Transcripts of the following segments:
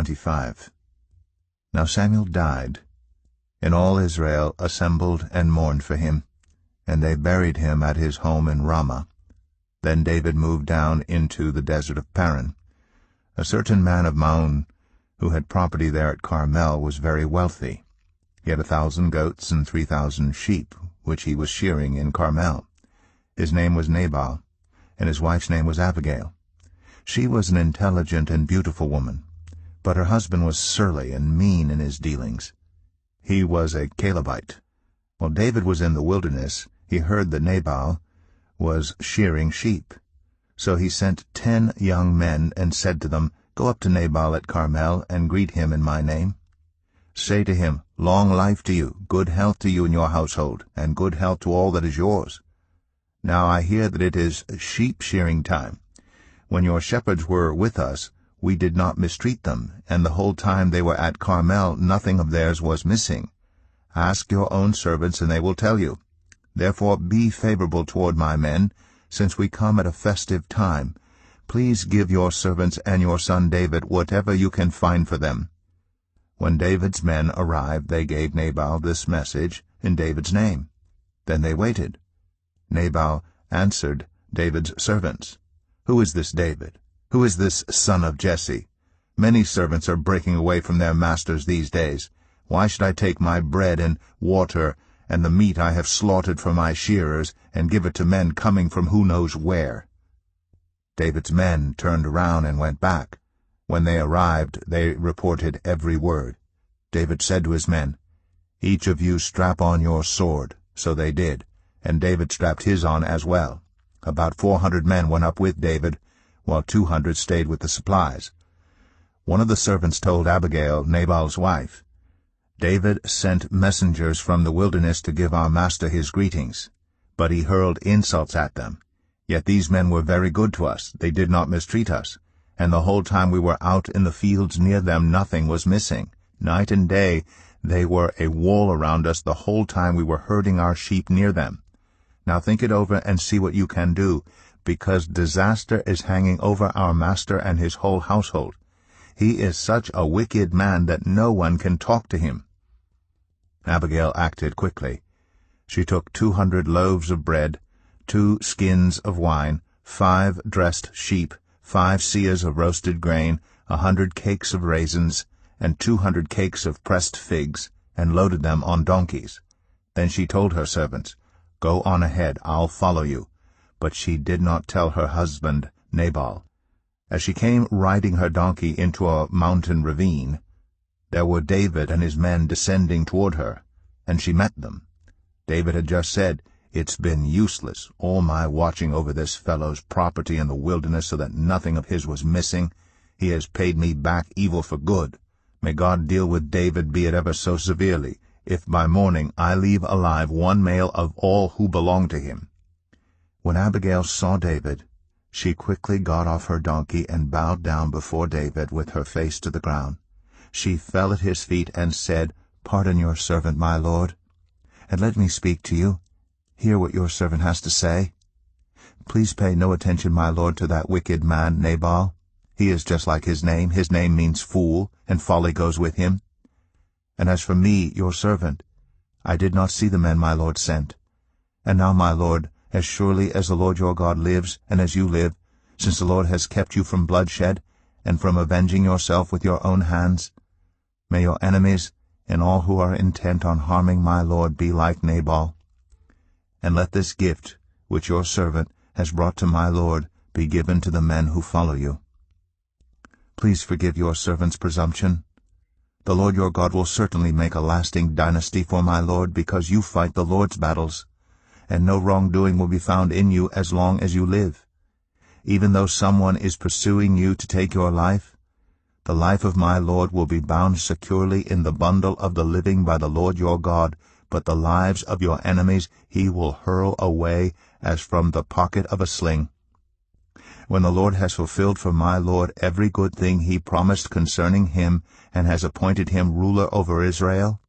25. Now Samuel died, and all Israel assembled and mourned for him, and they buried him at his home in Ramah. Then David moved down into the desert of Paran. A certain man of Maon, who had property there at Carmel, was very wealthy. He had 1,000 goats and 3,000 sheep, which he was shearing in Carmel. His name was Nabal, and his wife's name was Abigail. She was an intelligent and beautiful woman, but her husband was surly and mean in his dealings. He was a Calebite. While David was in the wilderness, he heard that Nabal was shearing sheep. So he sent 10 young men and said to them, "Go up to Nabal at Carmel and greet him in my name. Say to him, 'Long life to you, good health to you and your household, and good health to all that is yours. Now I hear that it is sheep shearing time. When your shepherds were with us, we did not mistreat them, and the whole time they were at Carmel nothing of theirs was missing. Ask your own servants, and they will tell you. Therefore be favorable toward my men, since we come at a festive time. Please give your servants and your son David whatever you can find for them.' When David's men arrived, they gave Nabal this message in David's name. Then they waited. Nabal answered David's servants, 'Who is this David? Who is this son of Jesse? Many servants are breaking away from their masters these days. Why should I take my bread and water and the meat I have slaughtered for my shearers and give it to men coming from who knows where?' David's men turned around and went back. When they arrived, they reported every word. David said to his men, 'Each of you strap on your sword.' So they did, and David strapped his on as well. About 400 men went up with David, while 200 stayed with the supplies. One of the servants told Abigail, Nabal's wife, 'David sent messengers from the wilderness to give our master his greetings, but he hurled insults at them. Yet these men were very good to us. They did not mistreat us, and the whole time we were out in the fields near them nothing was missing. Night and day they were a wall around us the whole time we were herding our sheep near them. Now think it over and see what you can do, because disaster is hanging over our master and his whole household. He is such a wicked man that no one can talk to him.' Abigail acted quickly. She took 200 loaves of bread, 2 skins of wine, 5 dressed sheep, 5 seahs of roasted grain, 100 cakes of raisins, and 200 cakes of pressed figs, and loaded them on donkeys. Then she told her servants, 'Go on ahead, I'll follow you.' But she did not tell her husband, Nabal. As she came riding her donkey into a mountain ravine, there were David and his men descending toward her, and she met them. David had just said, 'It's been useless, all my watching over this fellow's property in the wilderness so that nothing of his was missing. He has paid me back evil for good. May God deal with David, be it ever so severely, if by morning I leave alive one male of all who belong to him.' When Abigail saw David, she quickly got off her donkey and bowed down before David with her face to the ground. She fell at his feet and said, 'Pardon your servant, my lord, and let me speak to you. Hear what your servant has to say. Please pay no attention, my lord, to that wicked man Nabal. He is just like his name. His name means fool, and folly goes with him. And as for me, your servant, I did not see the men my lord sent. And now, my lord, as surely as the Lord your God lives, and as you live, since the Lord has kept you from bloodshed, and from avenging yourself with your own hands, may your enemies and all who are intent on harming my lord be like Nabal. And let this gift, which your servant has brought to my lord, be given to the men who follow you. Please forgive your servant's presumption. The Lord your God will certainly make a lasting dynasty for my lord, because you fight the Lord's battles, and no wrongdoing will be found in you as long as you live. Even though someone is pursuing you to take your life, the life of my lord will be bound securely in the bundle of the living by the Lord your God, but the lives of your enemies he will hurl away as from the pocket of a sling. When the Lord has fulfilled for my lord every good thing he promised concerning him, and has appointed him ruler over Israel,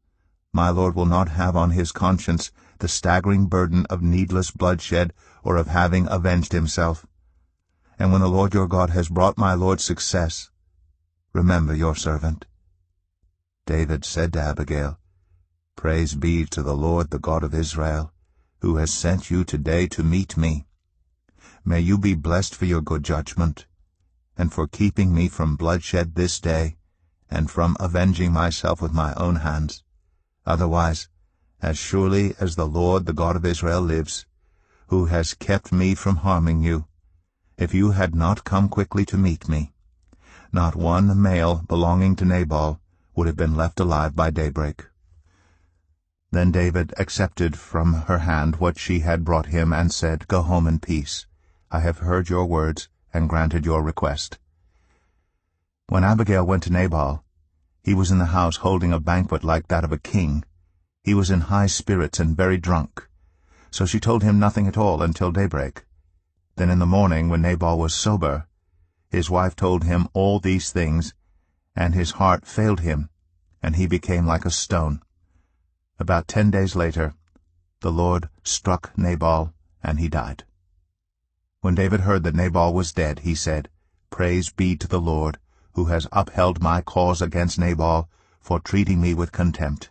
my lord will not have on his conscience the staggering burden of needless bloodshed or of having avenged himself. And when the Lord your God has brought my lord success, remember your servant." David said to Abigail, "Praise be to the Lord, the God of Israel, who has sent you today to meet me. May you be blessed for your good judgment, and for keeping me from bloodshed this day, and from avenging myself with my own hands. Otherwise, as surely as the Lord, the God of Israel, lives, who has kept me from harming you, if you had not come quickly to meet me, not one male belonging to Nabal would have been left alive by daybreak." Then David accepted from her hand what she had brought him, and said, "Go home in peace. I have heard your words and granted your request." When Abigail went to Nabal, he was in the house holding a banquet like that of a king. He was in high spirits and very drunk. So she told him nothing at all until daybreak. Then in the morning, when Nabal was sober, his wife told him all these things, and his heart failed him, and he became like a stone. About 10 days later, the Lord struck Nabal, and he died. When David heard that Nabal was dead, he said, "Praise be to the Lord, who has upheld my cause against Nabal for treating me with contempt.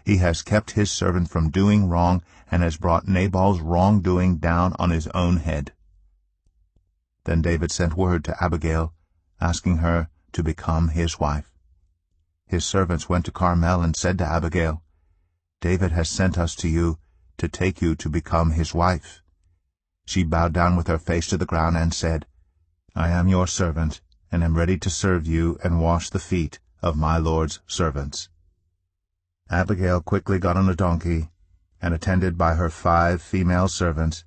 He has kept his servant from doing wrong, and has brought Nabal's wrongdoing down on his own head." Then David sent word to Abigail, asking her to become his wife. His servants went to Carmel and said to Abigail, "David has sent us to you to take you to become his wife." She bowed down with her face to the ground and said, "I am your servant, and am ready to serve you and wash the feet of my Lord's servants." Abigail quickly got on a donkey, and attended by her 5 female servants,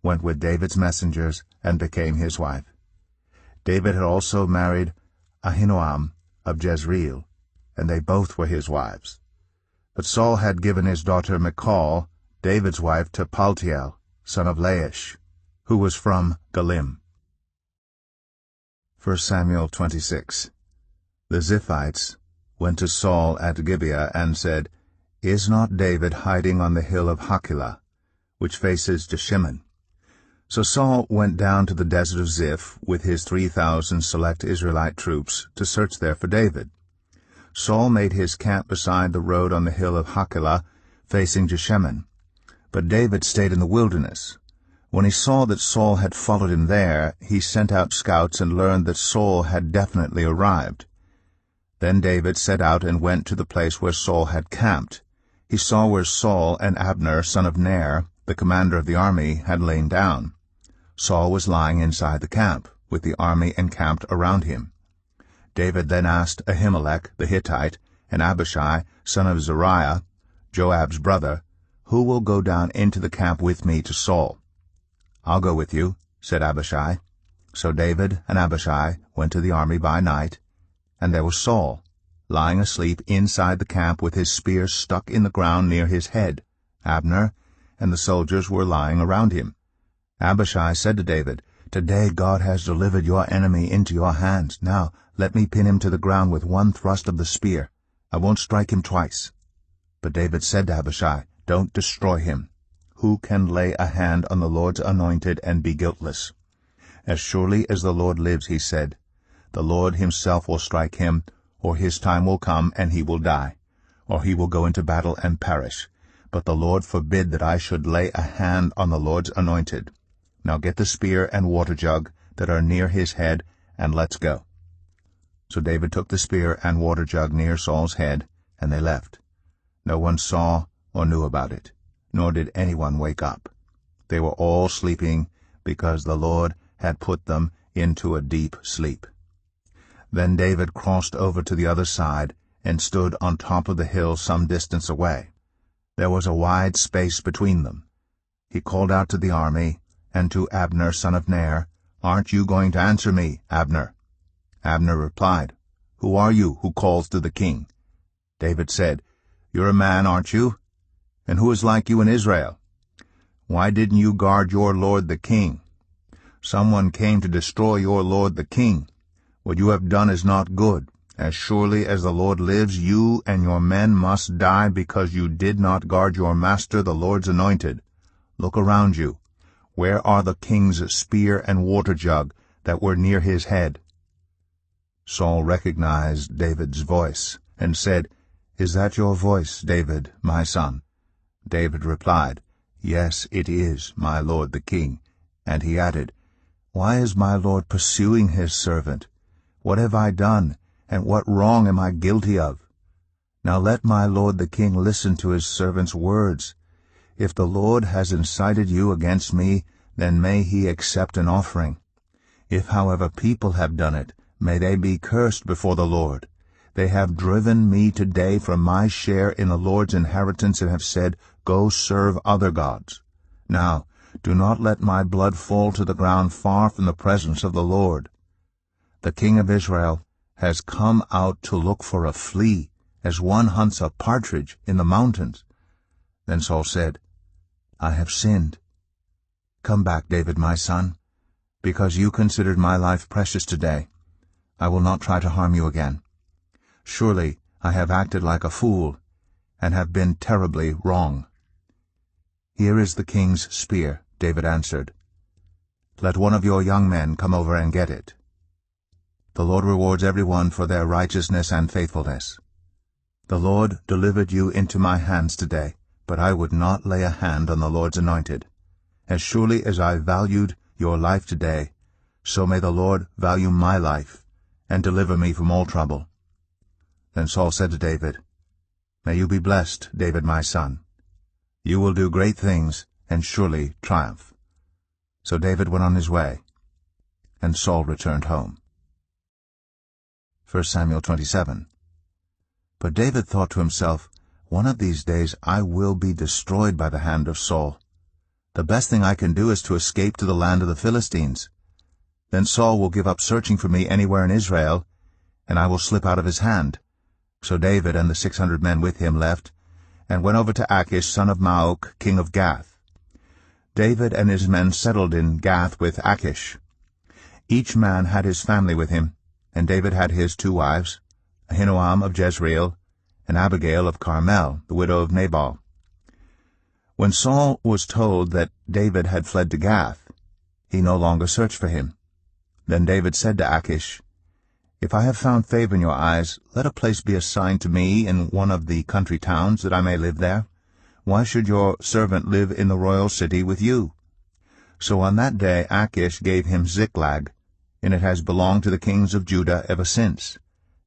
went with David's messengers and became his wife. David had also married Ahinoam of Jezreel, and they both were his wives. But Saul had given his daughter Michal, David's wife, to Paltiel, son of Laish, who was from Galim. 1 Samuel 26. The Ziphites went to Saul at Gibeah and said, "Is not David hiding on the hill of Hachilah, which faces Jeshimon?" So Saul went down to the desert of Ziph with his 3,000 select Israelite troops to search there for David. Saul made his camp beside the road on the hill of Hachilah, facing Jeshimon. But David stayed in the wilderness. When he saw that Saul had followed him there, he sent out scouts and learned that Saul had definitely arrived. Then David set out and went to the place where Saul had camped. He saw where Saul and Abner, son of Ner, the commander of the army, had lain down. Saul was lying inside the camp, with the army encamped around him. David then asked Ahimelech the Hittite and Abishai, son of Zeruiah, Joab's brother, "Who will go down into the camp with me to Saul?" "I'll go with you," said Abishai. So David and Abishai went to the army by night, and there was Saul, lying asleep inside the camp with his spear stuck in the ground near his head. Abner and the soldiers were lying around him. Abishai said to David, "Today God has delivered your enemy into your hands. Now let me pin him to the ground with one thrust of the spear. I won't strike him twice." But David said to Abishai, "Don't destroy him. Who can lay a hand on the Lord's anointed and be guiltless? As surely as the Lord lives," he said, "the Lord himself will strike him, or his time will come and he will die, or he will go into battle and perish. But the Lord forbid that I should lay a hand on the Lord's anointed. Now get the spear and water jug that are near his head, and let's go." So David took the spear and water jug near Saul's head, and they left. No one saw or knew about it, nor did anyone wake up. They were all sleeping, because the Lord had put them into a deep sleep. Then David crossed over to the other side and stood on top of the hill some distance away. There was a wide space between them. He called out to the army and to Abner, son of Ner, "Aren't you going to answer me, Abner?" Abner replied, "Who are you who calls to the king?" David said, "You're a man, aren't you? And who is like you in Israel? Why didn't you guard your lord the king? Someone came to destroy your lord the king. What you have done is not good. As surely as the Lord lives, you and your men must die because you did not guard your master the Lord's anointed. Look around you. Where are the king's spear and water jug that were near his head?" Saul recognized David's voice, and said, "Is that your voice, David, my son?" David replied, "Yes, it is, my lord the king." And he added, "Why is my lord pursuing his servant? What have I done, and what wrong am I guilty of? Now let my lord the king listen to his servant's words. If the Lord has incited you against me, then may he accept an offering. If, however, people have done it, may they be cursed before the Lord. They have driven me today from my share in the Lord's inheritance and have said, 'Go serve other gods.' Now, do not let my blood fall to the ground far from the presence of the Lord. The king of Israel has come out to look for a flea, as one hunts a partridge in the mountains." Then Saul said, "I have sinned. Come back, David, my son, because you considered my life precious today. I will not try to harm you again. Surely I have acted like a fool, and have been terribly wrong." "Here is the king's spear," David answered. "Let one of your young men come over and get it. The Lord rewards everyone for their righteousness and faithfulness. The Lord delivered you into my hands today, but I would not lay a hand on the Lord's anointed. As surely as I valued your life today, so may the Lord value my life, and deliver me from all trouble." Then Saul said to David, "May you be blessed, David my son. You will do great things, and surely triumph." So David went on his way, and Saul returned home. 1 Samuel 27. But David thought to himself, "One of these days I will be destroyed by the hand of Saul. The best thing I can do is to escape to the land of the Philistines. Then Saul will give up searching for me anywhere in Israel, and I will slip out of his hand." So David and the 600 men with him left, and went over to Achish son of Maoch, king of Gath. David and his men settled in Gath with Achish. Each man had his family with him, and David had his 2 wives, Ahinoam of Jezreel, and Abigail of Carmel, the widow of Nabal. When Saul was told that David had fled to Gath, he no longer searched for him. Then David said to Achish, "If I have found favor in your eyes, let a place be assigned to me in one of the country towns, that I may live there. Why should your servant live in the royal city with you?" So on that day Achish gave him Ziklag, and it has belonged to the kings of Judah ever since.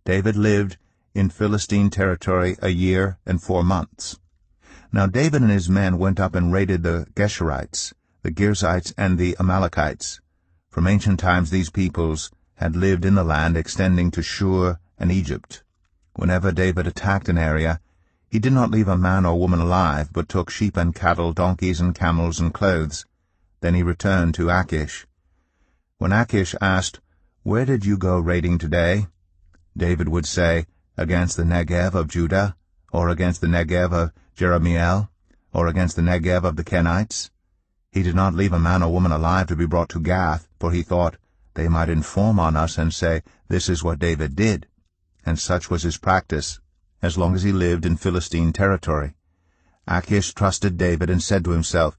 David lived in Philistine territory 1 year and 4 months. Now David and his men went up and raided the Geshurites, the Girzites, and the Amalekites. From ancient times these peoples had lived in the land extending to Shur and Egypt. Whenever David attacked an area, he did not leave a man or woman alive, but took sheep and cattle, donkeys and camels and clothes. Then he returned to Achish. When Achish asked, "Where did you go raiding today?" David would say, "Against the Negev of Judah, or against the Negev of Jerahmeel, or against the Negev of the Kenites." He did not leave a man or woman alive to be brought to Gath, for he thought, "They might inform on us and say, 'This is what David did.'" And such was his practice, as long as he lived in Philistine territory. Achish trusted David and said to himself,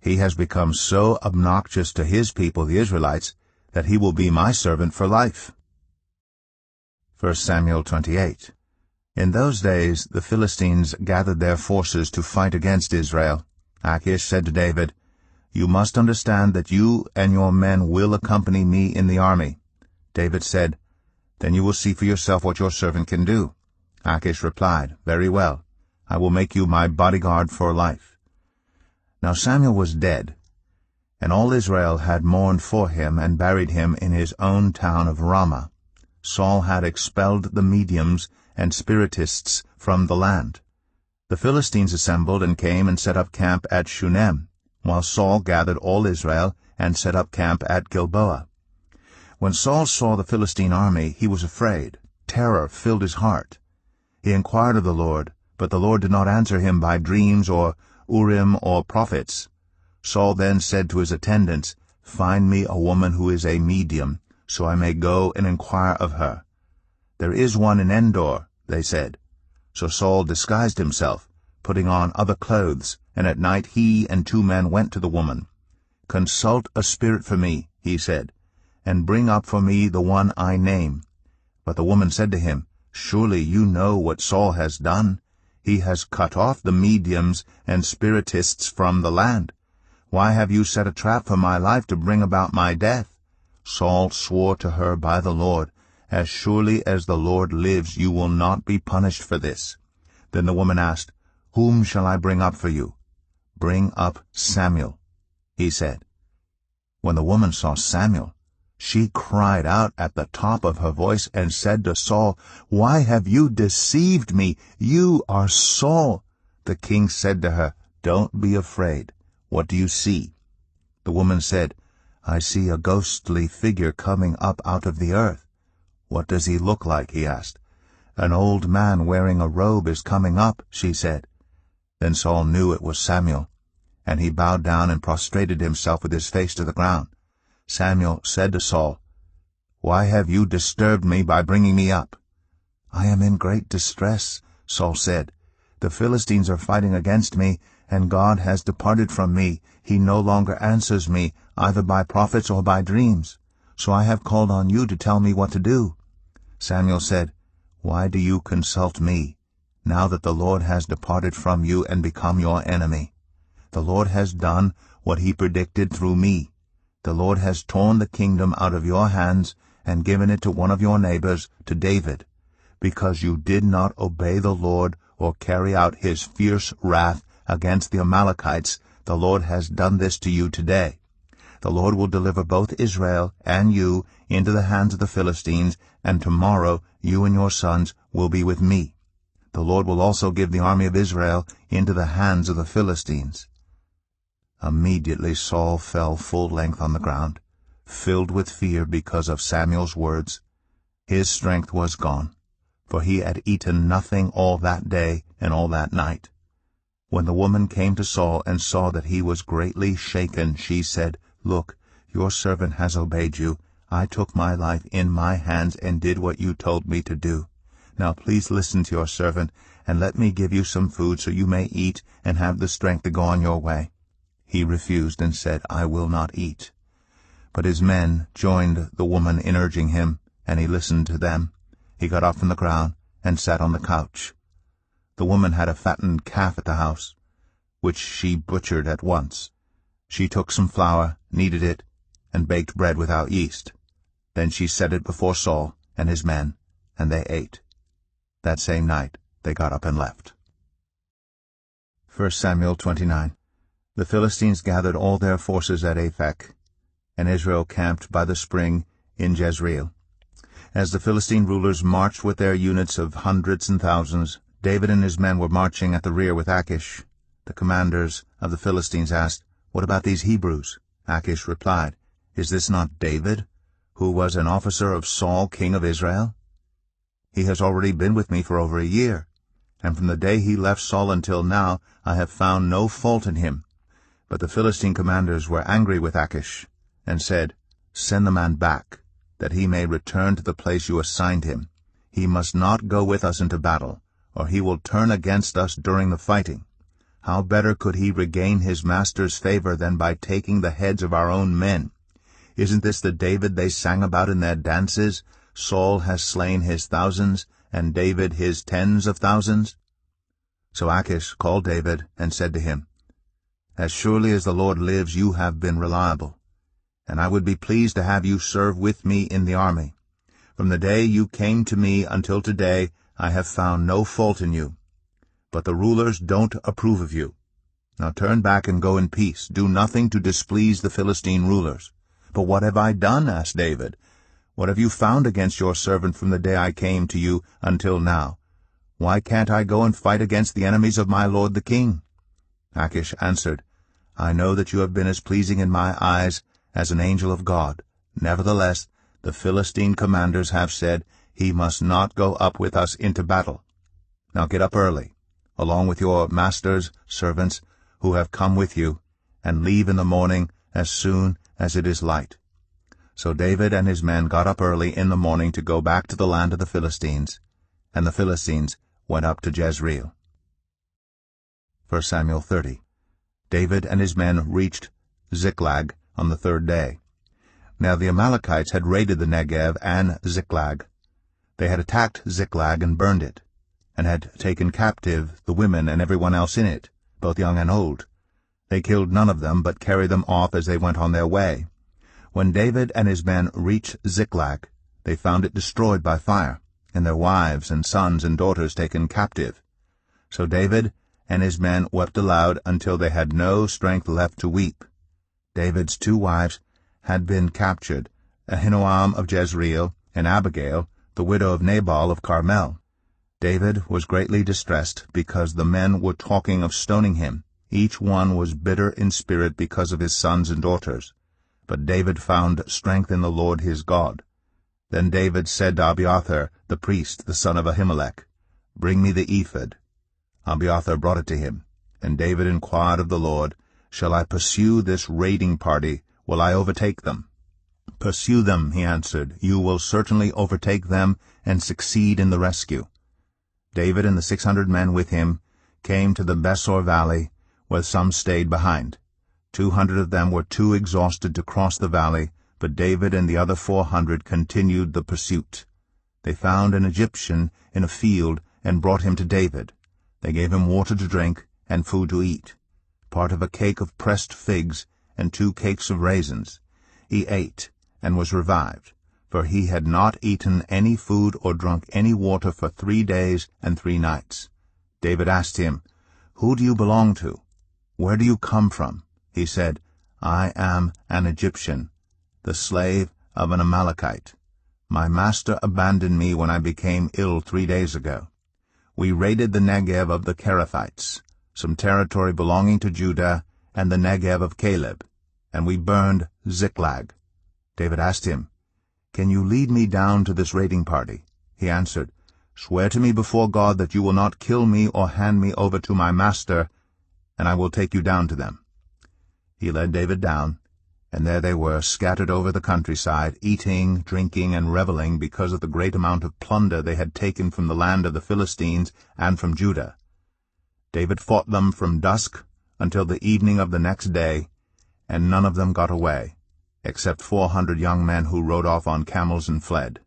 "He has become so obnoxious to his people, the Israelites, that he will be my servant for life." 1 Samuel 28. In those days the Philistines gathered their forces to fight against Israel. Achish said to David, "You must understand that you and your men will accompany me in the army." David said, "Then you will see for yourself what your servant can do." Achish replied, "Very well. I will make you my bodyguard for life." Now Samuel was dead, and all Israel had mourned for him and buried him in his own town of Ramah. Saul had expelled the mediums and spiritists from the land. The Philistines assembled and came and set up camp at Shunem, while Saul gathered all Israel and set up camp at Gilboa. When Saul saw the Philistine army, he was afraid. Terror filled his heart. He inquired of the Lord, but the Lord did not answer him by dreams or Urim or prophets. Saul then said to his attendants, "Find me a woman who is a medium, so I may go and inquire of her." "There is one in Endor," they said. So Saul disguised himself, putting on other clothes, and at night he and 2 men went to the woman. "Consult a spirit for me," he said, "and bring up for me the one I name. But the woman said to him, "Surely you know what Saul has done. He has cut off the mediums and spiritists from the land. Why have you set a trap for my life to bring about my death?" Saul swore to her by the Lord, "As surely as the Lord lives, you will not be punished for this." Then the woman asked, "Whom shall I bring up for you?" "Bring up Samuel," he said. When the woman saw Samuel, she cried out at the top of her voice and said to Saul, "Why have you deceived me? You are Saul." The king said to her, "Don't be afraid. What do you see?" The woman said, "I see a ghostly figure coming up out of the earth." "What does he look like?" he asked. "An old man wearing a robe is coming up," she said. Then Saul knew it was Samuel, and he bowed down and prostrated himself with his face to the ground. Samuel said to Saul, "Why have you disturbed me by bringing me up?" "I am in great distress," Saul said. "The Philistines are fighting against me, and God has departed from me. He no longer answers me, either by prophets or by dreams. So I have called on you to tell me what to do." Samuel said, "Why do you consult me, now that the Lord has departed from you and become your enemy? The Lord has done what he predicted through me. The Lord has torn the kingdom out of your hands and given it to one of your neighbors, to David. Because you did not obey the Lord or carry out his fierce wrath against the Amalekites, the Lord has done this to you today. The Lord will deliver both Israel and you into the hands of the Philistines, and tomorrow you and your sons will be with me. The Lord will also give the army of Israel into the hands of the Philistines." Immediately Saul fell full length on the ground, filled with fear because of Samuel's words. His strength was gone, for he had eaten nothing all that day and all that night. When the woman came to Saul and saw that he was greatly shaken, she said, "Look, your servant has obeyed you. I took my life in my hands and did what you told me to do. Now please listen to your servant, and let me give you some food so you may eat and have the strength to go on your way." He refused and said, "I will not eat." But his men joined the woman in urging him, and he listened to them. He got up from the ground and sat on the couch. The woman had a fattened calf at the house, which she butchered at once. She took some flour, kneaded it, and baked bread without yeast. Then she set it before Saul and his men, and they ate. That same night they got up and left. 1 Samuel 29. The Philistines gathered all their forces at Aphek, and Israel camped by the spring in Jezreel. As the Philistine rulers marched with their units of hundreds and thousands, David and his men were marching at the rear with Achish. The commanders of the Philistines asked, "What about these Hebrews?" Achish replied, "Is this not David, who was an officer of Saul, king of Israel? He has already been with me for over a year, and from the day he left Saul until now I have found no fault in him." But the Philistine commanders were angry with Achish, and said, "Send the man back, that he may return to the place you assigned him. He must not go with us into battle, or he will turn against us during the fighting. How better could he regain his master's favor than by taking the heads of our own men? Isn't this the David they sang about in their dances? Saul has slain his thousands, and David his tens of thousands." So Achish called David and said to him, "As surely as the Lord lives, you have been reliable, and I would be pleased to have you serve with me in the army. From the day you came to me until today, I have found no fault in you. But the rulers don't approve of you. Now turn back and go in peace. Do nothing to displease the Philistine rulers." "But what have I done?" asked David. "What have you found against your servant from the day I came to you until now? Why can't I go and fight against the enemies of my lord the king?" Achish answered, "I know that you have been as pleasing in my eyes as an angel of God. Nevertheless, the Philistine commanders have said, 'He must not go up with us into battle.' Now get up early, along with your master's servants who have come with you, and leave in the morning as soon as it is light." So David and his men got up early in the morning to go back to the land of the Philistines, and the Philistines went up to Jezreel. 1 Samuel 30. David and his men reached Ziklag on the third day. Now the Amalekites had raided the Negev and Ziklag. They had attacked Ziklag and burned it, and had taken captive the women and everyone else in it, both young and old. They killed none of them, but carried them off as they went on their way. When David and his men reached Ziklag, they found it destroyed by fire, and their wives and sons and daughters taken captive. So David and his men wept aloud until they had no strength left to weep. David's 2 wives had been captured, Ahinoam of Jezreel and Abigail, the widow of Nabal of Carmel. David was greatly distressed because the men were talking of stoning him. Each one was bitter in spirit because of his sons and daughters. But David found strength in the Lord his God. Then David said to Abiathar the priest, the son of Ahimelech, "Bring me the ephod." Abiathar brought it to him, and David inquired of the Lord, "Shall I pursue this raiding party? Will I overtake them?" "Pursue them," he answered. "You will certainly overtake them and succeed in the rescue." David and the 600 men with him came to the Besor valley, where some stayed behind. 200 of them were too exhausted to cross the valley, but David and the other 400 continued the pursuit. They found an Egyptian in a field and brought him to David. They gave him water to drink and food to eat, part of a cake of pressed figs and 2 cakes of raisins. He ate and was revived, for he had not eaten any food or drunk any water for 3 days and 3 nights. David asked him, "Who do you belong to? Where do you come from?" He said, "I am an Egyptian, the slave of an Amalekite. My master abandoned me when I became ill 3 days ago. We raided the Negev of the Kerethites, some territory belonging to Judah, and the Negev of Caleb, and we burned Ziklag." David asked him, "Can you lead me down to this raiding party?" He answered, "Swear to me before God that you will not kill me or hand me over to my master, and I will take you down to them." He led David down, and there they were, scattered over the countryside, eating, drinking, and reveling because of the great amount of plunder they had taken from the land of the Philistines and from Judah. David fought them from dusk until the evening of the next day, and none of them got away, except 400 young men who rode off on camels and fled.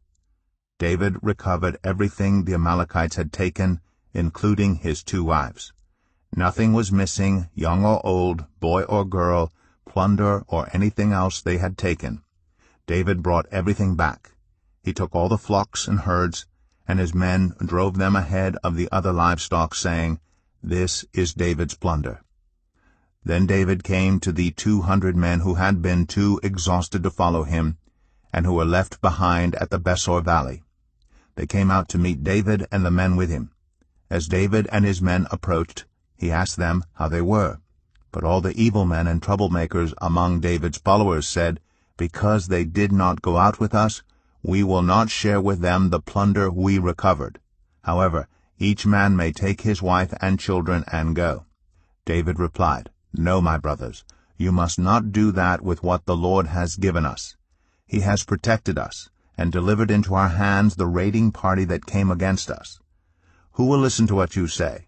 David recovered everything the Amalekites had taken, including his 2 wives. Nothing was missing, young or old, boy or girl, plunder or anything else they had taken. David brought everything back. He took all the flocks and herds, and his men drove them ahead of the other livestock, saying, "This is David's plunder." Then David came to the 200 men who had been too exhausted to follow him, and who were left behind at the Besor valley. They came out to meet David and the men with him. As David and his men approached, he asked them how they were. But all the evil men and troublemakers among David's followers said, "Because they did not go out with us, we will not share with them the plunder we recovered. However, each man may take his wife and children and go." David replied, "No, my brothers, you must not do that with what the Lord has given us. He has protected us and delivered into our hands the raiding party that came against us. Who will listen to what you say?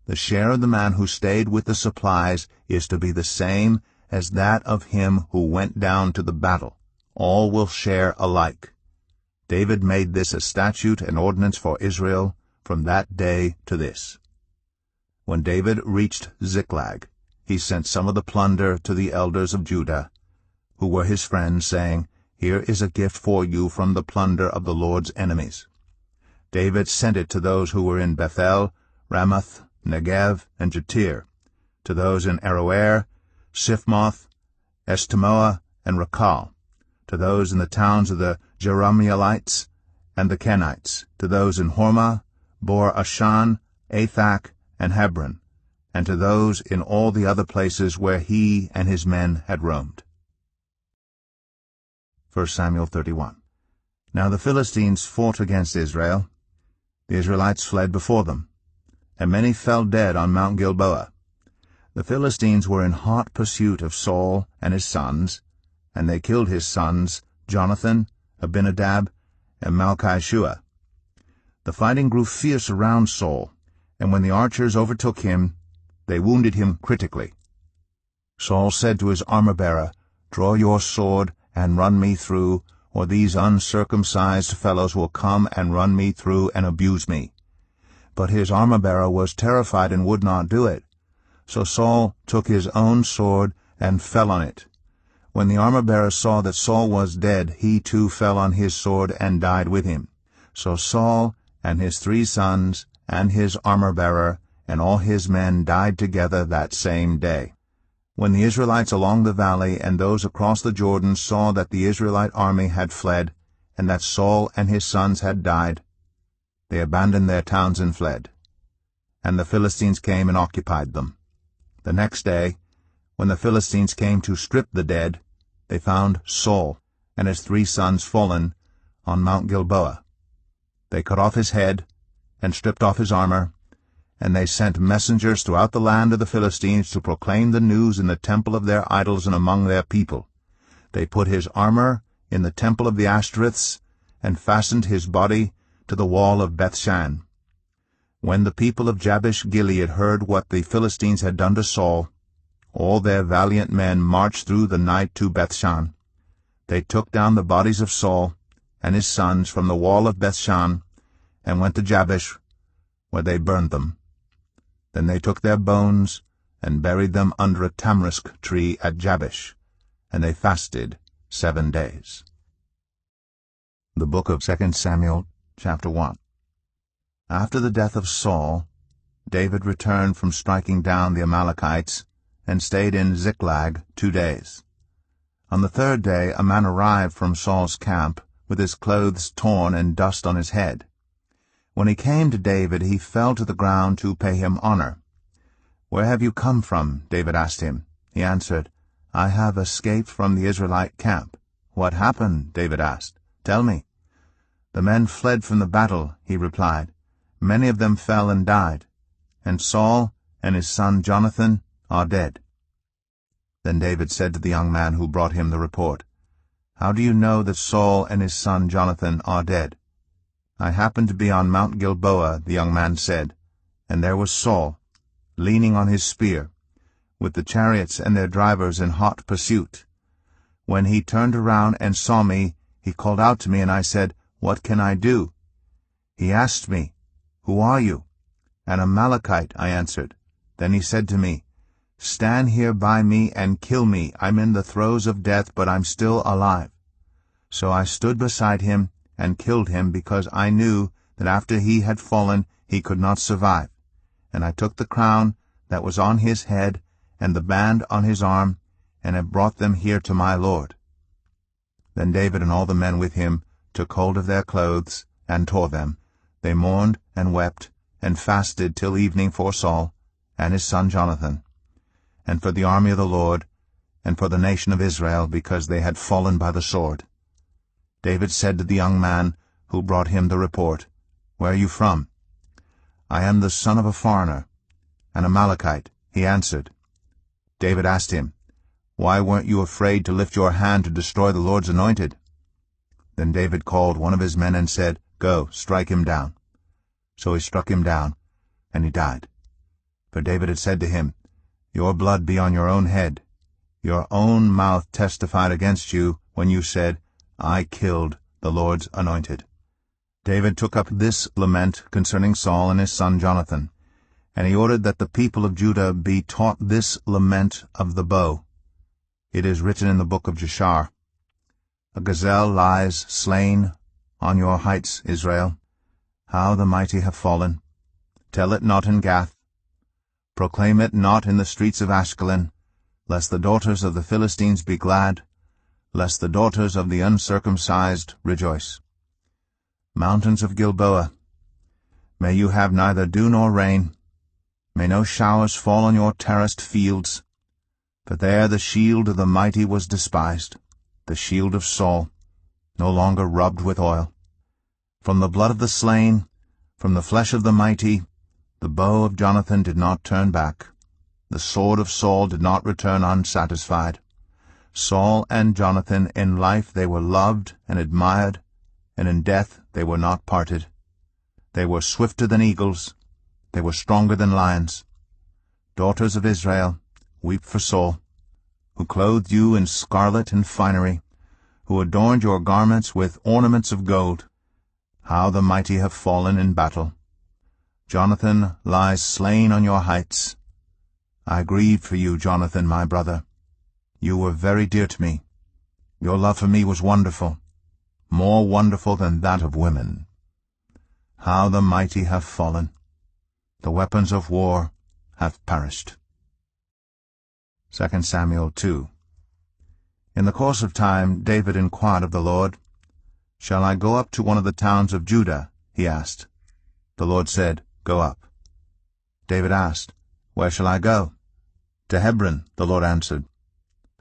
The share of the man who stayed with the supplies is to be the same as that of him who went down to the battle. All will share alike." David made this a statute and ordinance for Israel from that day to this. When David reached Ziklag, he sent some of the plunder to the elders of Judah, who were his friends, saying, "Here is a gift for you from the plunder of the Lord's enemies." David sent it to those who were in Bethel, Ramoth, Negev, and Jatir, to those in Aroer, Siphmoth, Eshtemoa, and Rakal, to those in the towns of the Jerahmeelites and the Kenites, to those in Hormah, Bor Ashan, Athak, and Hebron, and to those in all the other places where he and his men had roamed. 1 Samuel 31. Now the Philistines fought against Israel. The Israelites fled before them, and many fell dead on Mount Gilboa. The Philistines were in hot pursuit of Saul and his sons, and they killed his sons, Jonathan, Abinadab, and Malchishua. The fighting grew fierce around Saul, and when the archers overtook him, they wounded him critically. Saul said to his armor-bearer, "Draw your sword and run me through, or these uncircumcised fellows will come and run me through and abuse me." But his armor-bearer was terrified and would not do it. So Saul took his own sword and fell on it. When the armor-bearer saw that Saul was dead, he too fell on his sword and died with him. So Saul and his 3 sons and his armor-bearer and all his men died together that same day. When the Israelites along the valley and those across the Jordan saw that the Israelite army had fled, and that Saul and his sons had died, they abandoned their towns and fled. And the Philistines came and occupied them. The next day, when the Philistines came to strip the dead, they found Saul and his 3 sons fallen on Mount Gilboa. They cut off his head and stripped off his armor, and they sent messengers throughout the land of the Philistines to proclaim the news in the temple of their idols and among their people. They put his armor in the temple of the Ashtoreths, and fastened his body to the wall of Bethshan. When the people of Jabesh Gilead heard what the Philistines had done to Saul, all their valiant men marched through the night to Bethshan. They took down the bodies of Saul and his sons from the wall of Bethshan, and went to Jabesh, where they burned them. Then they took their bones and buried them under a tamarisk tree at Jabesh, and they fasted 7 days. The book of 2 Samuel, chapter 1. After the death of Saul, David returned from striking down the Amalekites, and stayed in Ziklag 2 days. On the 3rd day a man arrived from Saul's camp, with his clothes torn and dust on his head. When he came to David, he fell to the ground to pay him honor. "Where have you come from?" David asked him. He answered, "I have escaped from the Israelite camp." "What happened?" David asked. "Tell me." "The men fled from the battle," he replied. "Many of them fell and died, and Saul and his son Jonathan are dead." Then David said to the young man who brought him the report, "How do you know that Saul and his son Jonathan are dead?" "I happened to be on Mount Gilboa," the young man said, "and there was Saul, leaning on his spear, with the chariots and their drivers in hot pursuit. When he turned around and saw me, he called out to me, and I said, 'What can I do?' He asked me, 'Who are you?' 'An Amalekite,' I answered. Then he said to me, 'Stand here by me and kill me. I'm in the throes of death, but I'm still alive.' So I stood beside him and killed him, because I knew that after he had fallen he could not survive. And I took the crown that was on his head and the band on his arm, and have brought them here to my lord." Then David and all the men with him took hold of their clothes and tore them. They mourned and wept and fasted till evening for Saul and his son Jonathan, and for the army of the Lord, and for the nation of Israel, because they had fallen by the sword. David said to the young man who brought him the report, "Where are you from?" "I am the son of a foreigner, an Amalekite," he answered. David asked him, "Why weren't you afraid to lift your hand to destroy the Lord's anointed?" Then David called one of his men and said, "Go, strike him down." So he struck him down, and he died. For David had said to him, "Your blood be on your own head. Your own mouth testified against you when you said, 'I killed the Lord's anointed.'" David took up this lament concerning Saul and his son Jonathan, and he ordered that the people of Judah be taught this lament of the bow. It is written in the book of Jashar, "A gazelle lies slain on your heights, Israel. How the mighty have fallen. Tell it not in Gath. Proclaim it not in the streets of Ashkelon, lest the daughters of the Philistines be glad, lest the daughters of the uncircumcised rejoice. Mountains of Gilboa, may you have neither dew nor rain. May no showers fall on your terraced fields. For there the shield of the mighty was despised, the shield of Saul, no longer rubbed with oil. From the blood of the slain, from the flesh of the mighty, the bow of Jonathan did not turn back. The sword of Saul did not return unsatisfied. Saul and Jonathan, in life they were loved and admired, and in death they were not parted. They were swifter than eagles, they were stronger than lions. Daughters of Israel, weep for Saul, who clothed you in scarlet and finery, who adorned your garments with ornaments of gold. How the mighty have fallen in battle! Jonathan lies slain on your heights. I grieved for you, Jonathan, my brother. You were very dear to me. Your love for me was wonderful, more wonderful than that of women. How the mighty have fallen! The weapons of war have perished. 2 Samuel 2. In the course of time David inquired of the Lord. "Shall I go up to one of the towns of Judah?" he asked. The Lord said, "Go up." David asked, "Where shall I go?" "To Hebron," the Lord answered.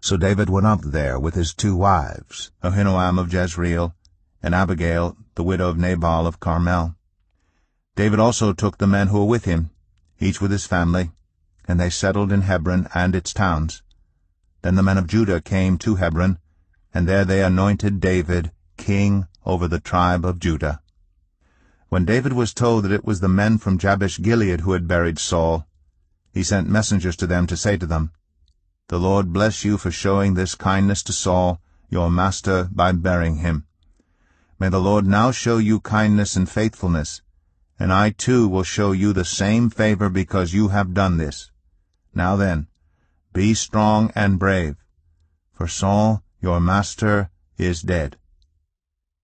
So David went up there with his 2 wives, Ahinoam of Jezreel, and Abigail, the widow of Nabal of Carmel. David also took the men who were with him, each with his family, and they settled in Hebron and its towns. Then the men of Judah came to Hebron, and there they anointed David king over the tribe of Judah. When David was told that it was the men from Jabesh-Gilead who had buried Saul, he sent messengers to them to say to them, "The Lord bless you for showing this kindness to Saul, your master, by burying him. May the Lord now show you kindness and faithfulness, and I too will show you the same favor because you have done this. Now then, be strong and brave, for Saul, your master, is dead.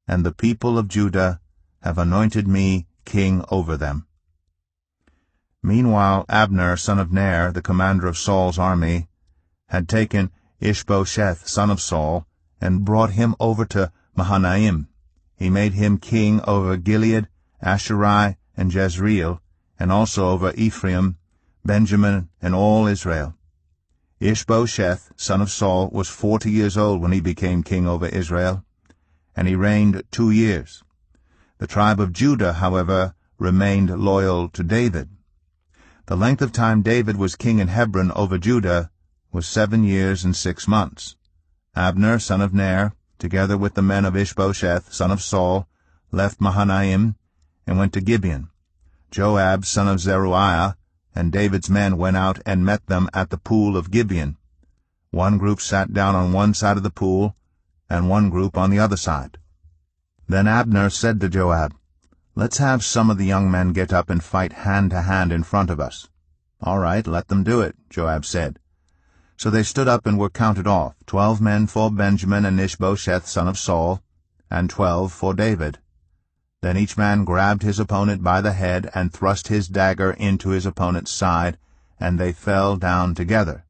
And the people of Judah have anointed me king over them." Meanwhile Abner, son of Ner, the commander of Saul's army, had taken Ishbosheth, son of Saul, and brought him over to Mahanaim. He made him king over Gilead, Asherai, and Jezreel, and also over Ephraim, Benjamin, and all Israel. Ishbosheth, son of Saul, was 40 years old when he became king over Israel, and he reigned 2 years. The tribe of Judah, however, remained loyal to David. The length of time David was king in Hebron over Judah was 7 years and 6 months. Abner, son of Ner, together with the men of Ishbosheth, son of Saul, left Mahanaim and went to Gibeon. Joab, son of Zeruiah, and David's men went out and met them at the pool of Gibeon. One group sat down on one side of the pool, and one group on the other side. Then Abner said to Joab, "Let's have some of the young men get up and fight hand to hand in front of us." "All right, let them do it," Joab said. So they stood up and were counted off, 12 men for Benjamin and Ishbosheth, son of Saul, and 12 for David. Then each man grabbed his opponent by the head and thrust his dagger into his opponent's side, and they fell down together.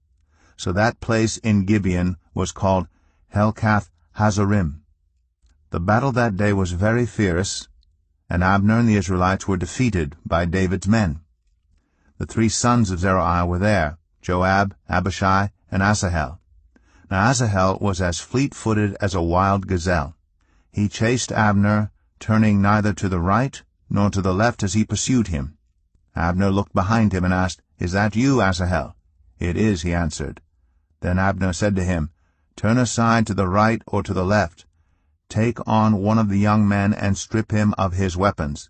So that place in Gibeon was called Helkath Hazarim. The battle that day was very fierce, and Abner and the Israelites were defeated by David's men. The 3 sons of Zeruiah were there, Joab, Abishai, and Asahel. Now Asahel was as fleet-footed as a wild gazelle. He chased Abner, turning neither to the right nor to the left as he pursued him. Abner looked behind him and asked, "Is that you, Asahel?" "It is," he answered. Then Abner said to him, "Turn aside to the right or to the left. Take on one of the young men and strip him of his weapons."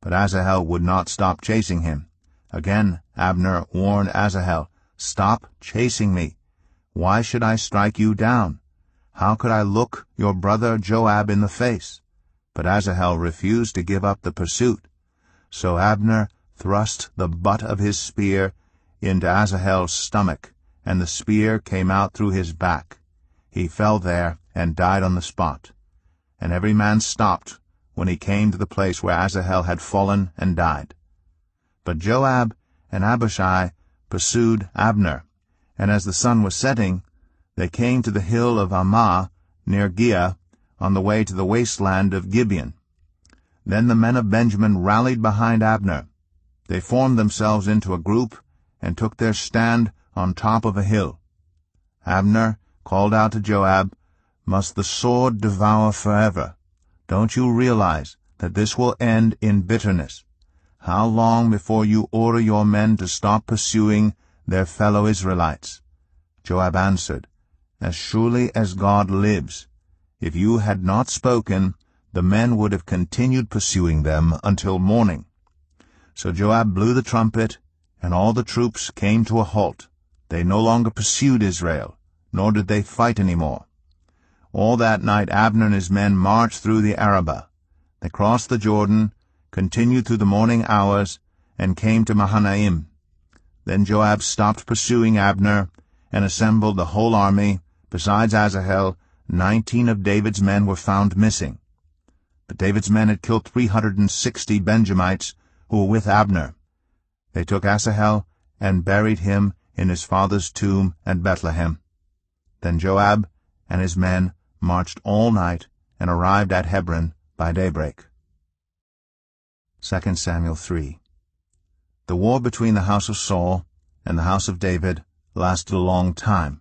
But Asahel would not stop chasing him. Again Abner warned Asahel, "Stop chasing me. Why should I strike you down? How could I look your brother Joab in the face?" But Asahel refused to give up the pursuit. So Abner thrust the butt of his spear into Asahel's stomach, and the spear came out through his back. He fell there and died on the spot. And every man stopped when he came to the place where Asahel had fallen and died. But Joab and Abishai pursued Abner, and as the sun was setting, they came to the hill of Ammah near Giah, on the way to the wasteland of Gibeon. Then the men of Benjamin rallied behind Abner. They formed themselves into a group and took their stand on top of a hill. Abner called out to Joab, "Must the sword devour forever? Don't you realize that this will end in bitterness? How long before you order your men to stop pursuing their fellow Israelites?" Joab answered, "As surely as God lives, if you had not spoken, the men would have continued pursuing them until morning." So Joab blew the trumpet, and all the troops came to a halt. They no longer pursued Israel, nor did they fight any more. all that night Abner and his men marched through the Arabah. They crossed the Jordan, continued through the morning hours, and came to Mahanaim. Then Joab stopped pursuing Abner, and assembled the whole army. Besides Asahel, 19 of David's men were found missing. But David's men had killed 360 Benjamites who were with Abner. They took Asahel and buried him in his father's tomb at Bethlehem. Then Joab and his men marched all night and arrived at Hebron by daybreak. 2 Samuel 3. The war between the house of Saul and the house of David lasted a long time.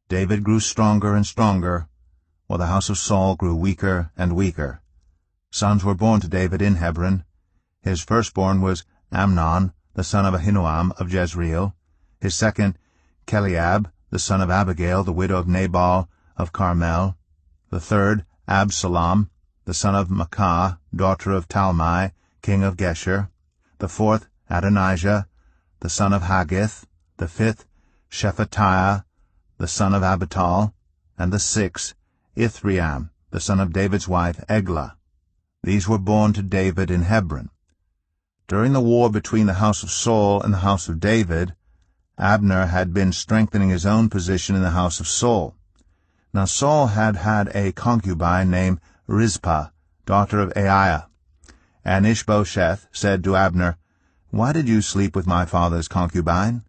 David grew stronger and stronger, while the house of Saul grew weaker and weaker. Sons were born to David in Hebron. His firstborn was Amnon, the son of Ahinoam of Jezreel. His second, Cheliab, the son of Abigail, the widow of Nabal of Carmel. The third, Absalom, the son of Maacah, daughter of Talmai, king of Geshur. The fourth, Adonijah, the son of Haggith. The fifth, Shephatiah, the son of Abital. And the sixth, Ithream, the son of David's wife, Eglah. These were born to David in Hebron. During the war between the house of Saul and the house of David, Abner had been strengthening his own position in the house of Saul. Now Saul had had a concubine named Rizpah, daughter of Aiah. And Ishbosheth said to Abner, "Why did you sleep with my father's concubine?"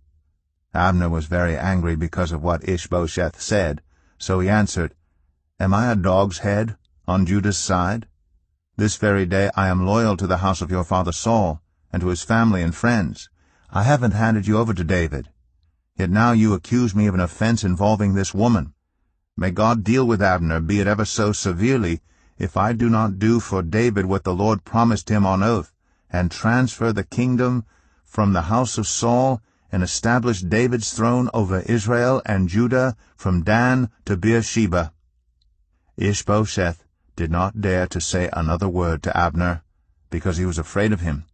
Abner was very angry because of what Ishbosheth said, so he answered, "Am I a dog's head on Judah's side? This very day I am loyal to the house of your father Saul, and to his family and friends. I haven't handed you over to David. Yet now you accuse me of an offense involving this woman. May God deal with Abner, be it ever so severely, if I do not do for David what the Lord promised him on oath, and transfer the kingdom from the house of Saul, and establish David's throne over Israel and Judah from Dan to Beersheba." Ishbosheth did not dare to say another word to Abner, because he was afraid of him.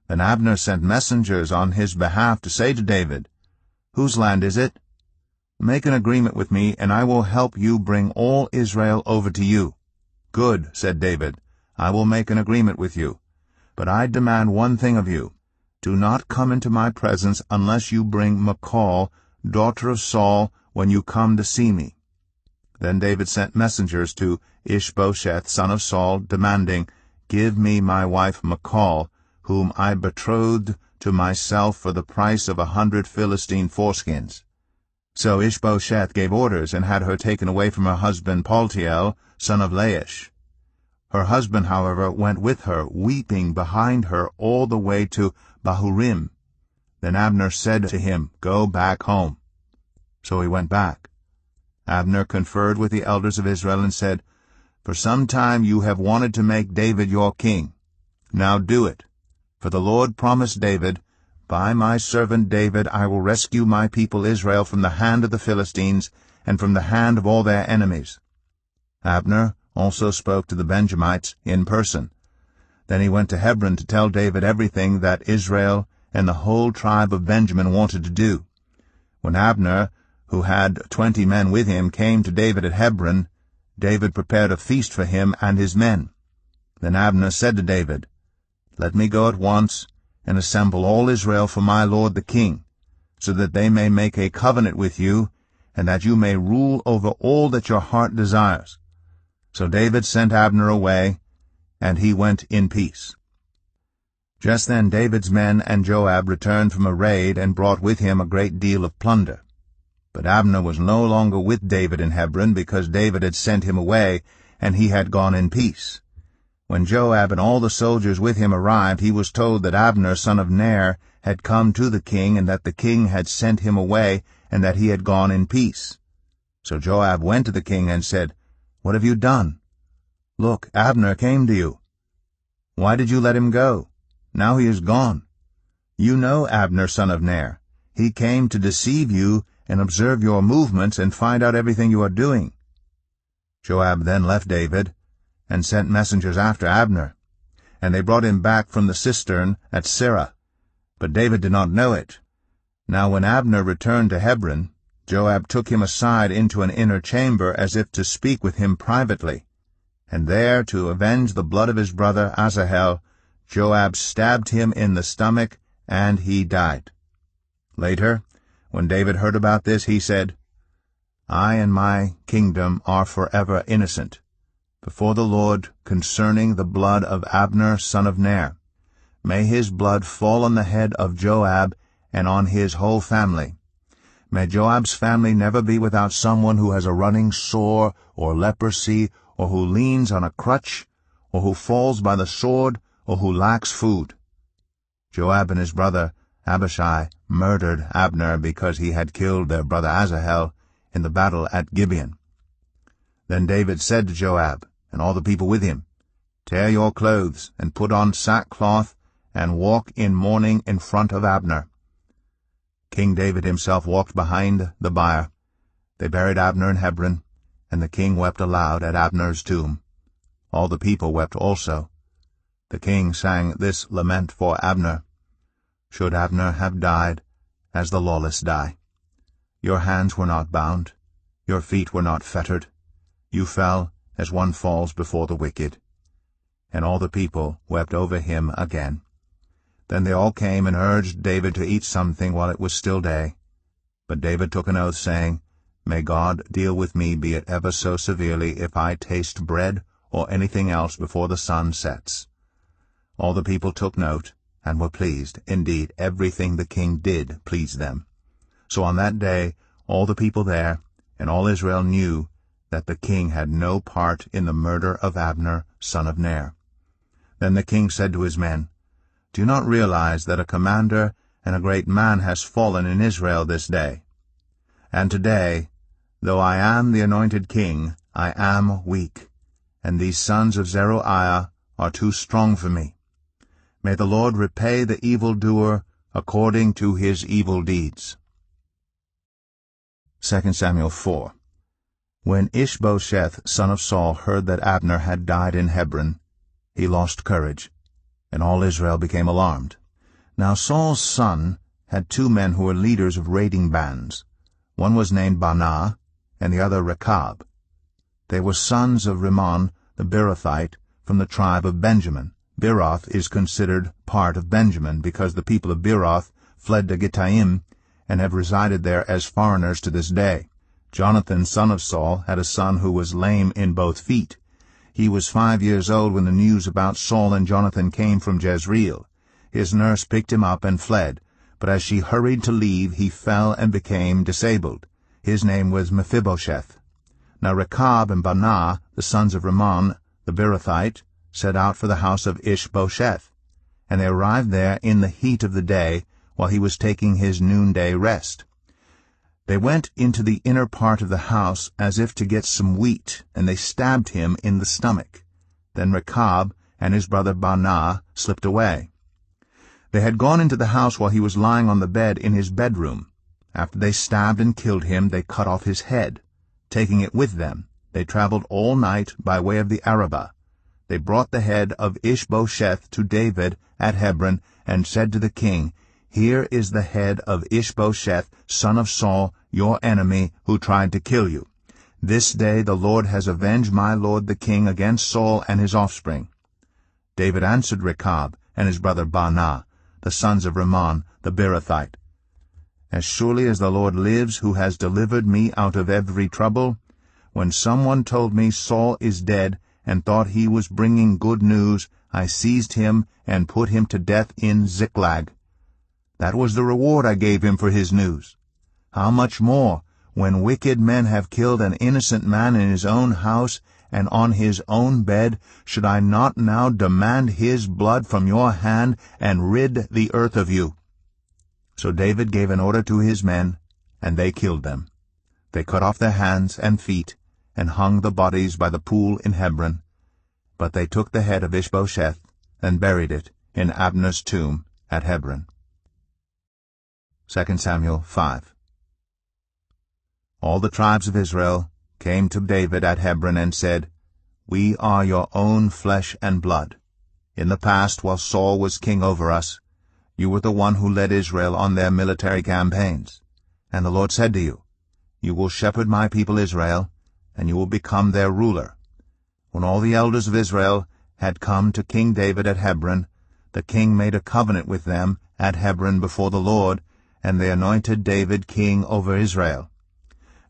Then Abner sent messengers on his behalf to say to David, "Whose land is it? Make an agreement with me, and I will help you bring all Israel over to you." "Good," said David, "I will make an agreement with you. But I demand one thing of you. Do not come into my presence unless you bring Michal, daughter of Saul, when you come to see me." Then David sent messengers to Ishbosheth, son of Saul, demanding, "Give me my wife Michal, whom I betrothed to myself for the price of 100 Philistine foreskins." So Ishbosheth gave orders and had her taken away from her husband Paltiel, son of Laish. Her husband, however, went with her, weeping behind her all the way to Bahurim. Then Abner said to him, "Go back home." So he went back. Abner conferred with the elders of Israel and said, "For some time you have wanted to make David your king. Now do it. For the Lord promised David, 'By my servant David I will rescue my people Israel from the hand of the Philistines and from the hand of all their enemies.'" Abner also spoke to the Benjamites in person. Then he went to Hebron to tell David everything that Israel and the whole tribe of Benjamin wanted to do. When Abner, who had 20 men with him, came to David at Hebron, David prepared a feast for him and his men. Then Abner said to David, "Let me go at once and assemble all Israel for my lord the king, so that they may make a covenant with you, and that you may rule over all that your heart desires." So David sent Abner away, and he went in peace. Just then David's men and Joab returned from a raid and brought with him a great deal of plunder. But Abner was no longer with David in Hebron, because David had sent him away, and he had gone in peace. When Joab and all the soldiers with him arrived, he was told that Abner, son of Ner, had come to the king, and that the king had sent him away, and that he had gone in peace. So Joab went to the king and said, "What have you done? Look, Abner came to you. Why did you let him go? Now he is gone. You know Abner, son of Ner. He came to deceive you and observe your movements and find out everything you are doing." Joab then left David and sent messengers after Abner, and they brought him back from the cistern at Sirah. But David did not know it. Now when Abner returned to Hebron, Joab took him aside into an inner chamber as if to speak with him privately, and there, to avenge the blood of his brother Asahel, Joab stabbed him in the stomach, and he died. Later, when David heard about this, he said, I and my kingdom are forever innocent before the Lord concerning the blood of Abner son of Ner. May his blood fall on the head of Joab and on his whole family. May Joab's family never be without someone who has a running sore or leprosy, or who leans on a crutch, or who falls by the sword, or who lacks food. Joab and his brother Abishai murdered Abner because he had killed their brother Asahel in the battle at Gibeon. Then David said to Joab and all the people with him, Tear your clothes, and put on sackcloth, and walk in mourning in front of Abner. King David himself walked behind the bier. They buried Abner in Hebron, and the king wept aloud at Abner's tomb. All the people wept also. The king sang this lament for Abner. Should Abner have died as the lawless die? Your hands were not bound, your feet were not fettered. You fell as one falls before the wicked. And all the people wept over him again. Then they all came and urged David to eat something while it was still day. But David took an oath, saying, May God deal with me, be it ever so severely, if I taste bread or anything else before the sun sets. All the people took note, and were pleased. Indeed, everything the king did pleased them. So on that day all the people there, and all Israel knew that the king had no part in the murder of Abner, son of Ner. Then the king said to his men, Do you not realize that a commander and a great man has fallen in Israel this day? And today, though I am the anointed king, I am weak, and these sons of Zeruiah are too strong for me. May the Lord repay the evildoer according to his evil deeds. 2 Samuel 4. When Ishbosheth son of Saul heard that Abner had died in Hebron, he lost courage, and all Israel became alarmed. Now Saul's son had 2 men who were leaders of raiding bands. One was named Baanah, and the other Rechab. They were sons of Rimmon the Beerothite, from the tribe of Benjamin. Beeroth is considered part of Benjamin, because the people of Beeroth fled to Gittaim, and have resided there as foreigners to this day. Jonathan, son of Saul, had a son who was lame in both feet. He was 5 years old when the news about Saul and Jonathan came from Jezreel. His nurse picked him up and fled, but as she hurried to leave, he fell and became disabled. His name was Mephibosheth. Now Rechab and Baanah, the sons of Rimmon the Beerothite, set out for the house of Ishbosheth, and they arrived there in the heat of the day, while he was taking his noonday rest. They went into the inner part of the house as if to get some wheat, and they stabbed him in the stomach. Then Rechab and his brother Baanah slipped away. They had gone into the house while he was lying on the bed in his bedroom. After they stabbed and killed him, they cut off his head. Taking it with them, they traveled all night by way of the Arabah. They brought the head of Ishbosheth to David at Hebron, and said to the king, Here is the head of Ishbosheth, son of Saul, your enemy, who tried to kill you. This day the Lord has avenged my lord the king against Saul and his offspring. David answered Rechab and his brother Baanah, the sons of Rimmon the Beerothite, As surely as the Lord lives, who has delivered me out of every trouble, when someone told me Saul is dead, and thought he was bringing good news, I seized him and put him to death in Ziklag. That was the reward I gave him for his news. How much more, when wicked men have killed an innocent man in his own house and on his own bed, should I not now demand his blood from your hand and rid the earth of you? So David gave an order to his men, and they killed them. They cut off their hands and feet, and hung the bodies by the pool in Hebron. But they took the head of Ishbosheth, and buried it in Abner's tomb at Hebron. 2 Samuel 5. All the tribes of Israel came to David at Hebron and said, We are your own flesh and blood. In the past, while Saul was king over us, you were the one who led Israel on their military campaigns. And the Lord said to you, You will shepherd my people Israel, and you will become their ruler." When all the elders of Israel had come to King David at Hebron, the king made a covenant with them at Hebron before the Lord, and they anointed David king over Israel.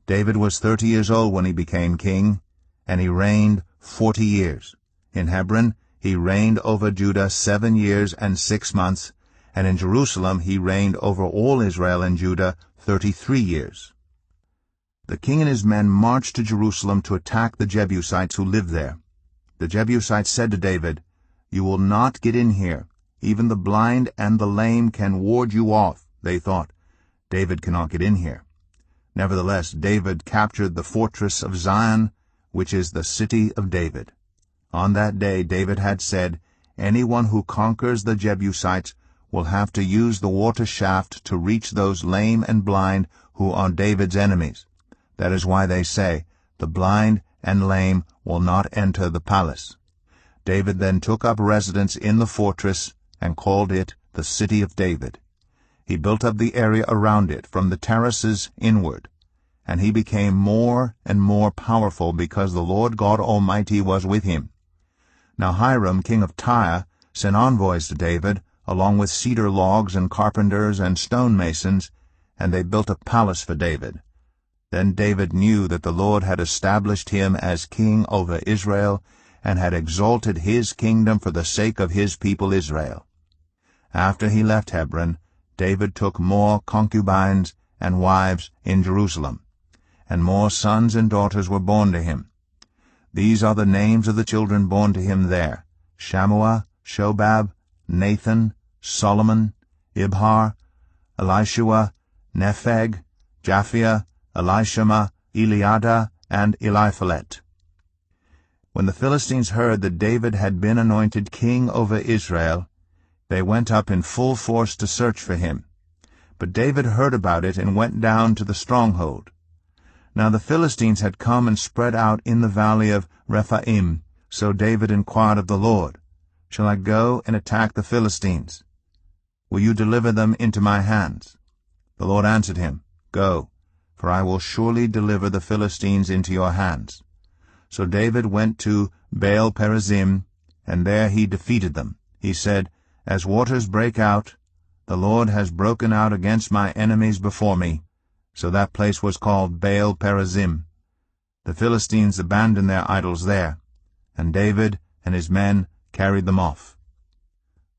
David was 30 years old when he became king, and he reigned 40 years. In Hebron he reigned over Judah 7 years and 6 months, and in Jerusalem he reigned over all Israel and Judah 33 years. The king and his men marched to Jerusalem to attack the Jebusites who lived there. The Jebusites said to David, "You will not get in here. Even the blind and the lame can ward you off." They thought, "David cannot get in here." Nevertheless, David captured the fortress of Zion, which is the city of David. On that day David had said, "Anyone who conquers the Jebusites will have to use the water shaft to reach those lame and blind who are David's enemies." That is why they say, "The blind and lame will not enter the palace." David then took up residence in the fortress and called it the City of David. He built up the area around it from the terraces inward, and he became more and more powerful because the Lord God Almighty was with him. Now Hiram, king of Tyre, sent envoys to David, along with cedar logs and carpenters and stonemasons, and they built a palace for David. Then David knew that the Lord had established him as king over Israel, and had exalted his kingdom for the sake of his people Israel. After he left Hebron, David took more concubines and wives in Jerusalem, and more sons and daughters were born to him. These are the names of the children born to him there: Shammua, Shobab, Nathan, Solomon, Ibhar, Elishua, Nepheg, Japhia, Elishama, Eliada, and Eliphalet. When the Philistines heard that David had been anointed king over Israel, they went up in full force to search for him. But David heard about it and went down to the stronghold. Now the Philistines had come and spread out in the valley of Rephaim, so David inquired of the Lord, "Shall I go and attack the Philistines? Will you deliver them into my hands?" The Lord answered him, "Go, for I will surely deliver the Philistines into your hands." So David went to Baal-perazim, and there he defeated them. He said, "As waters break out, the Lord has broken out against my enemies before me." So that place was called Baal-perazim. The Philistines abandoned their idols there, and David and his men carried them off.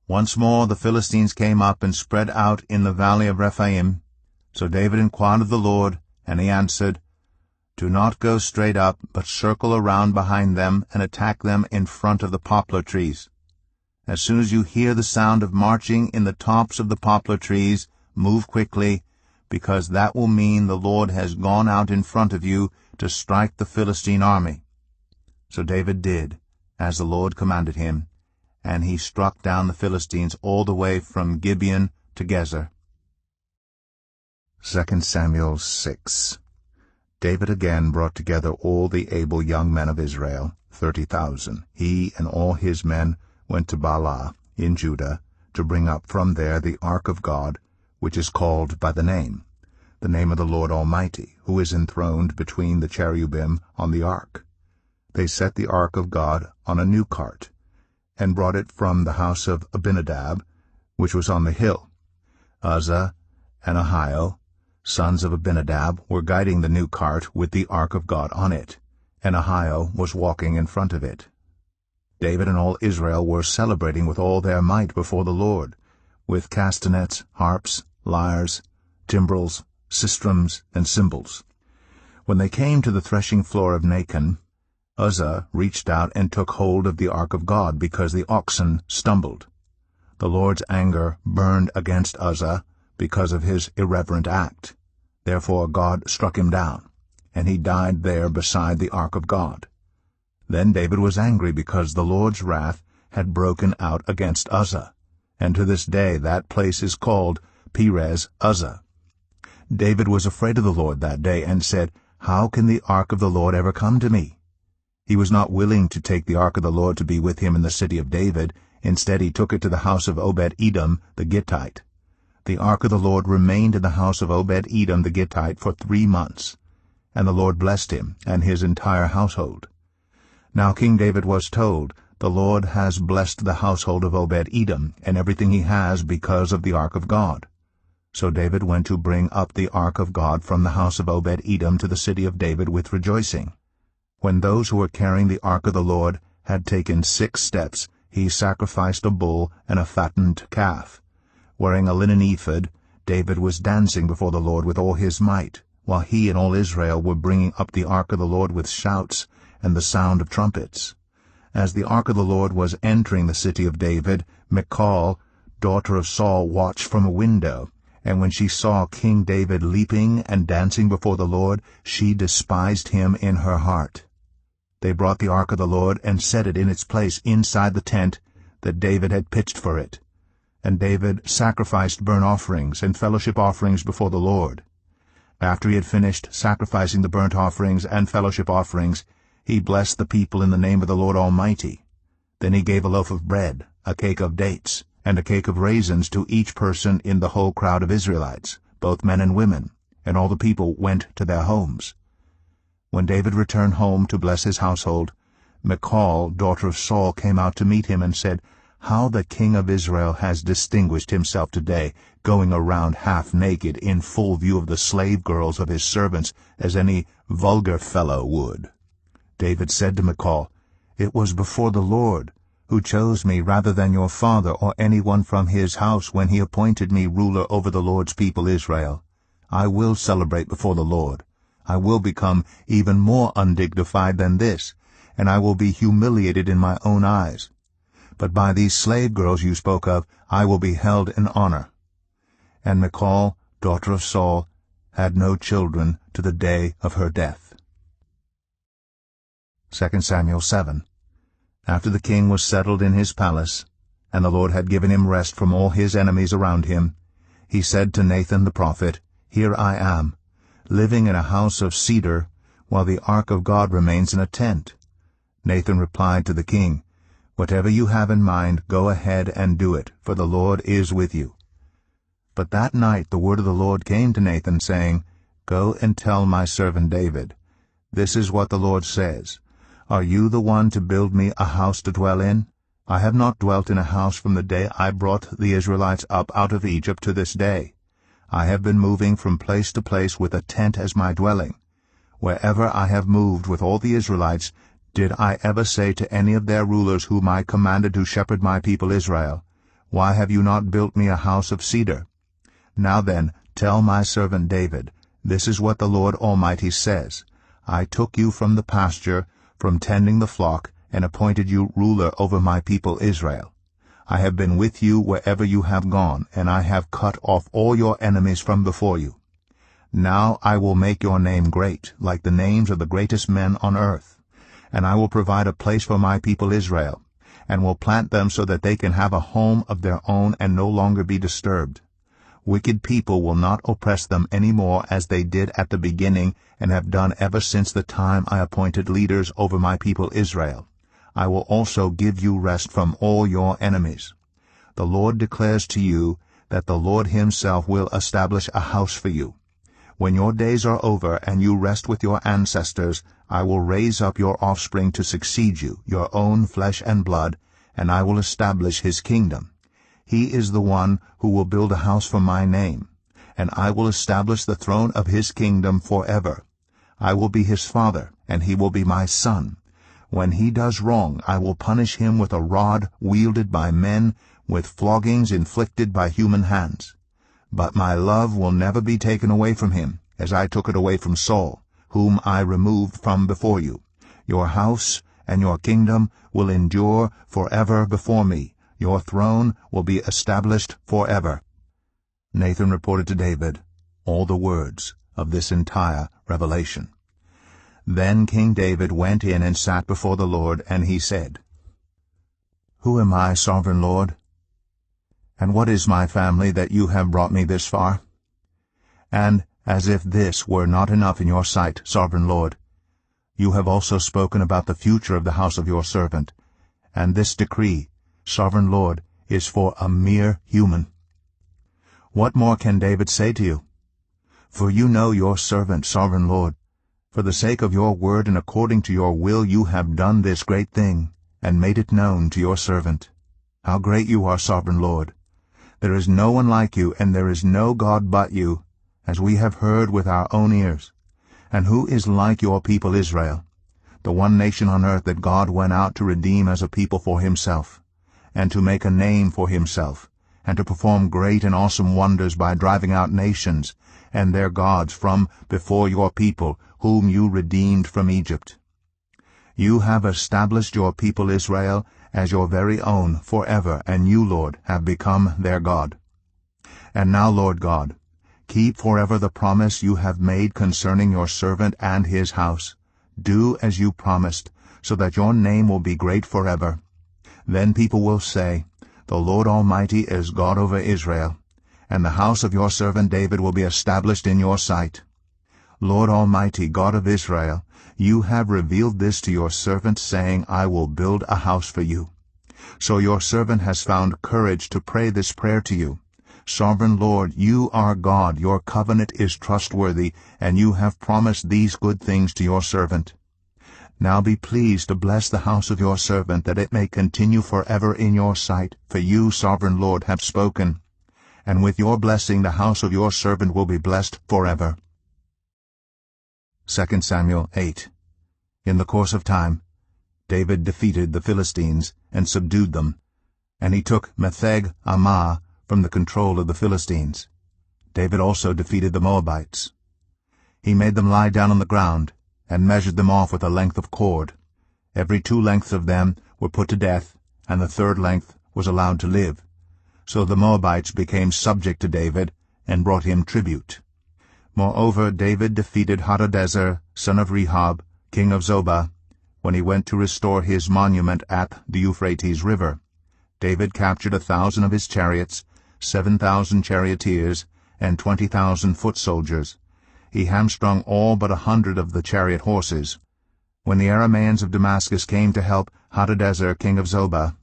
Once more the Philistines came up and spread out in the valley of Rephaim. So David inquired of the Lord, and he answered, "Do not go straight up, but circle around behind them and attack them in front of the poplar trees. As soon as you hear the sound of marching in the tops of the poplar trees, move quickly, because that will mean the Lord has gone out in front of you to strike the Philistine army." So David did as the Lord commanded him, and he struck down the Philistines all the way from Gibeon to Gezer. 2 Samuel 6. David again brought together all the able young men of Israel, 30,000. He and all his men went to Baalah in Judah to bring up from there the ark of God, which is called by the name of the Lord Almighty, who is enthroned between the cherubim on the ark. They set the ark of God on a new cart, and brought it from the house of Abinadab, which was on the hill. Uzzah and Ahio, sons of Abinadab, were guiding the new cart with the ark of God on it, and Ahio was walking in front of it. David and all Israel were celebrating with all their might before the Lord, with castanets, harps, lyres, timbrels, sistrums, and cymbals. When they came to the threshing floor of Nacon, Uzzah reached out and took hold of the ark of God, because the oxen stumbled. The Lord's anger burned against Uzzah because of his irreverent act. Therefore God struck him down, and he died there beside the ark of God. Then David was angry because the Lord's wrath had broken out against Uzzah, and to this day that place is called Perez Uzzah. David was afraid of the Lord that day, and said, "How can the ark of the Lord ever come to me?" He was not willing to take the ark of the Lord to be with him in the city of David. Instead he took it to the house of Obed-Edom the Gittite. The ark of the Lord remained in the house of Obed-Edom the Gittite for 3 months, and the Lord blessed him and his entire household. Now King David was told, "The Lord has blessed the household of Obed-Edom and everything he has because of the ark of God." So David went to bring up the ark of God from the house of Obed-Edom to the city of David with rejoicing. When those who were carrying the ark of the Lord had taken 6 steps, he sacrificed a bull and a fattened calf. Wearing a linen ephod, David was dancing before the Lord with all his might, while he and all Israel were bringing up the ark of the Lord with shouts and the sound of trumpets. As the ark of the Lord was entering the city of David, Michal, daughter of Saul, watched from a window, and when she saw King David leaping and dancing before the Lord, she despised him in her heart. They brought the ark of the Lord and set it in its place inside the tent that David had pitched for it. And David sacrificed burnt offerings and fellowship offerings before the Lord. After he had finished sacrificing the burnt offerings and fellowship offerings, he blessed the people in the name of the Lord Almighty. Then he gave a loaf of bread, a cake of dates, and a cake of raisins to each person in the whole crowd of Israelites, both men and women, and all the people went to their homes. When David returned home to bless his household, Michal, daughter of Saul, came out to meet him and said, "How the king of Israel has distinguished himself today, going around half naked in full view of the slave girls of his servants, as any vulgar fellow would." David said to Michal, "It was before the Lord, who chose me rather than your father or anyone from his house when he appointed me ruler over the Lord's people Israel. I will celebrate before the Lord. I will become even more undignified than this, and I will be humiliated in my own eyes. But by these slave girls you spoke of, I will be held in honor." And Michal, daughter of Saul, had no children to the day of her death. 2 Samuel 7. After the king was settled in his palace, and the Lord had given him rest from all his enemies around him, he said to Nathan the prophet, "Here I am, living in a house of cedar, while the ark of God remains in a tent." Nathan replied to the king, "Whatever you have in mind, go ahead and do it, for the Lord is with you." But that night the word of the Lord came to Nathan, saying, "Go and tell my servant David, this is what the Lord says, Are you the one to build me a house to dwell in? I have not dwelt in a house from the day I brought the Israelites up out of Egypt to this day. I have been moving from place to place with a tent as my dwelling. Wherever I have moved with all the Israelites, did I ever say to any of their rulers whom I commanded to shepherd my people Israel, Why have you not built me a house of cedar? Now then, tell my servant David, this is what the Lord Almighty says, I took you from the pasture, from tending the flock, and appointed you ruler over my people Israel. I have been with you wherever you have gone, and I have cut off all your enemies from before you. Now I will make your name great, like the names of the greatest men on earth. And I will provide a place for my people Israel, and will plant them so that they can have a home of their own and no longer be disturbed. Wicked people will not oppress them any more as they did at the beginning and have done ever since the time I appointed leaders over my people Israel. I will also give you rest from all your enemies. The Lord declares to you that the Lord himself will establish a house for you. When your days are over and you rest with your ancestors, I will raise up your offspring to succeed you, your own flesh and blood, and I will establish his kingdom. He is the one who will build a house for my name, and I will establish the throne of his kingdom forever. I will be his father, and he will be my son. When he does wrong, I will punish him with a rod wielded by men, with floggings inflicted by human hands. But my love will never be taken away from him, as I took it away from Saul, whom I removed from before you. Your house and your kingdom will endure forever before me. Your throne will be established forever." Nathan reported to David all the words of this entire revelation. Then King David went in and sat before the Lord, and he said, "Who am I, sovereign Lord? And what is my family that you have brought me this far? And as if this were not enough in your sight, sovereign Lord, you have also spoken about the future of the house of your servant, and this decree, sovereign Lord, is for a mere human. What more can David say to you? For you know your servant, sovereign Lord. For the sake of your word and according to your will you have done this great thing, and made it known to your servant. How great you are, sovereign Lord! There is no one like you, and there is no God but you, as we have heard with our own ears. And who is like your people Israel, the one nation on earth that God went out to redeem as a people for himself, and to make a name for himself, and to perform great and awesome wonders by driving out nations and their gods from before your people, whom you redeemed from Egypt? You have established your people Israel as your very own forever, and you, Lord, have become their God. And now, Lord God, keep forever the promise you have made concerning your servant and his house. Do as you promised, so that your name will be great forever. Then people will say, The Lord Almighty is God over Israel, and the house of your servant David will be established in your sight. Lord Almighty, God of Israel, you have revealed this to your servant, saying, I will build a house for you. So your servant has found courage to pray this prayer to you. Sovereign Lord, you are God, your covenant is trustworthy, and you have promised these good things to your servant. Now be pleased to bless the house of your servant, that it may continue forever in your sight, for you, sovereign Lord, have spoken. And with your blessing the house of your servant will be blessed forever. 2 Samuel 8. In the course of time, David defeated the Philistines and subdued them, and he took Metheg Ammah from the control of the Philistines. David also defeated the Moabites. He made them lie down on the ground, and measured them off with a length of cord. Every 2 lengths of them were put to death, and the 3rd length was allowed to live. So the Moabites became subject to David, and brought him tribute. Moreover, David defeated Hadadezer, son of Rehob, king of Zobah, when he went to restore his monument at the Euphrates River. David captured 1,000 of his chariots, 7,000 charioteers, and 20,000 foot soldiers. He hamstrung all but 100 of the chariot horses. When the Arameans of Damascus came to help Hadadezer, king of Zobah,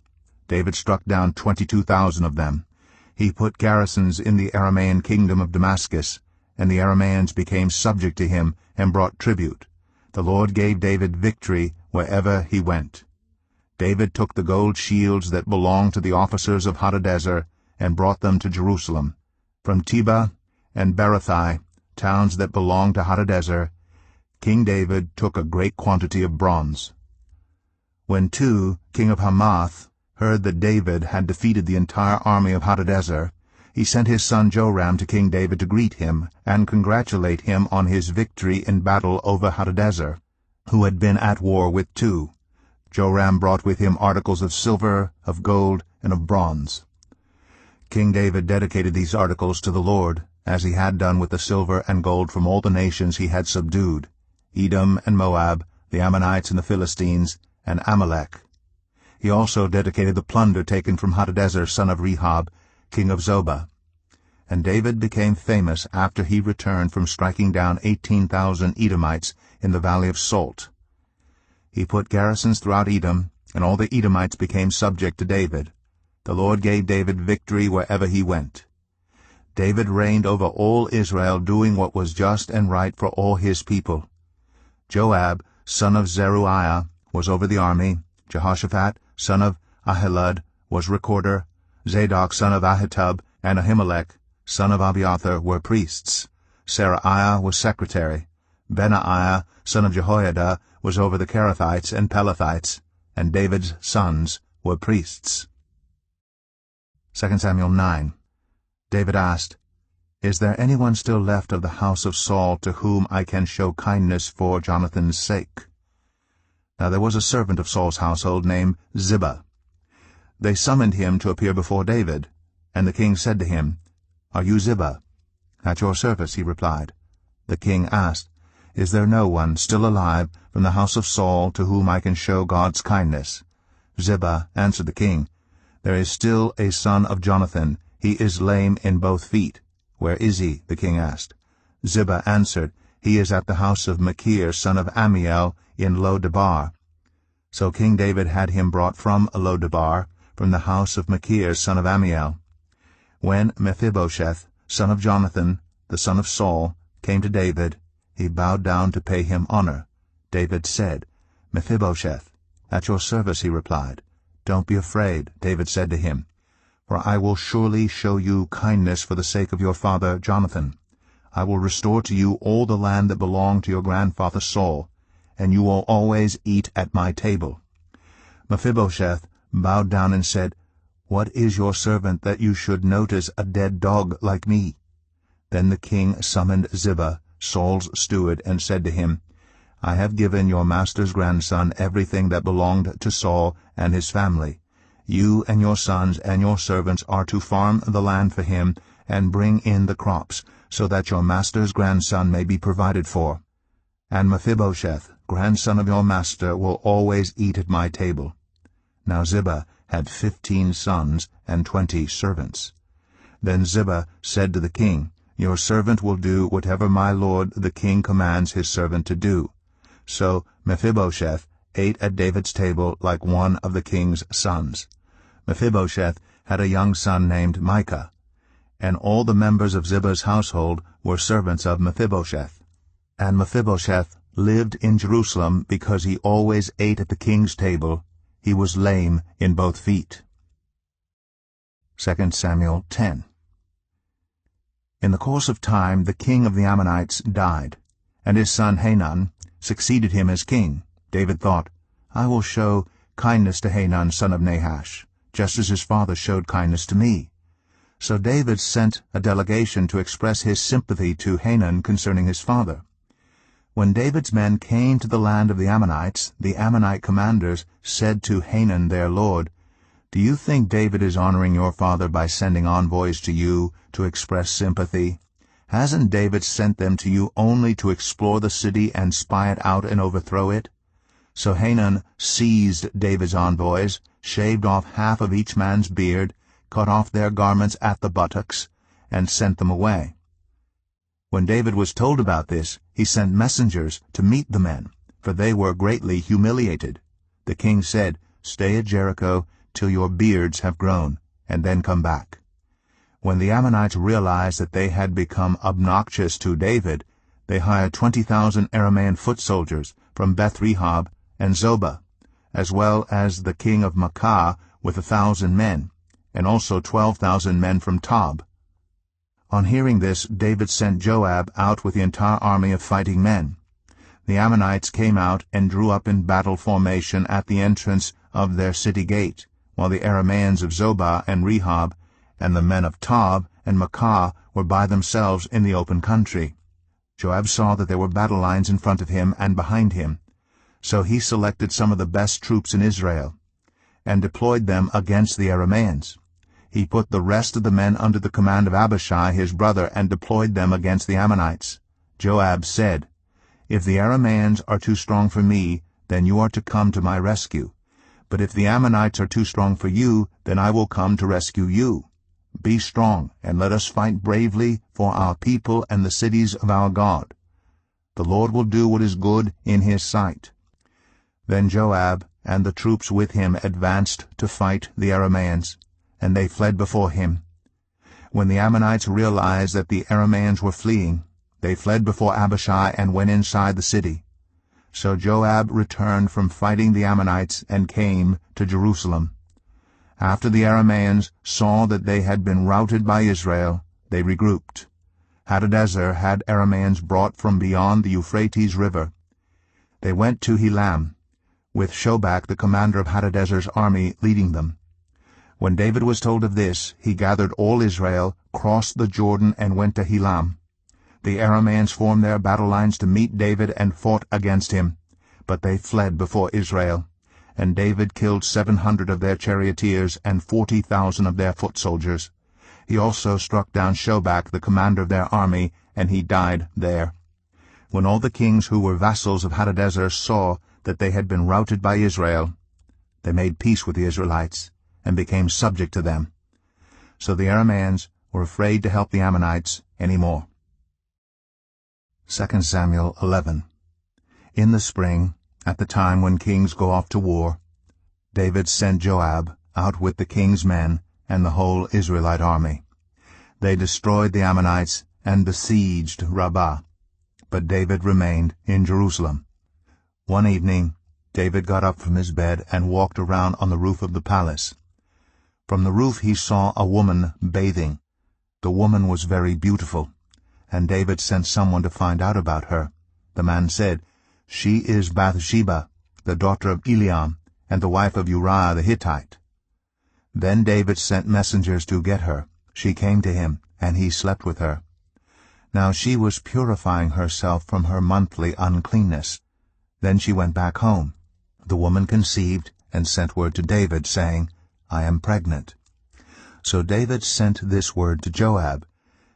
David struck down 22,000 of them. He put garrisons in the Aramean kingdom of Damascus, and the Arameans became subject to him and brought tribute. The Lord gave David victory wherever he went. David took the gold shields that belonged to the officers of Hadadezer and brought them to Jerusalem. From Tebah and Berothai, towns that belonged to Hadadezer, King David took a great quantity of bronze. When Tou, king of Hamath, heard that David had defeated the entire army of Hadadezer, he sent his son Joram to King David to greet him and congratulate him on his victory in battle over Hadadezer, who had been at war with Tou. Joram brought with him articles of silver, of gold, and of bronze. King David dedicated these articles to the Lord, as he had done with the silver and gold from all the nations he had subdued, Edom and Moab, the Ammonites and the Philistines, and Amalek. He also dedicated the plunder taken from Hadadezer, son of Rehob, king of Zobah. And David became famous after he returned from striking down 18,000 Edomites in the valley of Salt. He put garrisons throughout Edom, and all the Edomites became subject to David. The Lord gave David victory wherever he went. David reigned over all Israel, doing what was just and right for all his people. Joab, son of Zeruiah, was over the army. Jehoshaphat, son of Ahilud, was recorder. Zadok, son of Ahitub, and Ahimelech, son of Abiathar, were priests. Seraiah was secretary. Benaiah, son of Jehoiada, was over the Kerethites and Pelethites, and David's sons were priests. 2 Samuel 9. David asked, Is there anyone still left of the house of Saul to whom I can show kindness for Jonathan's sake? Now there was a servant of Saul's household named Ziba. They summoned him to appear before David, and the king said to him, Are you Ziba? At your service, he replied. The king asked, Is there no one still alive from the house of Saul to whom I can show God's kindness? Ziba answered the king, There is still a son of Jonathan. He is lame in both feet. Where is he? The king asked. Ziba answered, He is at the house of Machir, son of Ammiel, in Lo-debar. So King David had him brought from Lo-debar, from the house of Machir, son of Ammiel. When Mephibosheth, son of Jonathan, the son of Saul, came to David, he bowed down to pay him honor. David said, "Mephibosheth." "At your service," he replied. "Don't be afraid," David said to him, "for I will surely show you kindness for the sake of your father Jonathan. I will restore to you all the land that belonged to your grandfather Saul, and you will always eat at my table." Mephibosheth bowed down and said, "What is your servant that you should notice a dead dog like me?" Then the king summoned Ziba, Saul's steward, and said to him, "I have given your master's grandson everything that belonged to Saul and his family. You and your sons and your servants are to farm the land for him and bring in the crops, so that your master's grandson may be provided for. And Mephibosheth, grandson of your master, will always eat at my table." Now Ziba had 15 sons and 20 servants. Then Ziba said to the king, "Your servant will do whatever my lord the king commands his servant to do." So Mephibosheth ate at David's table like one of the king's sons. Mephibosheth had a young son named Micah, and all the members of Ziba's household were servants of Mephibosheth. And Mephibosheth lived in Jerusalem because he always ate at the king's table. He was lame in both feet. 2 Samuel 10. In the course of time the king of the Ammonites died, and his son Hanun succeeded him as king. David thought, "I will show kindness to Hanun son of Nahash, just as his father showed kindness to me." So David sent a delegation to express his sympathy to Hanun concerning his father. When David's men came to the land of the Ammonites, the Ammonite commanders said to Hanun their lord, "Do you think David is honoring your father by sending envoys to you to express sympathy? Hasn't David sent them to you only to explore the city and spy it out and overthrow it?" So Hanun seized David's envoys, shaved off half of each man's beard, cut off their garments at the buttocks, and sent them away. When David was told about this, he sent messengers to meet the men, for they were greatly humiliated. The king said, "Stay at Jericho till your beards have grown, and then come back." When the Ammonites realized that they had become obnoxious to David, they hired 20,000 Aramean foot soldiers from Beth-rehob and Zobah, as well as the king of Maacah with 1,000 men, and also 12,000 men from Tob. On hearing this, David sent Joab out with the entire army of fighting men. The Ammonites came out and drew up in battle formation at the entrance of their city gate, while the Arameans of Zobah and Rehob and the men of Tob and Maacah were by themselves in the open country. Joab saw that there were battle lines in front of him and behind him. So he selected some of the best troops in Israel, and deployed them against the Arameans. He put the rest of the men under the command of Abishai his brother, and deployed them against the Ammonites. Joab said, "If the Arameans are too strong for me, then you are to come to my rescue. But if the Ammonites are too strong for you, then I will come to rescue you. Be strong, and let us fight bravely for our people and the cities of our God. The Lord will do what is good in his sight." Then Joab and the troops with him advanced to fight the Arameans, and they fled before him. When the Ammonites realized that the Arameans were fleeing, they fled before Abishai and went inside the city. So Joab returned from fighting the Ammonites and came to Jerusalem. After the Arameans saw that they had been routed by Israel, they regrouped. Hadadezer had Arameans brought from beyond the Euphrates River. They went to Helam, with Shobak the commander of Hadadezer's army leading them. When David was told of this, he gathered all Israel, crossed the Jordan, and went to Helam. The Arameans formed their battle lines to meet David and fought against him, but they fled before Israel. And David killed 700 of their charioteers and 40,000 of their foot soldiers. He also struck down Shobak, the commander of their army, and he died there. When all the kings who were vassals of Hadadezer saw that they had been routed by Israel, they made peace with the Israelites and became subject to them. So the Arameans were afraid to help the Ammonites any more. 2 Samuel 11. In the spring, at the time when kings go off to war, David sent Joab out with the king's men and the whole Israelite army. They destroyed the Ammonites and besieged Rabbah. but David remained in Jerusalem. One evening David got up from his bed and walked around on the roof of the palace. From the roof he saw a woman bathing. The woman was very beautiful, and David sent someone to find out about her. The man said, "She is Bathsheba, the daughter of Eliam, and the wife of Uriah the Hittite." Then David sent messengers to get her. She came to him, and he slept with her. Now she was purifying herself from her monthly uncleanness. Then she went back home. The woman conceived and sent word to David, saying, "I am pregnant." So David sent this word to Joab,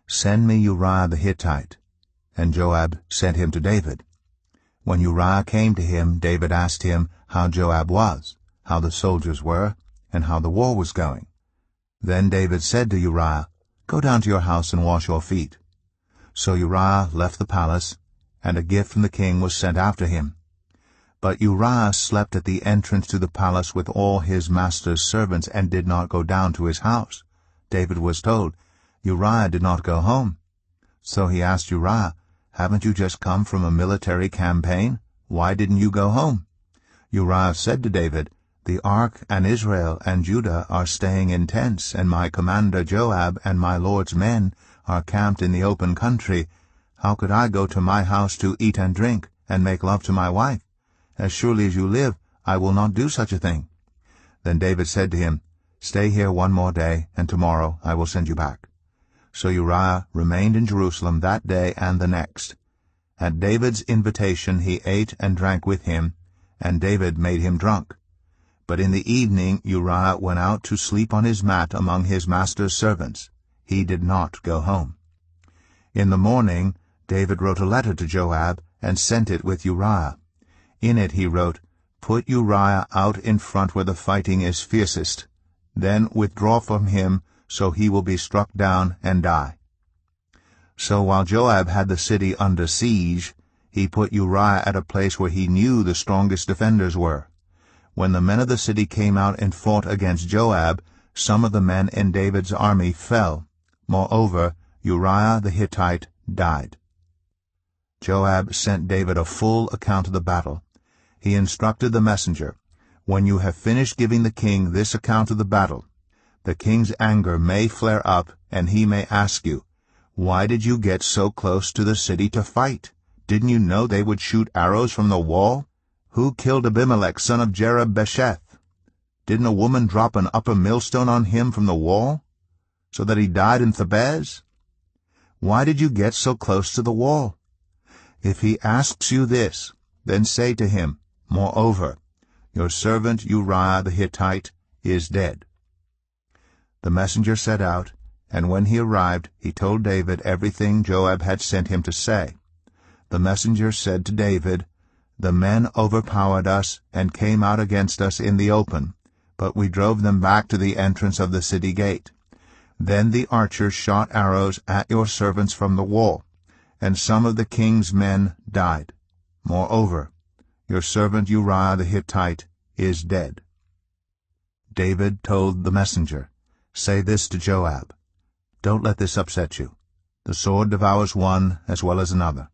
"Send me Uriah the Hittite." And Joab sent him to David. When Uriah came to him, David asked him how Joab was, how the soldiers were, and how the war was going. Then David said to Uriah, "Go down to your house and wash your feet." So Uriah left the palace, and a gift from the king was sent after him. But Uriah slept at the entrance to the palace with all his master's servants and did not go down to his house. David was told, "Uriah did not go home." So he asked Uriah, "Haven't you just come from a military campaign? Why didn't you go home?" Uriah said to David, "The ark and Israel and Judah are staying in tents, and my commander Joab and my lord's men are camped in the open country. How could I go to my house to eat and drink, and make love to my wife? As surely as you live, I will not do such a thing." Then David said to him, "Stay here one more day, and tomorrow I will send you back." So Uriah remained in Jerusalem that day and the next. At David's invitation he ate and drank with him, and David made him drunk. But in the evening Uriah went out to sleep on his mat among his master's servants. He did not go home. In the morning David wrote a letter to Joab and sent it with Uriah. In it he wrote, "Put Uriah out in front where the fighting is fiercest. Then withdraw from him, so he will be struck down and die." So while Joab had the city under siege, he put Uriah at a place where he knew the strongest defenders were. When the men of the city came out and fought against Joab, some of the men in David's army fell. Moreover, Uriah the Hittite died. Joab sent David a full account of the battle. He instructed the messenger, "When you have finished giving the king this account of the battle, the king's anger may flare up, and he may ask you, 'Why did you get so close to the city to fight? Didn't you know they would shoot arrows from the wall? Who killed Abimelech, son of Jerub-Besheth? Didn't a woman drop an upper millstone on him from the wall, so that he died in Thebez? Why did you get so close to the wall?' If he asks you this, then say to him, 'Moreover, your servant Uriah the Hittite is dead.'" The messenger set out, and when he arrived, he told David everything Joab had sent him to say. The messenger said to David, "The men overpowered us and came out against us in the open, but we drove them back to the entrance of the city gate. Then the archers shot arrows at your servants from the wall, and some of the king's men died. Moreover, your servant Uriah the Hittite is dead." David told the messenger, "Say this to Joab, 'Don't let this upset you. The sword devours one as well as another.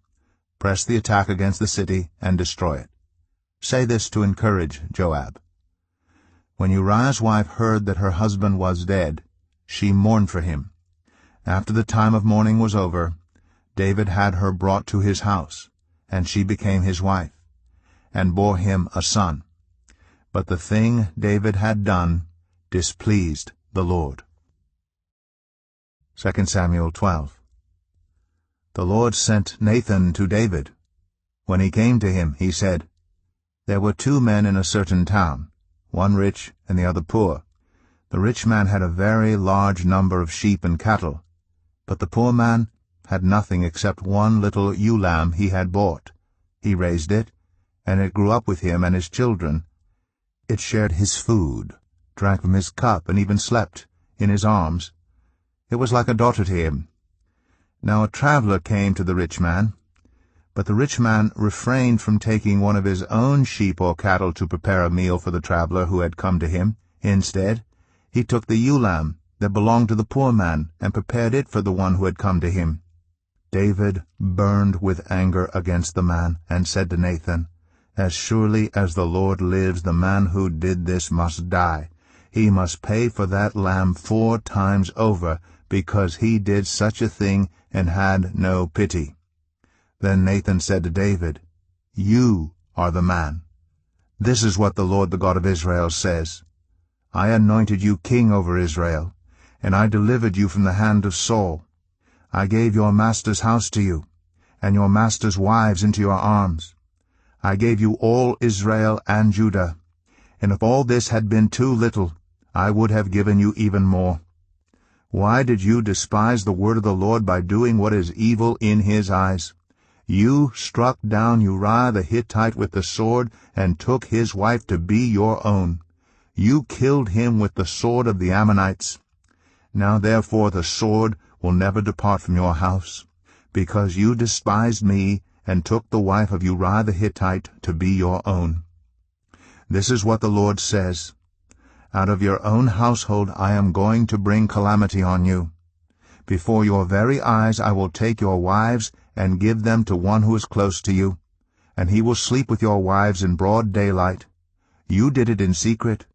Press the attack against the city and destroy it.' Say this to encourage Joab." When Uriah's wife heard that her husband was dead, she mourned for him. After the time of mourning was over, David had her brought to his house, and she became his wife, and bore him a son. But the thing David had done displeased the Lord. 2 Samuel 12. The Lord sent Nathan to David. When he came to him, he said, "There were 2 men in a certain town, one rich and the other poor. The rich man had a very large number of sheep and cattle, but the poor man had nothing except one little ewe lamb he had bought. He raised it, and it grew up with him and his children. It shared his food, drank from his cup, and even slept in his arms. It was like a daughter to him. Now a traveler came to the rich man, but the rich man refrained from taking one of his own sheep or cattle to prepare a meal for the traveler who had come to him. Instead, he took the ewe lamb that belonged to the poor man and prepared it for the one who had come to him. David burned with anger against the man, and said to Nathan, "As surely as the Lord lives, the man who did this must die. He must pay for that lamb 4 times over, because he did such a thing and had no pity." Then Nathan said to David, "You are the man. This is what the Lord, the God of Israel, says. I anointed you king over Israel, and I delivered you from the hand of Saul. I gave your master's house to you, and your master's wives into your arms. I gave you all Israel and Judah, and if all this had been too little, I would have given you even more. Why did you despise the word of the Lord by doing what is evil in his eyes? You struck down Uriah the Hittite with the sword, and took his wife to be your own. You killed him with the sword of the Ammonites. Now therefore the sword will never depart from your house, because you despised me, and took the wife of Uriah the Hittite to be your own. This is what the Lord says. Out of your own household I am going to bring calamity on you. Before your very eyes I will take your wives and give them to one who is close to you, and he will sleep with your wives in broad daylight. You did it in secret,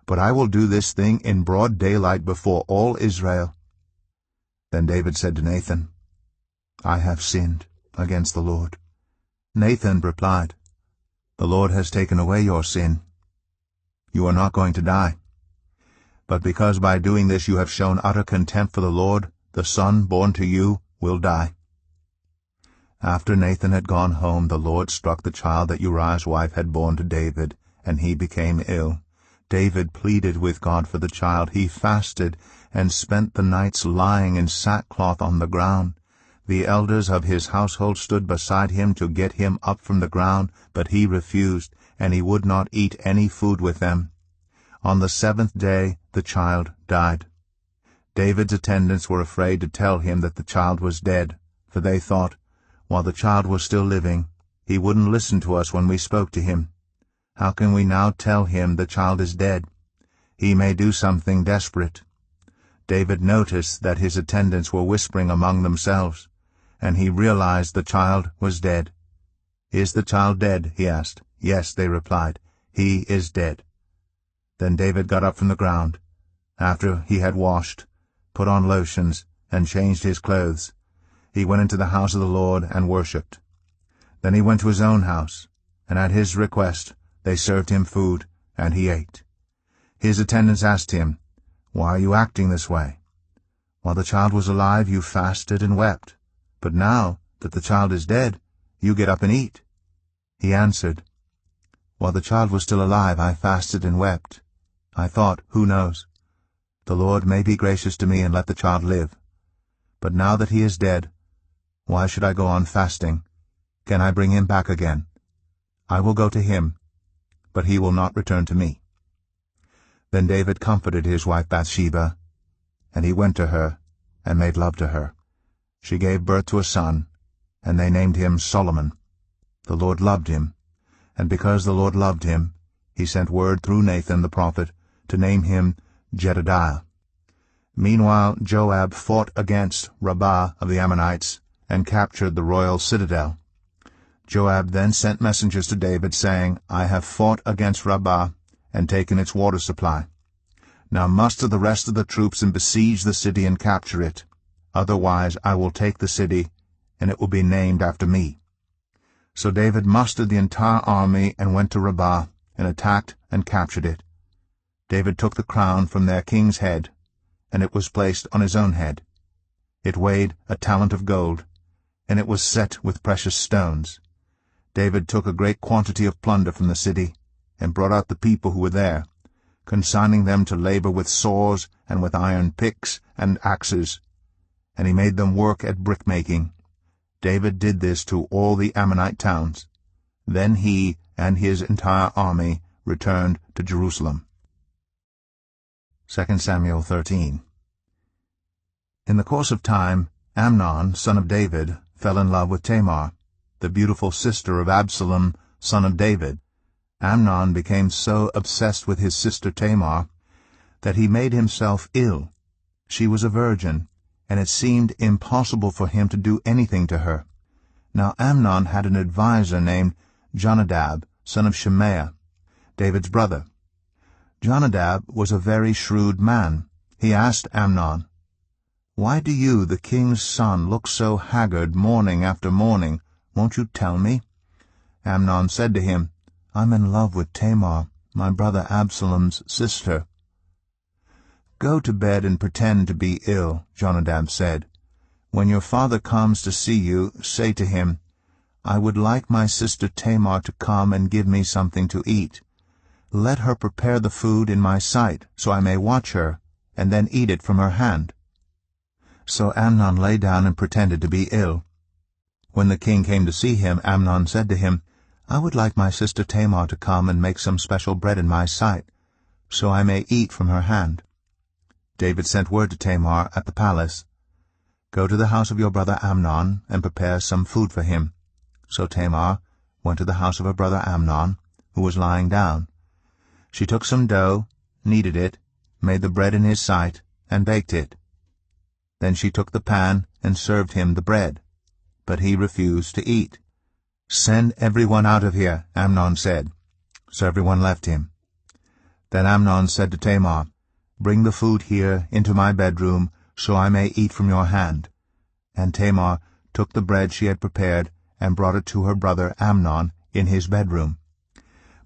but I will do this thing in broad daylight before all Israel." Then David said to Nathan, "I have sinned against the Lord." Nathan replied, "The Lord has taken away your sin. You are not going to die. But because by doing this you have shown utter contempt for the Lord, the son born to you will die." After Nathan had gone home, the Lord struck the child that Uriah's wife had borne to David, and he became ill. David pleaded with God for the child. He fasted and spent the nights lying in sackcloth on the ground. The elders of his household stood beside him to get him up from the ground, but he refused, and he would not eat any food with them. On the 7th day the child died. David's attendants were afraid to tell him that the child was dead, for they thought, while the child was still living, he wouldn't listen to us when we spoke to him. How can we now tell him the child is dead? He may do something desperate. David noticed that his attendants were whispering among themselves, and he realized the child was dead. "Is the child dead?" he asked. "Yes," they replied. "He is dead." Then David got up from the ground, after he had washed, put on lotions, and changed his clothes. He went into the house of the Lord and worshipped. Then he went to his own house, and at his request they served him food, and he ate. His attendants asked him, "Why are you acting this way? While the child was alive you fasted and wept, but now that the child is dead, you get up and eat." He answered, "While the child was still alive I fasted and wept. I thought, who knows? The Lord may be gracious to me and let the child live. But now that he is dead, why should I go on fasting? Can I bring him back again? I will go to him, but he will not return to me." Then David comforted his wife Bathsheba, and he went to her and made love to her. She gave birth to a son, and they named him Solomon. The Lord loved him, and because the Lord loved him, he sent word through Nathan the prophet to name him Jedediah. Meanwhile Joab fought against Rabbah of the Ammonites and captured the royal citadel. Joab then sent messengers to David, saying, "I have fought against Rabbah and taken its water supply. Now muster the rest of the troops and besiege the city and capture it. Otherwise I will take the city, and it will be named after me." So David mustered the entire army and went to Rabbah, and attacked and captured it. David took the crown from their king's head, and it was placed on his own head. It weighed a talent of gold, and it was set with precious stones. David took a great quantity of plunder from the city, and brought out the people who were there, consigning them to labor with saws and with iron picks and axes, and he made them work at brick-making. David did this to all the Ammonite towns. Then he and his entire army returned to Jerusalem. 2 Samuel 13. In the course of time, Amnon, son of David, fell in love with Tamar, the beautiful sister of Absalom, son of David. Amnon became so obsessed with his sister Tamar that he made himself ill. She was a virgin, and it seemed impossible for him to do anything to her. Now Amnon had an adviser named Jonadab, son of Shimea, David's brother. Jonadab was a very shrewd man. He asked Amnon, "Why do you, the king's son, look so haggard morning after morning? Won't you tell me?" Amnon said to him, "I'm in love with Tamar, my brother Absalom's sister." "Go to bed and pretend to be ill," Jonadab said. "When your father comes to see you, say to him, 'I would like my sister Tamar to come and give me something to eat. Let her prepare the food in my sight, so I may watch her, and then eat it from her hand.'" So Amnon lay down and pretended to be ill. When the king came to see him, Amnon said to him, "I would like my sister Tamar to come and make some special bread in my sight, so I may eat from her hand." David sent word to Tamar at the palace, "Go to the house of your brother Amnon and prepare some food for him." So Tamar went to the house of her brother Amnon, who was lying down. She took some dough, kneaded it, made the bread in his sight, and baked it. Then she took the pan and served him the bread, but he refused to eat. "Send everyone out of here," Amnon said. So everyone left him. Then Amnon said to Tamar, "Bring the food here into my bedroom, so I may eat from your hand." And Tamar took the bread she had prepared and brought it to her brother Amnon in his bedroom.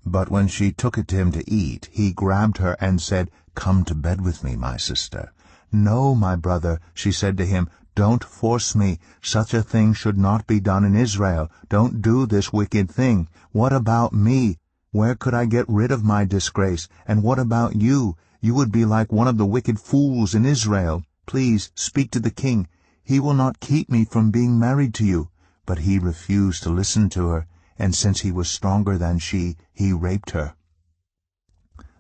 But when she took it to him to eat, he grabbed her and said, "Come to bed with me, my sister." "No, my brother," she said to him, "don't force me. Such a thing should not be done in Israel. Don't do this wicked thing. What about me? Where could I get rid of my disgrace? And what about you? You would be like one of the wicked fools in Israel. Please speak to the king. He will not keep me from being married to you." But he refused to listen to her, and since he was stronger than she, he raped her.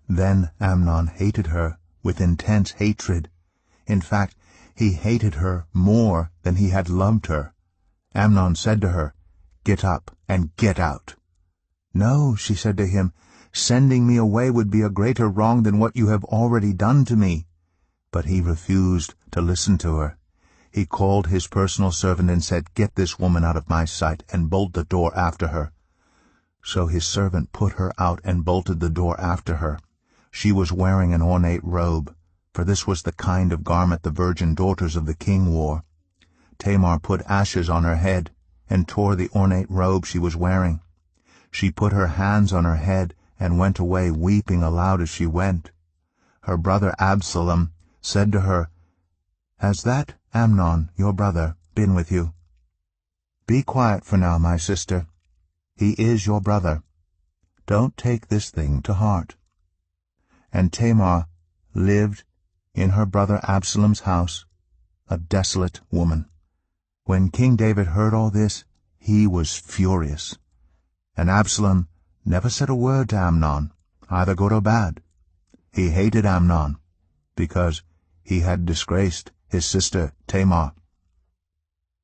Then Amnon hated her with intense hatred. In fact, he hated her more than he had loved her. Amnon said to her, "Get up and get out." "No," she said to him, "sending me away would be a greater wrong than what you have already done to me." But he refused to listen to her. He called his personal servant and said, "Get this woman out of my sight, and bolt the door after her." So his servant put her out and bolted the door after her. She was wearing an ornate robe, for this was the kind of garment the virgin daughters of the king wore. Tamar put ashes on her head and tore the ornate robe she was wearing. She put her hands on her head and went away weeping aloud as she went. Her brother Absalom said to her, "Has that Amnon, your brother, been with you? Be quiet for now, my sister. He is your brother. Don't take this thing to heart." And Tamar lived in her brother Absalom's house, a desolate woman. When King David heard all this, he was furious. And Absalom never said a word to Amnon, either good or bad. He hated Amnon because he had disgraced his sister Tamar.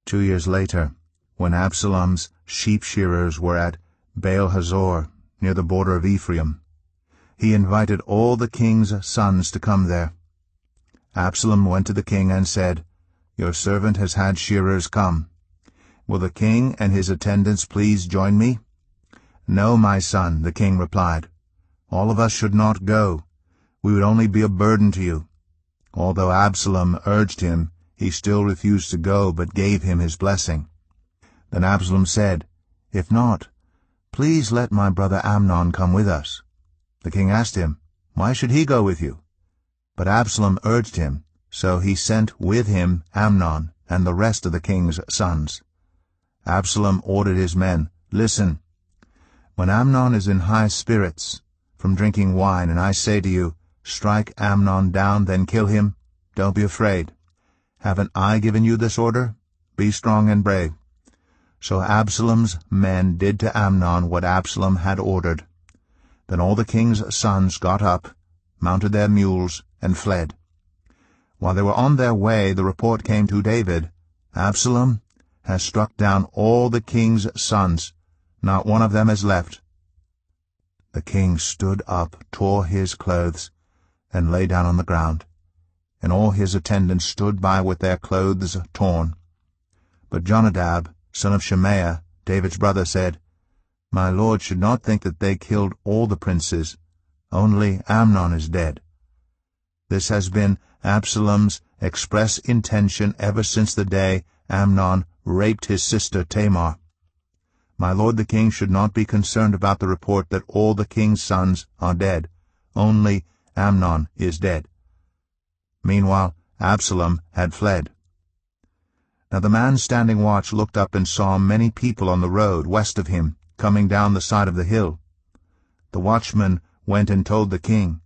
2 years later, when Absalom's sheep-shearers were at Baal-Hazor, near the border of Ephraim, he invited all the king's sons to come there. Absalom went to the king and said, "Your servant has had shearers come. Will the king and his attendants please join me?" "No, my son," the king replied. "All of us should not go. We would only be a burden to you." Although Absalom urged him, he still refused to go, but gave him his blessing. Then Absalom said, "If not, please let my brother Amnon come with us." The king asked him, "Why should he go with you?" But Absalom urged him, so he sent with him Amnon and the rest of the king's sons. Absalom ordered his men, "Listen, when Amnon is in high spirits from drinking wine, and I say to you, 'Strike Amnon down, then kill him,' don't be afraid. Haven't I given you this order? Be strong and brave." So Absalom's men did to Amnon what Absalom had ordered. Then all the king's sons got up, mounted their mules, and fled. While they were on their way, the report came to David, "Absalom has struck down all the king's sons. Not one of them is left." The king stood up, tore his clothes, and lay down on the ground. and all his attendants stood by with their clothes torn. But Jonadab, son of Shemaiah, David's brother, said, My lord should not think that they killed all the princes. Only Amnon is dead. This has been Absalom's express intention ever since the day Amnon raped his sister Tamar. My lord the king should not be concerned about the report that all the king's sons are dead. Only Amnon is dead. Meanwhile, Absalom had fled. Now the man standing watch looked up and saw many people on the road west of him, coming down the side of the hill. The watchman went and told the king,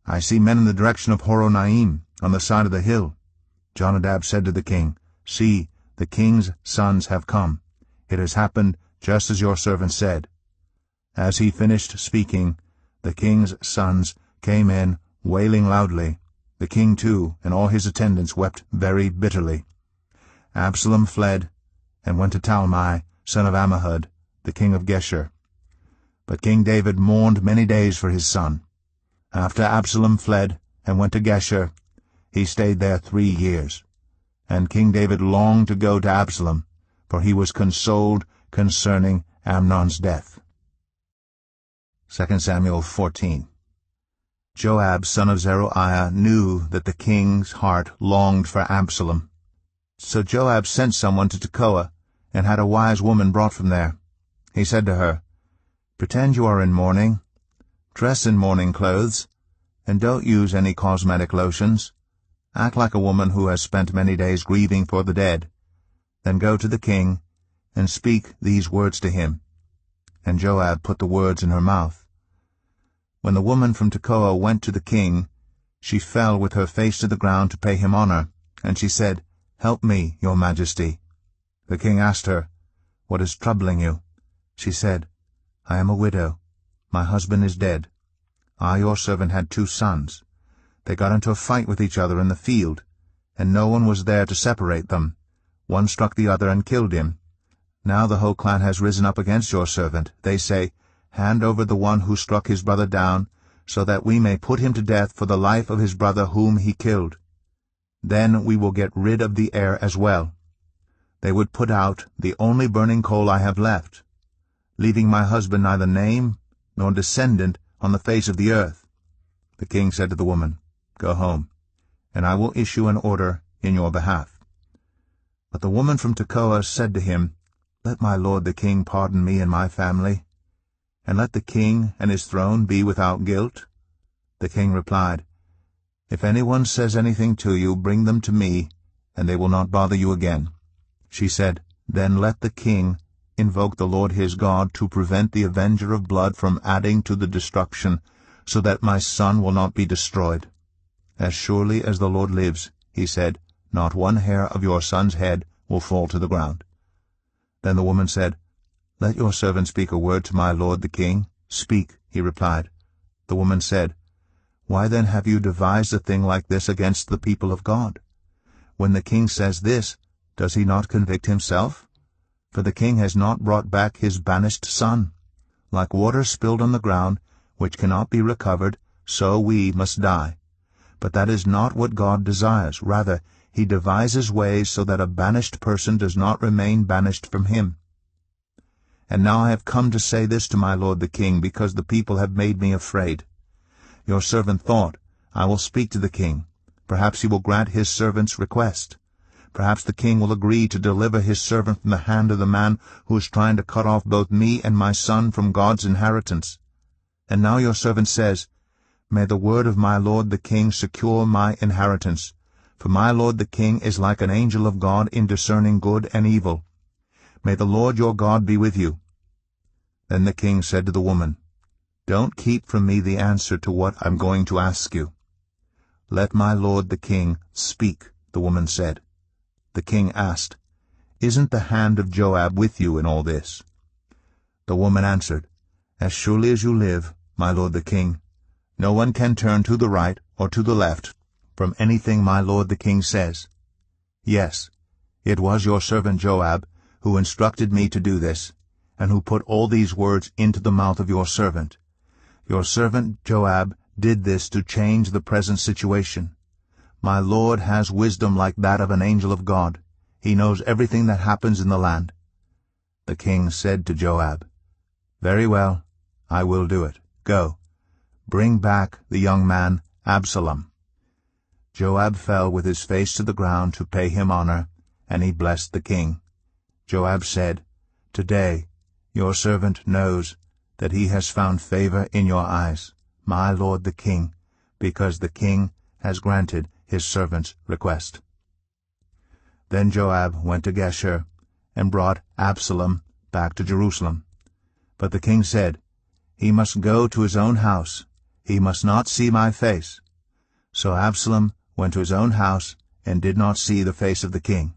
I see men in the direction of Horonaim, on the side of the hill. Jonadab said to the king, See, the king's sons have come. It has happened just as your servant said. As he finished speaking, the king's sons came in, wailing loudly. The king too, and all his attendants wept very bitterly. Absalom fled, and went to Talmai, son of Ammihud, the king of Geshur. But King David mourned many days for his son. After Absalom fled, and went to Geshur, he stayed there 3 years. And King David longed to go to Absalom, for he was consoled concerning Amnon's death. 2 Samuel 14. Joab, son of Zeruiah, knew that the king's heart longed for Absalom. So Joab sent someone to Tekoa, and had a wise woman brought from there. He said to her, Pretend you are in mourning, dress in mourning clothes, and don't use any cosmetic lotions. Act like a woman who has spent many days grieving for the dead. Then go to the king, and speak these words to him. And Joab put the words in her mouth. When the woman from Tekoa went to the king, she fell with her face to the ground to pay him honor, and she said, Help me, your majesty. The king asked her, What is troubling you? She said, I am a widow. My husband is dead. I, your servant, had 2 sons. They got into a fight with each other in the field, and no one was there to separate them. One struck the other and killed him. Now the whole clan has risen up against your servant. They say, Hand over the one who struck his brother down, so that we may put him to death for the life of his brother whom he killed. Then we will get rid of the heir as well. They would put out the only burning coal I have left, leaving my husband neither name nor descendant on the face of the earth. The king said to the woman, Go home, and I will issue an order in your behalf. But the woman from Tekoa said to him, Let my lord the king pardon me and my family, and let the king and his throne be without guilt. The king replied, If anyone says anything to you, bring them to me, and they will not bother you again. She said, Then let the king invoke the Lord his God to prevent the avenger of blood from adding to the destruction, so that my son will not be destroyed. As surely as the Lord lives, he said, not one hair of your son's head will fall to the ground. Then the woman said, Let your servant speak a word to my lord the king. Speak, he replied. The woman said, Why then have you devised a thing like this against the people of God? When the king says this, does he not convict himself? For the king has not brought back his banished son. Like water spilled on the ground, which cannot be recovered, so we must die. But that is not what God desires. Rather, he devises ways so that a banished person does not remain banished from him. And now I have come to say this to my lord the king, because the people have made me afraid. Your servant thought, I will speak to the king. Perhaps he will grant his servant's request. Perhaps the king will agree to deliver his servant from the hand of the man who is trying to cut off both me and my son from God's inheritance. And now your servant says, May the word of my lord the king secure my inheritance, for my lord the king is like an angel of God in discerning good and evil. May the Lord your God be with you. Then the king said to the woman, Don't keep from me the answer to what I'm going to ask you. Let my lord the king speak, the woman said. The king asked, Isn't the hand of Joab with you in all this? The woman answered, As surely as you live, my lord the king, no one can turn to the right or to the left from anything my lord the king says. Yes, it was your servant Joab who instructed me to do this, and who put all these words into the mouth of your servant. Your servant Joab did this to change the present situation. My lord has wisdom like that of an angel of God. He knows everything that happens in the land." The king said to Joab, "Very well, I will do it. Go, bring back the young man Absalom." Joab fell with his face to the ground to pay him honor, and he blessed the king. Joab said, "Today your servant knows that he has found favor in your eyes, my lord the king, because the king has granted his servant's request." Then Joab went to Geshur and brought Absalom back to Jerusalem. But the king said, "He must go to his own house. He must not see my face." So Absalom went to his own house and did not see the face of the king.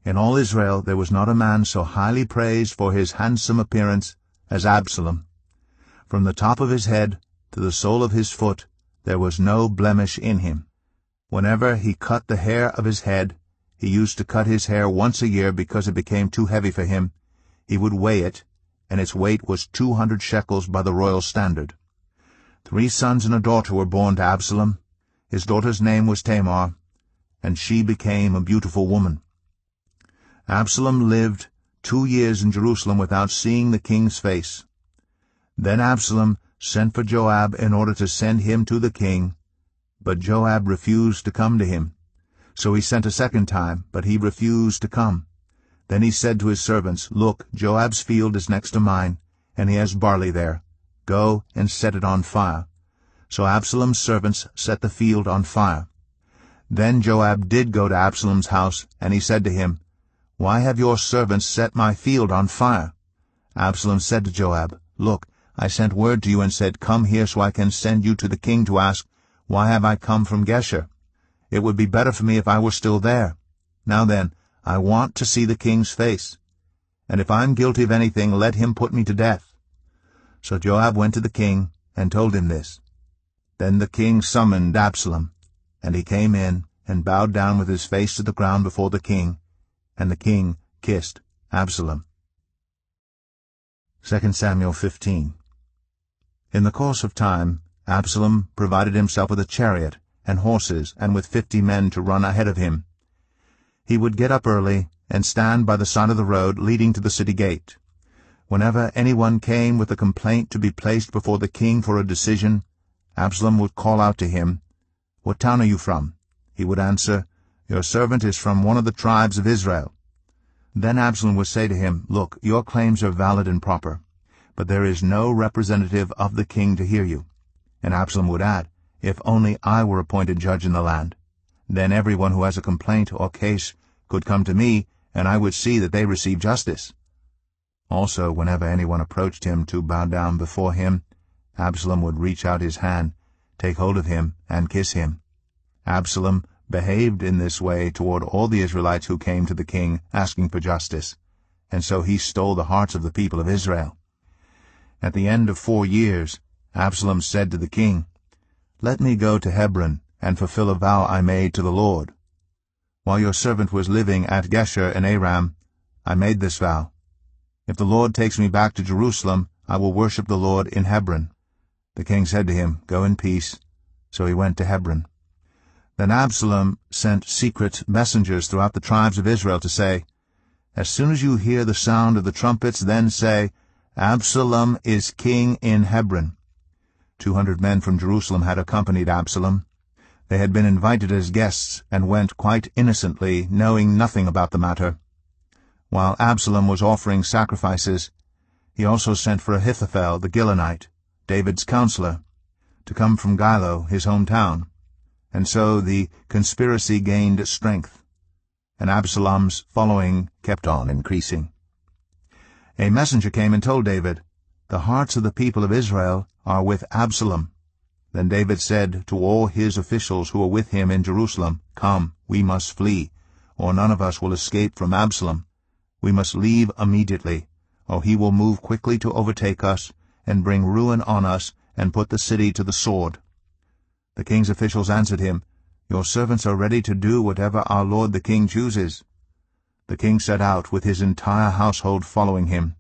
In all Israel there was not a man so highly praised for his handsome appearance as Absalom. From the top of his head to the sole of his foot there was no blemish in him. Whenever he cut the hair of his head, he used to cut his hair once a year because it became too heavy for him. He would weigh it, and its weight was 200 shekels by the royal standard. 3 sons and a daughter were born to Absalom. His daughter's name was Tamar, and she became a beautiful woman. Absalom lived 2 years in Jerusalem without seeing the king's face. Then Absalom sent for Joab in order to send him to the king, but Joab refused to come to him. So he sent a second time, but he refused to come. Then he said to his servants, "Look, Joab's field is next to mine, and he has barley there. Go and set it on fire." So Absalom's servants set the field on fire. Then Joab did go to Absalom's house, and he said to him, "Why have your servants set my field on fire?" Absalom said to Joab, "Look, I sent word to you and said, 'Come here so I can send you to the king to ask, why have I come from Geshur? It would be better for me if I were still there. Now then, I want to see the king's face. And if I'm guilty of anything, let him put me to death.'" So Joab went to the king and told him this. Then the king summoned Absalom, and he came in and bowed down with his face to the ground before the king, and the king kissed Absalom. 2 Samuel 15. In the course of time, Absalom provided himself with a chariot and horses and with 50 men to run ahead of him. He would get up early and stand by the side of the road leading to the city gate. Whenever anyone came with a complaint to be placed before the king for a decision, Absalom would call out to him, "What town are you from?" He would answer, "Your servant is from one of the tribes of Israel." Then Absalom would say to him, "Look, your claims are valid and proper, but there is no representative of the king to hear you." And Absalom would add, "If only I were appointed judge in the land. Then everyone who has a complaint or case could come to me, and I would see that they receive justice." Also, whenever anyone approached him to bow down before him, Absalom would reach out his hand, take hold of him, and kiss him. Absalom behaved in this way toward all the Israelites who came to the king asking for justice, and so he stole the hearts of the people of Israel. At the end of 4 years, Absalom said to the king, "Let me go to Hebron and fulfill a vow I made to the Lord. While your servant was living at Geshur in Aram, I made this vow. If the Lord takes me back to Jerusalem, I will worship the Lord in Hebron." The king said to him, "Go in peace." So he went to Hebron. Then Absalom sent secret messengers throughout the tribes of Israel to say, "As soon as you hear the sound of the trumpets, then say, 'Absalom is king in Hebron.'" 200 men from Jerusalem had accompanied Absalom. They had been invited as guests and went quite innocently, knowing nothing about the matter. While Absalom was offering sacrifices, he also sent for Ahithophel the Gilonite, David's counselor, to come from Gilo, his hometown. And so the conspiracy gained strength, and Absalom's following kept on increasing. A messenger came and told David, "The hearts of the people of Israel are with Absalom." Then David said to all his officials who were with him in Jerusalem, "Come, we must flee, or none of us will escape from Absalom. We must leave immediately, or he will move quickly to overtake us and bring ruin on us and put the city to the sword." The king's officials answered him, "Your servants are ready to do whatever our lord the king chooses." The king set out with his entire household following him,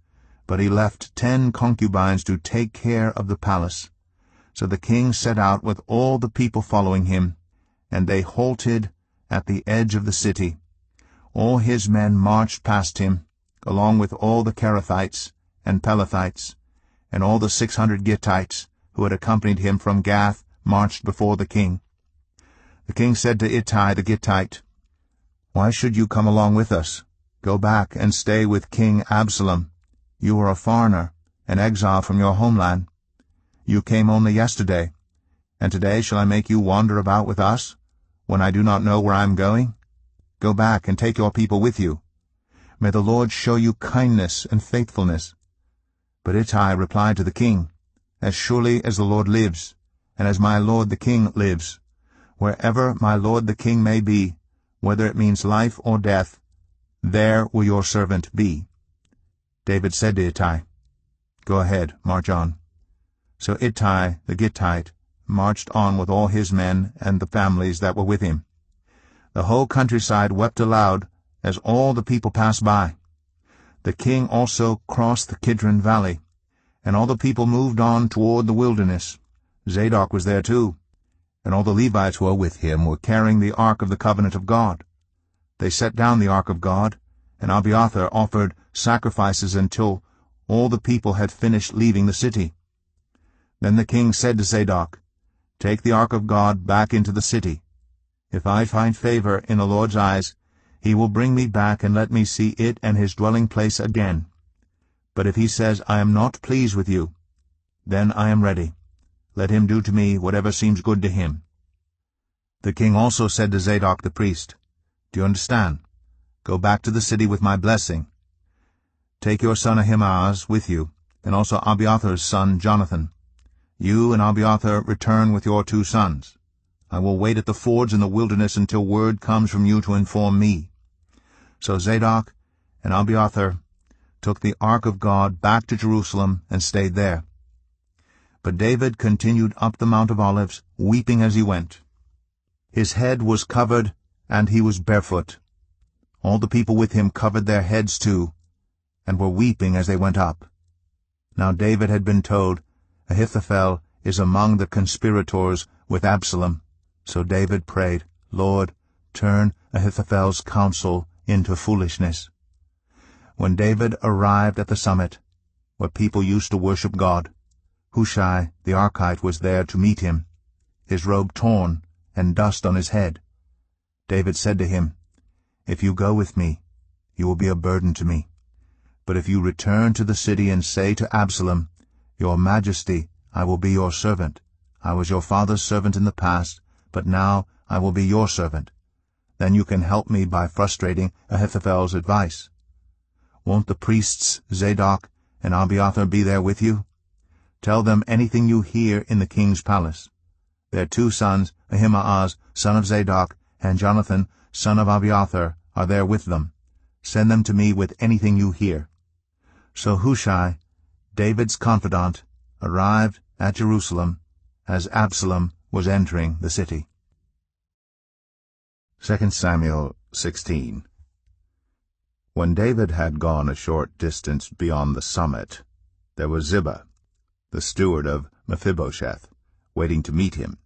but he left 10 concubines to take care of the palace. So the king set out with all the people following him, and they halted at the edge of the city. All his men marched past him, along with all the Kerethites and Pelethites, and all the 600 Gittites who had accompanied him from Gath marched before the king. The king said to Ittai the Gittite, "Why should you come along with us? Go back and stay with King Absalom. You are a foreigner, an exile from your homeland. You came only yesterday, and today shall I make you wander about with us, when I do not know where I am going? Go back and take your people with you. May the Lord show you kindness and faithfulness." But Ittai replied to the king, "As surely as the Lord lives, and as my lord the king lives, wherever my lord the king may be, whether it means life or death, there will your servant be." David said to Ittai, "Go ahead, march on." So Ittai the Gittite marched on with all his men and the families that were with him. The whole countryside wept aloud as all the people passed by. The king also crossed the Kidron valley, and all the people moved on toward the wilderness. Zadok was there too, and all the Levites who were with him were carrying the ark of the covenant of God. They set down the ark of God, and Abiathar offered sacrifices until all the people had finished leaving the city. Then the king said to Zadok, "Take the ark of God back into the city. If I find favor in the Lord's eyes, he will bring me back and let me see it and his dwelling place again. But if he says, 'I am not pleased with you,' then I am ready. Let him do to me whatever seems good to him." The king also said to Zadok the priest, "Do you understand? Go back to the city with my blessing. Take your son Ahimaaz with you, and also Abiathar's son Jonathan. You and Abiathar return with your 2 sons. I will wait at the fords in the wilderness until word comes from you to inform me." So Zadok and Abiathar took the ark of God back to Jerusalem and stayed there. But David continued up the Mount of Olives, weeping as he went. His head was covered, and he was barefoot. All the people with him covered their heads too, and were weeping as they went up. Now David had been told, "Ahithophel is among the conspirators with Absalom." So David prayed, "Lord, turn Ahithophel's counsel into foolishness." When David arrived at the summit, where people used to worship God, Hushai the Archite was there to meet him, his robe torn and dust on his head. David said to him, "If you go with me, you will be a burden to me. But if you return to the city and say to Absalom, 'Your Majesty, I will be your servant. I was your father's servant in the past, but now I will be your servant,' then you can help me by frustrating Ahithophel's advice. Won't the priests Zadok and Abiathar be there with you? Tell them anything you hear in the king's palace. Their 2 sons, Ahimaaz, son of Zadok, and Jonathan, son of Abiathar, are there with them. Send them to me with anything you hear." So Hushai, David's confidant, arrived at Jerusalem as Absalom was entering the city. 2 Samuel 16. When David had gone a short distance beyond the summit, there was Ziba, the steward of Mephibosheth, waiting to meet him.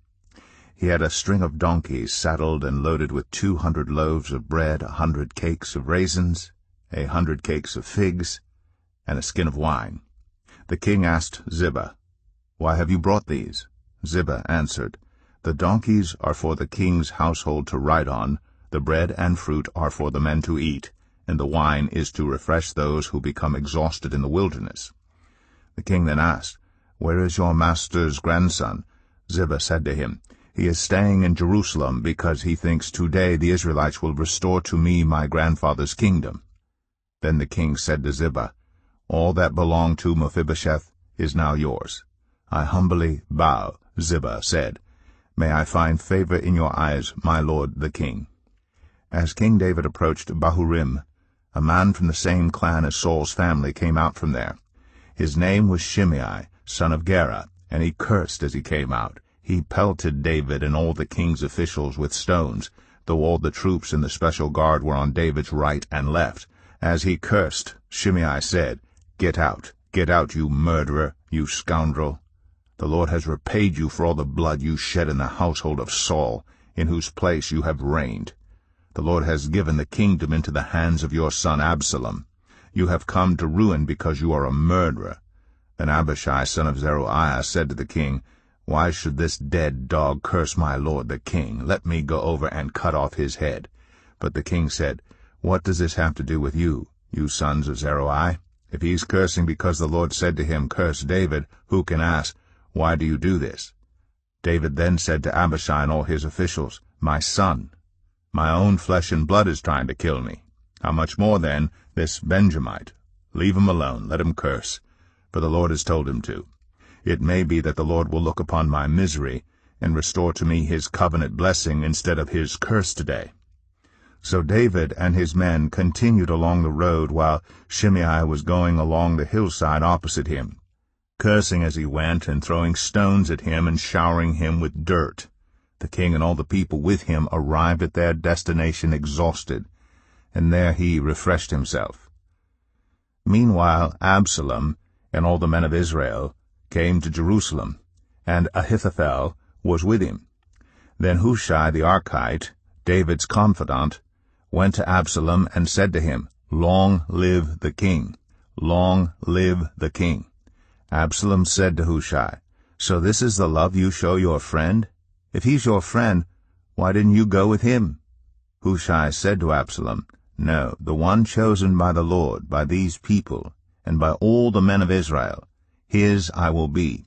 He had a string of donkeys saddled and loaded with 200 loaves of bread, 100 cakes of raisins, 100 cakes of figs, and a skin of wine. The king asked Ziba, "Why have you brought these?" Ziba answered, "The donkeys are for the king's household to ride on, the bread and fruit are for the men to eat, and the wine is to refresh those who become exhausted in the wilderness." The king then asked, "Where is your master's grandson?" Ziba said to him, "He is staying in Jerusalem because he thinks today the Israelites will restore to me my grandfather's kingdom." Then the king said to Ziba, "All that belonged to Mephibosheth is now yours." "I humbly bow," Ziba said. "May I find favor in your eyes, my lord the king." As King David approached Bahurim, a man from the same clan as Saul's family came out from there. His name was Shimei, son of Gera, and he cursed as he came out. He pelted David and all the king's officials with stones, though all the troops in the special guard were on David's right and left. As he cursed, Shimei said, get out, you murderer, you scoundrel. The Lord has repaid you for all the blood you shed in the household of Saul. in whose place you have reigned. The Lord has given the kingdom into the hands of your son Absalom. You have come to ruin because you are a murderer." Then Abishai son of Zeruiah said to the king, "Why should this dead dog curse my lord the king? Let me go over and cut off his head." But the king said, "What does this have to do with you, you sons of Zeruiah? If he's cursing because the Lord said to him, 'Curse David,' who can ask, 'Why do you do this?'" David then said to Abishai and all his officials, "My son, my own flesh and blood is trying to kill me. How much more, then, this Benjamite? Leave him alone, let him curse, for the Lord has told him to. It may be that the Lord will look upon my misery and restore to me his covenant blessing instead of his curse today." So David and his men continued along the road while Shimei was going along the hillside opposite him, cursing as he went and throwing stones at him and showering him with dirt. The king and all the people with him arrived at their destination exhausted, and there he refreshed himself. Meanwhile Absalom and all the men of Israel came to Jerusalem, and Ahithophel was with him. Then Hushai the Archite, David's confidant, went to Absalom and said to him, "Long live the king! Long live the king!" Absalom said to Hushai, "So this is the love you show your friend? If he's your friend, why didn't you go with him?" Hushai said to Absalom, "No, the one chosen by the Lord, by these people, and by all the men of Israel, his I will be,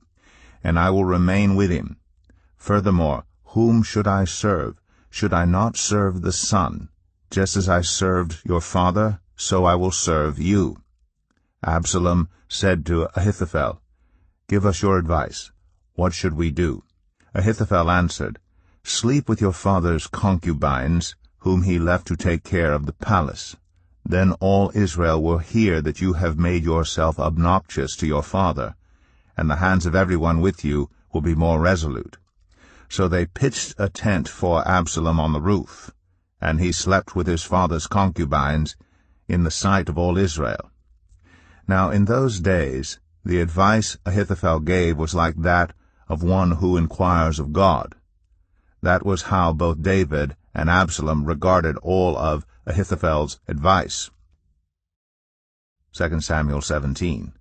and I will remain with him. Furthermore, whom should I serve? Should I not serve the Son? Just as I served your father, so I will serve you." Absalom said to Ahithophel, "Give us your advice. What should we do?" Ahithophel answered, "Sleep with your father's concubines, whom he left to take care of the palace. Then all Israel will hear that you have made yourself obnoxious to your father, and the hands of everyone with you will be more resolute." So they pitched a tent for Absalom on the roof, and he slept with his father's concubines in the sight of all Israel. Now in those days the advice Ahithophel gave was like that of one who inquires of God. That was how both David and Absalom regarded all of Ahithophel's advice. 2 Samuel 17.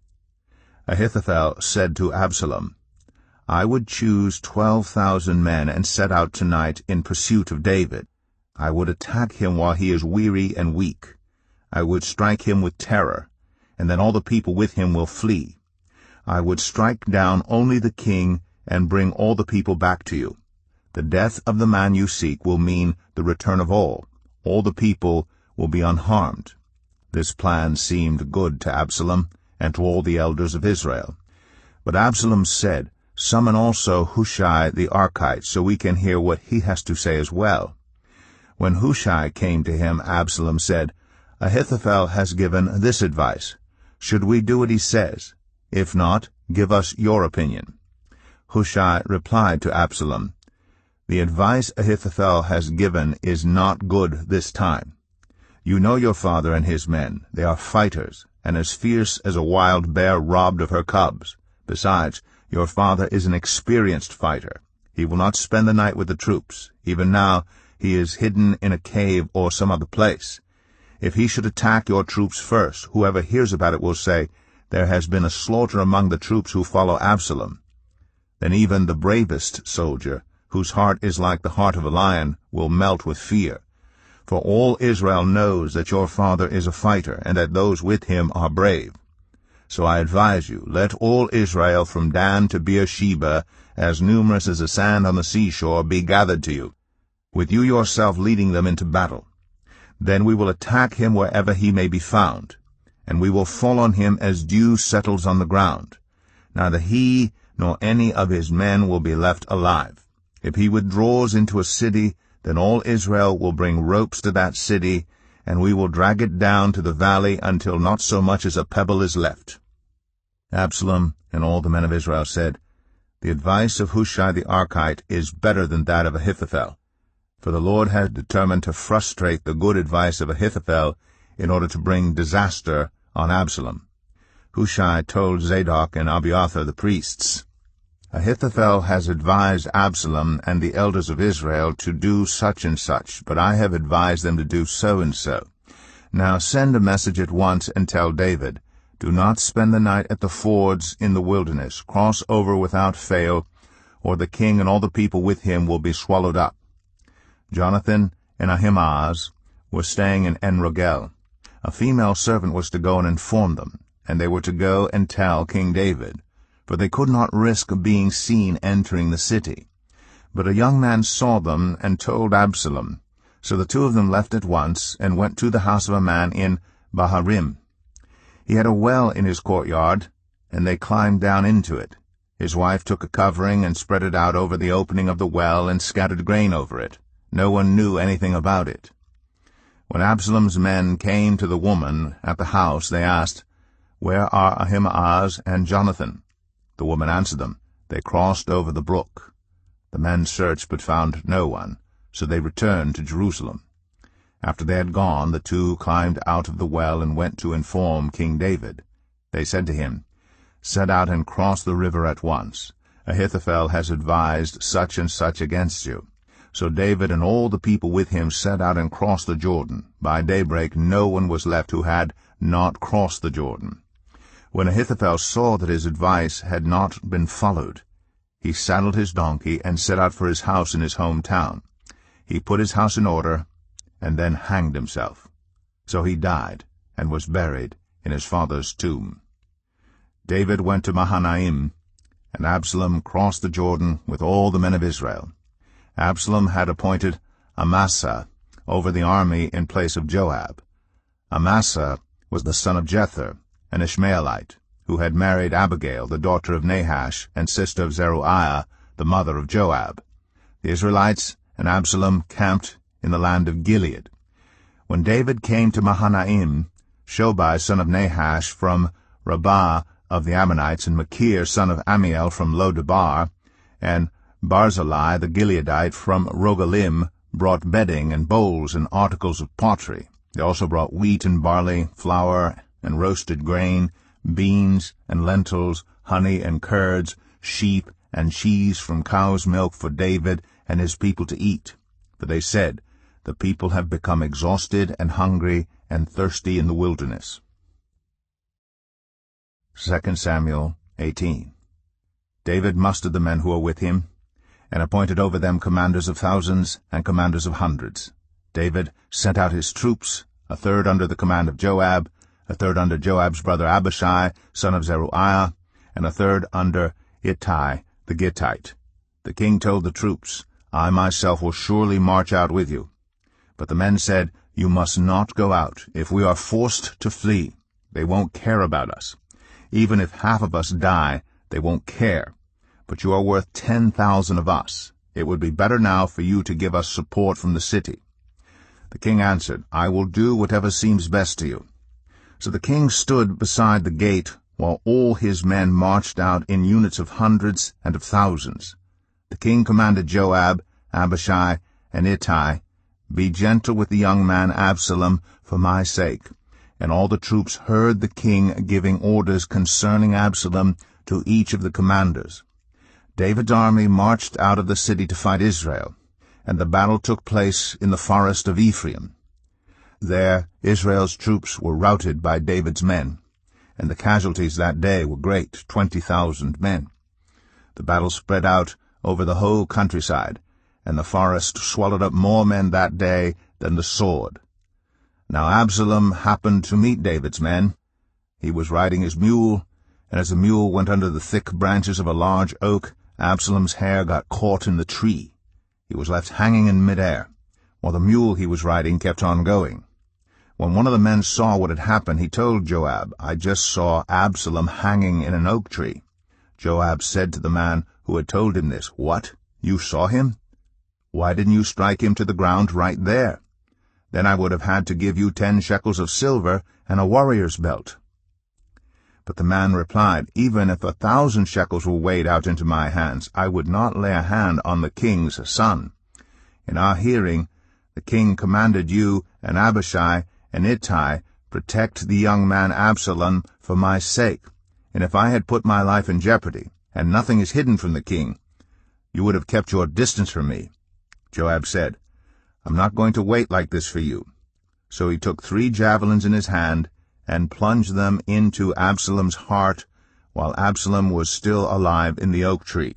Ahithophel said to Absalom, "I would choose 12,000 men and set out tonight in pursuit of David. I would attack him while he is weary and weak. I would strike him with terror, and then all the people with him will flee. I would strike down only the king and bring all the people back to you. The death of the man you seek will mean the return of all. All the people will be unharmed." This plan seemed good to Absalom and to all the elders of Israel. But Absalom said, "Summon also Hushai the Archite, so we can hear what he has to say as well." When Hushai came to him, Absalom said, "Ahithophel has given this advice. Should we do what he says? If not, give us your opinion." Hushai replied to Absalom, "The advice Ahithophel has given is not good this time. You know your father and his men. They are fighters, and as fierce as a wild bear robbed of her cubs. Besides, your father is an experienced fighter. He will not spend the night with the troops. Even now he is hidden in a cave or some other place. If he should attack your troops first, whoever hears about it will say, 'There has been a slaughter among the troops who follow Absalom.' Then even the bravest soldier, whose heart is like the heart of a lion, will melt with fear. For all Israel knows that your father is a fighter, and that those with him are brave. So I advise you, let all Israel from Dan to Beersheba, as numerous as the sand on the seashore, be gathered to you, with you yourself leading them into battle. Then we will attack him wherever he may be found, and we will fall on him as dew settles on the ground. Neither he nor any of his men will be left alive. If he withdraws into a city, then all Israel will bring ropes to that city, and we will drag it down to the valley until not so much as a pebble is left." Absalom and all the men of Israel said, "The advice of Hushai the Archite is better than that of Ahithophel, for the Lord has determined to frustrate the good advice of Ahithophel in order to bring disaster on Absalom." Hushai told Zadok and Abiathar the priests, Ahithophel has advised Absalom and the elders of Israel to do such and such, but I have advised them to do so and so. Now send a message at once and tell David, do not spend the night at the fords in the wilderness. Cross over without fail, or the king and all the people with him will be swallowed up. Jonathan and Ahimaaz were staying in En-Rogel. A female servant was to go and inform them, and they were to go and tell King David, for they could not risk being seen entering the city. But a young man saw them and told Absalom. So the two of them left at once and went to the house of a man in Baharim. He had a well in his courtyard, and they climbed down into it. His wife took a covering and spread it out over the opening of the well and scattered grain over it. No one knew anything about it. When Absalom's men came to the woman at the house, they asked, "Where are Ahimaaz and Jonathan?" The woman answered them, "They crossed over the brook." The men searched but found no one, so they returned to Jerusalem. After they had gone, the two climbed out of the well and went to inform King David. They said to him, "Set out and cross the river at once. Ahithophel has advised such and such against you." So David and all the people with him set out and crossed the Jordan. By daybreak no one was left who had not crossed the Jordan. When Ahithophel saw that his advice had not been followed, he saddled his donkey and set out for his house in his hometown. He put his house in order and then hanged himself. So he died and was buried in his father's tomb. David went to Mahanaim, and Absalom crossed the Jordan with all the men of Israel. Absalom had appointed Amasa over the army in place of Joab. Amasa was the son of Jether, an Ishmaelite, who had married Abigail, the daughter of Nahash, and sister of Zeruiah, the mother of Joab. The Israelites and Absalom camped in the land of Gilead. When David came to Mahanaim, Shobai, son of Nahash, from Rabbah of the Ammonites, and Machir, son of Ammiel, from Lo-debar, and Barzillai the Gileadite from Rogelim, brought bedding and bowls and articles of pottery. They also brought wheat and barley, flour and roasted grain, beans and lentils, honey and curds, sheep and cheese from cow's milk for David and his people to eat. For they said, "The people have become exhausted and hungry and thirsty in the wilderness." 2 Samuel 18. David mustered the men who were with him, and appointed over them commanders of thousands and commanders of hundreds. David sent out his troops, a third under the command of Joab, a third under Joab's brother Abishai, son of Zeruiah, and a third under Ittai the Gittite. The king told the troops, "I myself will surely march out with you." But the men said, "You must not go out. If we are forced to flee, they won't care about us. Even if half of us die, they won't care. But you are worth 10,000 of us. It would be better now for you to give us support from the city." The king answered, "I will do whatever seems best to you." So the king stood beside the gate while all his men marched out in units of hundreds and of thousands. The king commanded Joab, Abishai, and Ittai, "Be gentle with the young man Absalom for my sake." And all the troops heard the king giving orders concerning Absalom to each of the commanders. David's army marched out of the city to fight Israel, and the battle took place in the forest of Ephraim. There Israel's troops were routed by David's men, and the casualties that day were great, 20,000 men. The battle spread out over the whole countryside, and the forest swallowed up more men that day than the sword. Now Absalom happened to meet David's men. He was riding his mule, and as the mule went under the thick branches of a large oak, Absalom's hair got caught in the tree. He was left hanging in mid-air, while the mule he was riding kept on going. When one of the men saw what had happened, he told Joab, "I just saw Absalom hanging in an oak tree." Joab said to the man who had told him this, "What? You saw him? Why didn't you strike him to the ground right there? Then I would have had to give you 10 shekels of silver and a warrior's belt." But the man replied, "Even if 1,000 shekels were weighed out into my hands, I would not lay a hand on the king's son. In our hearing, the king commanded you and Abishai and Ittai, protect the young man Absalom for my sake. And if I had put my life in jeopardy, and nothing is hidden from the king. You would have kept your distance from me." Joab said, "I'm not going to wait like this for you." So he took 3 javelins in his hand and plunged them into Absalom's heart while Absalom was still alive in the oak tree.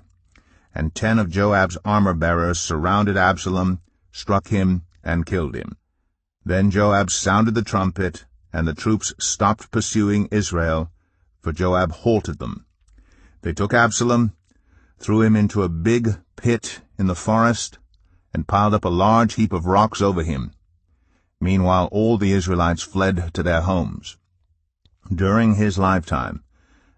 And 10 of Joab's armor-bearers surrounded Absalom, struck him, and killed him. Then Joab sounded the trumpet, and the troops stopped pursuing Israel, for Joab halted them. They took Absalom, threw him into a big pit in the forest, and piled up a large heap of rocks over him. Meanwhile all the Israelites fled to their homes. During his lifetime,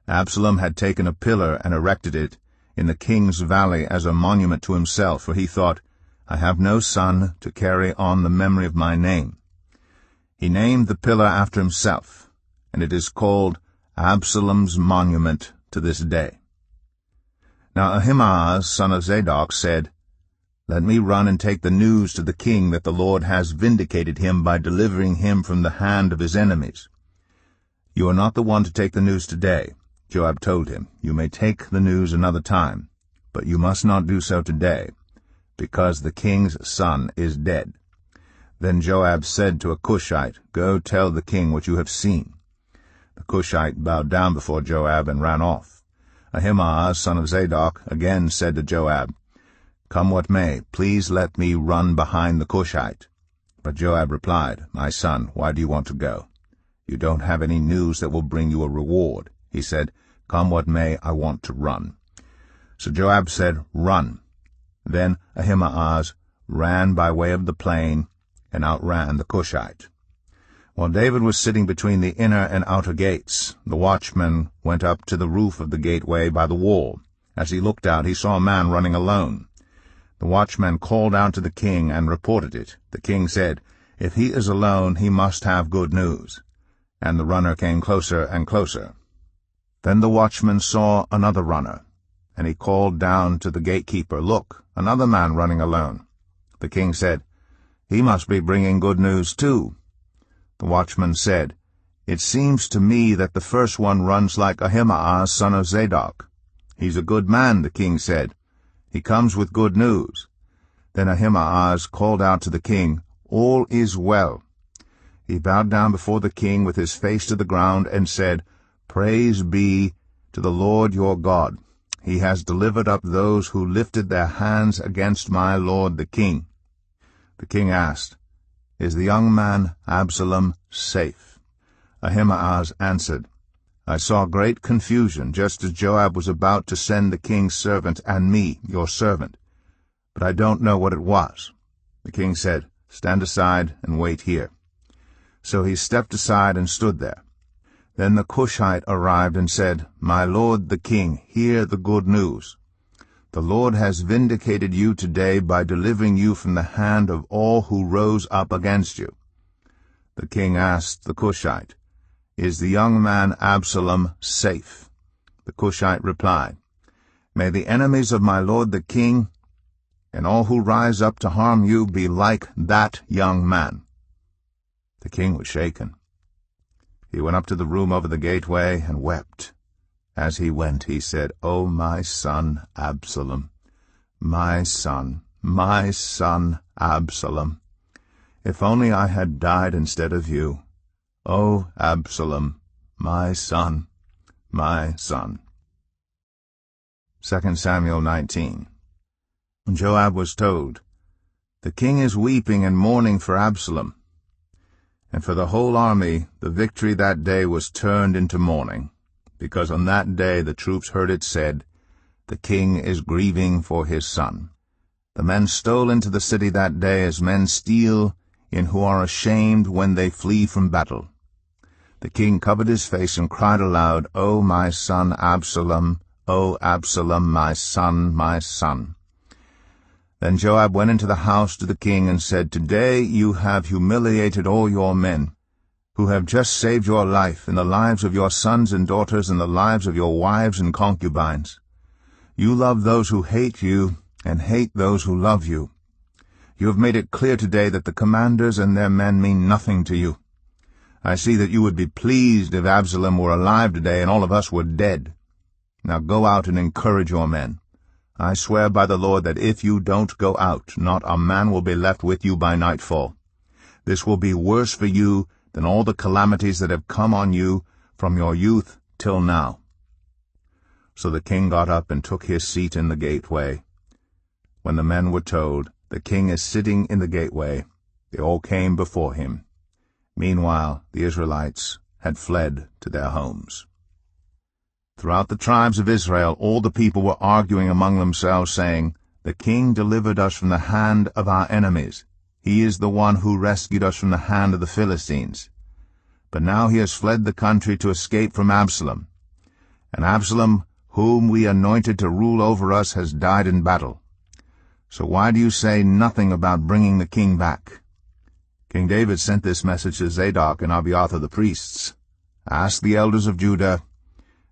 Absalom had taken a pillar and erected it in the king's valley as a monument to himself, for he thought, "I have no son to carry on the memory of my name." He named the pillar after himself, and it is called Absalom's monument to this day. Now Ahimaaz, son of Zadok, said, "Let me run and take the news to the king that the Lord has vindicated him by delivering him from the hand of his enemies." "You are not the one to take the news today," Joab told him. "You may take the news another time, but you must not do so today, because the king's son is dead." Then Joab said to a Cushite, "Go tell the king what you have seen." The Cushite bowed down before Joab and ran off. Ahimaaz, son of Zadok, again said to Joab, "Come what may, please let me run behind the Cushite." But Joab replied, "My son, why do you want to go? You don't have any news that will bring you a reward." He said, "Come what may, I want to run." So Joab said, "Run." Then Ahimaaz ran by way of the plain and outran the Cushite. While David was sitting between the inner and outer gates, the watchman went up to the roof of the gateway by the wall. As he looked out, he saw a man running alone. The watchman called out to the king and reported it. The king said, "If he is alone, he must have good news." And the runner came closer and closer. Then the watchman saw another runner, and he called down to the gatekeeper, "Look, another man running alone." The king said, "He must be bringing good news too." The watchman said, "It seems to me that the first one runs like Ahimaaz, son of Zadok." "He's a good man," the king said. "He comes with good news." Then Ahimaaz called out to the king, "All is well." He bowed down before the king with his face to the ground and said, "Praise be to the Lord your God. He has delivered up those who lifted their hands against my lord the king." The king asked, "Is the young man Absalom safe?" Ahimaaz answered, "I saw great confusion, just as Joab was about to send the king's servant and me, your servant. But I don't know what it was." The king said, "Stand aside and wait here." So he stepped aside and stood there. Then the Cushite arrived and said, "My lord the king, hear the good news. The Lord has vindicated you today by delivering you from the hand of all who rose up against you." The king asked the Cushite, "Is the young man Absalom safe?" The Cushite replied, "May the enemies of my lord the king and all who rise up to harm you be like that young man." The king was shaken. He went up to the room over the gateway and wept. As he went, he said, "O my son Absalom, my son Absalom, if only I had died instead of you. O Absalom, my son, my son." 2 Samuel 19. Joab was told, "The king is weeping and mourning for Absalom." And for the whole army the victory that day was turned into mourning, because on that day the troops heard it said, "The king is grieving for his son." The men stole into the city that day as men steal in who are ashamed when they flee from battle. The king covered his face and cried aloud, "O my son Absalom, O Absalom, my son, my son." Then Joab went into the house to the king and said, "Today you have humiliated all your men, who have just saved your life and the lives of your sons and daughters and the lives of your wives and concubines. You love those who hate you and hate those who love you. You have made it clear today that the commanders and their men mean nothing to you. I see that you would be pleased if Absalom were alive today and all of us were dead. Now go out and encourage your men. I swear by the Lord that if you don't go out, not a man will be left with you by nightfall. This will be worse for you than all the calamities that have come on you from your youth till now." So the king got up and took his seat in the gateway. When the men were told, "The king is sitting in the gateway," they all came before him. Meanwhile the Israelites had fled to their homes. Throughout the tribes of Israel all the people were arguing among themselves, saying, "The king delivered us from the hand of our enemies. He is the one who rescued us from the hand of the Philistines. But now he has fled the country to escape from Absalom. And Absalom, whom we anointed to rule over us, has died in battle. So why do you say nothing about bringing the king back?" King David sent this message to Zadok and Abiathar the priests. "Ask the elders of Judah,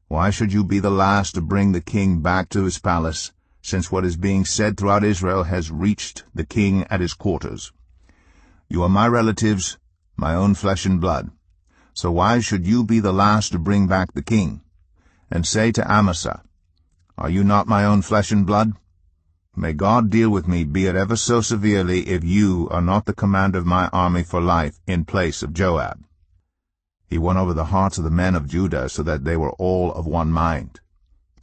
why should you be the last to bring the king back to his palace, since what is being said throughout Israel has reached the king at his quarters? You are my relatives, my own flesh and blood. So why should you be the last to bring back the king? And say to Amasa, are you not my own flesh and blood? May God deal with me, be it ever so severely, if you are not the commander of my army for life in place of Joab." He won over the hearts of the men of Judah so that they were all of one mind.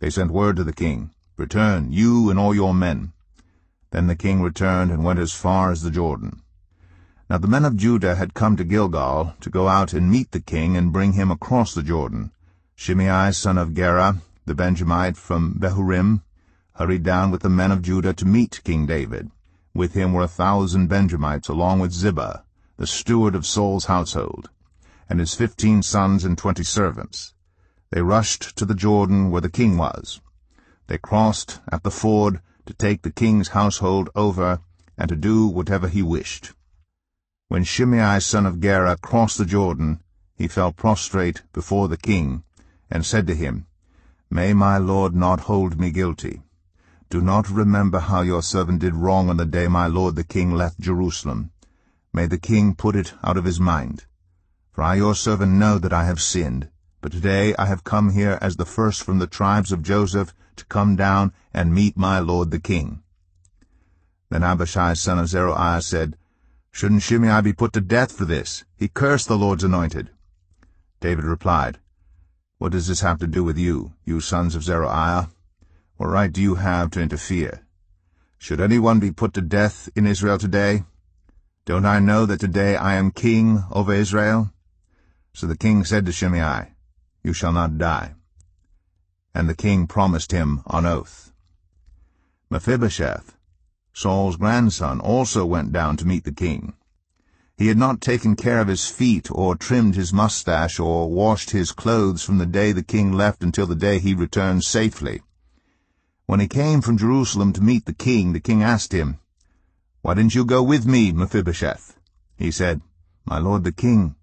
They sent word to the king, "Return, you and all your men." Then the king returned and went as far as the Jordan. Now the men of Judah had come to Gilgal to go out and meet the king and bring him across the Jordan. Shimei son of Gera, the Benjamite from Bahurim, hurried down with the men of Judah to meet King David. With him were 1,000 Benjamites, along with Ziba, the steward of Saul's household, and his 15 sons and 20 servants. They rushed to the Jordan where the king was. They crossed at the ford to take the king's household over and to do whatever he wished. When Shimei son of Gera crossed the Jordan, he fell prostrate before the king, and said to him, "May my lord not hold me guilty. Do not remember how your servant did wrong on the day my lord the king left Jerusalem. May the king put it out of his mind. For I your servant know that I have sinned, but today I have come here as the first from the tribes of Joseph to come down and meet my lord the king." Then Abishai son of Zeruiah said, "Shouldn't Shimei be put to death for this? He cursed the Lord's anointed." David replied, "What does this have to do with you, you sons of Zeruiah? What right do you have to interfere? Should anyone be put to death in Israel today? Don't I know that today I am king over Israel?" So the king said to Shimei, "You shall not die." And the king promised him on oath. Mephibosheth, Saul's grandson, also went down to meet the king. He had not taken care of his feet, or trimmed his mustache, or washed his clothes from the day the king left until the day he returned safely. When he came from Jerusalem to meet the king asked him, "Why didn't you go with me, Mephibosheth?" He said, "My lord the king,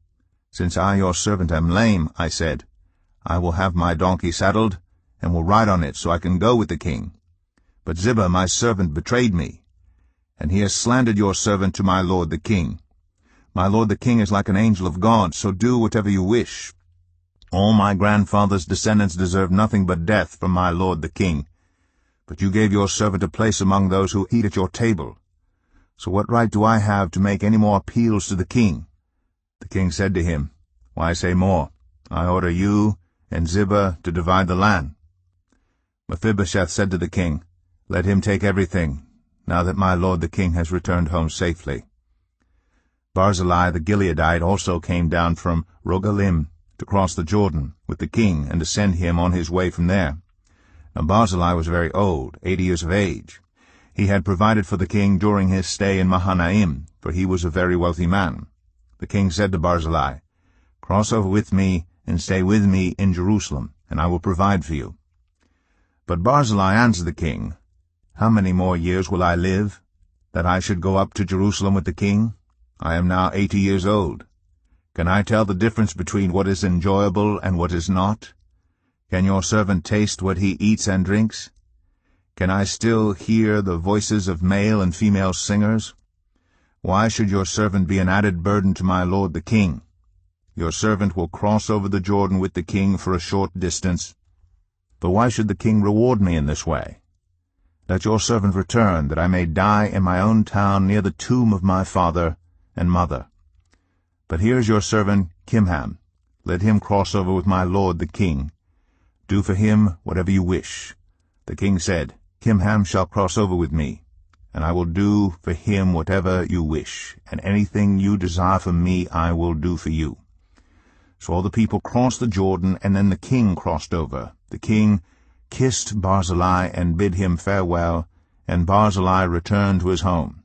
since I your servant am lame," I said, "I will have my donkey saddled, and will ride on it so I can go with the king. But Ziba my servant betrayed me, and he has slandered your servant to my lord the king. My lord the king is like an angel of God, so do whatever you wish. All my grandfather's descendants deserve nothing but death from my lord the king. But you gave your servant a place among those who eat at your table. So what right do I have to make any more appeals to the king?" The king said to him, "Why say more? I order you and Ziba to divide the land." Mephibosheth said to the king, "Let him take everything, now that my lord the king has returned home safely." Barzillai the Gileadite also came down from Rogelim to cross the Jordan with the king and to send him on his way from there. Now Barzillai was very old, 80 years of age. He had provided for the king during his stay in Mahanaim, for he was a very wealthy man. The king said to Barzillai, "Cross over with me and stay with me in Jerusalem, and I will provide for you." But Barzillai answered the king, "How many more years will I live, that I should go up to Jerusalem with the king? I am now 80 years old. Can I tell the difference between what is enjoyable and what is not? Can your servant taste what he eats and drinks? Can I still hear the voices of male and female singers? Why should your servant be an added burden to my lord the king? Your servant will cross over the Jordan with the king for a short distance, But why should the king reward me in this way? Let your servant return, that I may die in my own town near the tomb of my father and mother. But here is your servant Kimham. Let him cross over with my lord the king. Do for him whatever you wish." The king said, "Kimham shall cross over with me, and I will do for him whatever you wish, and anything you desire from me I will do for you." So all the people crossed the Jordan, and then the king crossed over. The king kissed Barzillai and bid him farewell, and Barzillai returned to his home.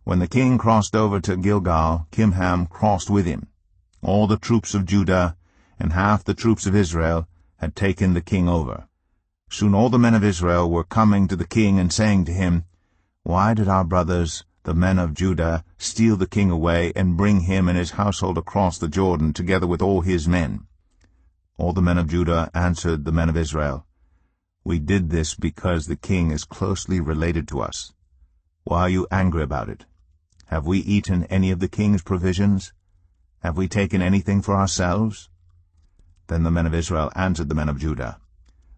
When the king crossed over to Gilgal, Kimham crossed with him. All the troops of Judah and half the troops of Israel had taken the king over. Soon all the men of Israel were coming to the king and saying to him, "Why did our brothers, the men of Judah, steal the king away and bring him and his household across the Jordan, together with all his men?" All the men of Judah answered the men of Israel, "We did this because the king is closely related to us. Why are you angry about it? Have we eaten any of the king's provisions? Have we taken anything for ourselves?" Then the men of Israel answered the men of Judah,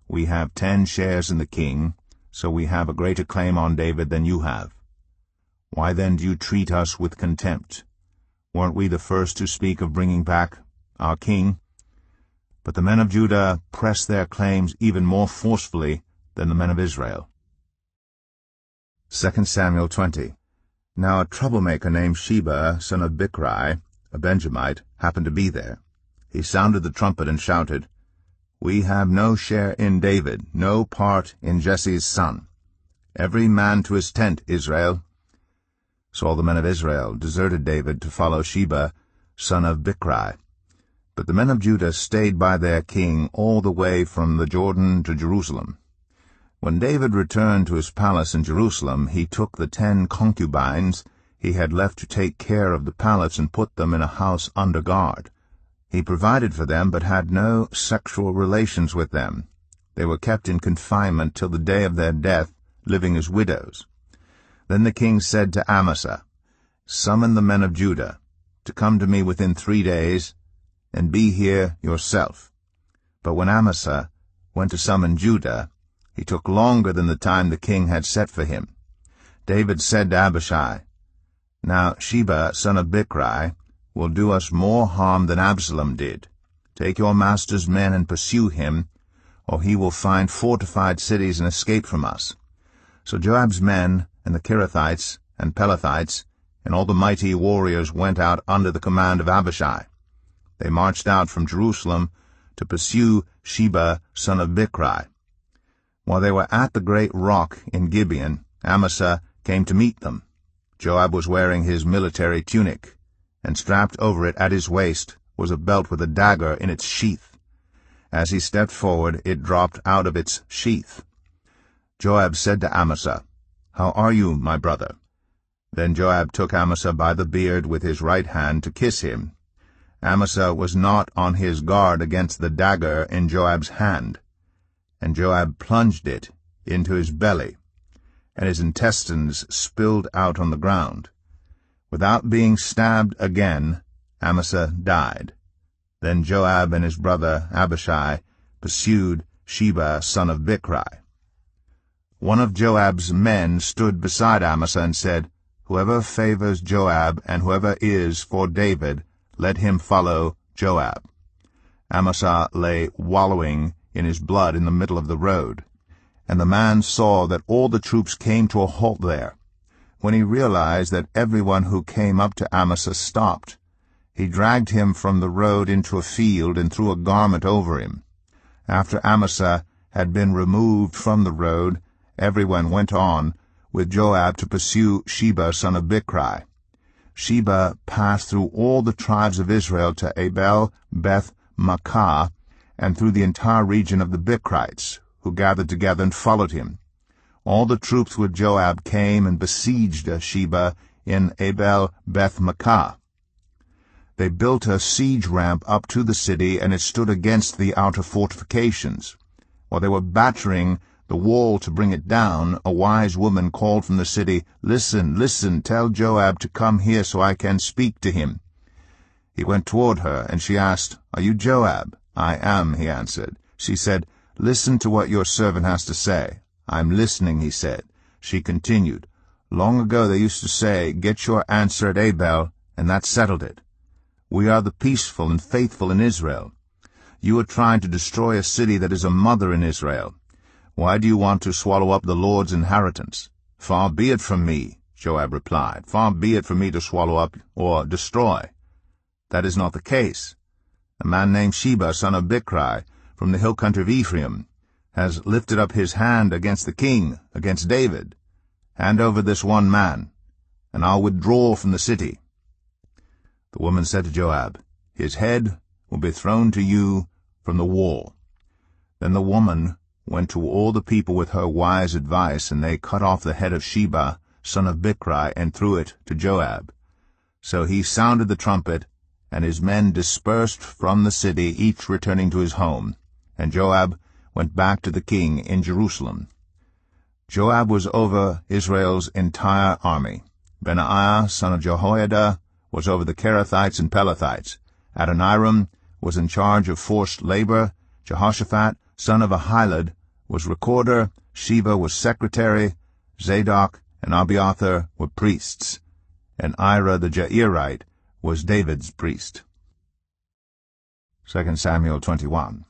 "We have 10 shares in the king, so we have a greater claim on David than you have. Why then do you treat us with contempt? Weren't we the first to speak of bringing back our king?" But the men of Judah pressed their claims even more forcefully than the men of Israel. 2 Samuel 20. Now a troublemaker named Sheba, son of Bichri, a Benjamite, happened to be there. He sounded the trumpet and shouted, "We have no share in David, no part in Jesse's son. Every man to his tent, Israel." So all the men of Israel deserted David to follow Sheba, son of Bichri. But the men of Judah stayed by their king all the way from the Jordan to Jerusalem. When David returned to his palace in Jerusalem, he took the 10 concubines he had left to take care of the palace and put them in a house under guard. He provided for them, but had no sexual relations with them. They were kept in confinement till the day of their death, living as widows. Then the king said to Amasa, "Summon the men of Judah to come to me within 3 days, and be here yourself." But when Amasa went to summon Judah, he took longer than the time the king had set for him. David said to Abishai, "Now Sheba, son of Bichri, will do us more harm than Absalom did. Take your master's men and pursue him, or he will find fortified cities and escape from us." So Joab's men and the Kerethites and Pelethites and all the mighty warriors went out under the command of Abishai. They marched out from Jerusalem to pursue Sheba, son of Bichri. While they were at the great rock in Gibeon, Amasa came to meet them. Joab was wearing his military tunic, and strapped over it at his waist was a belt with a dagger in its sheath. As he stepped forward, it dropped out of its sheath. Joab said to Amasa, "How are you, my brother?" Then Joab took Amasa by the beard with his right hand to kiss him. Amasa was not on his guard against the dagger in Joab's hand, and Joab plunged it into his belly, and his intestines spilled out on the ground. Without being stabbed again, Amasa died. Then Joab and his brother Abishai pursued Sheba, son of Bichri. One of Joab's men stood beside Amasa and said, "Whoever favors Joab and whoever is for David, let him follow Joab." Amasa lay wallowing in his blood in the middle of the road, and the man saw that all the troops came to a halt there. When he realized that everyone who came up to Amasa stopped, he dragged him from the road into a field and threw a garment over him. After Amasa had been removed from the road, everyone went on with Joab to pursue Sheba, son of Bichri. Sheba passed through all the tribes of Israel to Abel Beth Maachah, and through the entire region of the Bichrites, who gathered together and followed him. All the troops with Joab came and besieged Sheba in Abel Beth Maachah. They built a siege ramp up to the city, and it stood against the outer fortifications. While they were battering the wall to bring it down, a wise woman called from the city, "Listen, listen, tell Joab to come here so I can speak to him." He went toward her, and she asked, "Are you Joab?" "I am," he answered. She said, "Listen to what your servant has to say." "I'm listening," he said. She continued, "Long ago they used to say, 'Get your answer at Abel,' and that settled it. We are the peaceful and faithful in Israel. You are trying to destroy a city that is a mother in Israel. Why do you want to swallow up the Lord's inheritance?" "Far be it from me," Joab replied. "Far be it from me to swallow up or destroy. That is not the case. A man named Sheba, son of Bichri, from the hill country of Ephraim, has lifted up his hand against the king, against David. Hand over this one man, and I'll withdraw from the city." The woman said to Joab, "His head will be thrown to you from the wall." Then the woman went to all the people with her wise advice, and they cut off the head of Sheba, son of Bichri, and threw it to Joab. So he sounded the trumpet, and his men dispersed from the city, each returning to his home, and Joab went back to the king in Jerusalem. Joab was over Israel's entire army. Benaiah, son of Jehoiada, was over the Kerethites and Pelethites. Adoniram was in charge of forced labor. Jehoshaphat, son of Ahilud, was recorder. Sheva was secretary. Zadok and Abiathar were priests, and Ira the Jairite was David's priest. 2 Samuel 21.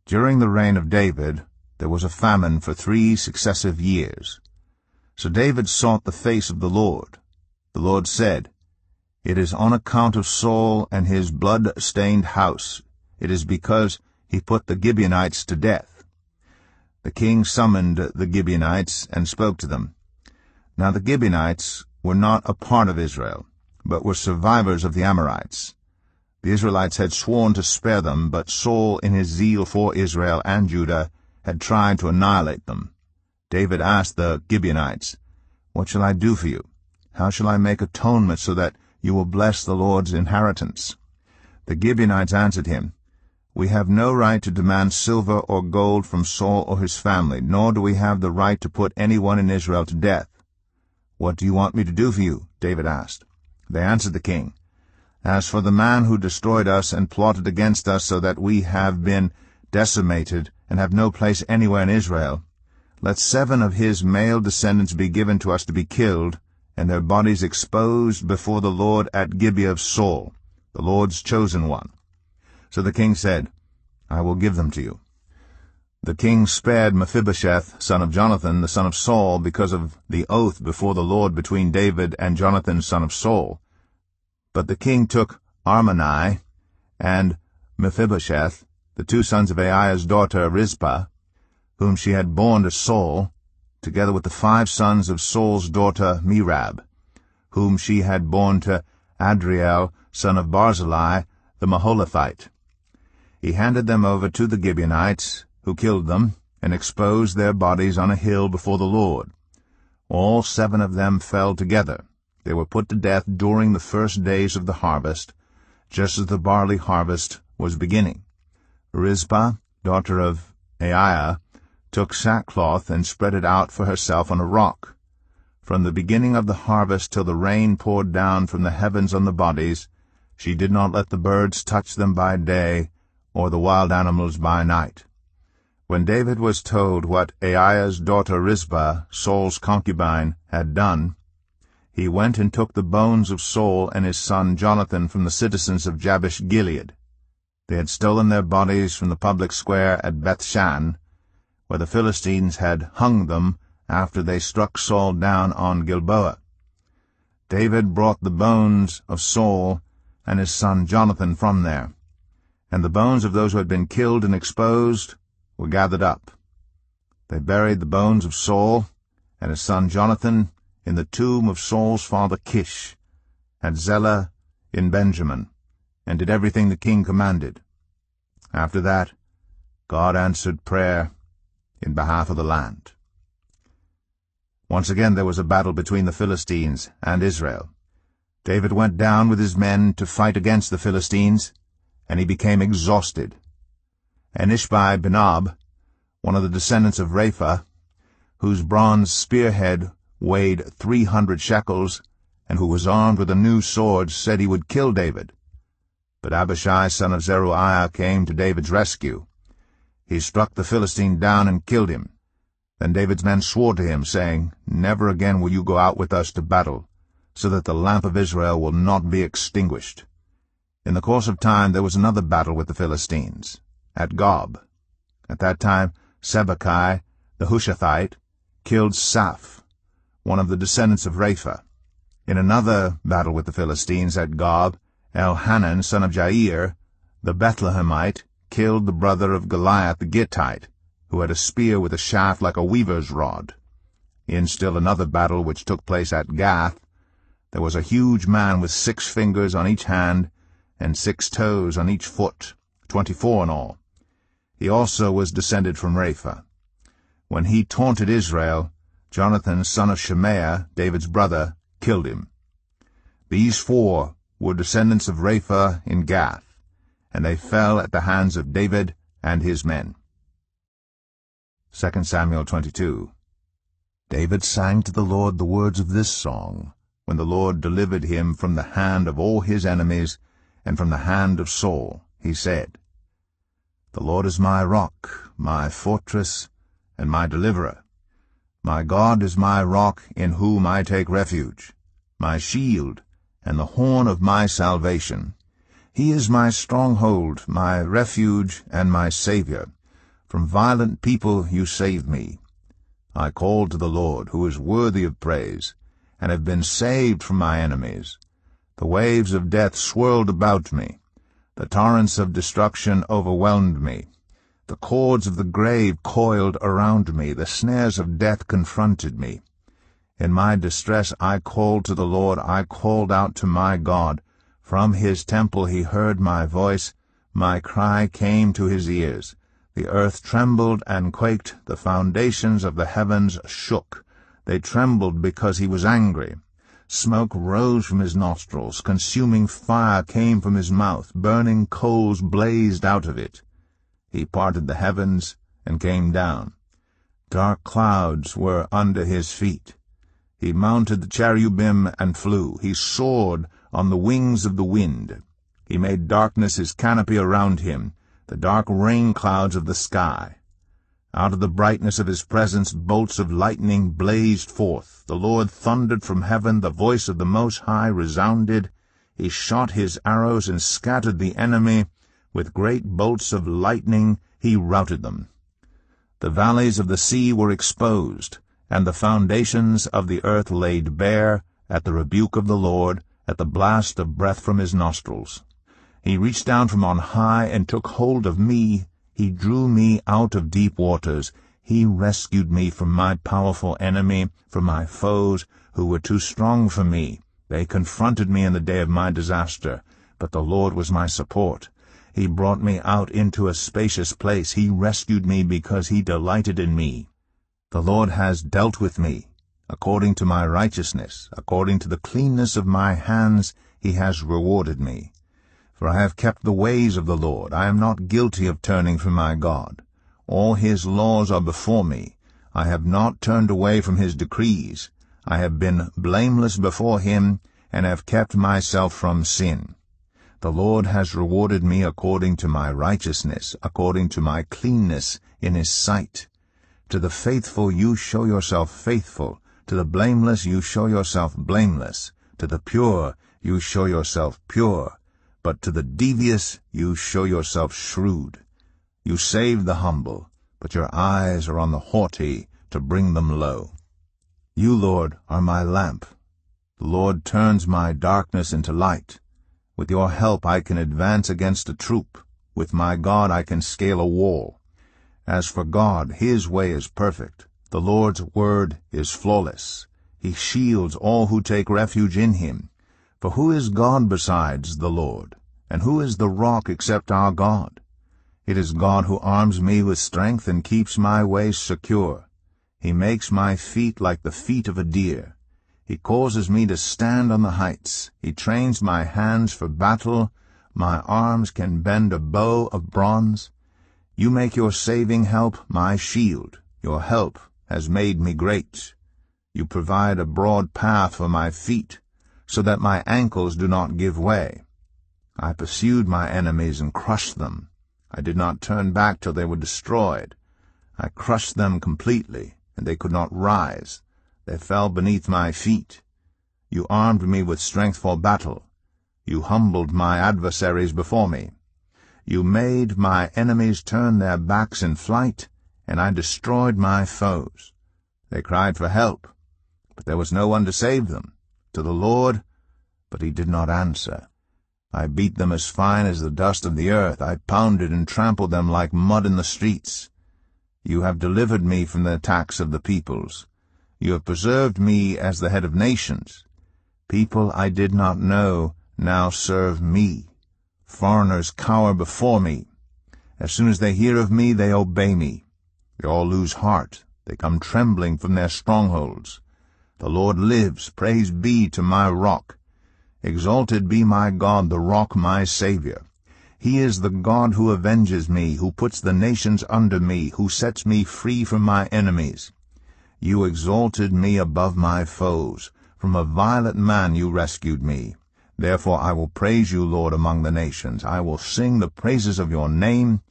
During the reign of David, there was a famine for 3 successive years. So David sought the face of the Lord. The Lord said, "It is on account of Saul and his blood-stained house. It is because he put the Gibeonites to death." The king summoned the Gibeonites and spoke to them. Now the Gibeonites were not a part of Israel, but were survivors of the Amorites. The Israelites had sworn to spare them, but Saul, in his zeal for Israel and Judah, had tried to annihilate them. David asked the Gibeonites, "What shall I do for you? How shall I make atonement so that you will bless the Lord's inheritance?" The Gibeonites answered him, "We have no right to demand silver or gold from Saul or his family, nor do we have the right to put anyone in Israel to death." "What do you want me to do for you?" David asked. They answered the king, "As for the man who destroyed us and plotted against us so that we have been decimated and have no place anywhere in Israel, let 7 of his male descendants be given to us to be killed, and their bodies exposed before the Lord at Gibeah of Saul, the Lord's chosen one." So the king said, "I will give them to you." The king spared Mephibosheth, son of Jonathan, the son of Saul, because of the oath before the Lord between David and Jonathan, son of Saul. But the king took Armoni and Mephibosheth, the 2 sons of Aiah's daughter Rizpah, whom she had borne to Saul, together with the 5 sons of Saul's daughter Merab, whom she had borne to Adriel, son of Barzillai, the Maholathite. He handed them over to the Gibeonites, who killed them, and exposed their bodies on a hill before the Lord. All 7 of them fell together. They were put to death during the first days of the harvest, just as the barley harvest was beginning. Rizpah, daughter of Aiah, took sackcloth and spread it out for herself on a rock. From the beginning of the harvest till the rain poured down from the heavens on the bodies, she did not let the birds touch them by day, or the wild animals by night. When David was told what Aiah's daughter Rizpah, Saul's concubine, had done, he went and took the bones of Saul and his son Jonathan from the citizens of Jabesh-Gilead. They had stolen their bodies from the public square at Bethshan, where the Philistines had hung them after they struck Saul down on Gilboa. David brought the bones of Saul and his son Jonathan from there, and the bones of those who had been killed and exposed were gathered up. They buried the bones of Saul and his son Jonathan in the tomb of Saul's father Kish, at Zelah in Benjamin, and did everything the king commanded. After that, God answered prayer in behalf of the land. Once again there was a battle between the Philistines and Israel. David went down with his men to fight against the Philistines, and he became exhausted. And Ishbi-Benob, one of the descendants of Rapha, whose bronze spearhead weighed 300 shekels, and who was armed with a new sword, said he would kill David. But Abishai son of Zeruiah came to David's rescue. He struck the Philistine down and killed him. Then David's men swore to him, saying, Never again will you go out with us to battle, so that the lamp of Israel will not be extinguished. In the course of time there was another battle with the Philistines, at Gob. At that time Sibbecai the Hushathite killed Saph, one of the descendants of Rapha. In another battle with the Philistines at Gob, Elhanan son of Jair, the Bethlehemite, killed the brother of Goliath the Gittite, who had a spear with a shaft like a weaver's rod. In still another battle which took place at Gath, there was a huge man with 6 fingers on each hand and 6 toes on each foot, 24 in all. He also was descended from Rapha. When he taunted Israel, Jonathan son of Shemaiah, David's brother, killed him. These 4 were descendants of Rapha in Gath, and they fell at the hands of David and his men. 2 Samuel 22. David sang to the Lord the words of this song, when the Lord delivered him from the hand of all his enemies, and from the hand of Saul. He said, The Lord is my rock, my fortress, and my deliverer. My God is my rock, in whom I take refuge, my shield, and the horn of my salvation. He is my stronghold, my refuge, and my Saviour. From violent people you saved me. I called to the Lord, who is worthy of praise, and have been saved from my enemies. The waves of death swirled about me. The torrents of destruction overwhelmed me. The cords of the grave coiled around me. The snares of death confronted me. In my distress I called to the Lord. I called out to my God. From his temple he heard my voice. My cry came to his ears. The earth trembled and quaked. The foundations of the heavens shook. They trembled because he was angry. Smoke rose from his nostrils. Consuming fire came from his mouth. Burning coals blazed out of it. He parted the heavens and came down. Dark clouds were under his feet. He mounted the cherubim and flew. He soared on the wings of the wind. He made darkness his canopy around him, the dark rain clouds of the sky. Out of the brightness of his presence bolts of lightning blazed forth. The Lord thundered from heaven. The voice of the Most High resounded. He shot his arrows and scattered the enemy. With great bolts of lightning he routed them. The valleys of the sea were exposed, and the foundations of the earth laid bare at the rebuke of the Lord, at the blast of breath from his nostrils. He reached down from on high and took hold of me. He drew me out of deep waters. He rescued me from my powerful enemy, from my foes, who were too strong for me. They confronted me in the day of my disaster, but the Lord was my support. He brought me out into a spacious place. He rescued me because he delighted in me. The Lord has dealt with me. According to my righteousness, according to the cleanness of my hands, he has rewarded me. For I have kept the ways of the Lord. I am not guilty of turning from my God. All his laws are before me. I have not turned away from his decrees. I have been blameless before him, and have kept myself from sin. The Lord has rewarded me according to my righteousness, according to my cleanness in his sight. To the faithful you show yourself faithful. To the blameless you show yourself blameless. To the pure you show yourself pure. But to the devious you show yourself shrewd. You save the humble, but your eyes are on the haughty to bring them low. You, Lord, are my lamp. The Lord turns my darkness into light. With your help I can advance against a troop. With my God I can scale a wall. As for God, his way is perfect. The Lord's word is flawless. He shields all who take refuge in him. For who is God besides the Lord? And who is the rock except our God? It is God who arms me with strength and keeps my way secure. He makes my feet like the feet of a deer. He causes me to stand on the heights. He trains my hands for battle. My arms can bend a bow of bronze. You make your saving help my shield. Your help has made me great. You provide a broad path for my feet, so that my ankles do not give way. I pursued my enemies and crushed them. I did not turn back till they were destroyed. I crushed them completely, and they could not rise. They fell beneath my feet. You armed me with strength for battle. You humbled my adversaries before me. You made my enemies turn their backs in flight, and I destroyed my foes. They cried for help, but there was no one to save them. To the Lord, but he did not answer. I beat them as fine as the dust of the earth. I pounded and trampled them like mud in the streets. You have delivered me from the attacks of the peoples. You have preserved me as the head of nations. People I did not know now serve me. Foreigners cower before me. As soon as they hear of me, they obey me. They all lose heart. They come trembling from their strongholds. The Lord lives. Praise be to my rock. Exalted be my God, the rock, my Savior. He is the God who avenges me, who puts the nations under me, who sets me free from my enemies. You exalted me above my foes. From a violent man you rescued me. Therefore I will praise you, Lord, among the nations. I will sing the praises of your name.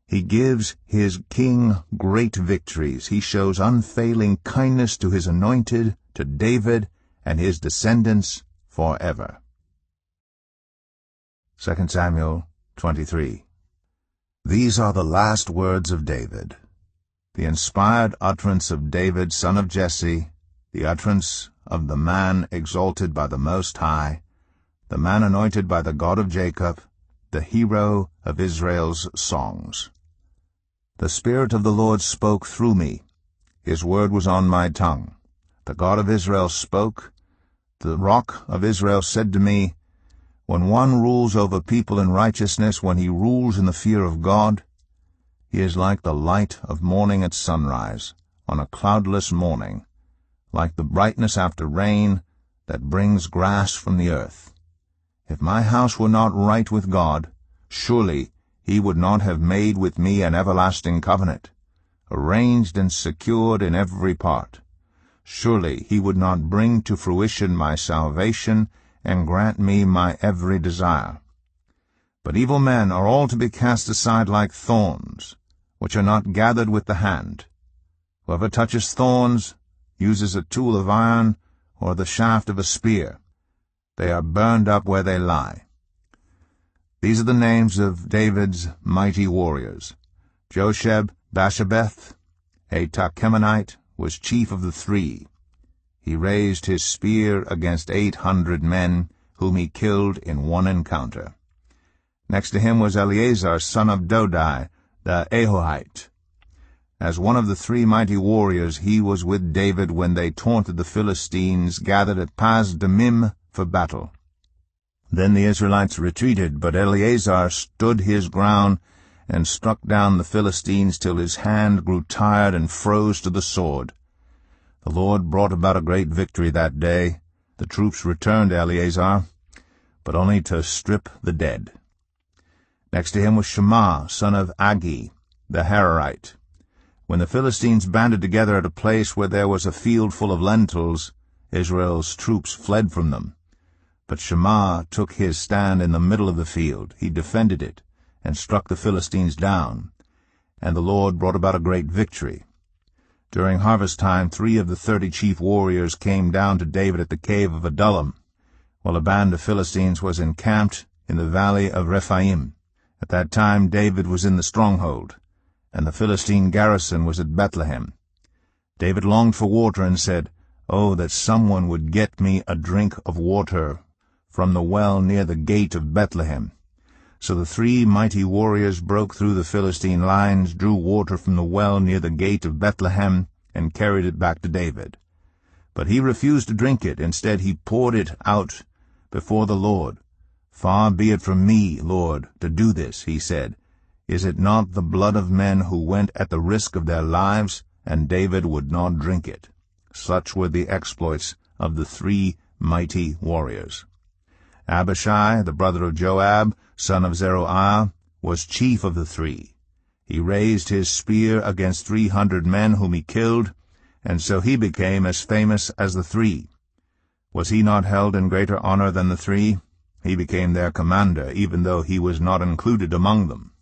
He gives his king great victories. He shows unfailing kindness to his anointed, to David and his descendants forever. 2 Samuel 23. These are the last words of David, the inspired utterance of David, son of Jesse, the utterance of the man exalted by the Most High, the man anointed by the God of Jacob, the hero of Israel's songs. The Spirit of the Lord spoke through me. His word was on my tongue. The God of Israel spoke. The Rock of Israel said to me, when one rules over people in righteousness, when he rules in the fear of God, he is like the light of morning at sunrise, on a cloudless morning, like the brightness after rain that brings grass from the earth. If my house were not right with God, surely he would not have made with me an everlasting covenant, arranged and secured in every part. Surely he would not bring to fruition my salvation and grant me my every desire. But evil men are all to be cast aside like thorns, which are not gathered with the hand. Whoever touches thorns uses a tool of iron or the shaft of a spear. They are burned up where they lie. These are the names of David's mighty warriors. Josheb-Basshebeth, a Tahkemonite, was chief of the 3. He raised his spear against 800 men, whom he killed in one encounter. Next to him was Eleazar, son of Dodai, the Ahohite. As one of the 3 mighty warriors, he was with David when they taunted the Philistines, gathered at Pas-Dammim for battle. Then the Israelites retreated, but Eleazar stood his ground and struck down the Philistines till his hand grew tired and froze to the sword. The Lord brought about a great victory that day. The troops returned to Eleazar, but only to strip the dead. Next to him was Shammah, son of Agi, the Hararite. When the Philistines banded together at a place where there was a field full of lentils, Israel's troops fled from them. But Shammah took his stand in the middle of the field. He defended it, and struck the Philistines down, and the Lord brought about a great victory. During harvest time 3 of the 30 chief warriors came down to David at the cave of Adullam, while a band of Philistines was encamped in the valley of Rephaim. At that time David was in the stronghold, and the Philistine garrison was at Bethlehem. David longed for water and said, "Oh, that someone would get me a drink of water from the well near the gate of Bethlehem." So the 3 mighty warriors broke through the Philistine lines, drew water from the well near the gate of Bethlehem, and carried it back to David. But he refused to drink it. Instead he poured it out before the Lord. "Far be it from me, Lord, to do this," he said. "Is it not the blood of men who went at the risk of their lives?" And David would not drink it. Such were the exploits of the 3 mighty warriors. Abishai, the brother of Joab, son of Zeruiah, was chief of the 3. He raised his spear against 300 men whom he killed, and so he became as famous as the 3. Was he not held in greater honor than the 3? He became their commander, even though he was not included among them.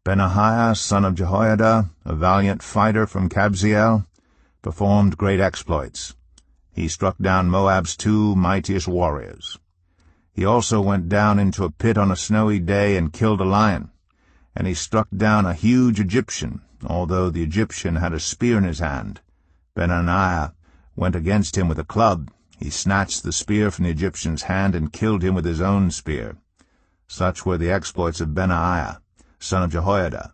Benahiah, son of Jehoiada, a valiant fighter from Kabzeel, performed great exploits. He struck down Moab's 2 mightiest warriors. He also went down into a pit on a snowy day and killed a lion, and he struck down a huge Egyptian, although the Egyptian had a spear in his hand. Benaiah went against him with a club. He snatched the spear from the Egyptian's hand and killed him with his own spear. Such were the exploits of Benaiah, son of Jehoiada.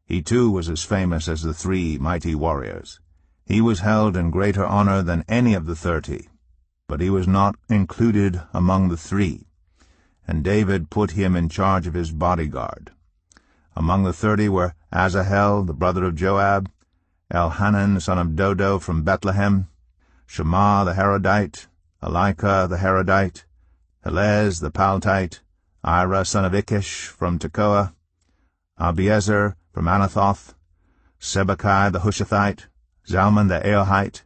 He too was as famous as the 3 mighty warriors. He was held in greater honor than any of the 30, but he was not included among the 3, and David put him in charge of his bodyguard. Among the 30 were Asahel, the brother of Joab, Elhanan, son of Dodo from Bethlehem, Shammah the Harodite, Elika the Harodite, Helez the Paltite, Ira son of Ikish from Tekoa, Abiezer from Anathoth, Sibbecai the Hushathite, Zalman the Aohite,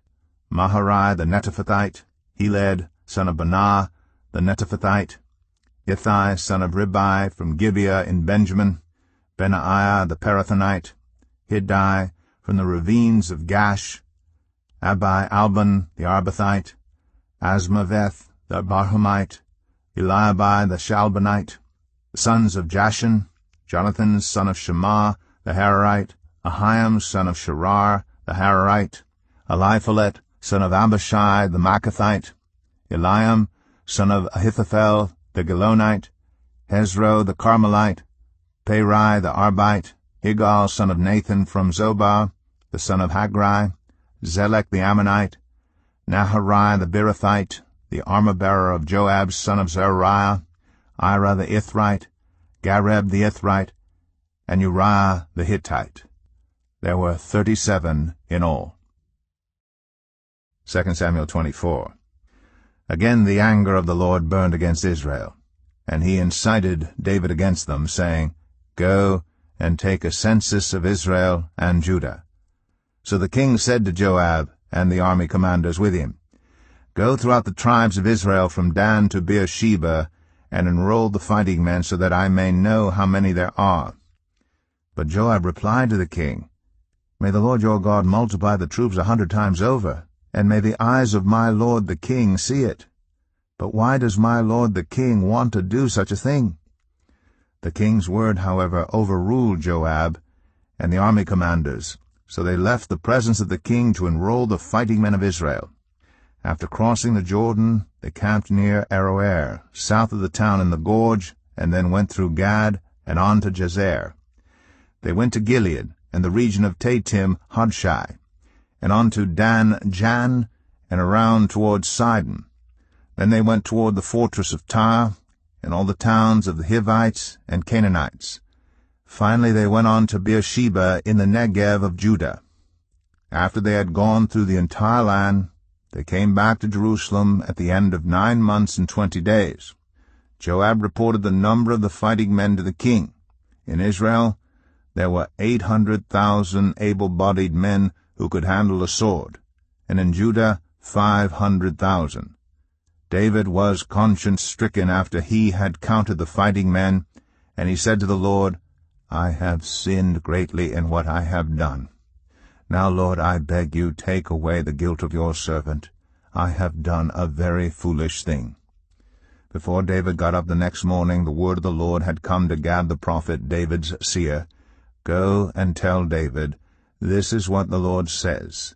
Maharai the Netophathite, Heled son of Banah the Netophathite, Ithai son of Ribai from Gibeah in Benjamin, Benaiah the Parathonite, Hiddai from the ravines of Gash, Abi Alban the Arbathite, Asmaveth the Barhumite, Eliabai the Shalbanite, the sons of Jashan, Jonathan son of Shammah the Hararite, Ahiam son of Sharar the Hararite, Eliphalet son of Abishai the Maacathite, Eliam son of Ahithophel the Gilonite, Hezro the Carmelite, Perai the Arbite, Igal son of Nathan from Zobah, the son of Hagri, Zelek the Ammonite, Naharai the Beerothite, the armor-bearer of Joab son of Zeruiah, Ira the Ithrite, Gareb the Ithrite, and Uriah the Hittite. There were 37 in all. 2 Samuel 24. Again the anger of the Lord burned against Israel, and he incited David against them, saying, Go and take a census of Israel and Judah. So the king said to Joab and the army commanders with him, Go throughout the tribes of Israel from Dan to Beersheba, and enroll the fighting men, so that I may know how many there are. But Joab replied to the king, May the Lord your God multiply the troops 100 times over, and may the eyes of my lord the king see it. But why does my lord the king want to do such a thing? The king's word, however, overruled Joab and the army commanders, so they left the presence of the king to enroll the fighting men of Israel. After crossing the Jordan, they camped near Aroer, south of the town in the gorge, and then went through Gad and on to Jazer. They went to Gilead and the region of Tatim Hodshai, and on to Dan Jan, and around toward Sidon. Then they went toward the fortress of Tyre, and all the towns of the Hivites and Canaanites. Finally they went on to Beersheba in the Negev of Judah. After they had gone through the entire land, they came back to Jerusalem at the end of 9 months and 20 days. Joab reported the number of the fighting men to the king. In Israel there were 800,000 able-bodied men who could handle a sword, and in Judah 500,000. David was conscience-stricken after he had counted the fighting men, and he said to the Lord, I have sinned greatly in what I have done. Now, Lord, I beg you, take away the guilt of your servant. I have done a very foolish thing. Before David got up the next morning, the word of the Lord had come to Gad the prophet, David's seer. Go and tell David, This is what the Lord says.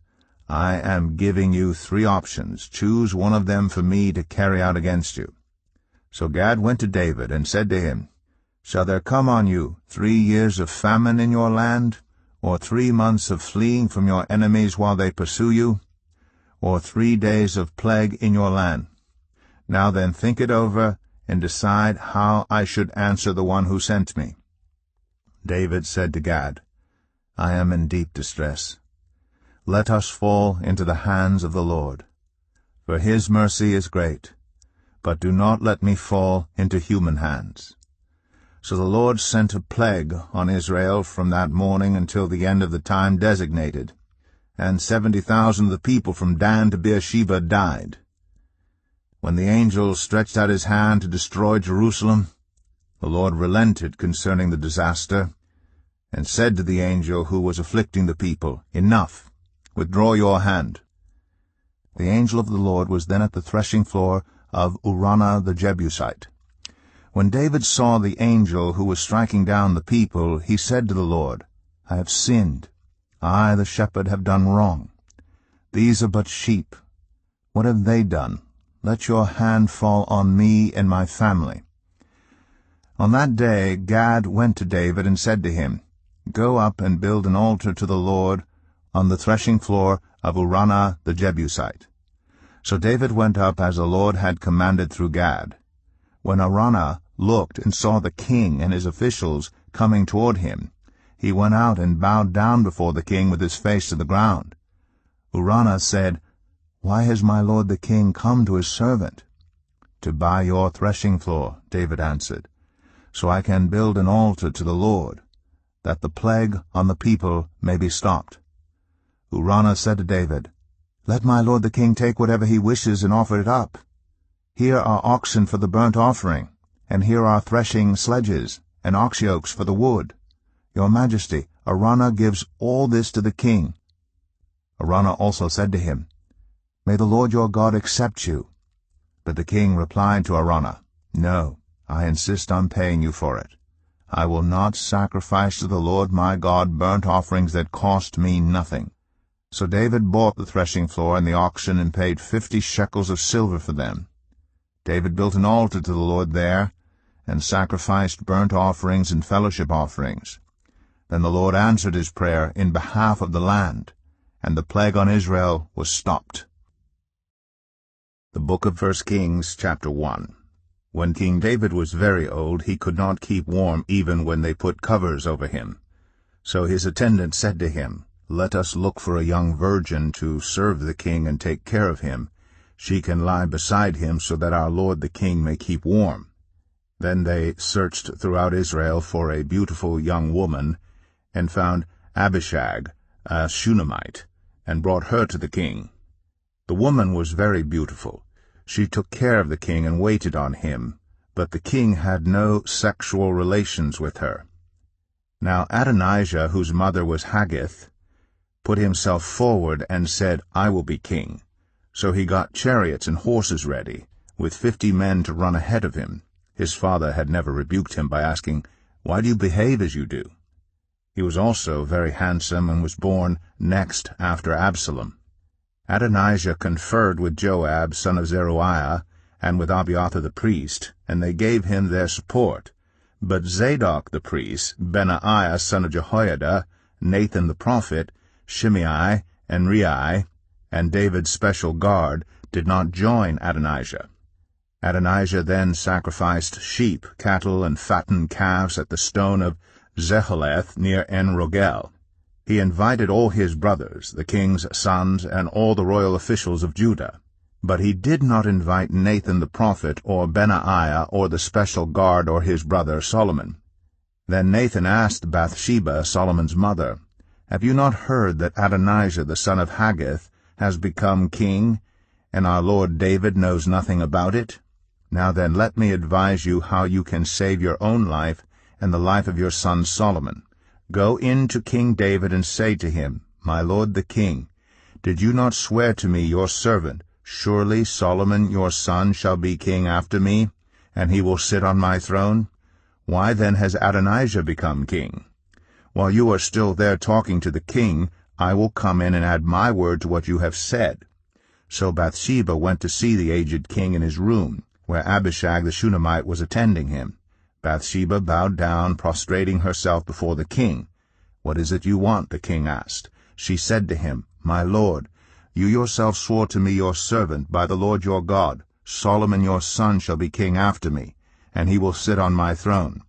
I am giving you 3 options. Choose one of them for me to carry out against you. So Gad went to David and said to him, Shall there come on you 3 years of famine in your land, or 3 months of fleeing from your enemies while they pursue you, or 3 days of plague in your land? Now then, think it over, and decide how I should answer the one who sent me. David said to Gad, I am in deep distress. Let us fall into the hands of the Lord, for his mercy is great, but do not let me fall into human hands. So the Lord sent a plague on Israel from that morning until the end of the time designated, and 70,000 of the people from Dan to Beersheba died. When the angel stretched out his hand to destroy Jerusalem, the Lord relented concerning the disaster, and said to the angel who was afflicting the people, "Enough! Withdraw your hand." The angel of the Lord was then at the threshing floor of Araunah the Jebusite. When David saw the angel who was striking down the people, he said to the Lord, "I have sinned. I, the shepherd, have done wrong. These are but sheep. What have they done? Let your hand fall on me and my family." On that day Gad went to David and said to him, "Go up and build an altar to the Lord on the threshing floor of Araunah the Jebusite." So David went up as the Lord had commanded through Gad. When Araunah looked and saw the king and his officials coming toward him, he went out and bowed down before the king with his face to the ground. Araunah said, "Why has my lord the king come to his servant?" "To buy your threshing floor," David answered, "so I can build an altar to the Lord, that the plague on the people may be stopped." Araunah said to David, "Let my lord the king take whatever he wishes and offer it up. Here are oxen for the burnt offering, and here are threshing sledges and ox yokes for the wood. Your majesty, Araunah gives all this to the king." Araunah also said to him, "May the Lord your God accept you." But the king replied to Araunah, "No, I insist on paying you for it. I will not sacrifice to the Lord my God burnt offerings that cost me nothing." So David bought the threshing floor and the oxen and paid 50 shekels of silver for them. David built an altar to the Lord there, and sacrificed burnt offerings and fellowship offerings. Then the Lord answered his prayer in behalf of the land, and the plague on Israel was stopped. The Book of 1 Kings, chapter 1. When King David was very old, he could not keep warm even when they put covers over him. So his attendants said to him, "Let us look for a young virgin to serve the king and take care of him. She can lie beside him so that our lord the king may keep warm." Then they searched throughout Israel for a beautiful young woman, and found Abishag, a Shunammite, and brought her to the king. The woman was very beautiful. She took care of the king and waited on him, but the king had no sexual relations with her. Now Adonijah, whose mother was Haggith, put himself forward and said, "I will be king." So he got chariots and horses ready, with 50 men to run ahead of him. His father had never rebuked him by asking, "Why do you behave as you do?" He was also very handsome and was born next after Absalom. Adonijah conferred with Joab, son of Zeruiah, and with Abiathar the priest, and they gave him their support. But Zadok the priest, Benaiah son of Jehoiada, Nathan the prophet, Shimei, and Rei, and David's special guard did not join Adonijah. Adonijah then sacrificed sheep, cattle, and fattened calves at the stone of Zeholeth near En-Rogel. He invited all his brothers, the king's sons, and all the royal officials of Judah. But he did not invite Nathan the prophet, or Benaiah, or the special guard, or his brother Solomon. Then Nathan asked Bathsheba, Solomon's mother, "Have you not heard that Adonijah the son of Haggith has become king, and our lord David knows nothing about it? Now then, let me advise you how you can save your own life and the life of your son Solomon. Go in to King David and say to him, 'My lord the king, did you not swear to me, your servant, surely Solomon your son shall be king after me, and he will sit on my throne? Why then has Adonijah become king? While you are still there talking to the king, I will come in and add my word to what you have said.' So Bathsheba went to see the aged king in his room, where Abishag the Shunammite was attending him. Bathsheba bowed down, prostrating herself before the king. 'What is it you want?' the king asked. She said to him, 'My lord, you yourself swore to me, your servant, by the Lord your God, Solomon your son shall be king after me, and he will sit on my throne.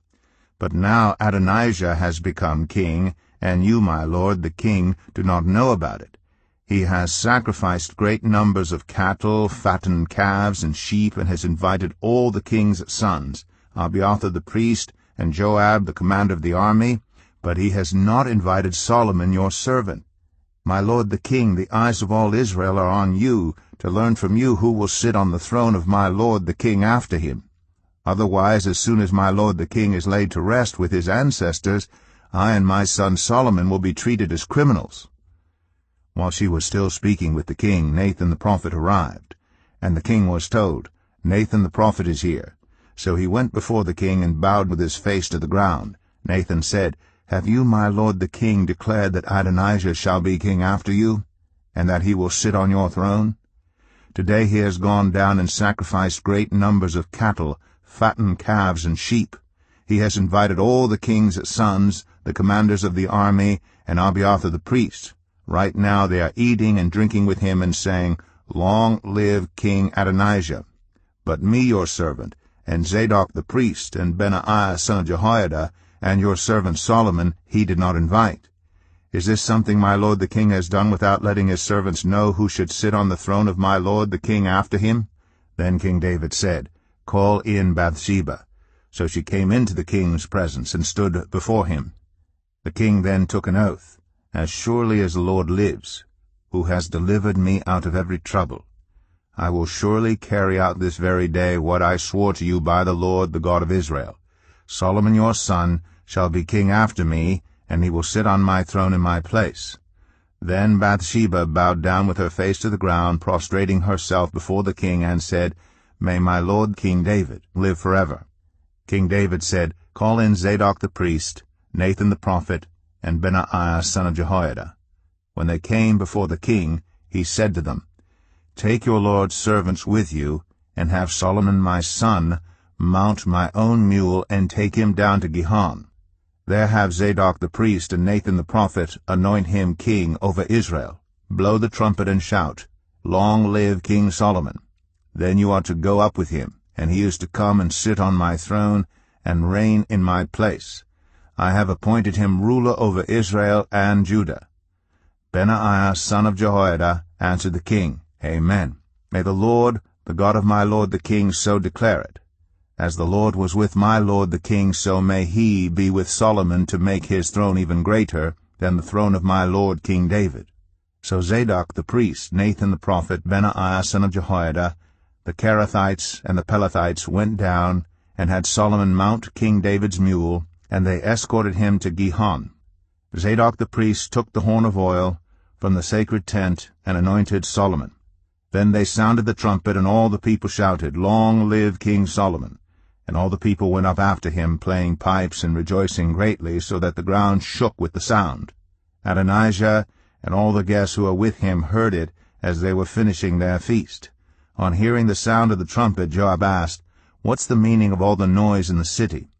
But now Adonijah has become king, and you, my lord, the king, do not know about it. He has sacrificed great numbers of cattle, fattened calves, and sheep, and has invited all the king's sons, Abiathar the priest, and Joab the commander of the army, but he has not invited Solomon your servant. My lord the king, the eyes of all Israel are on you, to learn from you who will sit on the throne of my lord the king after him. Otherwise, as soon as my lord the king is laid to rest with his ancestors, I and my son Solomon will be treated as criminals." While she was still speaking with the king, Nathan the prophet arrived, and the king was told, "Nathan the prophet is here." So he went before the king and bowed with his face to the ground. Nathan said, "Have you, my lord the king, declared that Adonijah shall be king after you, and that he will sit on your throne? Today he has gone down and sacrificed great numbers of cattle, fattened calves and sheep. He has invited all the king's sons, the commanders of the army, and Abiathar the priest. Right now they are eating and drinking with him and saying, 'Long live King Adonijah.' But me, your servant, and Zadok the priest, and Benaiah son of Jehoiada, and your servant Solomon, he did not invite. Is this something my lord the king has done without letting his servants know who should sit on the throne of my lord the king after him?" Then King David said, "Call in Bathsheba." So she came into the king's presence and stood before him. The king then took an oath, "As surely as the Lord lives, who has delivered me out of every trouble, I will surely carry out this very day what I swore to you by the Lord, the God of Israel. Solomon your son shall be king after me, and he will sit on my throne in my place." Then Bathsheba bowed down with her face to the ground, prostrating herself before the king, and said, "May my lord King David live forever." King David said, "Call in Zadok the priest, Nathan the prophet, and Benaiah son of Jehoiada." When they came before the king, he said to them, "Take your lord's servants with you, and have Solomon my son mount my own mule and take him down to Gihon. There have Zadok the priest and Nathan the prophet anoint him king over Israel. Blow the trumpet and shout, 'Long live King Solomon!' Then you are to go up with him, and he is to come and sit on my throne and reign in my place. I have appointed him ruler over Israel and Judah." Benaiah son of Jehoiada answered the king, "Amen. May the Lord, the God of my lord the king, so declare it. As the Lord was with my lord the king, so may he be with Solomon to make his throne even greater than the throne of my lord King David." So Zadok the priest, Nathan the prophet, Benaiah son of Jehoiada, the Kerethites and the Pelethites went down and had Solomon mount King David's mule, and they escorted him to Gihon. Zadok the priest took the horn of oil from the sacred tent and anointed Solomon. Then they sounded the trumpet, and all the people shouted, "Long live King Solomon!" And all the people went up after him, playing pipes and rejoicing greatly, so that the ground shook with the sound. Adonijah and all the guests who were with him heard it as they were finishing their feast. On hearing the sound of the trumpet, Joab asked, "What's the meaning of all the noise in the city?"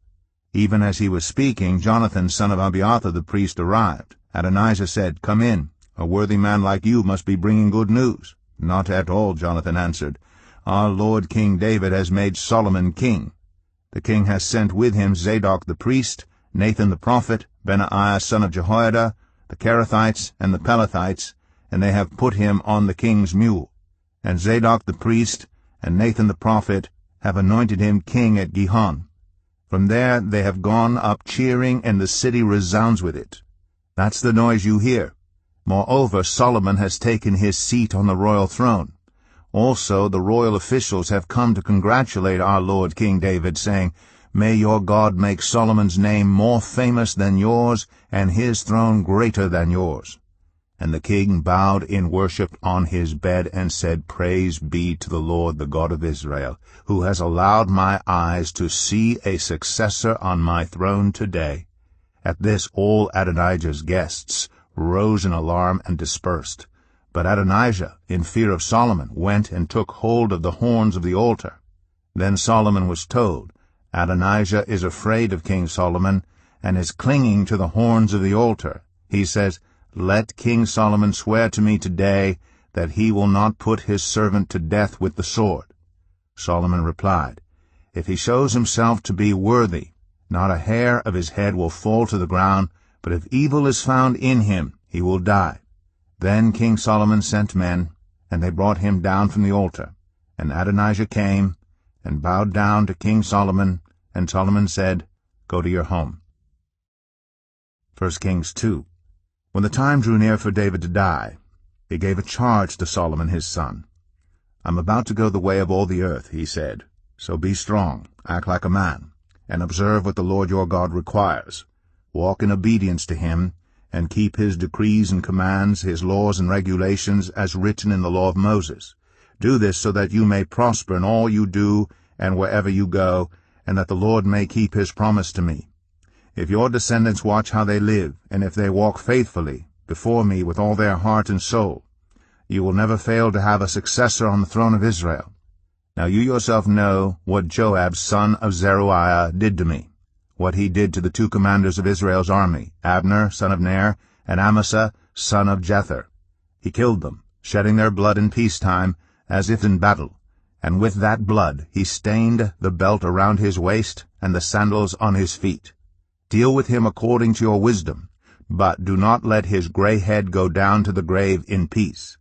Even as he was speaking, Jonathan son of Abiathar the priest arrived. Adonijah said, "Come in. A worthy man like you must be bringing good news." "Not at all," Jonathan answered. "Our lord King David has made Solomon king. The king has sent with him Zadok the priest, Nathan the prophet, Benaiah son of Jehoiada, the Kerethites and the Pelethites, and they have put him on the king's mule. And Zadok the priest and Nathan the prophet have anointed him king at Gihon. From there they have gone up cheering, and the city resounds with it. That's the noise you hear. Moreover, Solomon has taken his seat on the royal throne. Also the royal officials have come to congratulate our lord King David, saying, 'May your God make Solomon's name more famous than yours, and his throne greater than yours.'" And the king bowed in worship on his bed and said, "Praise be to the Lord, the God of Israel, who has allowed my eyes to see a successor on my throne today." At this all Adonijah's guests rose in alarm and dispersed. But Adonijah, in fear of Solomon, went and took hold of the horns of the altar. Then Solomon was told, "Adonijah is afraid of King Solomon, and is clinging to the horns of the altar. He says, 'Let King Solomon swear to me today that he will not put his servant to death with the sword.' Solomon replied, 'If he shows himself to be worthy, not a hair of his head will fall to the ground, but if evil is found in him, he will die.' Then King Solomon sent men, and they brought him down from the altar. And Adonijah came and bowed down to King Solomon, and Solomon said, 'Go to your home.'" 1 Kings 2. When the time drew near for David to die, he gave a charge to Solomon his son. "I'm about to go the way of all the earth," he said. "So be strong, act like a man, and observe what the Lord your God requires. walk in obedience to him, and keep his decrees and commands, his laws and regulations, as written in the law of Moses. Do this so that you may prosper in all you do and wherever you go, and that the Lord may keep his promise to me. If your descendants watch how they live, and if they walk faithfully before me with all their heart and soul, you will never fail to have a successor on the throne of Israel. Now you yourself know what Joab son of Zeruiah did to me, what he did to the 2 commanders of Israel's army, Abner son of Ner, and Amasa son of Jether. He killed them, shedding their blood in peacetime, as if in battle, and with that blood he stained the belt around his waist and the sandals on his feet. Deal with him according to your wisdom, but do not let his gray head go down to the grave in peace.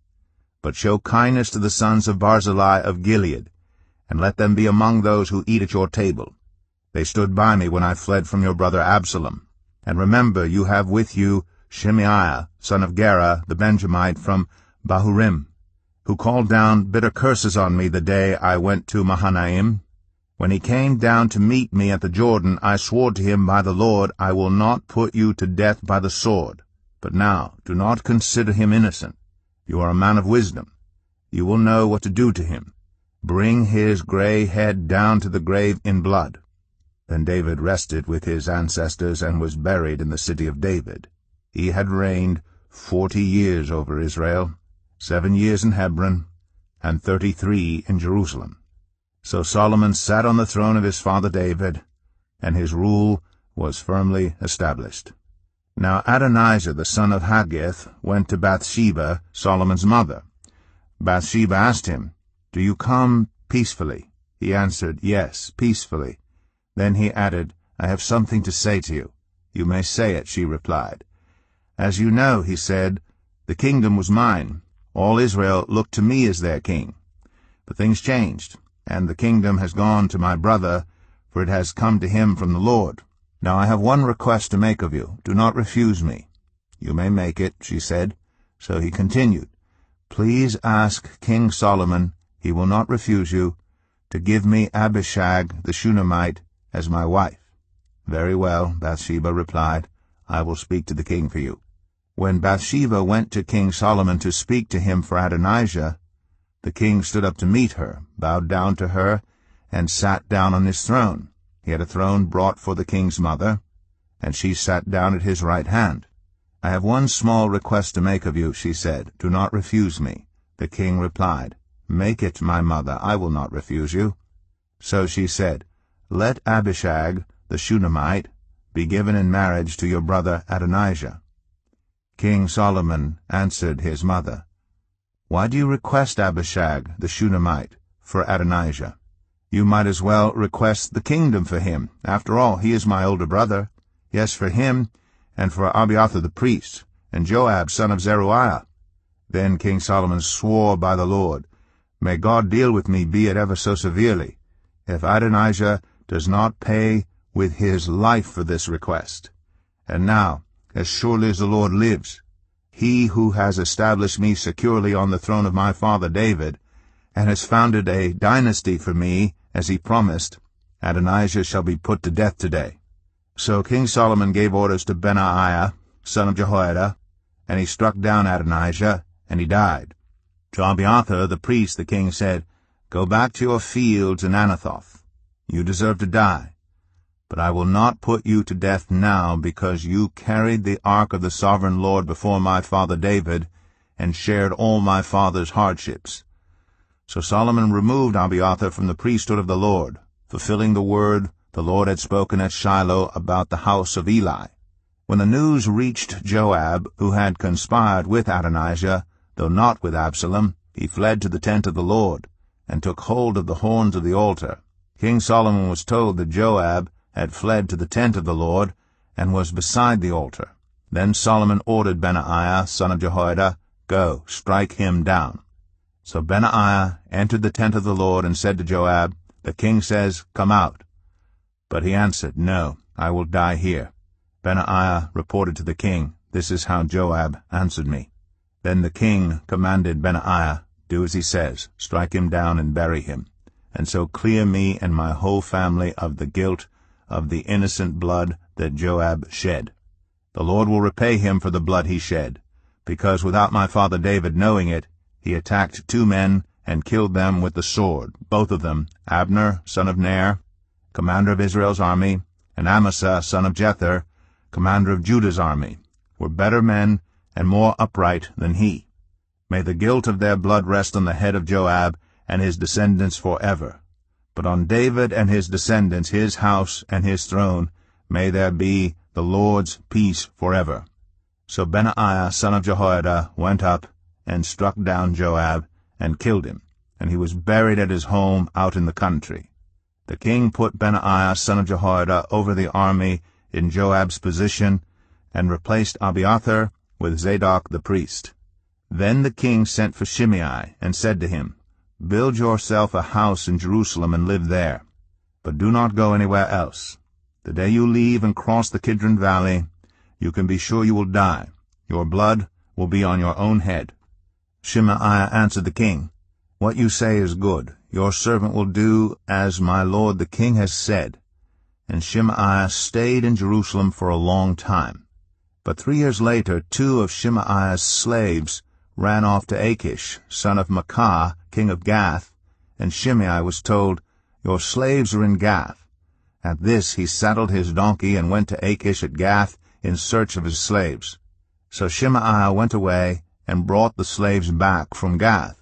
But show kindness to the sons of Barzillai of Gilead, and let them be among those who eat at your table. They stood by me when I fled from your brother Absalom. And remember, you have with you Shimei, son of Gera, the Benjamite from Bahurim, who called down bitter curses on me the day I went to Mahanaim. When he came down to meet me at the Jordan, I swore to him by the Lord, I will not put you to death by the sword. But now do not consider him innocent. You are a man of wisdom. You will know what to do to him. Bring his gray head down to the grave in blood. Then David rested with his ancestors and was buried in the city of David. He had reigned 40 years over Israel, 7 years in Hebron, and 33 in Jerusalem. So Solomon sat on the throne of his father David, and his rule was firmly established. Now Adonijah the son of Haggith went to Bathsheba, Solomon's mother. Bathsheba asked him, Do you come peacefully? He answered, Yes, peacefully. Then he added, I have something to say to you. You may say it, she replied. As you know, he said, the kingdom was mine. All Israel looked to me as their king. But things changed, and the kingdom has gone to my brother, for it has come to him from the Lord. Now I have one request to make of you. Do not refuse me. You may make it, she said. So he continued, Please ask King Solomon, he will not refuse you, to give me Abishag the Shunammite as my wife. Very well, Bathsheba replied, I will speak to the king for you. When Bathsheba went to King Solomon to speak to him for Adonijah, the king stood up to meet her, bowed down to her, and sat down on his throne. He had a throne brought for the king's mother, and she sat down at his right hand. I have one small request to make of you, she said. Do not refuse me. The king replied, Make it, my mother, I will not refuse you. So she said, Let Abishag the Shunammite be given in marriage to your brother Adonijah. King Solomon answered his mother, Why do you request Abishag the Shunammite for Adonijah? You might as well request the kingdom for him. After all, he is my older brother. Yes, for him, and for Abiathar the priest, and Joab son of Zeruiah. Then King Solomon swore by the Lord, May God deal with me, be it ever so severely, if Adonijah does not pay with his life for this request. And now, as surely as the Lord lives, he who has established me securely on the throne of my father David, and has founded a dynasty for me, as he promised, Adonijah shall be put to death today. So King Solomon gave orders to Benaiah, son of Jehoiada, and he struck down Adonijah, and he died. To Abiathar the priest the king said, Go back to your fields in Anathoth. You deserve to die. But I will not put you to death now, because you carried the ark of the sovereign Lord before my father David, and shared all my father's hardships. So Solomon removed Abiathar from the priesthood of the Lord, fulfilling the word the Lord had spoken at Shiloh about the house of Eli. When the news reached Joab, who had conspired with Adonijah, though not with Absalom, he fled to the tent of the Lord, and took hold of the horns of the altar. King Solomon was told that Joab had fled to the tent of the Lord, and was beside the altar. Then Solomon ordered Benaiah, son of Jehoiada, Go, strike him down. So Benaiah entered the tent of the Lord, and said to Joab, The king says, Come out. But he answered, No, I will die here. Benaiah reported to the king, This is how Joab answered me. Then the king commanded Benaiah, Do as he says, strike him down and bury him, and so clear me and my whole family of the guilt of the innocent blood that Joab shed. The Lord will repay him for the blood he shed, because without my father David knowing it, he attacked 2 men and killed them with the sword, both of them, Abner, son of Ner, commander of Israel's army, and Amasa, son of Jether, commander of Judah's army, were better men and more upright than he. May the guilt of their blood rest on the head of Joab and his descendants forever. But on David and his descendants, his house and his throne, may there be the Lord's peace forever. So Benaiah son of Jehoiada went up and struck down Joab and killed him, and he was buried at his home out in the country. The king put Benaiah son of Jehoiada over the army in Joab's position, and replaced Abiathar with Zadok the priest. Then the king sent for Shimei, and said to him, Build yourself a house in Jerusalem and live there, but do not go anywhere else. The day you leave and cross the Kidron Valley, you can be sure you will die. Your blood will be on your own head. Shimei answered the king, What you say is good. Your servant will do as my lord the king has said. And Shimei stayed in Jerusalem for a long time. But 3 years later 2 of Shimei's slaves ran off to Achish, son of Maacah, king of Gath, and Shimei was told, Your slaves are in Gath. At this he saddled his donkey and went to Achish at Gath in search of his slaves. So Shimei went away and brought the slaves back from Gath.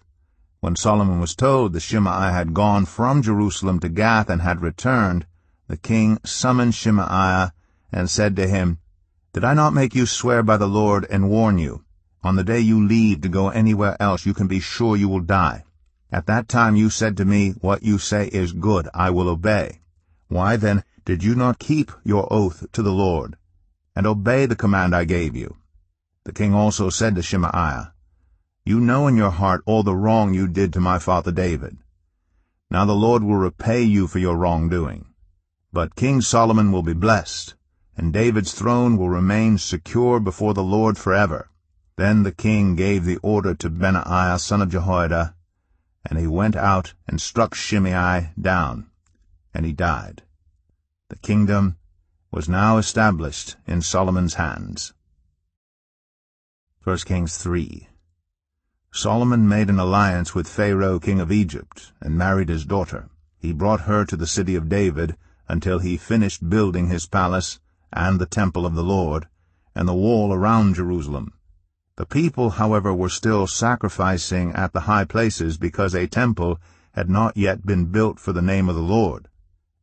When Solomon was told that Shimei had gone from Jerusalem to Gath and had returned, the king summoned Shimei and said to him, Did I not make you swear by the Lord and warn you? On the day you leave to go anywhere else, you can be sure you will die. At that time you said to me, What you say is good, I will obey. Why then did you not keep your oath to the Lord, and obey the command I gave you? The king also said to Shimei, You know in your heart all the wrong you did to my father David. Now the Lord will repay you for your wrongdoing. But King Solomon will be blessed, and David's throne will remain secure before the Lord forever. Then the king gave the order to Benaiah son of Jehoiada, and he went out and struck Shimei down, and he died. The kingdom was now established in Solomon's hands. 1 Kings 3. Solomon made an alliance with Pharaoh king of Egypt, and married his daughter. He brought her to the city of David until he finished building his palace, and the temple of the Lord, and the wall around Jerusalem. The people, however, were still sacrificing at the high places because a temple had not yet been built for the name of the Lord.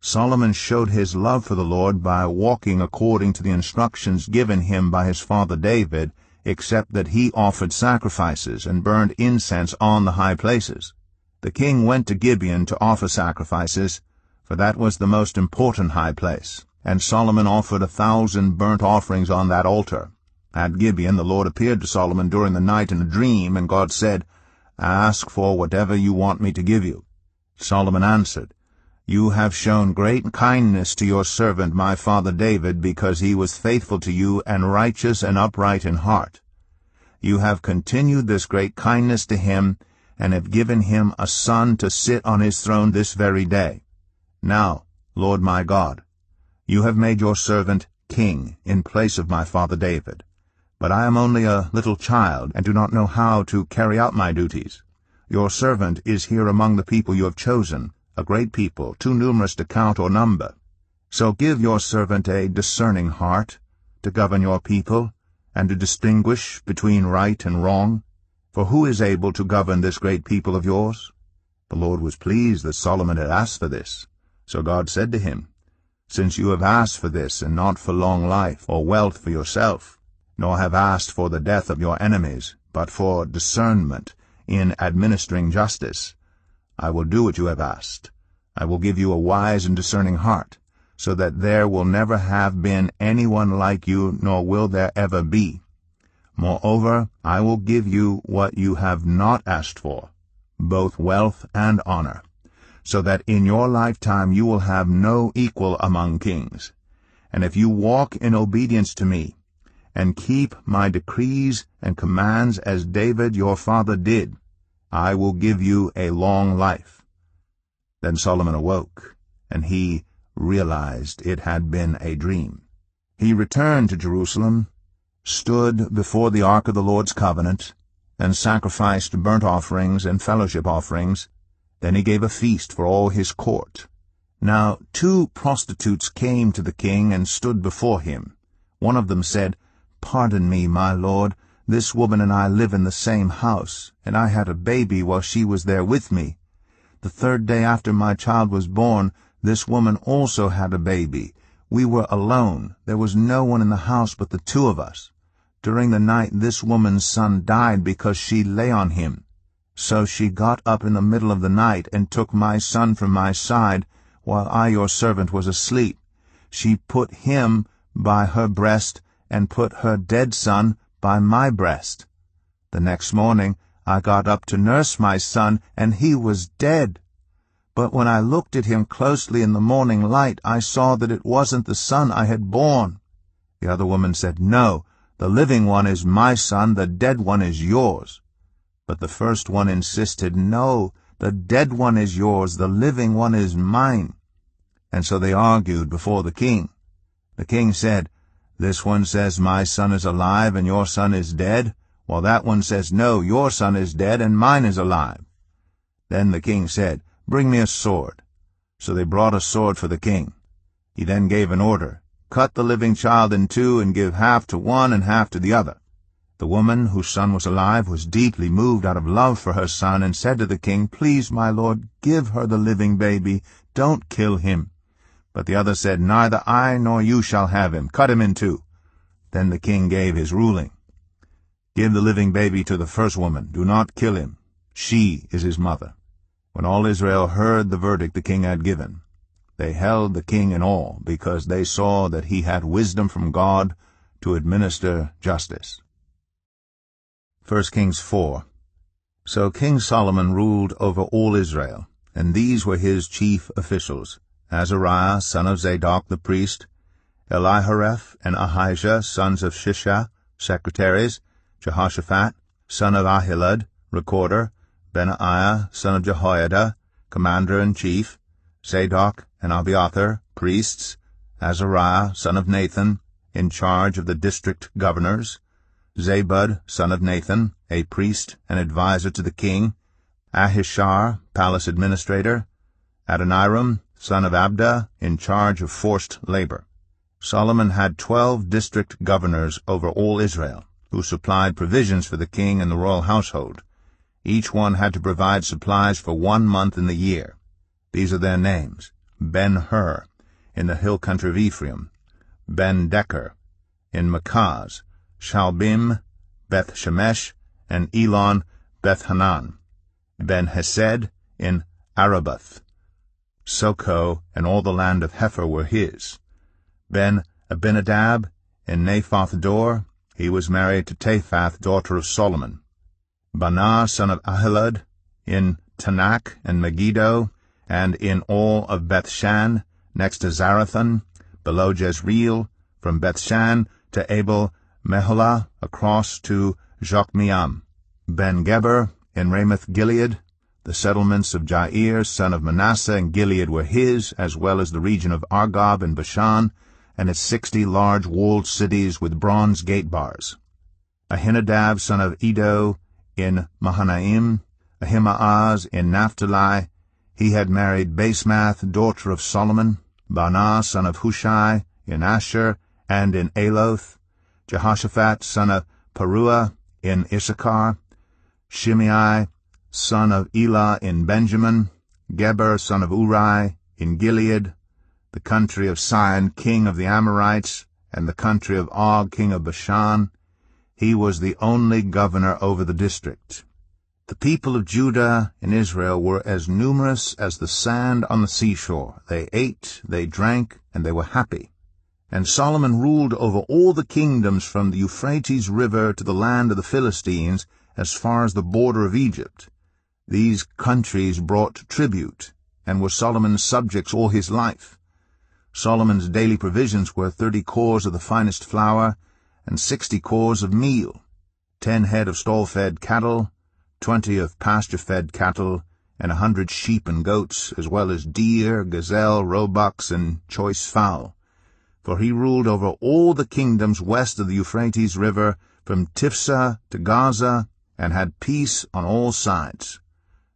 Solomon showed his love for the Lord by walking according to the instructions given him by his father David, except that he offered sacrifices and burned incense on the high places. The king went to Gibeon to offer sacrifices, for that was the most important high place, and Solomon offered 1,000 burnt offerings on that altar. At Gibeon the Lord appeared to Solomon during the night in a dream, and God said, Ask for whatever you want me to give you. Solomon answered, You have shown great kindness to your servant my father David, because he was faithful to you and righteous and upright in heart. You have continued this great kindness to him, and have given him a son to sit on his throne this very day. Now, Lord my God, you have made your servant king in place of my father David. But I am only a little child, and do not know how to carry out my duties. Your servant is here among the people you have chosen, a great people, too numerous to count or number. So give your servant a discerning heart, to govern your people, and to distinguish between right and wrong. For who is able to govern this great people of yours? The Lord was pleased that Solomon had asked for this. So God said to him, Since you have asked for this, and not for long life or wealth for yourself, nor have asked for the death of your enemies, but for discernment in administering justice, I will do what you have asked. I will give you a wise and discerning heart, so that there will never have been anyone like you, nor will there ever be. Moreover, I will give you what you have not asked for, both wealth and honor, so that in your lifetime you will have no equal among kings. And if you walk in obedience to me, and keep my decrees and commands as David your father did, I will give you a long life. Then Solomon awoke, and he realized it had been a dream. He returned to Jerusalem stood before the ark of the Lord's covenant, and sacrificed burnt offerings and fellowship offerings. Then he gave a feast for all his court. Now 2 prostitutes came to the king and stood before him. One of them said, "Pardon me, my lord, this woman and I live in the same house, and I had a baby while she was there with me. The 3rd day after my child was born, this woman also had a baby. We were alone. There was no one in the house but the 2 of us. During the night this woman's son died because she lay on him. So she got up in the middle of the night and took my son from my side, while I, your servant, was asleep. She put him by her breast and put her dead son by my breast. The next morning I got up to nurse my son, and he was dead. But when I looked at him closely in the morning light, I saw that it wasn't the son I had born." The other woman said, "No, the living one is my son, the dead one is yours." But the first one insisted, "No, the dead one is yours, the living one is mine." And so they argued before the king. The king said, "This one says my son is alive and your son is dead, while that one says, no, your son is dead and mine is alive." Then the king said, "Bring me a sword." So they brought a sword for the king. He then gave an order, "Cut the living child in 2 and give half to one and half to the other." The woman, whose son was alive, was deeply moved out of love for her son, and said to the king, "Please, my lord, give her the living baby. Don't kill him." But the other said, "Neither I nor you shall have him. Cut him in 2. Then the king gave his ruling. "Give the living baby to the first woman. Do not kill him. She is his mother." When all Israel heard the verdict the king had given, they held the king in awe, because they saw that he had wisdom from God to administer justice. 1 Kings 4. So King Solomon ruled over all Israel, and these were his chief officials: Azariah, son of Zadok the priest; Elihoreph and Ahijah, sons of Shisha, secretaries; Jehoshaphat, son of Ahilud, recorder; Benaiah, son of Jehoiada, commander-in-chief; Zadok and Abiathar, priests; Azariah, son of Nathan, in charge of the district governors; Zabud, son of Nathan, a priest and adviser to the king; Ahishar, palace administrator; Adoniram, son of Abda, in charge of forced labor. Solomon had 12 district governors over all Israel, who supplied provisions for the king and the royal household. Each one had to provide supplies for 1 month in the year. These are their names: Ben-Hur, in the hill country of Ephraim; Ben-Decker, in Makaz; Shalbim, Beth-Shemesh, and Elon, Beth-Hanan; Ben-Hesed, in Arabath. Soko and all the land of Hepher were his. Ben-Abinadab, in Naphoth-Dor, he was married to Taphath, daughter of Solomon. Banah, son of Ahilud, in Tanakh and Megiddo, and in all of Bethshan, next to Zarathan, below Jezreel, from Bethshan to Abel-Meholah, across to Jokmeam. Ben-Geber, in Ramoth-Gilead. The settlements of Jair, son of Manasseh, in Gilead were his, as well as the region of Argob and Bashan, and its 60 large walled cities with bronze gate bars. Ahinadab, son of Edo, in Mahanaim; Ahimaaz, in Naphtali. He had married Basemath, daughter of Solomon. Baanah, son of Hushai, in Asher, and in Aloth. Jehoshaphat, son of Paruah, in Issachar. Shimei, son of Elah, in Benjamin. Geber, son of Uri, in Gilead, the country of Sihon, king of the Amorites, and the country of Og, king of Bashan. He was the only governor over the district. The people of Judah and Israel were as numerous as the sand on the seashore. They ate, they drank, and they were happy. And Solomon ruled over all the kingdoms from the Euphrates River to the land of the Philistines, as far as the border of Egypt. These countries brought tribute, and were Solomon's subjects all his life. Solomon's daily provisions were 30 cors of the finest flour, and 60 cors of meal, 10 head of stall-fed cattle, 20 of pasture-fed cattle, and 100 sheep and goats, as well as deer, gazelle, roebucks, and choice fowl. for he ruled over all the kingdoms west of the Euphrates River, from Tiphsah to Gaza, and had peace on all sides.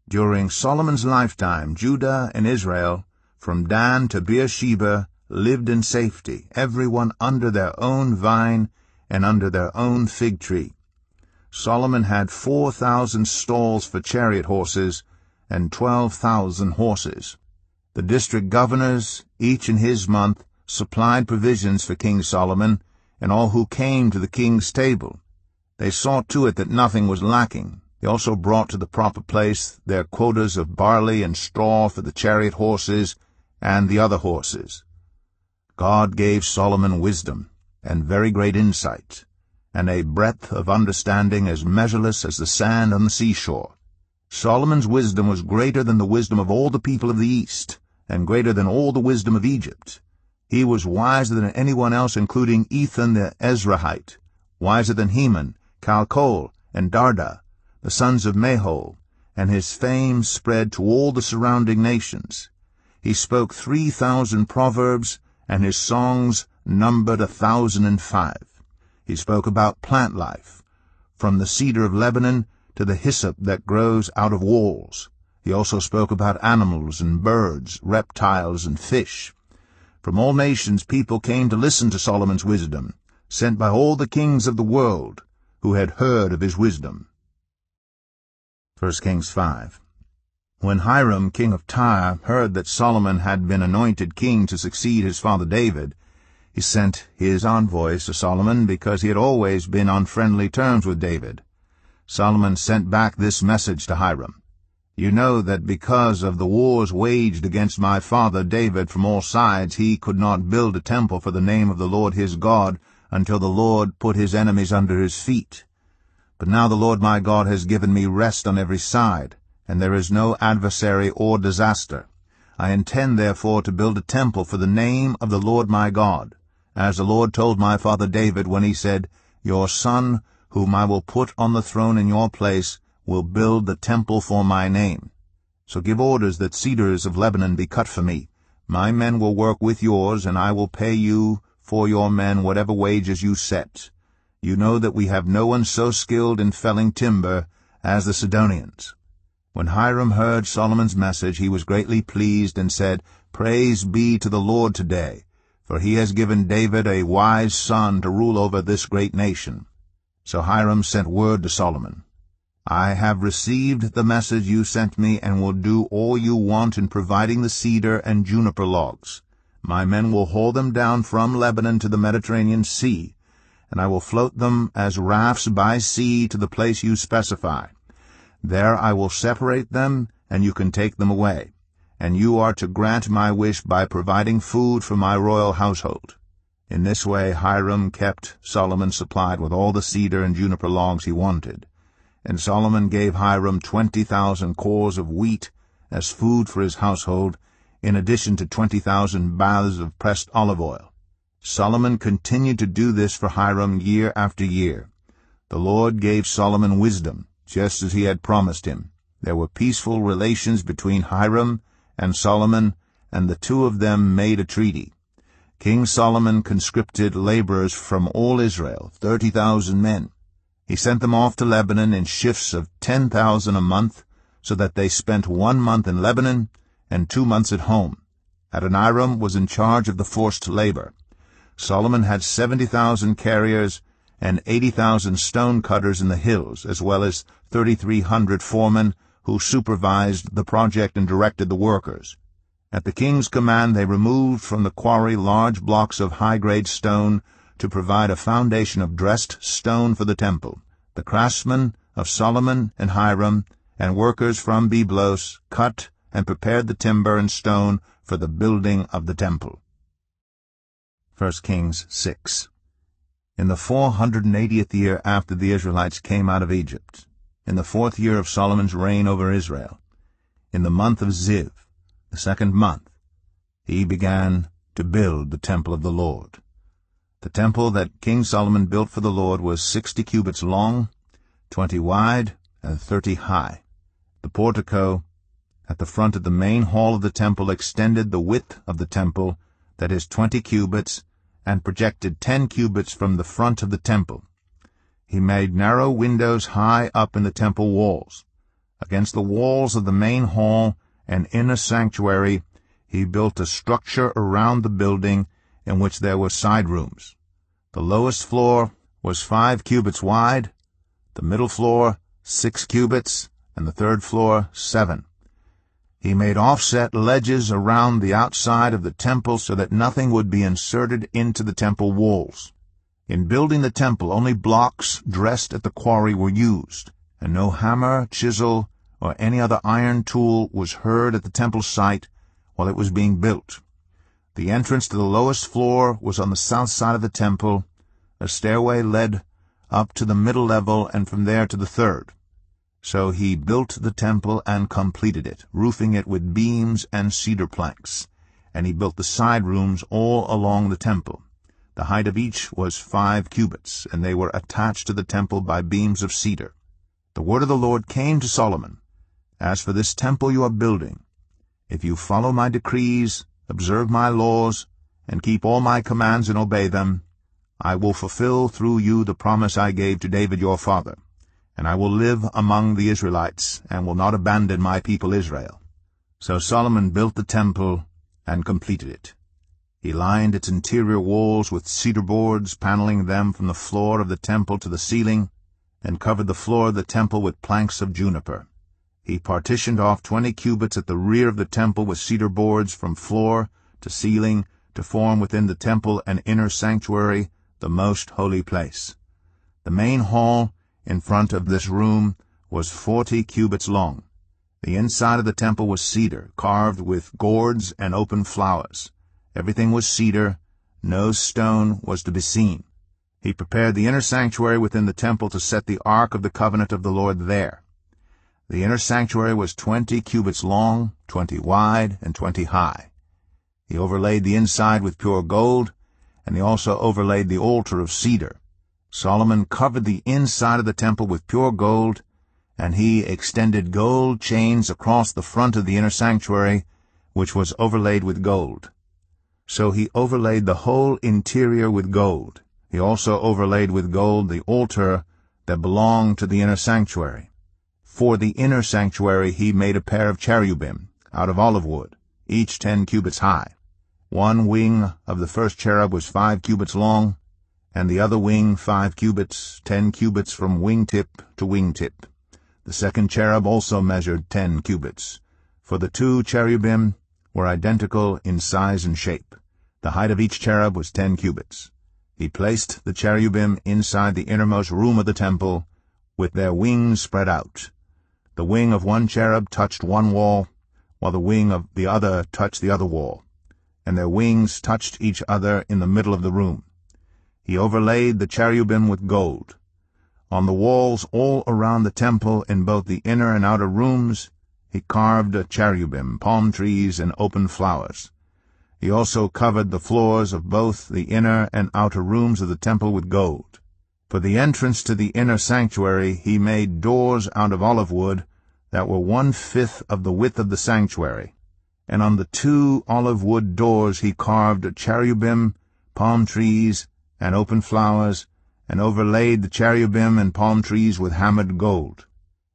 During Solomon's lifetime, Judah and Israel, from Dan to Beersheba, lived in safety, everyone under their own vine and under their own fig tree. Solomon had 4,000 stalls for chariot horses and 12,000 horses. The district governors, each in his month, supplied provisions for King Solomon and all who came to the king's table. They saw to it that nothing was lacking. They also brought to the proper place their quotas of barley and straw for the chariot horses and the other horses. God gave Solomon wisdom and very great insight, and a breadth of understanding as measureless as the sand on the seashore. Solomon's wisdom was greater than the wisdom of all the people of the East, and greater than all the wisdom of Egypt. He was wiser than anyone else, including Ethan the Ezrahite, wiser than Heman, Calcol, and Darda, the sons of Mahol, and his fame spread to all the surrounding nations. He spoke 3,000 proverbs, and his songs numbered 1,005. He spoke about plant life, from the cedar of Lebanon to the hyssop that grows out of walls. He also spoke about animals and birds, reptiles and fish. From all nations people came to listen to Solomon's wisdom, sent by all the kings of the world who had heard of his wisdom. 1 Kings 5. When Hiram, king of Tyre, heard that Solomon had been anointed king to succeed his father David, he sent his envoys to Solomon because he had always been on friendly terms with David. Solomon sent back this message to Hiram: "You know that because of the wars waged against my father David from all sides, he could not build a temple for the name of the Lord his God until the Lord put his enemies under his feet. But now the Lord my God has given me rest on every side, and there is no adversary or disaster. I intend therefore to build a temple for the name of the Lord my God, as the Lord told my father David when he said, 'Your son, whom I will put on the throne in your place, will build the temple for my name.' So give orders that cedars of Lebanon be cut for me. My men will work with yours, and I will pay you for your men whatever wages you set. You know that we have no one so skilled in felling timber as the Sidonians." When Hiram heard Solomon's message, he was greatly pleased and said, "Praise be to the Lord today, for he has given David a wise son to rule over this great nation." So Hiram sent word to Solomon, "I have received the message you sent me and will do all you want in providing the cedar and juniper logs. My men will haul them down from Lebanon to the Mediterranean Sea, and I will float them as rafts by sea to the place you specify. There I will separate them, and you can take them away. And you are to grant my wish by providing food for my royal household." In this way Hiram kept Solomon supplied with all the cedar and juniper logs he wanted. And Solomon gave Hiram 20,000 cores of wheat as food for his household, in addition to 20,000 baths of pressed olive oil. Solomon continued to do this for Hiram year after year. The Lord gave Solomon wisdom, just as he had promised him. There were peaceful relations between Hiram and Solomon, and the two of them made a treaty. King Solomon conscripted laborers from all Israel, 30,000 men. He sent them off to Lebanon in shifts of 10,000 a month, so that they spent 1 month in Lebanon and 2 months at home. Adoniram was in charge of the forced labor. Solomon had 70,000 carriers and 80,000 stone cutters in the hills, as well as 3,300 foremen who supervised the project and directed the workers. At the king's command they removed from the quarry large blocks of high-grade stone to provide a foundation of dressed stone for the temple. The craftsmen of Solomon and Hiram and workers from Byblos cut and prepared the timber and stone for the building of the temple. 1 Kings 6. In the 480th year after the Israelites came out of Egypt, in the 4th year of Solomon's reign over Israel, in the month of Ziv, the 2nd month, he began to build the temple of the Lord. The temple that King Solomon built for the Lord was 60 cubits long, 20 wide, and 30 high. The portico at the front of the main hall of the temple extended the width of the temple, that is 20 cubits, and projected 10 cubits from the front of the temple. He made narrow windows high up in the temple walls. Against the walls of the main hall and inner sanctuary he built a structure around the building in which there were side rooms. The lowest floor was 5 cubits wide, the middle floor 6 cubits, and the third floor 7. He made offset ledges around the outside of the temple so that nothing would be inserted into the temple walls. In building the temple, only blocks dressed at the quarry were used, and no hammer, chisel, or any other iron tool was heard at the temple site while it was being built. The entrance to the lowest floor was on the south side of the temple. A stairway led up to the middle level and from there to the third. So he built the temple and completed it, roofing it with beams and cedar planks. And he built the side rooms all along the temple. The height of each was 5 cubits, and they were attached to the temple by beams of cedar. The word of the Lord came to Solomon, "As for this temple you are building, if you follow my decrees, observe my laws, and keep all my commands and obey them, I will fulfill through you the promise I gave to David your father, and I will live among the Israelites, and will not abandon my people Israel." So Solomon built the temple and completed it. He lined its interior walls with cedar boards, paneling them from the floor of the temple to the ceiling, and covered the floor of the temple with planks of juniper. He partitioned off 20 cubits at the rear of the temple with cedar boards from floor to ceiling to form within the temple an inner sanctuary, the most holy place. The main hall in front of this room was 40 cubits long. The inside of the temple was cedar, carved with gourds and open flowers. Everything was cedar. No stone was to be seen. He prepared the inner sanctuary within the temple to set the ark of the covenant of the Lord there. The inner sanctuary was 20 cubits long, 20 wide, and 20 high. He overlaid the inside with pure gold, and he also overlaid the altar of cedar. Solomon covered the inside of the temple with pure gold, and he extended gold chains across the front of the inner sanctuary, which was overlaid with gold. So he overlaid the whole interior with gold. He also overlaid with gold the altar that belonged to the inner sanctuary. For the inner sanctuary he made a pair of cherubim out of olive wood, each 10 cubits high. One wing of the first cherub was 5 cubits long, and the other wing 5 cubits, 10 cubits from wingtip to wingtip. The second cherub also measured 10 cubits, for the 2 cherubim were identical in size and shape. The height of each cherub was 10 cubits. He placed the cherubim inside the innermost room of the temple, with their wings spread out. The wing of one cherub touched one wall, while the wing of the other touched the other wall, and their wings touched each other in the middle of the room. He overlaid the cherubim with gold. On the walls all around the temple, in both the inner and outer rooms, he carved cherubim, palm trees, and open flowers. He also covered the floors of both the inner and outer rooms of the temple with gold. For the entrance to the inner sanctuary he made doors out of olive wood that were 1/5 of the width of the sanctuary, and on the 2 olive wood doors he carved cherubim, palm trees, and open flowers, and overlaid the cherubim and palm trees with hammered gold.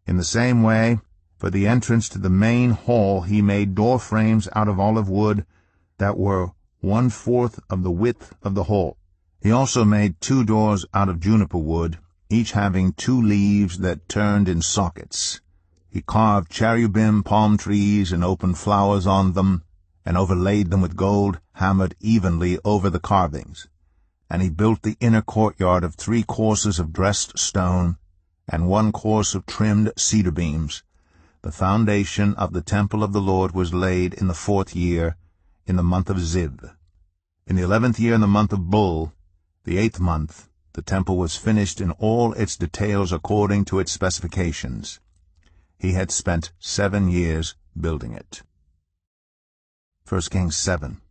In the same way, for the entrance to the main hall he made door frames out of olive wood that were 1/4 of the width of the hall. He also made 2 doors out of juniper wood, each having 2 leaves that turned in sockets. He carved cherubim, palm trees, and open flowers on them, and overlaid them with gold, hammered evenly over the carvings. And he built the inner courtyard of 3 courses of dressed stone, and 1 course of trimmed cedar beams. The foundation of the temple of the Lord was laid in the 4th year, in the month of Ziv. In the 11th year, in the month of Bul, the 8th month, the temple was finished in all its details according to its specifications. He had spent 7 years building it. 1 Kings 7.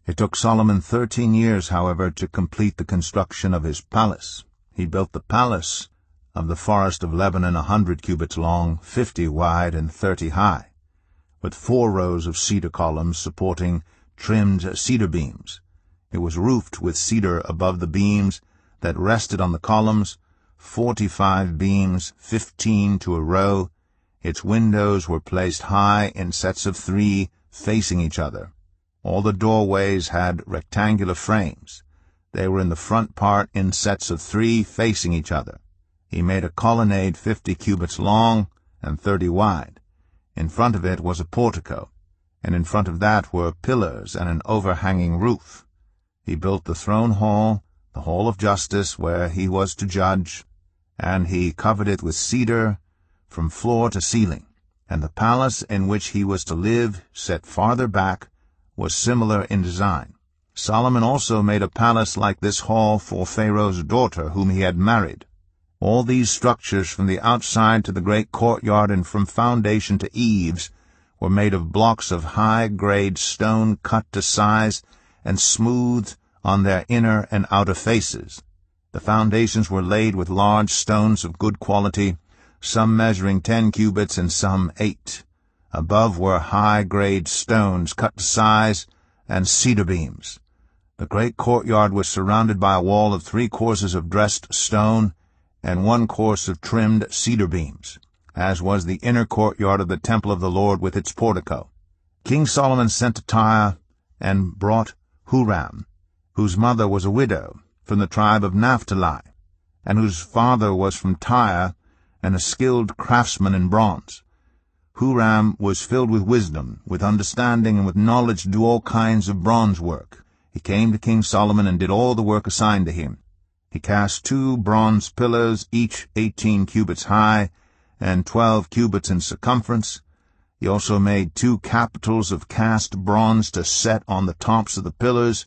It took Solomon 13 years, however, to complete the construction of his palace. He built the palace of the forest of Lebanon 100 cubits long, 50 wide, and 30 high, with 4 rows of cedar columns supporting trimmed cedar beams. It was roofed with cedar above the beams that rested on the columns, 45 beams, 15 to a row. Its windows were placed high in sets of 3, facing each other. All the doorways had rectangular frames. They were in the front part in sets of 3, facing each other. He made a colonnade 50 cubits long and 30 wide. In front of it was a portico, and in front of that were pillars and an overhanging roof. He built the throne hall, the hall of justice, where he was to judge, and he covered it with cedar from floor to ceiling. And the palace in which he was to live, set farther back, was similar in design. Solomon also made a palace like this hall for Pharaoh's daughter, whom he had married. All these structures, from the outside to the great courtyard and from foundation to eaves, were made of blocks of high-grade stone cut to size and smoothed on their inner and outer faces. The foundations were laid with large stones of good quality, some measuring 10 cubits and some 8. Above were high-grade stones cut to size and cedar beams. The great courtyard was surrounded by a wall of 3 courses of dressed stone and 1 course of trimmed cedar beams, as was the inner courtyard of the temple of the Lord with its portico. King Solomon sent to Tyre and brought Huram, whose mother was a widow, from the tribe of Naphtali, and whose father was from Tyre and a skilled craftsman in bronze. Huram was filled with wisdom, with understanding, and with knowledge to do all kinds of bronze work. He came to King Solomon and did all the work assigned to him. He cast 2 bronze pillars, each 18 cubits high and 12 cubits in circumference. He also made 2 capitals of cast bronze to set on the tops of the pillars.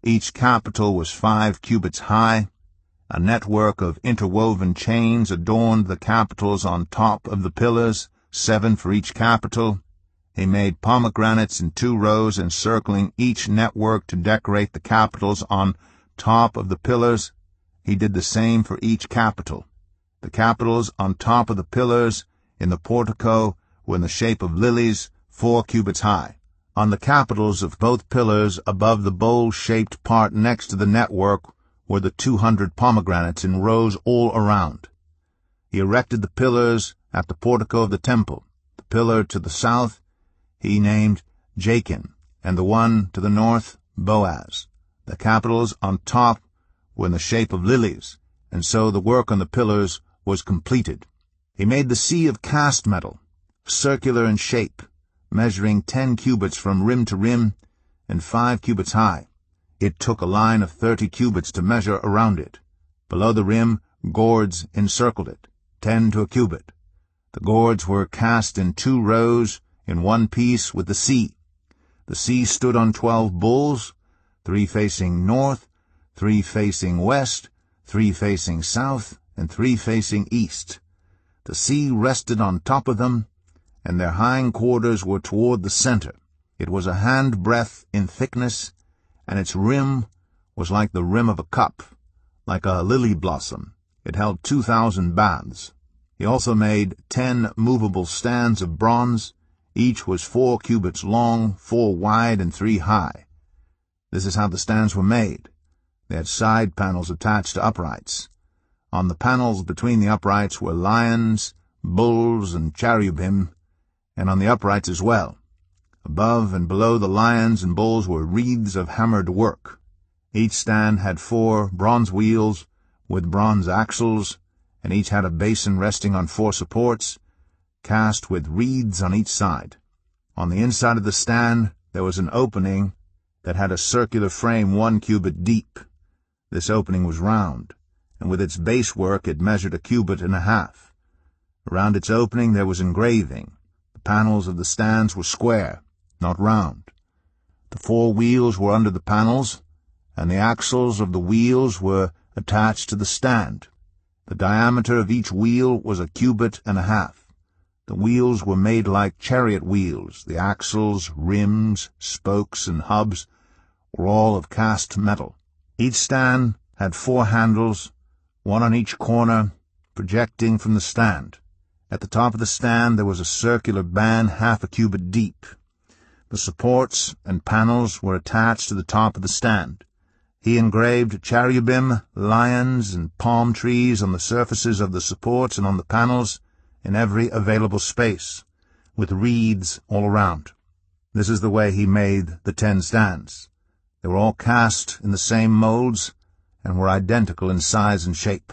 Each capital was 5 cubits high. A network of interwoven chains adorned the capitals on top of the pillars, 7 for each capital. He made pomegranates in 2 rows encircling each network to decorate the capitals on top of the pillars. He did the same for each capital. The capitals on top of the pillars in the portico were in the shape of lilies, 4 cubits high. On the capitals of both pillars above the bowl-shaped part next to the network were the 200 pomegranates in rows all around. He erected the pillars at the portico of the temple. The pillar to the south he named Jachin, and the one to the north Boaz. The capitals on top were in the shape of lilies, and so the work on the pillars was completed. He made the sea of cast metal, circular in shape, measuring 10 cubits from rim to rim and 5 cubits high. It took a line of 30 cubits to measure around it. Below the rim, gourds encircled it, 10 to a cubit. The gourds were cast in 2 rows in one piece with the sea. The sea stood on 12 bulls, 3 facing north, 3 facing west, 3 facing south, and 3 facing east. The sea rested on top of them, and their hind quarters were toward the center. It was a handbreadth in thickness, and its rim was like the rim of a cup, like a lily blossom. It held 2,000 baths. He also made 10 movable stands of bronze. Each was 4 cubits long, 4 wide, and 3 high. This is how the stands were made. They had side panels attached to uprights. On the panels between the uprights were lions, bulls, and cherubim, and on the uprights as well. Above and below the lions and bulls were wreaths of hammered work. Each stand had 4 bronze wheels with bronze axles, and each had a basin resting on 4 supports, cast with wreaths on each side. On the inside of the stand there was an opening that had a circular frame 1 cubit deep. This opening was round, and with its base work it measured 1.5 cubits. Around its opening there was engraving. The panels of the stands were square, not round. The 4 wheels were under the panels, and the axles of the wheels were attached to the stand. The diameter of each wheel was 1.5 cubits. The wheels were made like chariot wheels. The axles, rims, spokes, and hubs were all of cast metal. Each stand had 4 handles, 1 on each corner, projecting from the stand. At the top of the stand there was a circular band 0.5 cubit deep. The supports and panels were attached to the top of the stand. He engraved cherubim, lions, and palm trees on the surfaces of the supports and on the panels in every available space, with reeds all around. This is the way he made the 10 stands. They were all cast in the same molds and were identical in size and shape.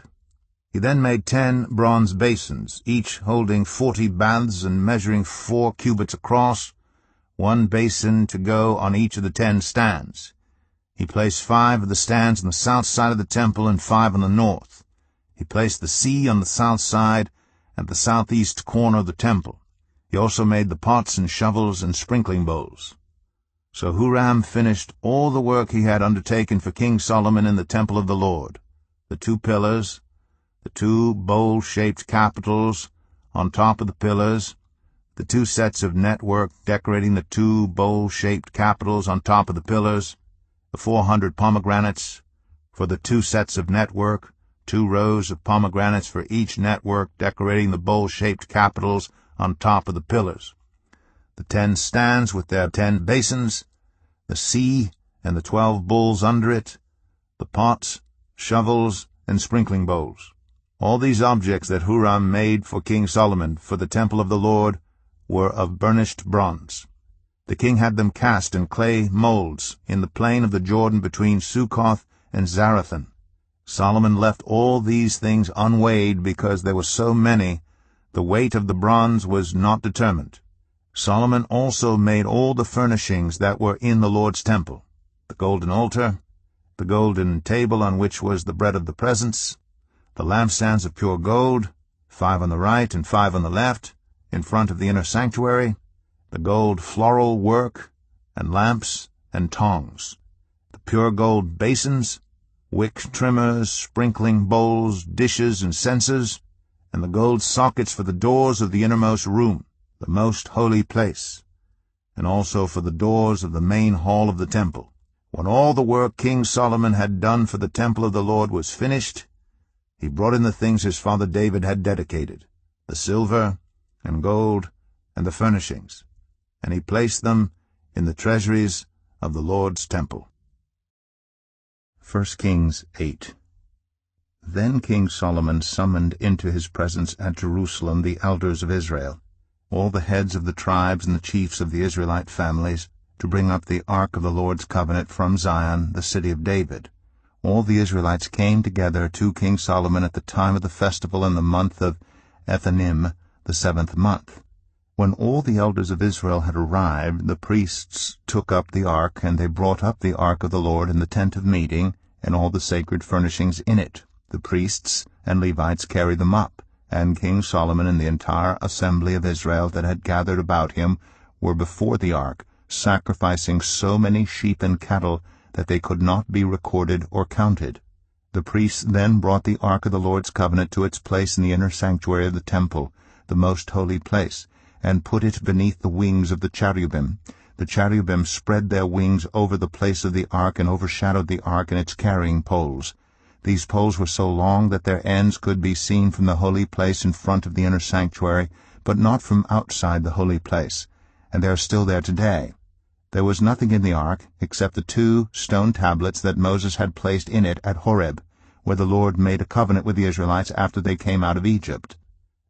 He then made 10 bronze basins, each holding 40 baths and measuring 4 cubits across, 1 basin to go on each of the 10 stands. He placed 5 of the stands on the south side of the temple and 5 on the north. He placed the sea on the south side at the southeast corner of the temple. He also made the pots and shovels and sprinkling bowls. So Huram finished all the work he had undertaken for King Solomon in the temple of the Lord, the 2 pillars, the 2 bowl-shaped capitals on top of the pillars, the 2 sets of network decorating the 2 bowl-shaped capitals on top of the pillars, the 400 pomegranates for the 2 sets of network, 2 rows of pomegranates for each network decorating the bowl-shaped capitals on top of the pillars, the 10 stands with their 10 basins, the sea and the 12 bowls under it, the pots, shovels, and sprinkling bowls. All these objects that Huram made for King Solomon for the temple of the Lord were of burnished bronze. The king had them cast in clay molds in the plain of the Jordan between Succoth and Zarethan. Solomon left all these things unweighed because there were so many. The weight of the bronze was not determined. Solomon also made all the furnishings that were in the Lord's temple, the golden altar, the golden table on which was the bread of the presence, the lampstands of pure gold, 5 on the right and 5 on the left, in front of the inner sanctuary, the gold floral work, and lamps and tongs, the pure gold basins, wick trimmers, sprinkling bowls, dishes, and censers, and the gold sockets for the doors of the innermost room, the most holy place, and also for the doors of the main hall of the temple. When all the work King Solomon had done for the temple of the Lord was finished, he brought in the things his father David had dedicated, the silver and gold and the furnishings, and he placed them in the treasuries of the Lord's temple. 1 Kings 8. Then King Solomon summoned into his presence at Jerusalem the elders of Israel, all the heads of the tribes and the chiefs of the Israelite families, to bring up the ark of the Lord's covenant from Zion, the city of David. All the Israelites came together to King Solomon at the time of the festival in the month of Ethanim, the 7th month. When all the elders of Israel had arrived, the priests took up the ark, and they brought up the ark of the Lord in the tent of meeting, and all the sacred furnishings in it. The priests and Levites carried them up, and King Solomon and the entire assembly of Israel that had gathered about him were before the ark, sacrificing so many sheep and cattle that they could not be recorded or counted. The priests then brought the ark of the Lord's covenant to its place in the inner sanctuary of the temple, the most holy place, and put it beneath the wings of the cherubim. The cherubim spread their wings over the place of the ark and overshadowed the ark and its carrying poles. These poles were so long that their ends could be seen from the holy place in front of the inner sanctuary, but not from outside the holy place, and they are still there today. There was nothing in the ark except the 2 stone tablets that Moses had placed in it at Horeb, where the Lord made a covenant with the Israelites after they came out of Egypt.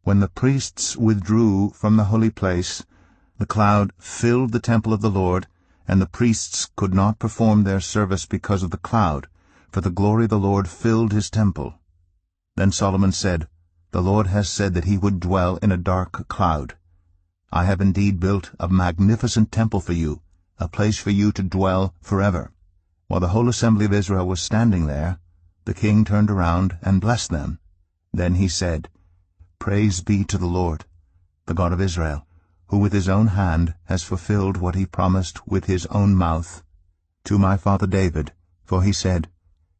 When the priests withdrew from the holy place, the cloud filled the temple of the Lord, and the priests could not perform their service because of the cloud, for the glory of the Lord filled his temple. Then Solomon said, "The Lord has said that he would dwell in a dark cloud. I have indeed built a magnificent temple for you, a place for you to dwell forever." While the whole assembly of Israel was standing there, the king turned around and blessed them. Then he said, "Praise be to the Lord, the God of Israel, who with his own hand has fulfilled what he promised with his own mouth to my father David, for he said,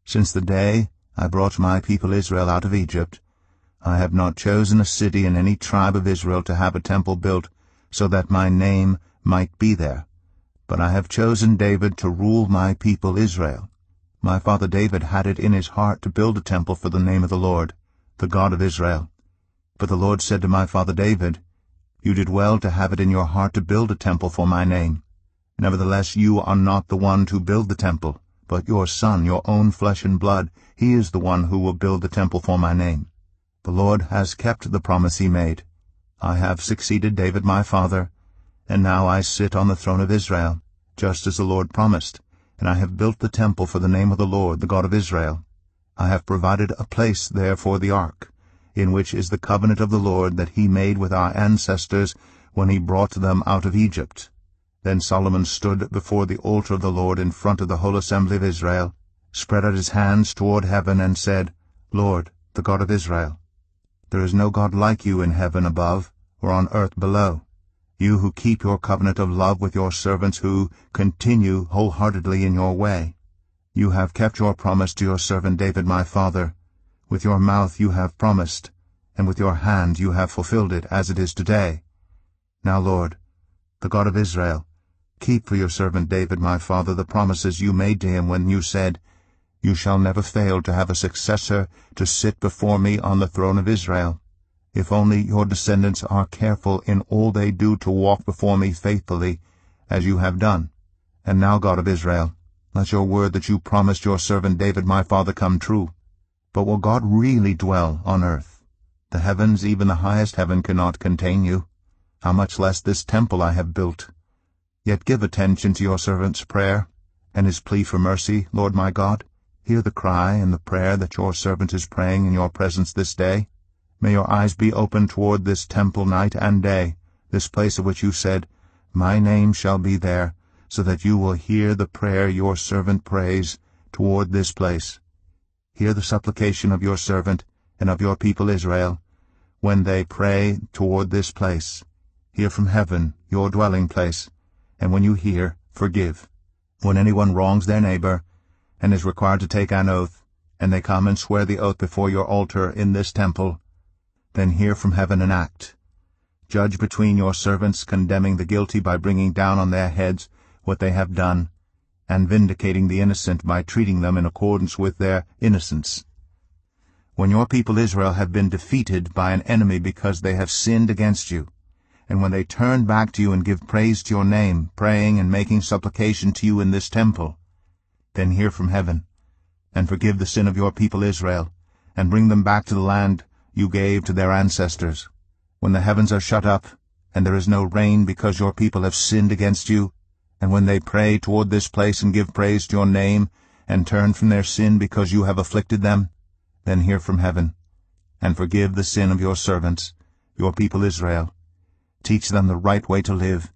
'Since the day I brought my people Israel out of Egypt, I have not chosen a city in any tribe of Israel to have a temple built, so that my name might be there. But I have chosen David to rule my people Israel. My father David had it in his heart to build a temple for the name of the Lord, the God of Israel. But the Lord said to my father David, You did well to have it in your heart to build a temple for my name. Nevertheless you are not the one to build the temple, but your son, your own flesh and blood, he is the one who will build the temple for my name. The Lord has kept the promise he made. I have succeeded David my father, and now I sit on the throne of Israel, just as the Lord promised, and I have built the temple for the name of the Lord, the God of Israel. I have provided a place there for the ark, in which is the covenant of the Lord that he made with our ancestors when he brought them out of Egypt. Then Solomon stood before the altar of the Lord in front of the whole assembly of Israel, spread out his hands toward heaven, and said, Lord, the God of Israel, there is no God like you in heaven above or on earth below, you who keep your covenant of love with your servants who continue wholeheartedly in your way. You have kept your promise to your servant David my father. With your mouth you have promised, and with your hand you have fulfilled it, as it is today. Now, Lord, the God of Israel, keep for your servant David my father the promises you made to him when you said, You shall never fail to have a successor to sit before me on the throne of Israel, if only your descendants are careful in all they do to walk before me faithfully, as you have done. And now, God of Israel, let your word that you promised your servant David my father come true. But will God really dwell on earth? The heavens, even the highest heaven, cannot contain you. How much less this temple I have built? Yet give attention to your servant's prayer, and his plea for mercy, Lord my God. Hear the cry and the prayer that your servant is praying in your presence this day. May your eyes be open toward this temple night and day, this place of which you said, My name shall be there, so that you will hear the prayer your servant prays toward this place. Hear the supplication of your servant and of your people Israel, when they pray toward this place. Hear from heaven, your dwelling place, and when you hear, forgive. When anyone wrongs their neighbor, and is required to take an oath, and they come and swear the oath before your altar in this temple, then hear from heaven and act. Judge between your servants, condemning the guilty by bringing down on their heads what they have done, and vindicating the innocent by treating them in accordance with their innocence. When your people Israel have been defeated by an enemy because they have sinned against you, and when they turn back to you and give praise to your name, praying and making supplication to you in this temple, then hear from heaven, and forgive the sin of your people Israel, and bring them back to the land you gave to their ancestors. When the heavens are shut up, and there is no rain because your people have sinned against you, and when they pray toward this place and give praise to your name, and turn from their sin because you have afflicted them, then hear from heaven, and forgive the sin of your servants, your people Israel. Teach them the right way to live,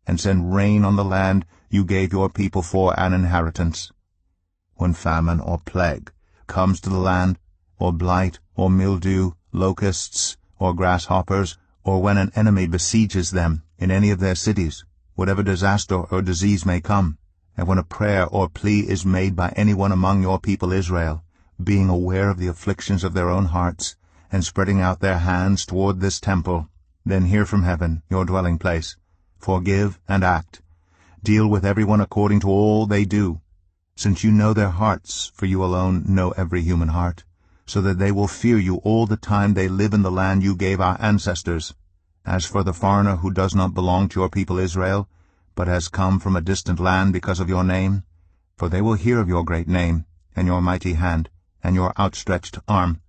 and send rain on the land you gave your people for an inheritance. When famine or plague comes to the land, or blight or mildew, locusts or grasshoppers, or when an enemy besieges them in any of their cities, whatever disaster or disease may come, and when a prayer or plea is made by anyone among your people Israel, being aware of the afflictions of their own hearts, and spreading out their hands toward this temple, then hear from heaven, your dwelling place. Forgive and act. Deal with everyone according to all they do, since you know their hearts, for you alone know every human heart, so that they will fear you all the time they live in the land you gave our ancestors. As for the foreigner who does not belong to your people Israel, but has come from a distant land because of your name, for they will hear of your great name, and your mighty hand, and your outstretched arm,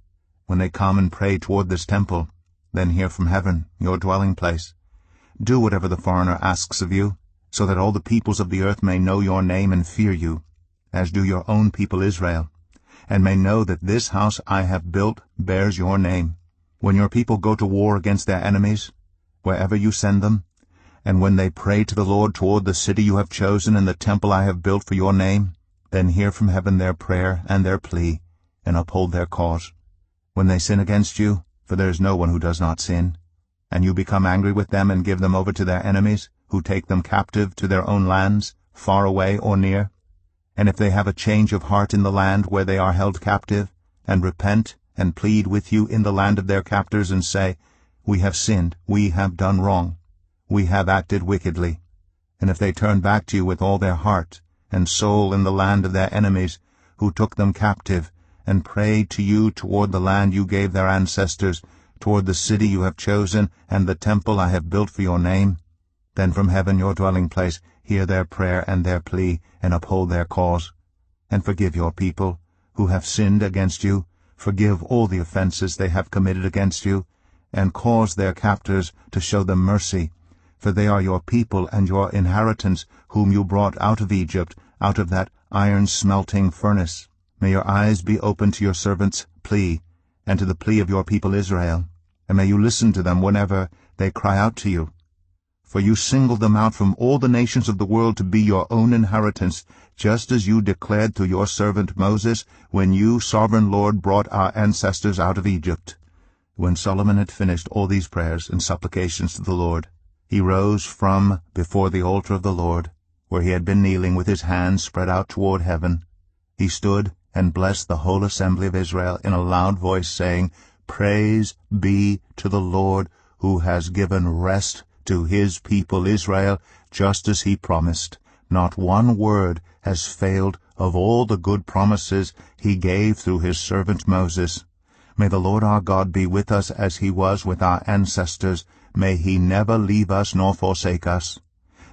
when they come and pray toward this temple, then hear from heaven, your dwelling place. Do whatever the foreigner asks of you, so that all the peoples of the earth may know your name and fear you, as do your own people Israel, and may know that this house I have built bears your name. When your people go to war against their enemies, wherever you send them, and when they pray to the Lord toward the city you have chosen and the temple I have built for your name, then hear from heaven their prayer and their plea, and uphold their cause. When they sin against you, for there is no one who does not sin, and you become angry with them and give them over to their enemies, who take them captive to their own lands, far away or near, and if they have a change of heart in the land where they are held captive, and repent and plead with you in the land of their captors, and say, We have sinned, we have done wrong, we have acted wickedly, and if they turn back to you with all their heart and soul in the land of their enemies, who took them captive, and pray to you toward the land you gave their ancestors, toward the city you have chosen, and the temple I have built for your name, then from heaven your dwelling place hear their prayer and their plea, and uphold their cause. and forgive your people, who have sinned against you. Forgive all the offenses they have committed against you, and cause their captors to show them mercy. For they are your people and your inheritance, whom you brought out of Egypt, out of that iron-smelting furnace. May your eyes be open to your servants' plea, and to the plea of your people Israel, and may you listen to them whenever they cry out to you. For you singled them out from all the nations of the world to be your own inheritance, just as you declared through your servant Moses, when you, sovereign Lord, brought our ancestors out of Egypt. When Solomon had finished all these prayers and supplications to the Lord, he rose from before the altar of the Lord, where he had been kneeling with his hands spread out toward heaven. He stood and blessed the whole assembly of Israel in a loud voice, saying, Praise be to the Lord, who has given rest to his people Israel, just as he promised. Not one word has failed of all the good promises he gave through his servant Moses. May the Lord our God be with us as he was with our ancestors. May he never leave us nor forsake us.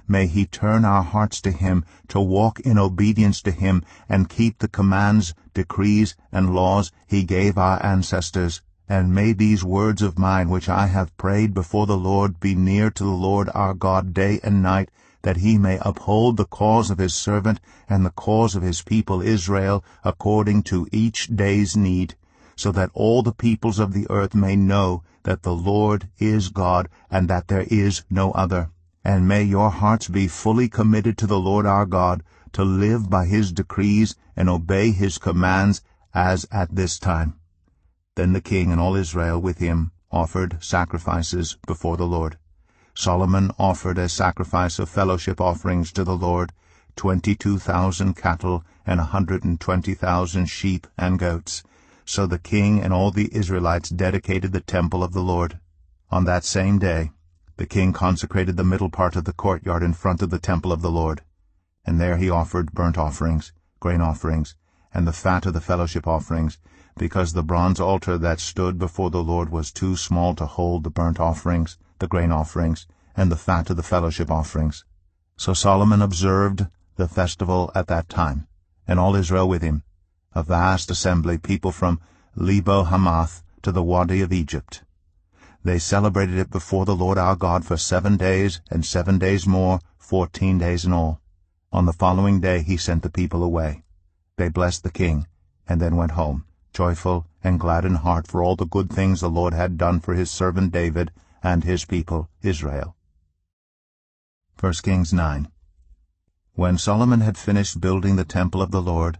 May he turn our hearts to him, to walk in obedience to him, and keep the commands, decrees, and laws he gave our ancestors. And may these words of mine which I have prayed before the Lord be near to the Lord our God day and night, that he may uphold the cause of his servant and the cause of his people Israel according to each day's need, so that all the peoples of the earth may know that the Lord is God, and that there is no other. And may your hearts be fully committed to the Lord our God, to live by his decrees and obey his commands, as at this time. Then the king and all Israel with him offered sacrifices before the Lord. Solomon offered as sacrifice of fellowship offerings to the Lord 22,000 cattle and 120,000 sheep and goats. So the king and all the Israelites dedicated the temple of the Lord. On that same day the king consecrated the middle part of the courtyard in front of the temple of the Lord. And there he offered burnt offerings, grain offerings, and the fat of the fellowship offerings, because the bronze altar that stood before the Lord was too small to hold the burnt offerings, the grain offerings, and the fat of the fellowship offerings. So Solomon observed the festival at that time, and all Israel with him, a vast assembly, people from Lebo Hamath to the Wadi of Egypt. They celebrated it before the Lord our God for 7 days, and 7 days more, 14 days in all. On the following day he sent the people away. They blessed the king, and then went home, joyful and glad in heart for all the good things the Lord had done for his servant David and his people Israel. 1 Kings 9. When Solomon had finished building the temple of the Lord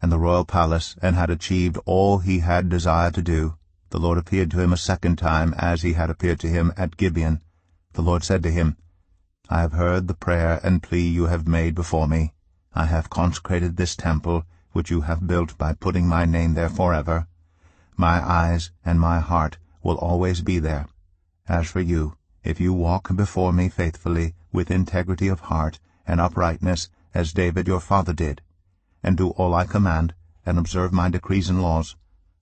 and the royal palace, and had achieved all he had desired to do, the Lord appeared to him a second time, as he had appeared to him at Gibeon. The Lord said to him, I have heard the prayer and plea you have made before me. I have consecrated this temple, which you have built by putting my name there forever. My eyes and my heart will always be there. As for you, if you walk before me faithfully, with integrity of heart and uprightness, as David your father did, and do all I command, and observe my decrees and laws,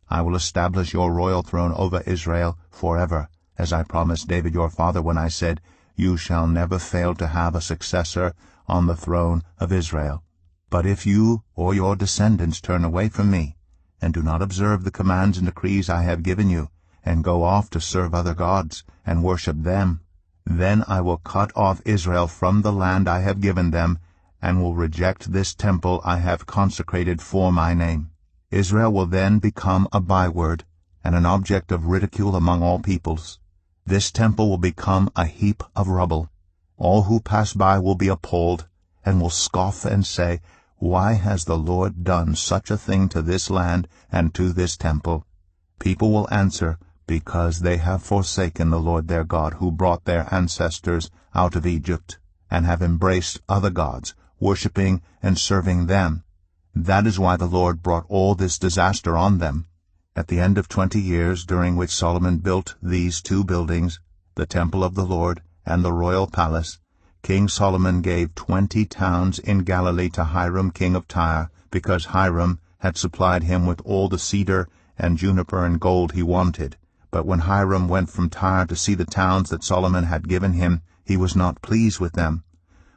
I will establish your royal throne over Israel forever, as I promised David your father when I said, You shall never fail to have a successor on the throne of Israel. But if you or your descendants turn away from me, and do not observe the commands and decrees I have given you, and go off to serve other gods, and worship them, then I will cut off Israel from the land I have given them, and will reject this temple I have consecrated for my name. Israel will then become a byword, and an object of ridicule among all peoples. This temple will become a heap of rubble. All who pass by will be appalled, and will scoff and say, Why has the Lord done such a thing to this land and to this temple? People will answer, Because they have forsaken the Lord their God, who brought their ancestors out of Egypt, and have embraced other gods, worshipping and serving them. That is why the Lord brought all this disaster on them. At the end of 20 years, during which Solomon built these 2 buildings, the temple of the Lord and the royal palace, King Solomon gave 20 towns in Galilee to Hiram king of Tyre, because Hiram had supplied him with all the cedar and juniper and gold he wanted. But when Hiram went from Tyre to see the towns that Solomon had given him, he was not pleased with them.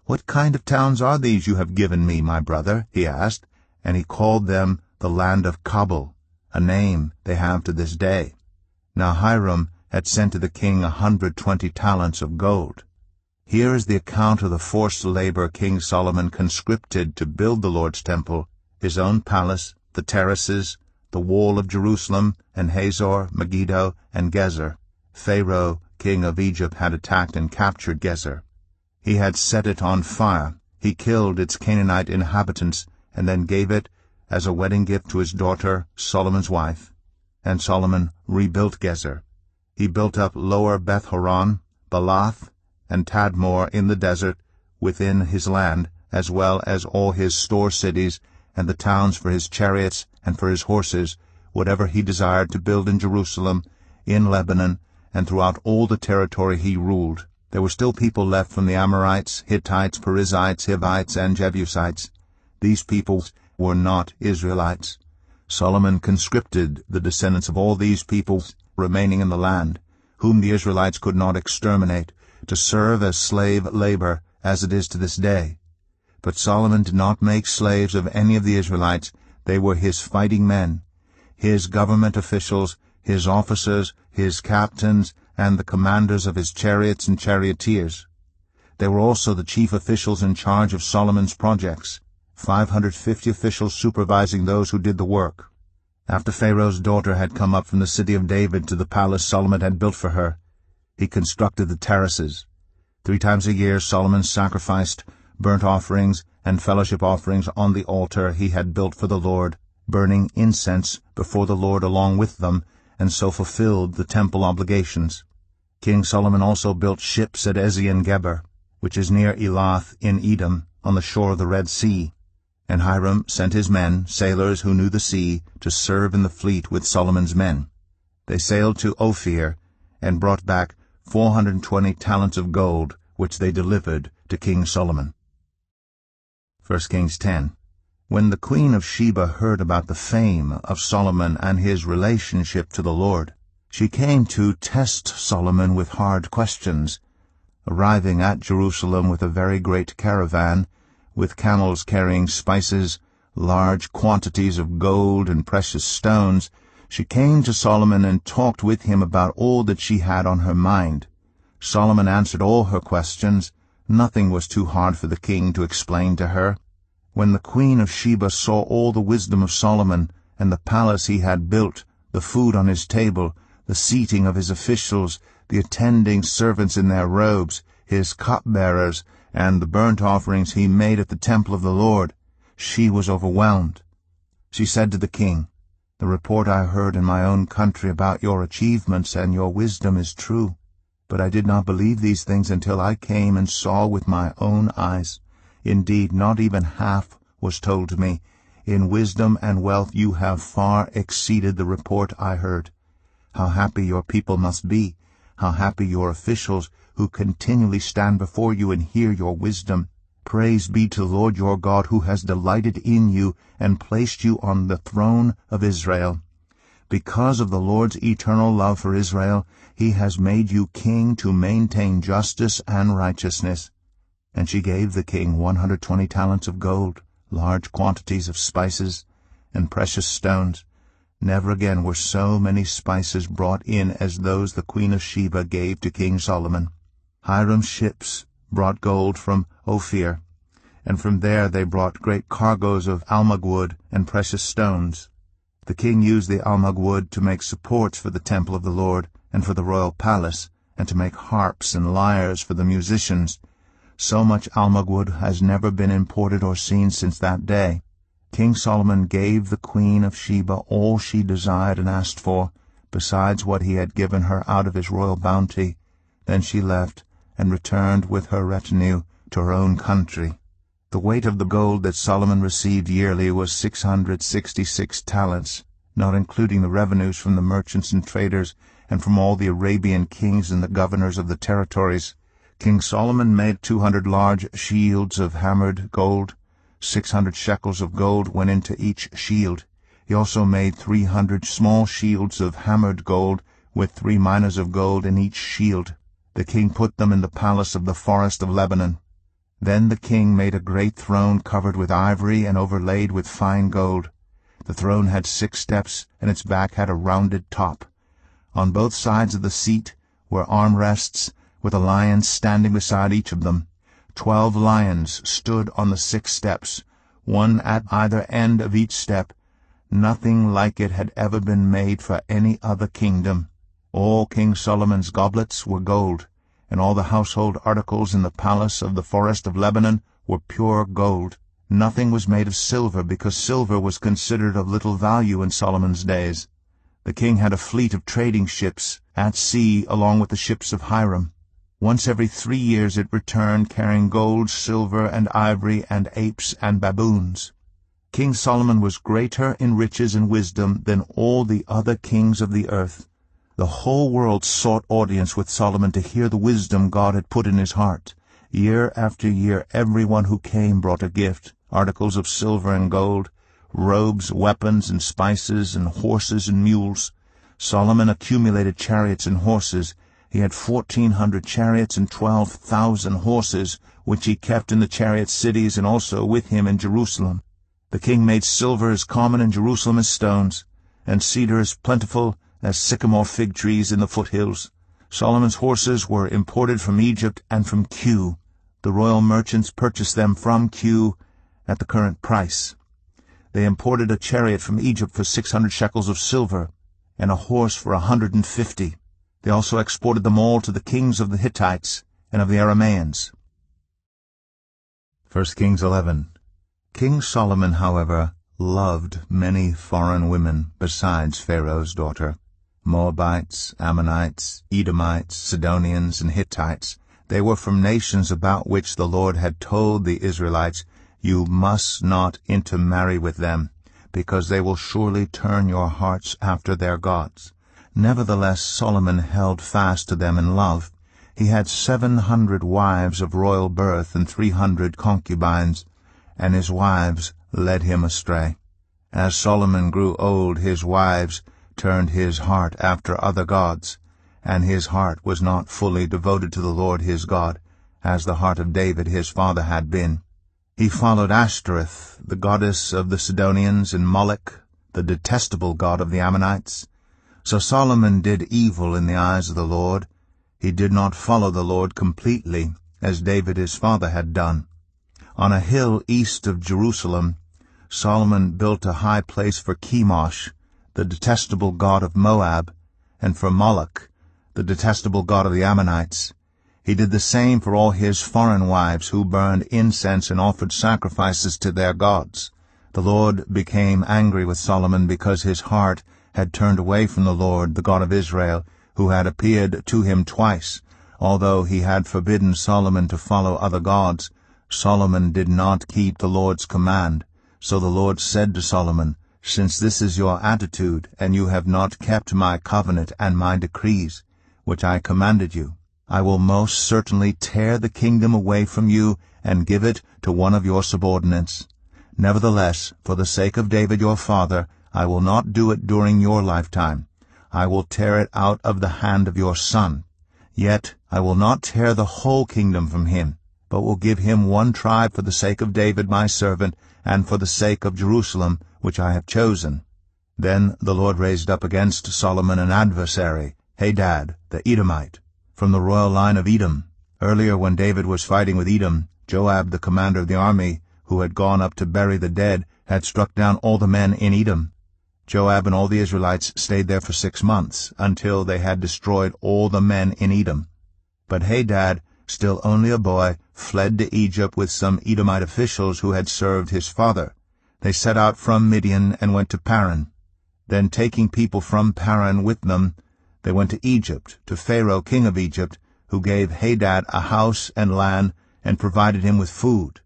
What kind of towns are these you have given me, my brother? He asked. and he called them the land of Cabul, a name they have to this day. Now Hiram had sent to the king 120 talents of gold. Here is the account of the forced labor King Solomon conscripted to build the Lord's temple, his own palace, the terraces, the wall of Jerusalem, and Hazor, Megiddo, and Gezer. Pharaoh, king of Egypt, had attacked and captured Gezer. He had set it on fire. He killed its Canaanite inhabitants, and then gave it as a wedding gift to his daughter, Solomon's wife. And Solomon rebuilt Gezer. He built up Lower Beth-horon, Balath, and Tadmor in the desert within his land, as well as all his store cities and the towns for his chariots and for his horses, whatever he desired to build in Jerusalem, in Lebanon, and throughout all the territory he ruled. There were still people left from the Amorites, Hittites, Perizzites, Hivites, and Jebusites. These peoples were not Israelites. Solomon conscripted the descendants of all these peoples remaining in the land, whom the Israelites could not exterminate, to serve as slave labor, as it is to this day. But Solomon did not make slaves of any of the Israelites. They were his fighting men, his government officials, his officers, his captains, and the commanders of his chariots and charioteers. They were also the chief officials in charge of Solomon's projects, 550 officials supervising those who did the work. After Pharaoh's daughter had come up from the city of David to the palace Solomon had built for her, he constructed the terraces. 3 times a year Solomon sacrificed burnt offerings and fellowship offerings on the altar he had built for the Lord, burning incense before the Lord along with them, and so fulfilled the temple obligations. King Solomon also built ships at Ezion-Geber, which is near Elath in Edom, on the shore of the Red Sea. And Hiram sent his men, sailors who knew the sea, to serve in the fleet with Solomon's men. They sailed to Ophir, and brought back 420 talents of gold, which they delivered to King Solomon. 1 Kings 10. When the queen of Sheba heard about the fame of Solomon and his relationship to the Lord, she came to test Solomon with hard questions, arriving at Jerusalem with a very great caravan, with camels carrying spices, large quantities of gold and precious stones. She came to Solomon and talked with him about all that she had on her mind. Solomon answered all her questions. Nothing was too hard for the king to explain to her. When the queen of Sheba saw all the wisdom of Solomon, and the palace he had built, the food on his table, the seating of his officials, the attending servants in their robes, his cupbearers, and the burnt offerings he made at the temple of the Lord, she was overwhelmed. She said to the king, "The report I heard in my own country about your achievements and your wisdom is true, but I did not believe these things until I came and saw with my own eyes. Indeed, not even half was told to me. In wisdom and wealth you have far exceeded the report I heard. How happy your people must be, how happy your officials who continually stand before you and hear your wisdom. Praise be to the Lord your God, who has delighted in you and placed you on the throne of Israel. Because of the Lord's eternal love for Israel, he has made you king to maintain justice and righteousness." And she gave the king 120 talents of gold, large quantities of spices, and precious stones. Never again were so many spices brought in as those the queen of Sheba gave to King Solomon. Hiram's ships brought gold from Ophir, and from there they brought great cargoes of almug wood and precious stones. The king used the almug wood to make supports for the temple of the Lord and for the royal palace, and to make harps and lyres for the musicians. So much almug wood has never been imported or seen since that day. King Solomon gave the queen of Sheba all she desired and asked for, besides what he had given her out of his royal bounty. Then she left and returned with her retinue to her own country. The weight of the gold that Solomon received yearly was 666 talents, not including the revenues from the merchants and traders and from all the Arabian kings and the governors of the territories. King Solomon made 200 large shields of hammered gold. 600 shekels of gold went into each shield. He also made 300 small shields of hammered gold, with 3 minas of gold in each shield. The king put them in the palace of the forest of Lebanon. Then the king made a great throne covered with ivory and overlaid with fine gold. The throne had 6 steps, and its back had a rounded top. On both sides of the seat were armrests, with a lion standing beside each of them. 12 lions stood on the 6 steps, one at either end of each step. Nothing like it had ever been made for any other kingdom. All King Solomon's goblets were gold, and all the household articles in the palace of the forest of Lebanon were pure gold. Nothing was made of silver, because silver was considered of little value in Solomon's days. The king had a fleet of trading ships at sea along with the ships of Hiram. Once every 3 years it returned, carrying gold, silver, and ivory, and apes and baboons. King Solomon was greater in riches and wisdom than all the other kings of the earth. The whole world sought audience with Solomon to hear the wisdom God had put in his heart. Year after year everyone who came brought a gift, articles of silver and gold, robes, weapons, and spices, and horses and mules. Solomon accumulated chariots and horses. He had 1,400 chariots and 12,000 horses, which he kept in the chariot cities and also with him in Jerusalem. The king made silver as common in Jerusalem as stones, and cedar as plentiful as sycamore fig trees in the foothills. Solomon's horses were imported from Egypt and from Kue. The royal merchants purchased them from Kue at the current price. They imported a chariot from Egypt for 600 shekels of silver, and a horse for 150. They also exported them all to the kings of the Hittites and of the Arameans. 1 Kings 11. King Solomon, however, loved many foreign women besides Pharaoh's daughter. Moabites, Ammonites, Edomites, Sidonians, and Hittites. They were from nations about which the Lord had told the Israelites, "You must not intermarry with them, because they will surely turn your hearts after their gods." Nevertheless Solomon held fast to them in love. He had 700 wives of royal birth and 300 concubines, and his wives led him astray. As Solomon grew old, his wives turned his heart after other gods, and his heart was not fully devoted to the Lord his God, as the heart of David his father had been. He followed Ashtoreth, the goddess of the Sidonians, and Moloch, the detestable god of the Ammonites. So Solomon did evil in the eyes of the Lord. He did not follow the Lord completely, as David his father had done. On a hill east of Jerusalem, Solomon built a high place for Chemosh, the detestable god of Moab, and for Moloch, the detestable god of the Ammonites. He did the same for all his foreign wives, who burned incense and offered sacrifices to their gods. The Lord became angry with Solomon because his heart had turned away from the Lord, the God of Israel, who had appeared to him twice. Although he had forbidden Solomon to follow other gods, Solomon did not keep the Lord's command. So the Lord said to Solomon, "Since this is your attitude, and you have not kept my covenant and my decrees, which I commanded you, I will most certainly tear the kingdom away from you and give it to one of your subordinates. Nevertheless, for the sake of David your father, I will not do it during your lifetime. I will tear it out of the hand of your son. Yet I will not tear the whole kingdom from him, but will give him one tribe for the sake of David my servant, and for the sake of Jerusalem, which I have chosen." Then the Lord raised up against Solomon an adversary, Hadad the Edomite, from the royal line of Edom. Earlier, when David was fighting with Edom, Joab, the commander of the army, who had gone up to bury the dead, had struck down all the men in Edom. Joab and all the Israelites stayed there for 6 months, until they had destroyed all the men in Edom. But Hadad, still only a boy, fled to Egypt with some Edomite officials who had served his father. They set out from Midian and went to Paran. Then, taking people from Paran with them, they went to Egypt, to Pharaoh king of Egypt, who gave Hadad a house and land and provided him with food.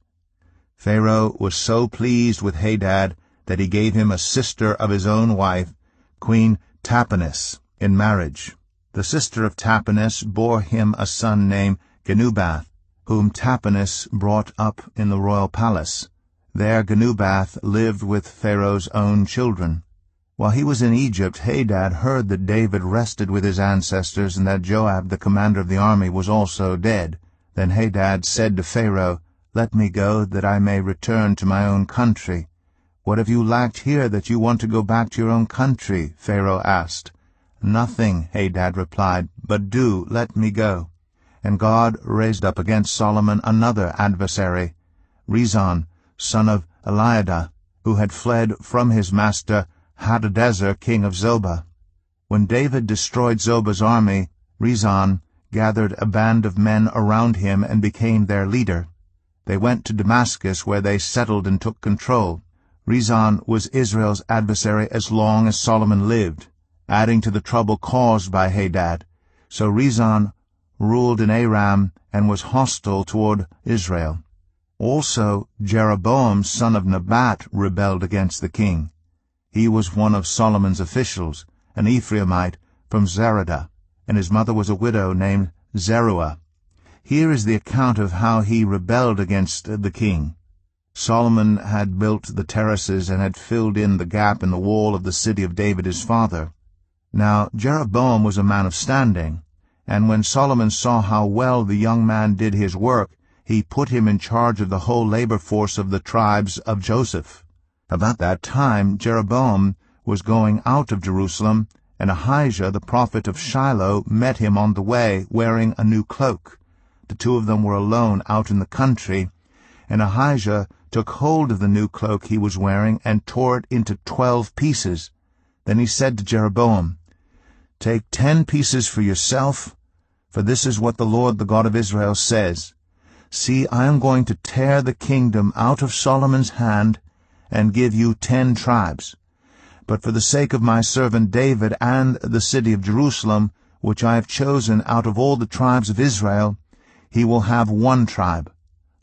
Pharaoh was so pleased with Hadad that he gave him a sister of his own wife, Queen Tahpenes, in marriage. The sister of Tahpenes bore him a son named Genubath, whom Tahpenes brought up in the royal palace. There Genubath lived with Pharaoh's own children. While he was in Egypt, Hadad heard that David rested with his ancestors, and that Joab, the commander of the army, was also dead. Then Hadad said to Pharaoh, Let me go, that I may return to my own country." "What have you lacked here that you want to go back to your own country?" Pharaoh asked. "Nothing," Hadad replied, "but let me go." And God raised up against Solomon another adversary, Rezon, son of Eliadah, who had fled from his master Hadadezer, king of Zobah. When David destroyed Zobah's army, Rezon gathered a band of men around him and became their leader. They went to Damascus, where they settled and took control. Rezon was Israel's adversary as long as Solomon lived, adding to the trouble caused by Hadad. So Rezon ruled in Aram and was hostile toward Israel. Also Jeroboam, son of Nebat, rebelled against the king. He was one of Solomon's officials, an Ephraimite from Zeradah, and his mother was a widow named Zeruah. Here is the account of how he rebelled against the king. Solomon had built the terraces and had filled in the gap in the wall of the city of David his father. Now Jeroboam was a man of standing, and when Solomon saw how well the young man did his work, he put him in charge of the whole labor force of the tribes of Joseph. About that time Jeroboam was going out of Jerusalem, and Ahijah the prophet of Shiloh met him on the way, wearing a new cloak. The two of them were alone out in the country, and Ahijah took hold of the new cloak he was wearing and tore it into 12 pieces. Then he said to Jeroboam, "Take 10 pieces for yourself, for this is what the Lord, the God of Israel, says. See, I am going to tear the kingdom out of Solomon's hand and give you 10 tribes. But for the sake of my servant David and the city of Jerusalem, which I have chosen out of all the tribes of Israel, he will have 1 tribe.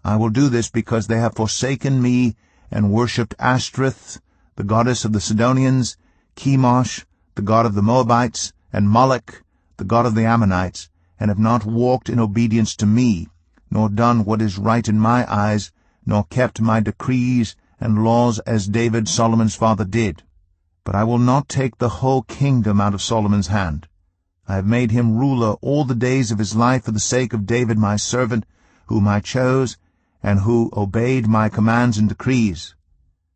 I will do this because they have forsaken me and worshipped Ashtoreth, the goddess of the Sidonians, Chemosh, the god of the Moabites, and Moloch, the god of the Ammonites, and have not walked in obedience to me, nor done what is right in my eyes, nor kept my decrees and laws as David Solomon's father did. But I will not take the whole kingdom out of Solomon's hand. I have made him ruler all the days of his life for the sake of David my servant, whom I chose, and who obeyed my commands and decrees.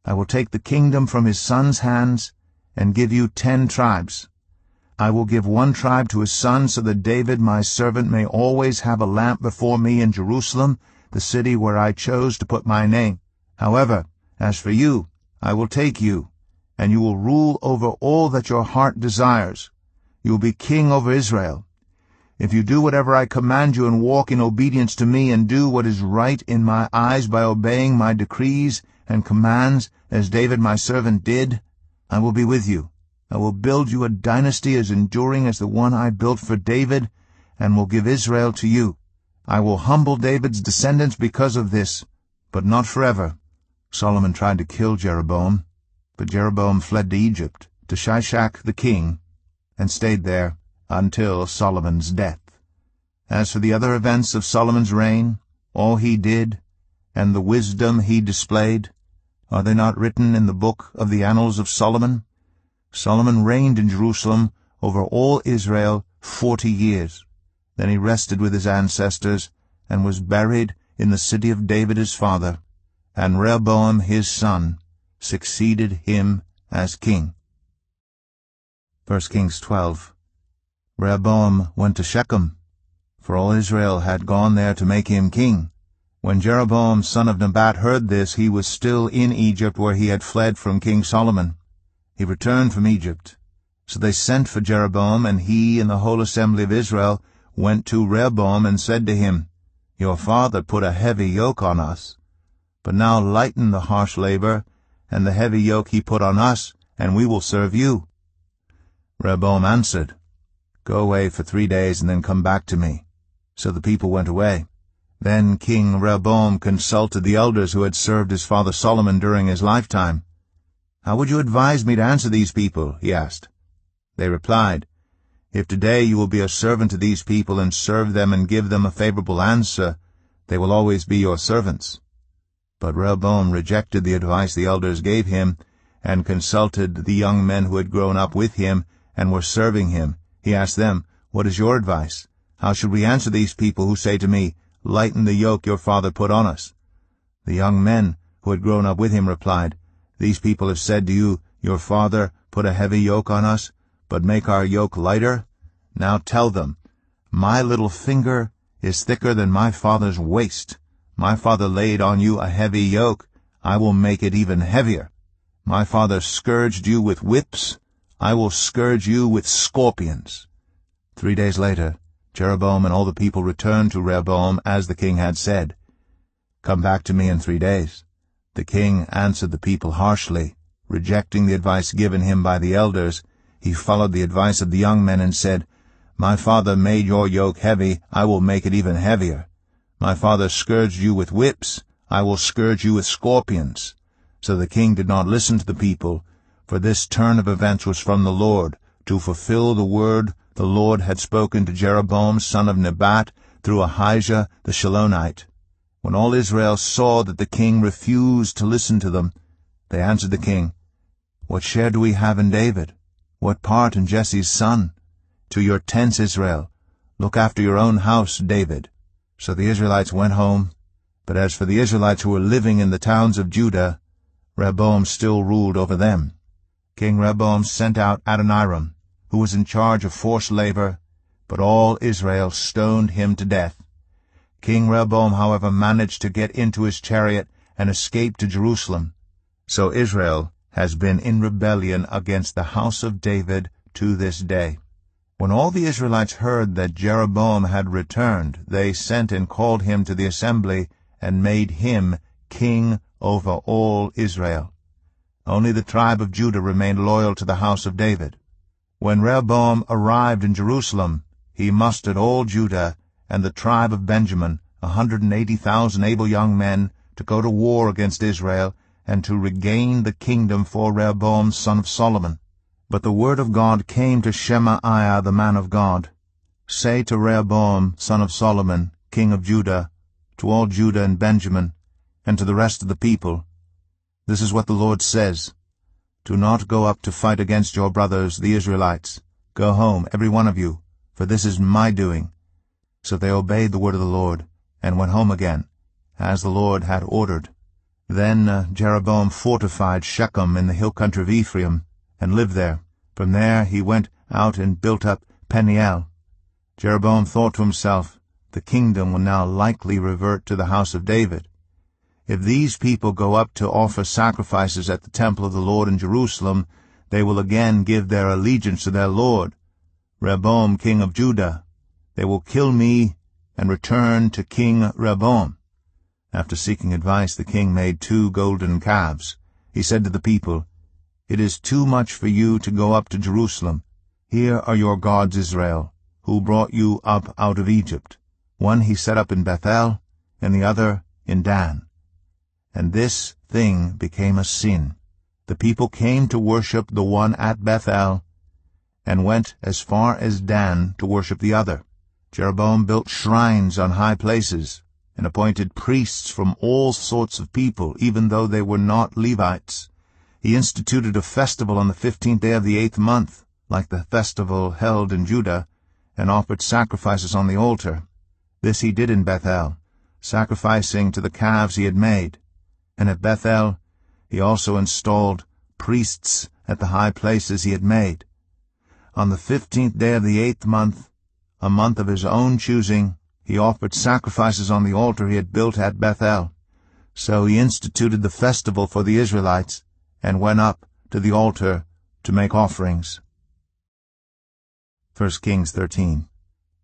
I will take the kingdom from his son's hands and give you 10 tribes. I will give 1 tribe to his son, so that David my servant may always have a lamp before me in Jerusalem, the city where I chose to put my name. However, as for you, I will take you, and you will rule over all that your heart desires. You will be king over Israel. If you do whatever I command you and walk in obedience to me and do what is right in my eyes by obeying my decrees and commands, as David my servant did, I will be with you. I will build you a dynasty as enduring as the one I built for David, and will give Israel to you. I will humble David's descendants because of this, but not forever." Solomon tried to kill Jeroboam, but Jeroboam fled to Egypt, to Shishak the king, and stayed there until Solomon's death. As for the other events of Solomon's reign, all he did, and the wisdom he displayed, are they not written in the book of the annals of Solomon? Solomon reigned in Jerusalem over all Israel 40 years. Then he rested with his ancestors, and was buried in the city of David his father, and Rehoboam his son succeeded him as king. 1 Kings 12. Rehoboam went to Shechem, for all Israel had gone there to make him king. When Jeroboam son of Nebat heard this, he was still in Egypt, where he had fled from King Solomon. He returned from Egypt. So they sent for Jeroboam, and he and the whole assembly of Israel went to Rehoboam and said to him, "Your father put a heavy yoke on us, but now lighten the harsh labor and the heavy yoke he put on us, and we will serve you." Rehoboam answered, "Go away for 3 days and then come back to me." So the people went away. Then King Rehoboam consulted the elders who had served his father Solomon during his lifetime. "How would you advise me to answer these people?" he asked. They replied, "If today you will be a servant to these people and serve them and give them a favorable answer, they will always be your servants." But Rehoboam rejected the advice the elders gave him, and consulted the young men who had grown up with him and were serving him. He asked them, "What is your advice? How should we answer these people who say to me, 'Lighten the yoke your father put on us'?" The young men who had grown up with him replied, "These people have said to you, 'Your father put a heavy yoke on us, but make our yoke lighter.' Now tell them, 'My little finger is thicker than my father's waist. My father laid on you a heavy yoke. I will make it even heavier. My father scourged you with whips. I will scourge you with scorpions.'" 3 days later, Jeroboam and all the people returned to Rehoboam as the king had said. "Come back to me in 3 days." The king answered the people harshly. Rejecting the advice given him by the elders, he followed the advice of the young men and said, "My father made your yoke heavy. I will make it even heavier. My father scourged you with whips. I will scourge you with scorpions." So the king did not listen to the people, for this turn of events was from the Lord, to fulfill the word the Lord had spoken to Jeroboam son of Nebat through Ahijah the Shilonite. When all Israel saw that the king refused to listen to them, they answered the king, "What share do we have in David? What part in Jesse's son? To your tents, Israel. Look after your own house, David." So the Israelites went home. But as for the Israelites who were living in the towns of Judah, Rehoboam still ruled over them. King Rehoboam sent out Adoniram, who was in charge of forced labor, but all Israel stoned him to death. King Rehoboam, however, managed to get into his chariot and escape to Jerusalem. So Israel has been in rebellion against the house of David to this day. When all the Israelites heard that Jeroboam had returned, they sent and called him to the assembly and made him king over all Israel. Only the tribe of Judah remained loyal to the house of David. When Rehoboam arrived in Jerusalem, he mustered all Judah and the tribe of Benjamin, 180,000 able young men, to go to war against Israel and to regain the kingdom for Rehoboam son of Solomon. But the word of God came to Shemaiah the man of God. "Say to Rehoboam son of Solomon, king of Judah, to all Judah and Benjamin, and to the rest of the people, this is what the Lord says. Do not go up to fight against your brothers, the Israelites. Go home, every one of you, for this is my doing." So they obeyed the word of the Lord, and went home again, as the Lord had ordered. Then Jeroboam fortified Shechem in the hill country of Ephraim, and lived there. From there he went out and built up Peniel. Jeroboam thought to himself, "The kingdom will now likely revert to the house of David. If these people go up to offer sacrifices at the temple of the Lord in Jerusalem, they will again give their allegiance to their Lord, Rehoboam king of Judah. They will kill me and return to King Rehoboam." After seeking advice, the king made 2 golden calves. He said to the people, "It is too much for you to go up to Jerusalem. Here are your gods, Israel, who brought you up out of Egypt. One he set up in Bethel, and the other in Dan." And this thing became a sin. The people came to worship the one at Bethel, and went as far as Dan to worship the other. Jeroboam built shrines on high places, and appointed priests from all sorts of people, even though they were not Levites. He instituted a festival on the 15th day of the 8th month, like the festival held in Judah, and offered sacrifices on the altar. This he did in Bethel, sacrificing to the calves he had made. And at Bethel he also installed priests at the high places he had made. On the 15th day of the 8th month, a month of his own choosing, he offered sacrifices on the altar he had built at Bethel. So he instituted the festival for the Israelites, and went up to the altar to make offerings. 1 Kings 13.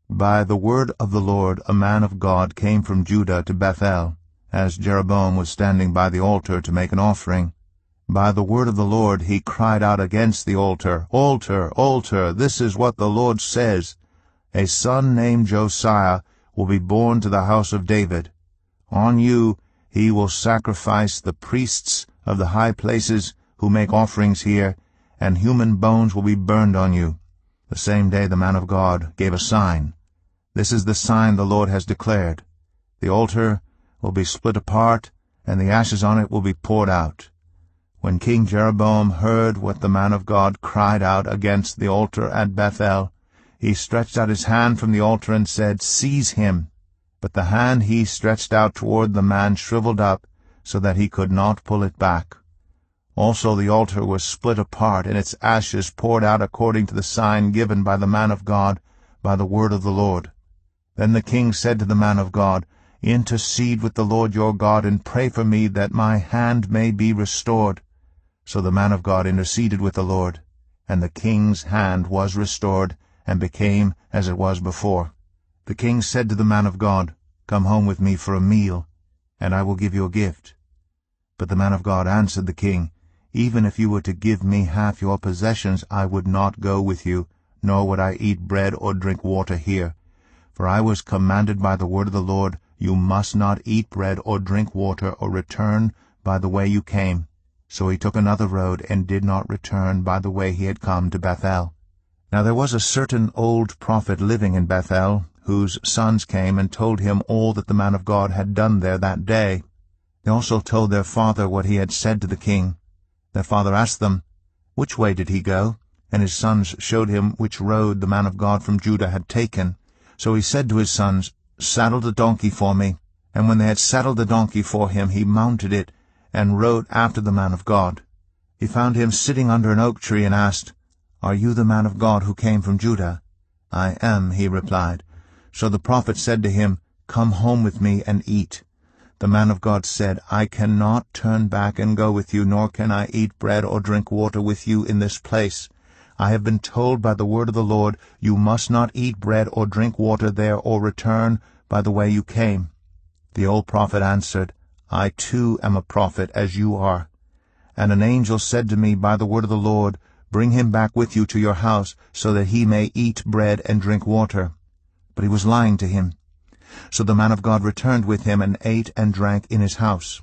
By the word of the Lord a man of God came from Judah to Bethel, as Jeroboam was standing by the altar to make an offering. By the word of the Lord he cried out against the altar, "Altar, altar, this is what the Lord says. A son named Josiah will be born to the house of David. On you he will sacrifice the priests of the high places who make offerings here, and human bones will be burned on you." The same day the man of God gave a sign. "This is the sign the Lord has declared. The altar will be split apart, and the ashes on it will be poured out." When King Jeroboam heard what the man of God cried out against the altar at Bethel, he stretched out his hand from the altar and said, "Seize him." But the hand he stretched out toward the man shriveled up, so that he could not pull it back. Also the altar was split apart, and its ashes poured out according to the sign given by the man of God, by the word of the Lord. Then the king said to the man of God, "Intercede with the Lord your God, and pray for me, that my hand may be restored." So the man of God interceded with the Lord, and the king's hand was restored, and became as it was before. The king said to the man of God, "Come home with me for a meal, and I will give you a gift." But the man of God answered the king, "Even if you were to give me half your possessions, I would not go with you, nor would I eat bread or drink water here. For I was commanded by the word of the Lord, you must not eat bread or drink water or return by the way you came." So he took another road, and did not return by the way he had come to Bethel. Now there was a certain old prophet living in Bethel, whose sons came and told him all that the man of God had done there that day. They also told their father what he had said to the king. Their father asked them, "Which way did he go?" And his sons showed him which road the man of God from Judah had taken. So he said to his sons, "Saddle the donkey for me." And when they had saddled the donkey for him, he mounted it, and rode after the man of God. He found him sitting under an oak tree, and asked, "Are you the man of God who came from Judah?" "I am," he replied. So the prophet said to him, "Come home with me and eat." The man of God said, "I cannot turn back and go with you, nor can I eat bread or drink water with you in this place. I have been told by the word of the Lord, you must not eat bread or drink water there, or return by the way you came." The old prophet answered, "I too am a prophet, as you are. And an angel said to me by the word of the Lord, Bring him back with you to your house, so that he may eat bread and drink water." But he was lying to him. So the man of God returned with him, and ate and drank in his house.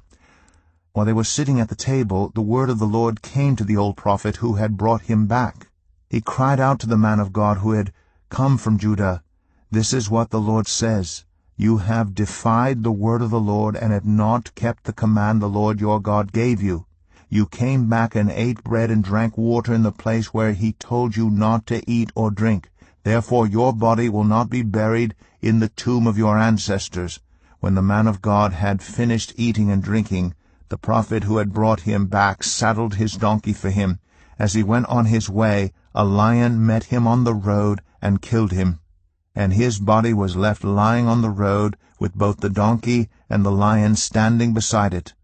While they were sitting at the table, the word of the Lord came to the old prophet who had brought him back. He cried out to the man of God who had come from Judah, "This is what the Lord says. You have defied the word of the Lord, and have not kept the command the Lord your God gave you. You came back and ate bread and drank water in the place where he told you not to eat or drink. Therefore your body will not be buried in the tomb of your ancestors." When the man of God had finished eating and drinking, the prophet who had brought him back saddled his donkey for him. As he went on his way, a lion met him on the road and killed him. And his body was left lying on the road, with both the donkey and the lion standing beside it.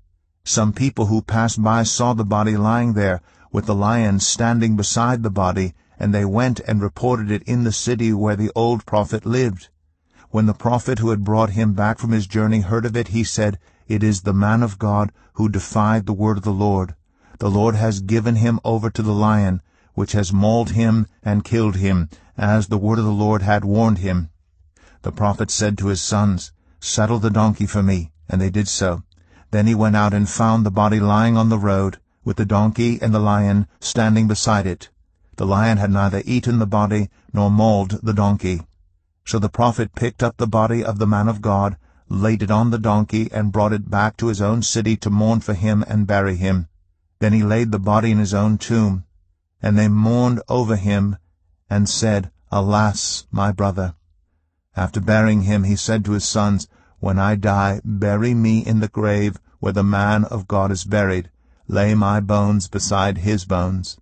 Some people who passed by saw the body lying there, with the lion standing beside the body, and they went and reported it in the city where the old prophet lived. When the prophet who had brought him back from his journey heard of it, he said, "It is the man of God who defied the word of the Lord. The Lord has given him over to the lion, which has mauled him and killed him, as the word of the Lord had warned him." The prophet said to his sons, "Saddle the donkey for me," and they did so. Then he went out and found the body lying on the road, with the donkey and the lion standing beside it. The lion had neither eaten the body nor mauled the donkey. So the prophet picked up the body of the man of God, laid it on the donkey, and brought it back to his own city to mourn for him and bury him. Then he laid the body in his own tomb. And they mourned over him, and said, "Alas, my brother." After burying him, he said to his sons, "When I die, bury me in the grave where the man of God is buried. Lay my bones beside his bones."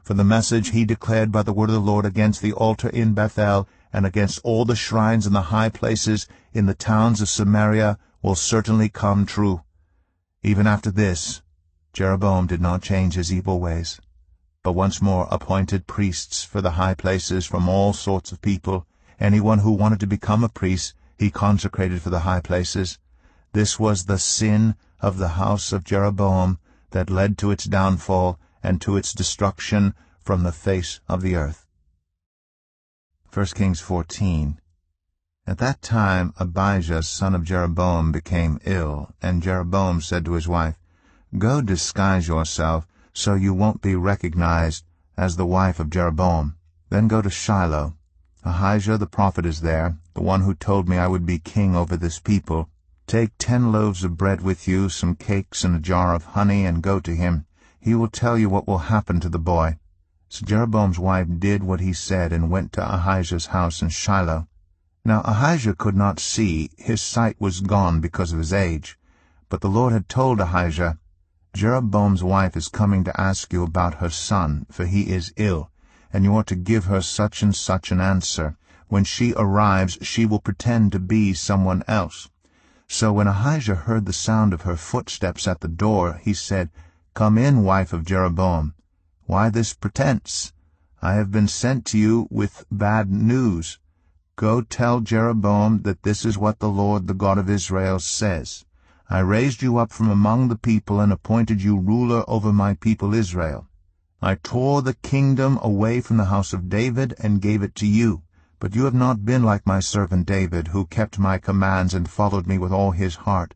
For the message he declared by the word of the Lord against the altar in Bethel, and against all the shrines and the high places in the towns of Samaria, will certainly come true. Even after this, Jeroboam did not change his evil ways, but once more appointed priests for the high places from all sorts of people. Anyone who wanted to become a priest he consecrated for the high places. This was the sin of the house of Jeroboam that led to its downfall and to its destruction from the face of the earth. 1 Kings 14. At that time Abijah son of Jeroboam became ill, and Jeroboam said to his wife, "Go disguise yourself, so you won't be recognized as the wife of Jeroboam. Then go to Shiloh. Ahijah the prophet is there, the one who told me I would be king over this people. Take 10 loaves of bread with you, some cakes, and a jar of honey, and go to him. He will tell you what will happen to the boy." So Jeroboam's wife did what he said, and went to Ahijah's house in Shiloh. Now Ahijah could not see, his sight was gone because of his age. But the Lord had told Ahijah, "Jeroboam's wife is coming to ask you about her son, for he is ill, and you are to give her such and such an answer. When she arrives, she will pretend to be someone else." So when Ahijah heard the sound of her footsteps at the door, he said, "Come in, wife of Jeroboam. Why this pretense? I have been sent to you with bad news. Go tell Jeroboam that this is what the Lord, the God of Israel, says. I raised you up from among the people and appointed you ruler over my people Israel. I tore the kingdom away from the house of David and gave it to you. But you have not been like my servant David, who kept my commands and followed me with all his heart,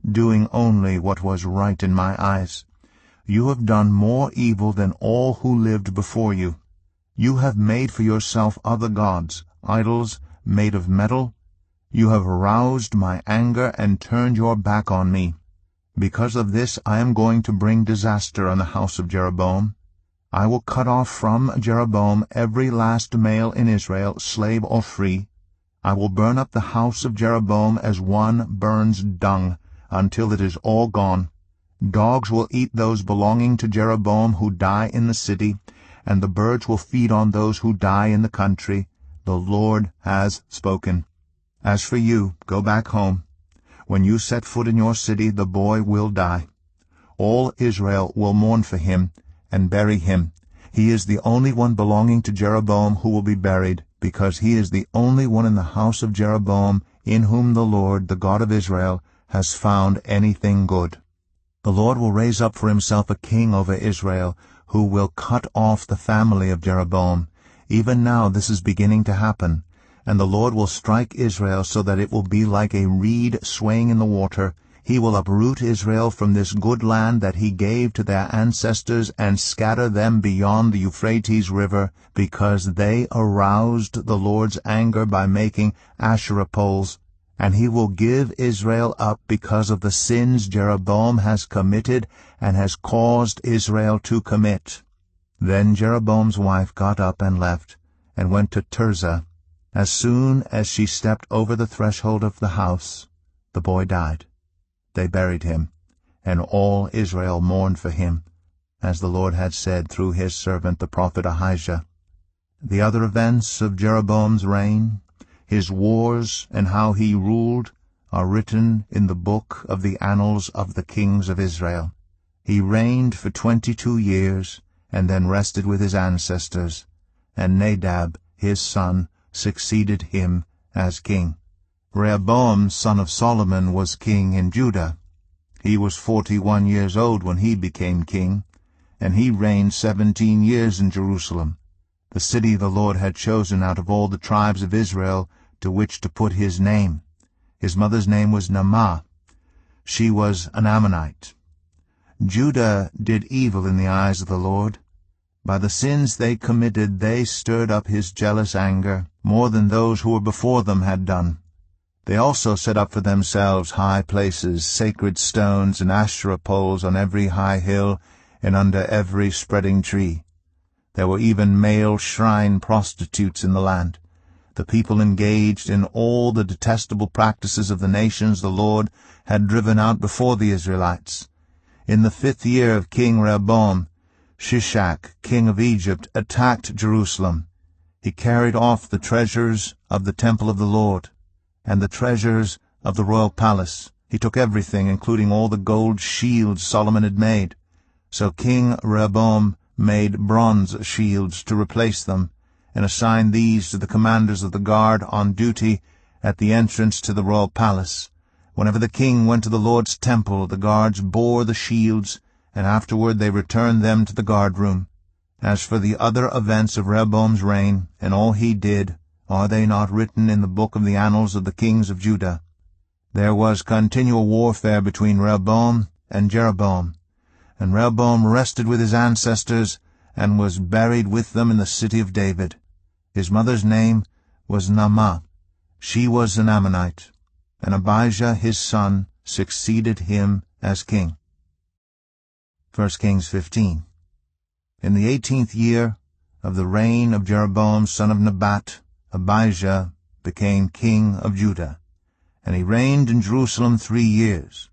doing only what was right in my eyes. You have done more evil than all who lived before you. You have made for yourself other gods, idols made of metal. You have aroused my anger and turned your back on me. Because of this I am going to bring disaster on the house of Jeroboam. I will cut off from Jeroboam every last male in Israel, slave or free. I will burn up the house of Jeroboam as one burns dung, until it is all gone. Dogs will eat those belonging to Jeroboam who die in the city, and the birds will feed on those who die in the country. The Lord has spoken. As for you, go back home. When you set foot in your city, the boy will die. All Israel will mourn for him and bury him. He is the only one belonging to Jeroboam who will be buried, because he is the only one in the house of Jeroboam in whom the Lord, the God of Israel, has found anything good. The Lord will raise up for himself a king over Israel, who will cut off the family of Jeroboam. Even now this is beginning to happen. And the Lord will strike Israel so that it will be like a reed swaying in the water. He will uproot Israel from this good land that he gave to their ancestors and scatter them beyond the Euphrates River, because they aroused the Lord's anger by making Asherah poles. And he will give Israel up because of the sins Jeroboam has committed and has caused Israel to commit. Then Jeroboam's wife got up and left, and went to Tirzah. As soon as she stepped over the threshold of the house, the boy died. They buried him, and all Israel mourned for him, as the Lord had said through his servant the prophet Ahijah. The other events of Jeroboam's reign, his wars, and how he ruled, are written in the book of the annals of the kings of Israel. He reigned for 22 years, and then rested with his ancestors, and Nadab, his son, succeeded him as king. Rehoboam, son of Solomon, was king in Judah. He was 41 years old when he became king, and he reigned 17 years in Jerusalem, the city the Lord had chosen out of all the tribes of Israel to which to put his name. His mother's name was Naamah. She was an Ammonite. Judah did evil in the eyes of the Lord. By the sins they committed they stirred up his jealous anger, more than those who were before them had done. They also set up for themselves high places, sacred stones, and Asherah poles on every high hill and under every spreading tree. There were even male shrine prostitutes in the land. The people engaged in all the detestable practices of the nations the Lord had driven out before the Israelites. In the 5th year of King Rehoboam, Shishak, king of Egypt, attacked Jerusalem. He carried off the treasures of the temple of the Lord, and the treasures of the royal palace. He took everything, including all the gold shields Solomon had made. So King Rehoboam made bronze shields to replace them, and assigned these to the commanders of the guard on duty at the entrance to the royal palace. Whenever the king went to the Lord's temple, the guards bore the shields, and afterward they returned them to the guard-room. As for the other events of Rehoboam's reign, and all he did, are they not written in the book of the annals of the kings of Judah? There was continual warfare between Rehoboam and Jeroboam, and Rehoboam rested with his ancestors, and was buried with them in the city of David. His mother's name was Naamah. She was an Ammonite, and Abijah his son succeeded him as king. 1 Kings 15. In the 18th year of the reign of Jeroboam son of Nebat, Abijah became king of Judah, and he reigned in Jerusalem 3 years.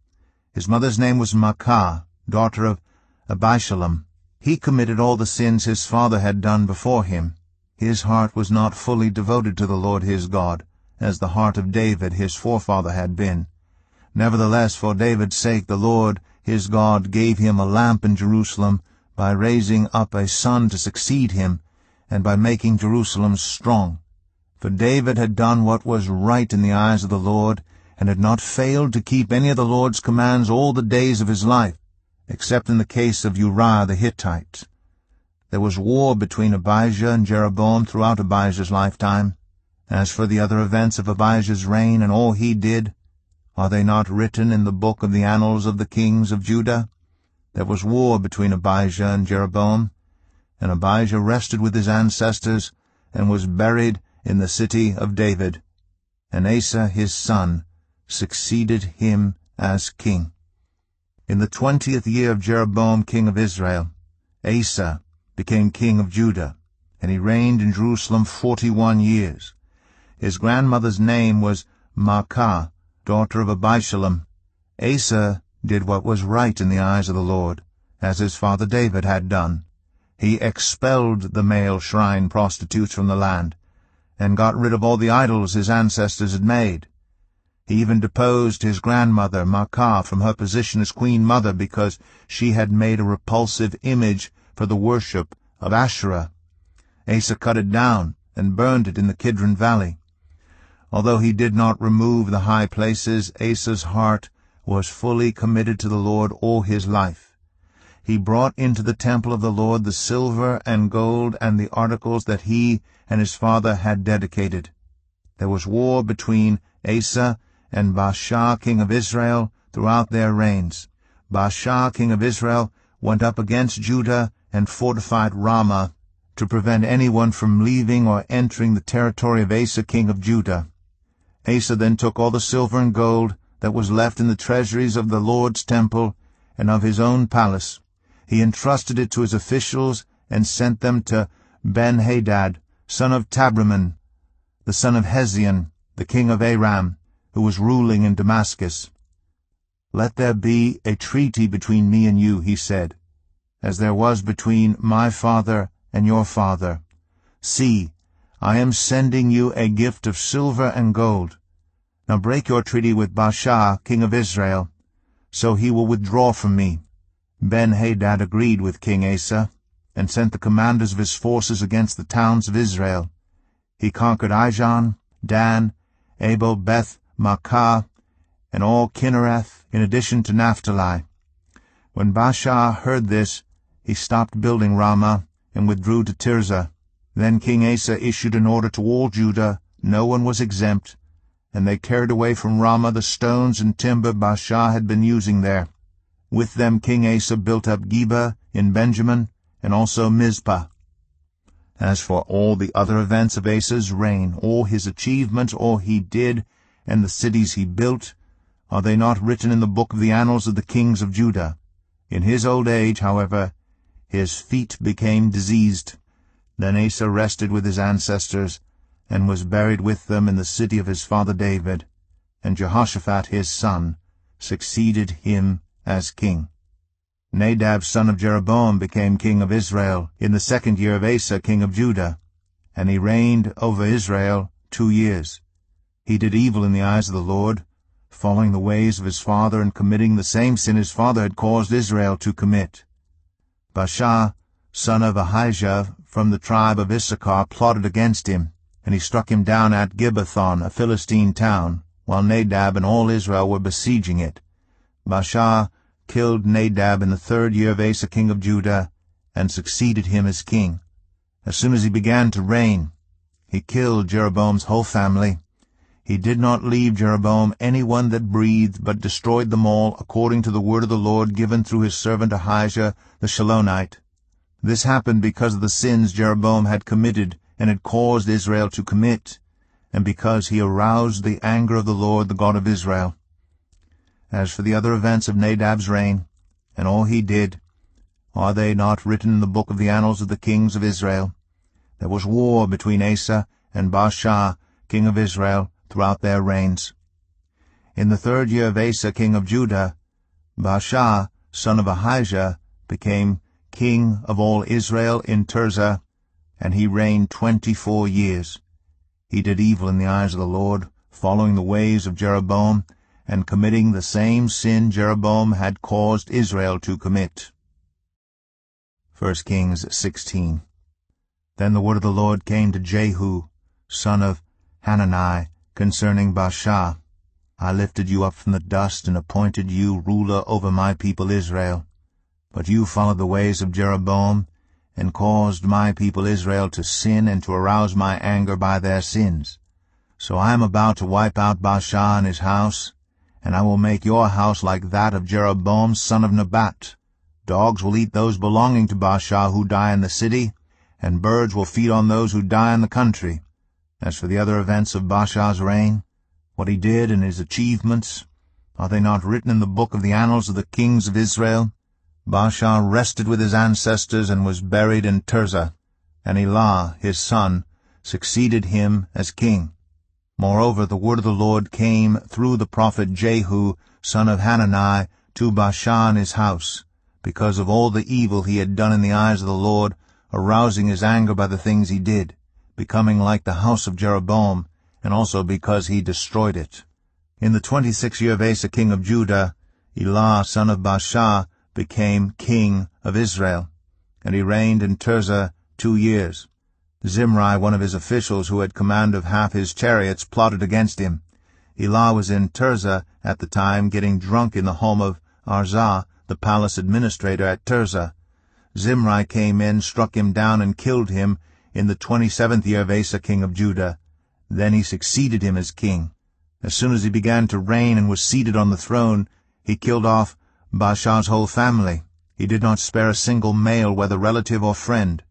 His mother's name was Maacah, daughter of Abishalom. He committed all the sins his father had done before him. His heart was not fully devoted to the Lord his God, as the heart of David his forefather had been. Nevertheless, for David's sake the Lord his God gave him a lamp in Jerusalem by raising up a son to succeed him, and by making Jerusalem strong. For David had done what was right in the eyes of the Lord, and had not failed to keep any of the Lord's commands all the days of his life, except in the case of Uriah the Hittite. There was war between Abijah and Jeroboam throughout Abijah's lifetime. As for the other events of Abijah's reign and all he did, are they not written in the book of the annals of the kings of Judah? There was war between Abijah and Jeroboam, and Abijah rested with his ancestors, and was buried in the city of David. And Asa his son succeeded him as king. In the 20th year of Jeroboam king of Israel, Asa became king of Judah, and he reigned in Jerusalem 41 years. His grandmother's name was Maacah, daughter of Abishalom. Asa did what was right in the eyes of the Lord, as his father David had done. He expelled the male shrine prostitutes from the land, and got rid of all the idols his ancestors had made. He even deposed his grandmother Maacah from her position as queen mother because she had made a repulsive image for the worship of Asherah. Asa cut it down and burned it in the Kidron Valley. Although he did not remove the high places, Asa's heart was fully committed to the Lord all his life. He brought into the temple of the Lord the silver and gold and the articles that he and his father had dedicated. There was war between Asa and Baasha king of Israel throughout their reigns. Baasha king of Israel went up against Judah and fortified Ramah to prevent anyone from leaving or entering the territory of Asa king of Judah. Asa then took all the silver and gold that was left in the treasuries of the Lord's temple and of his own palace. He entrusted it to his officials and sent them to Ben-Hadad, son of Tabrimmon, the son of Hezion, the king of Aram, who was ruling in Damascus. "Let there be a treaty between me and you," he said, "as there was between my father and your father. See, I am sending you a gift of silver and gold. Now break your treaty with Baasha, king of Israel, so he will withdraw from me." Ben-Hadad agreed with King Asa, and sent the commanders of his forces against the towns of Israel. He conquered Ijon, Dan, Abel-Beth-Maacah, and all Kinnereth, in addition to Naphtali. When Baasha heard this, he stopped building Ramah and withdrew to Tirzah. Then King Asa issued an order to all Judah, no one was exempt, and they carried away from Ramah the stones and timber Baasha had been using there. With them King Asa built up Geba in Benjamin, and also Mizpah. As for all the other events of Asa's reign, all his achievements, all he did, and the cities he built, are they not written in the book of the annals of the kings of Judah? In his old age, however, his feet became diseased. Then Asa rested with his ancestors, and was buried with them in the city of his father David, and Jehoshaphat his son succeeded him as king. Nadab son of Jeroboam became king of Israel in the 2nd year of Asa king of Judah, and he reigned over Israel 2 years. He did evil in the eyes of the Lord, following the ways of his father and committing the same sin his father had caused Israel to commit. Baasha, son of Ahijah, from the tribe of Issachar, plotted against him, and he struck him down at Gibbethon, a Philistine town, while Nadab and all Israel were besieging it. Baasha killed Nadab in the 3rd year of Asa king of Judah, and succeeded him as king. As soon as he began to reign, he killed Jeroboam's whole family. He did not leave Jeroboam anyone that breathed, but destroyed them all, according to the word of the Lord given through his servant Ahijah the Shilonite. This happened because of the sins Jeroboam had committed and had caused Israel to commit, and because he aroused the anger of the Lord, the God of Israel. As for the other events of Nadab's reign, and all he did, are they not written in the book of the annals of the kings of Israel? There was war between Asa and Baasha, king of Israel, throughout their reigns. In the 3rd year of Asa king of Judah, Baasha, son of Ahijah, became king of all Israel in Tirzah, and he reigned 24 years. He did evil in the eyes of the Lord, following the ways of Jeroboam, and committing the same sin Jeroboam had caused Israel to commit. 1 Kings 16. Then the word of the Lord came to Jehu, son of Hanani, concerning Baasha. I lifted you up from the dust and appointed you ruler over my people Israel. But you followed the ways of Jeroboam, and caused my people Israel to sin and to arouse my anger by their sins. So I am about to wipe out Baasha and his house, and I will make your house like that of Jeroboam son of Nebat. Dogs will eat those belonging to Baasha who die in the city, and birds will feed on those who die in the country. As for the other events of Baasha's reign, what he did and his achievements, are they not written in the book of the annals of the kings of Israel? Baasha rested with his ancestors and was buried in Tirzah, and Elah, his son, succeeded him as king. Moreover, the word of the Lord came through the prophet Jehu, son of Hanani, to Baasha and his house, because of all the evil he had done in the eyes of the Lord, arousing his anger by the things he did, becoming like the house of Jeroboam, and also because he destroyed it. In the 26th year of Asa king of Judah, Elah son of Baasha became king of Israel, and he reigned in Tirzah 2 years. Zimri, one of his officials who had command of half his chariots, plotted against him. Elah was in Tirzah at the time, getting drunk in the home of Arzah, the palace administrator at Tirzah. Zimri came in, struck him down, and killed him in the 27th year of Asa king of Judah. Then he succeeded him as king. As soon as he began to reign and was seated on the throne, he killed off Baasha's whole family. He did not spare a single male, whether relative or friend.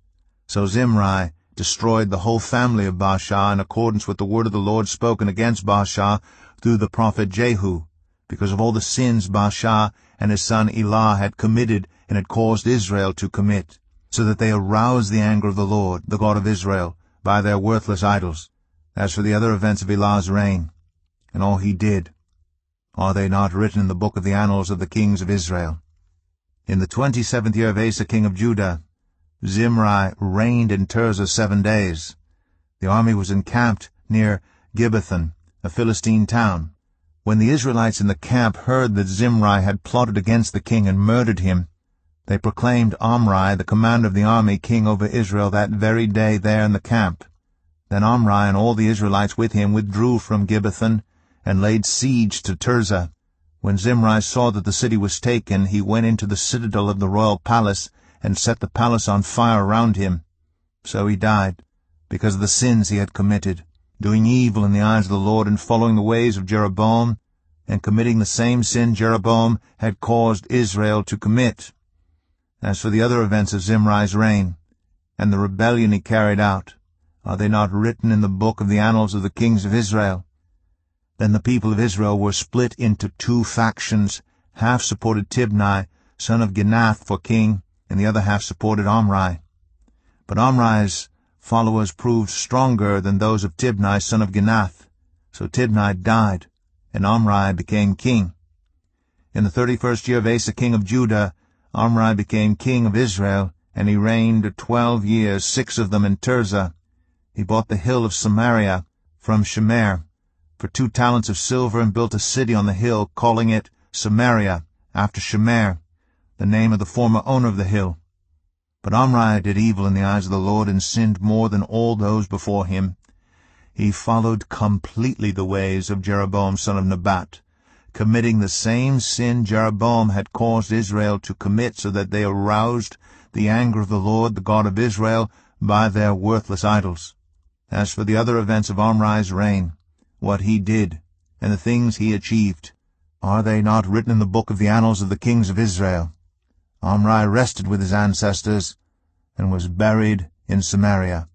So Zimri destroyed the whole family of Baasha in accordance with the word of the Lord spoken against Baasha through the prophet Jehu, because of all the sins Baasha and his son Elah had committed and had caused Israel to commit, so that they aroused the anger of the Lord, the God of Israel, by their worthless idols. As for the other events of Elah's reign, and all he did, are they not written in the book of the annals of the kings of Israel? In the 27th year of Asa king of Judah, Zimri reigned in Tirzah 7 days. The army was encamped near Gibbethon, a Philistine town. When the Israelites in the camp heard that Zimri had plotted against the king and murdered him, they proclaimed Omri, the commander of the army, king over Israel that very day there in the camp. Then Omri and all the Israelites with him withdrew from Gibbethon and laid siege to Tirzah. When Zimri saw that the city was taken, he went into the citadel of the royal palace and set the palace on fire around him. So he died, because of the sins he had committed, doing evil in the eyes of the Lord and following the ways of Jeroboam, and committing the same sin Jeroboam had caused Israel to commit. As for the other events of Zimri's reign, and the rebellion he carried out, are they not written in the book of the annals of the kings of Israel? Then the people of Israel were split into 2 factions. Half supported Tibni, son of Ginath, for king, and the other half supported Omri. But Omri's followers proved stronger than those of Tibni, son of Ginath. So Tibni died, and Omri became king. In the 31st year of Asa king of Judah, Omri became king of Israel, and he reigned 12 years, 6 of them in Tirzah. He bought the hill of Samaria from Shemer for 2 talents of silver, and built a city on the hill, calling it Samaria, after Shemer, the name of the former owner of the hill. But Omri did evil in the eyes of the Lord, and sinned more than all those before him. He followed completely the ways of Jeroboam son of Nebat, committing the same sin Jeroboam had caused Israel to commit, so that they aroused the anger of the Lord, the God of Israel, by their worthless idols. As for the other events of Omri's reign, what he did, and the things he achieved, are they not written in the book of the annals of the kings of Israel? Omri rested with his ancestors, and was buried in Samaria,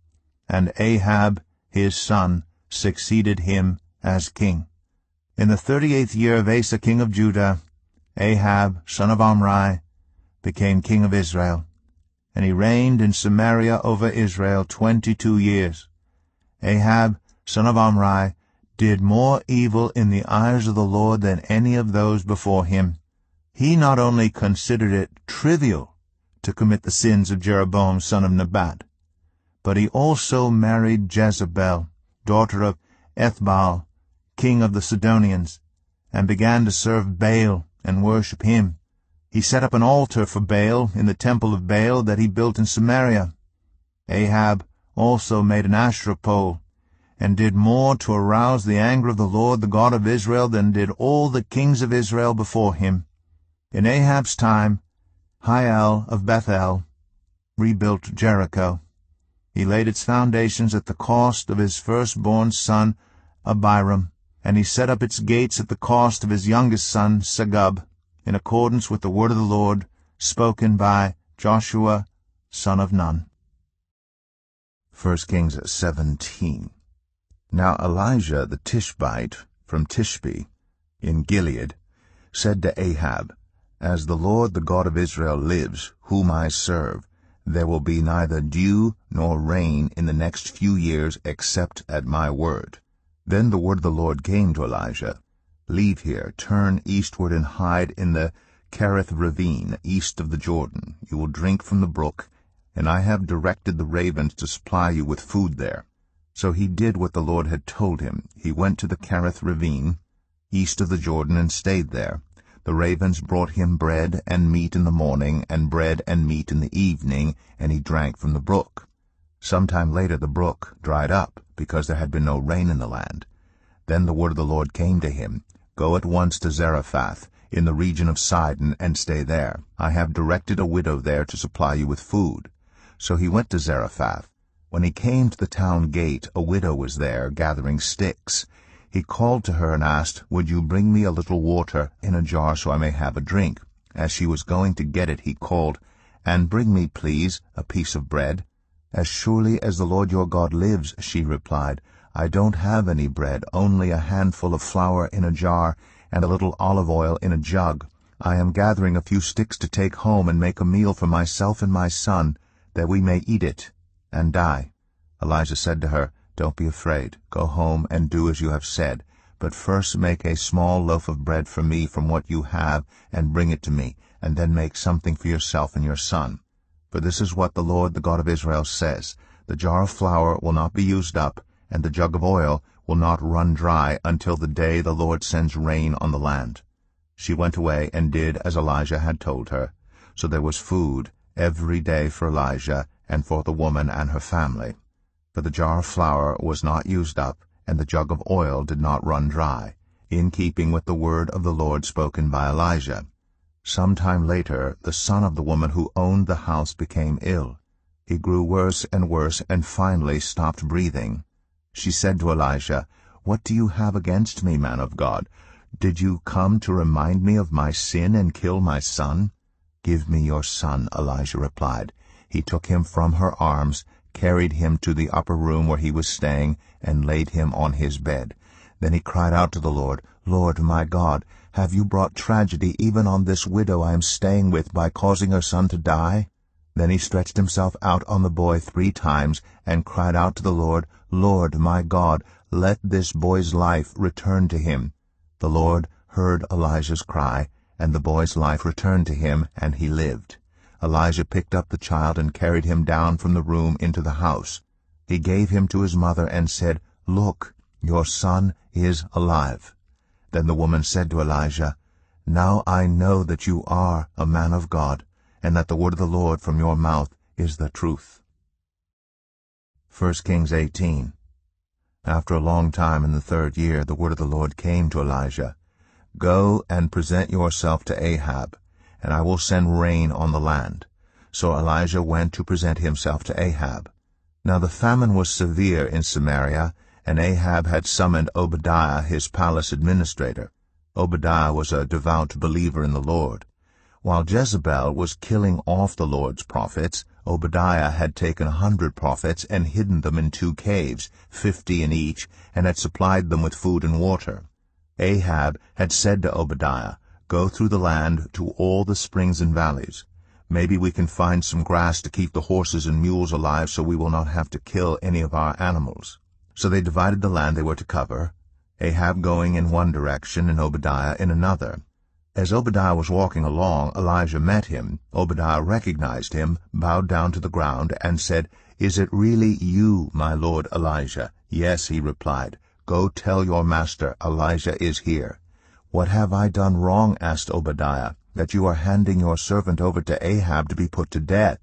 and Ahab his son succeeded him as king. In the 38th year of Asa king of Judah, Ahab son of Omri became king of Israel, and he reigned in Samaria over Israel 22 years. Ahab son of Omri did more evil in the eyes of the Lord than any of those before him. he not only considered it trivial to commit the sins of Jeroboam son of Nebat, but he also married Jezebel, daughter of Ethbaal, king of the Sidonians, and began to serve Baal and worship him. He set up an altar for Baal in the temple of Baal that he built in Samaria. Ahab also made an Asherah pole, and did more to arouse the anger of the Lord, the God of Israel, than did all the kings of Israel before him. In Ahab's time, Hiel of Bethel rebuilt Jericho. He laid its foundations at the cost of his firstborn son Abiram, and he set up its gates at the cost of his youngest son Segub, in accordance with the word of the Lord spoken by Joshua son of Nun. 1 Kings 17. Now Elijah the Tishbite from Tishbe in Gilead said to Ahab, As the Lord the God of Israel lives, whom I serve, there will be neither dew nor rain in the next few years except at my word. Then the word of the Lord came to Elijah, Leave here, turn eastward and hide in the Kerith ravine east of the Jordan. You will drink from the brook, and I have directed the ravens to supply you with food there. So he did what the Lord had told him. He went to the Kerith ravine east of the Jordan and stayed there. The ravens brought him bread and meat in the morning, and bread and meat in the evening, and he drank from the brook. Sometime later the brook dried up, because there had been no rain in the land. Then the word of the Lord came to him, Go at once to Zarephath, in the region of Sidon, and stay there. I have directed a widow there to supply you with food. So he went to Zarephath. When he came to the town gate, a widow was there, gathering sticks. He called to her and asked, Would you bring me a little water in a jar so I may have a drink? As she was going to get it, he called, And bring me, please, a piece of bread. As surely as the Lord your God lives, she replied, I don't have any bread, only a handful of flour in a jar and a little olive oil in a jug. I am gathering a few sticks to take home and make a meal for myself and my son, that we may eat it and die. Elijah said to her, Don't be afraid. Go home and do as you have said. But first make a small loaf of bread for me from what you have, and bring it to me, and then make something for yourself and your son. For this is what the Lord, the God of Israel, says, The jar of flour will not be used up, and the jug of oil will not run dry until the day the Lord sends rain on the land. She went away and did as Elijah had told her. So there was food every day for Elijah and for the woman and her family. For the jar of flour was not used up, and the jug of oil did not run dry, in keeping with the word of the Lord spoken by Elijah. Some time later, the son of the woman who owned the house became ill. He grew worse and finally stopped breathing. She said to Elijah, What do you have against me, man of God? Did you come to remind me of my sin and kill my son? Give me your son, Elijah replied. He took him from her arms, carried him to the upper room where he was staying, and laid him on his bed. Then he cried out to the Lord, Lord, my God, have you brought tragedy even on this widow I am staying with by causing her son to die? Then he stretched himself out on the boy 3 times and cried out to the Lord, Lord, my God, let this boy's life return to him. The Lord heard Elijah's cry, and the boy's life returned to him, and he lived. Elijah picked up the child and carried him down from the room into the house. He gave him to his mother and said, Look, your son is alive. Then the woman said to Elijah, Now I know that you are a man of God, and that the word of the Lord from your mouth is the truth. 1 Kings 18. After a long time in the 3rd year, the word of the Lord came to Elijah, Go and present yourself to Ahab, and I will send rain on the land. So Elijah went to present himself to Ahab. Now the famine was severe in Samaria, and Ahab had summoned Obadiah, his palace administrator. Obadiah was a devout believer in the Lord. While Jezebel was killing off the Lord's prophets, Obadiah had taken 100 prophets and hidden them in 2 caves, 50 in each, and had supplied them with food and water. Ahab had said to Obadiah, Go through the land to all the springs and valleys. Maybe we can find some grass to keep the horses and mules alive so we will not have to kill any of our animals. So they divided the land they were to cover, Ahab going in one direction and Obadiah in another. As Obadiah was walking along, Elijah met him. Obadiah recognized him, bowed down to the ground, and said, "Is it really you, my lord Elijah?" "Yes," he replied. "Go tell your master, Elijah is here." "What have I done wrong," asked Obadiah, "that you are handing your servant over to Ahab to be put to death?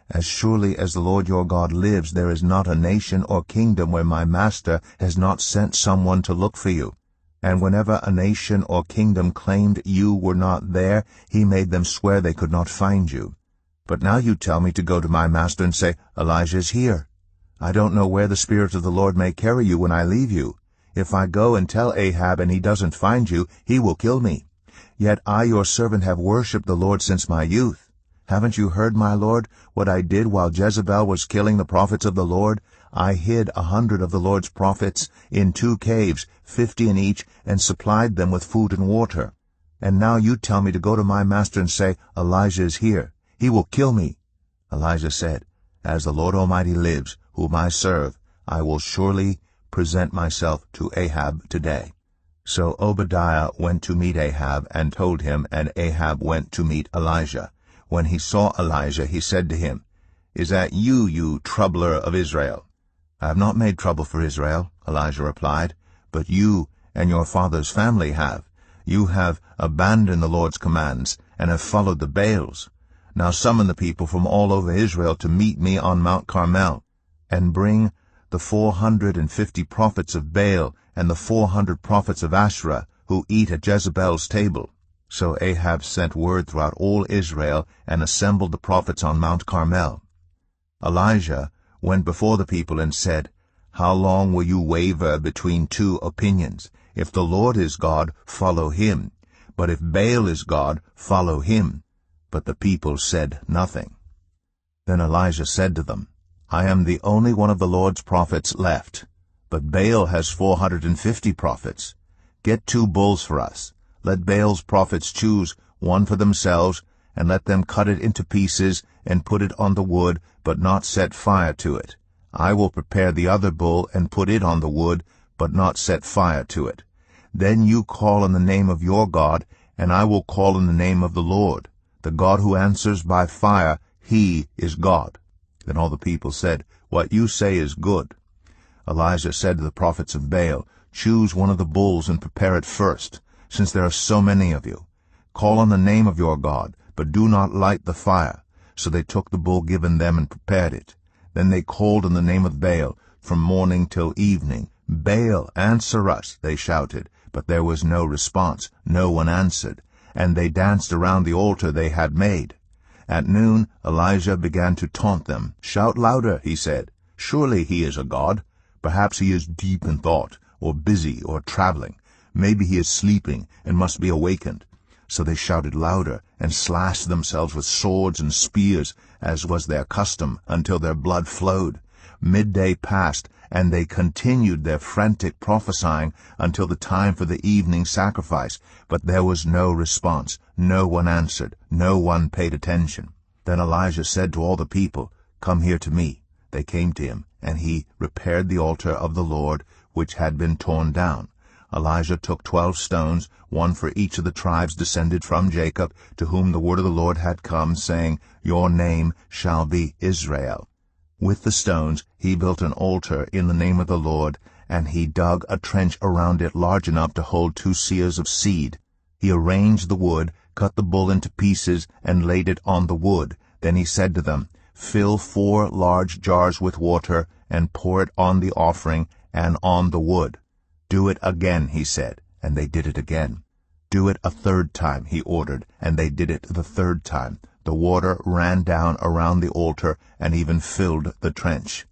As surely as the Lord your God lives, there is not a nation or kingdom where my master has not sent someone to look for you. And whenever a nation or kingdom claimed you were not there, he made them swear they could not find you. But now you tell me to go to my master and say, 'Elijah is here.' I don't know where the Spirit of the Lord may carry you when I leave you. If I go and tell Ahab and he doesn't find you, he will kill me. Yet I, your servant, have worshipped the Lord since my youth. Haven't you heard, my lord, what I did while Jezebel was killing the prophets of the Lord? I hid 100 of the Lord's prophets in 2 caves, 50 in each, and supplied them with food and water. And now you tell me to go to my master and say, 'Elijah is here.' He will kill me." Elijah said, "As the Lord Almighty lives, whom I serve, I will surely present myself to Ahab today." So Obadiah went to meet Ahab and told him, and Ahab went to meet Elijah. When he saw Elijah, he said to him, "Is that you, you troubler of Israel?" "I have not made trouble for Israel," Elijah replied, "but you and your father's family have. You have abandoned the Lord's commands and have followed the Baals. Now summon the people from all over Israel to meet me on Mount Carmel, and bring the 450 prophets of Baal and the 400 prophets of Asherah who eat at Jezebel's table." So Ahab sent word throughout all Israel and assembled the prophets on Mount Carmel. Elijah went before the people and said, "How long will you waver between 2 opinions? If the Lord is God, follow him. But if Baal is God, follow him." But the people said nothing. Then Elijah said to them, "I am the only one of the Lord's prophets left, but Baal has 450 prophets. Get 2 bulls for us. Let Baal's prophets choose one for themselves, and let them cut it into pieces and put it on the wood, but not set fire to it. I will prepare the other bull and put it on the wood, but not set fire to it. Then you call on the name of your God, and I will call on the name of the Lord. The God who answers by fire, he is God." Then all the people said, "What you say is good." Elijah said to the prophets of Baal, "Choose one of the bulls and prepare it first, since there are so many of you. Call on the name of your God, but do not light the fire." So they took the bull given them and prepared it. Then they called on the name of Baal from morning till evening. "Baal, answer us," they shouted, but there was no response. No one answered, and they danced around the altar they had made. At noon Elijah began to taunt them. "Shout louder," he said. "Surely he is a god. Perhaps he is deep in thought, or busy, or traveling. Maybe he is sleeping and must be awakened." So they shouted louder and slashed themselves with swords and spears, as was their custom, until their blood flowed. Midday passed, and they continued their frantic prophesying until the time for the evening sacrifice, but there was no response. No one answered. No one paid attention. Then Elijah said to all the people, "Come here to me." They came to him, and he repaired the altar of the Lord, which had been torn down. Elijah took 12 stones, one for each of the tribes descended from Jacob, to whom the word of the Lord had come, saying, "Your name shall be Israel." With the stones he built an altar in the name of the Lord, and he dug a trench around it large enough to hold 2 seahs of seed. He arranged the wood, cut the bull into pieces, and laid it on the wood. Then he said to them, "Fill 4 large jars with water, and pour it on the offering and on the wood." "Do it again," he said, and they did it again. "Do it a 3rd time," he ordered, and they did it the 3rd time. The water ran down around the altar and even filled the trench.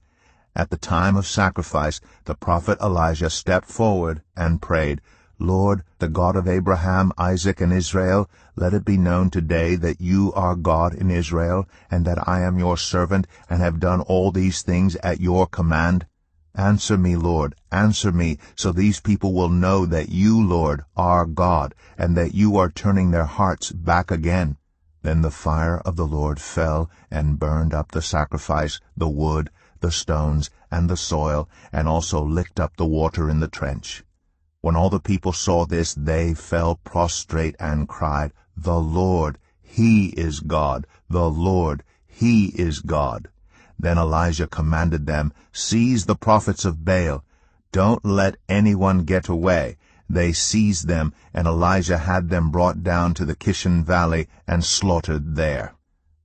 At the time of sacrifice, the prophet Elijah stepped forward and prayed, "Lord, the God of Abraham, Isaac, and Israel, let it be known today that you are God in Israel, and that I am your servant, and have done all these things at your command. Answer me, Lord, answer me, so these people will know that you, Lord, are God, and that you are turning their hearts back again." Then the fire of the Lord fell and burned up the sacrifice, the wood, the stones, and the soil, and also licked up the water in the trench. When all the people saw this, they fell prostrate and cried, "The Lord, He is God! The Lord, He is God!" Then Elijah commanded them, "Seize the prophets of Baal. Don't let anyone get away." They seized them, and Elijah had them brought down to the Kishon Valley and slaughtered there.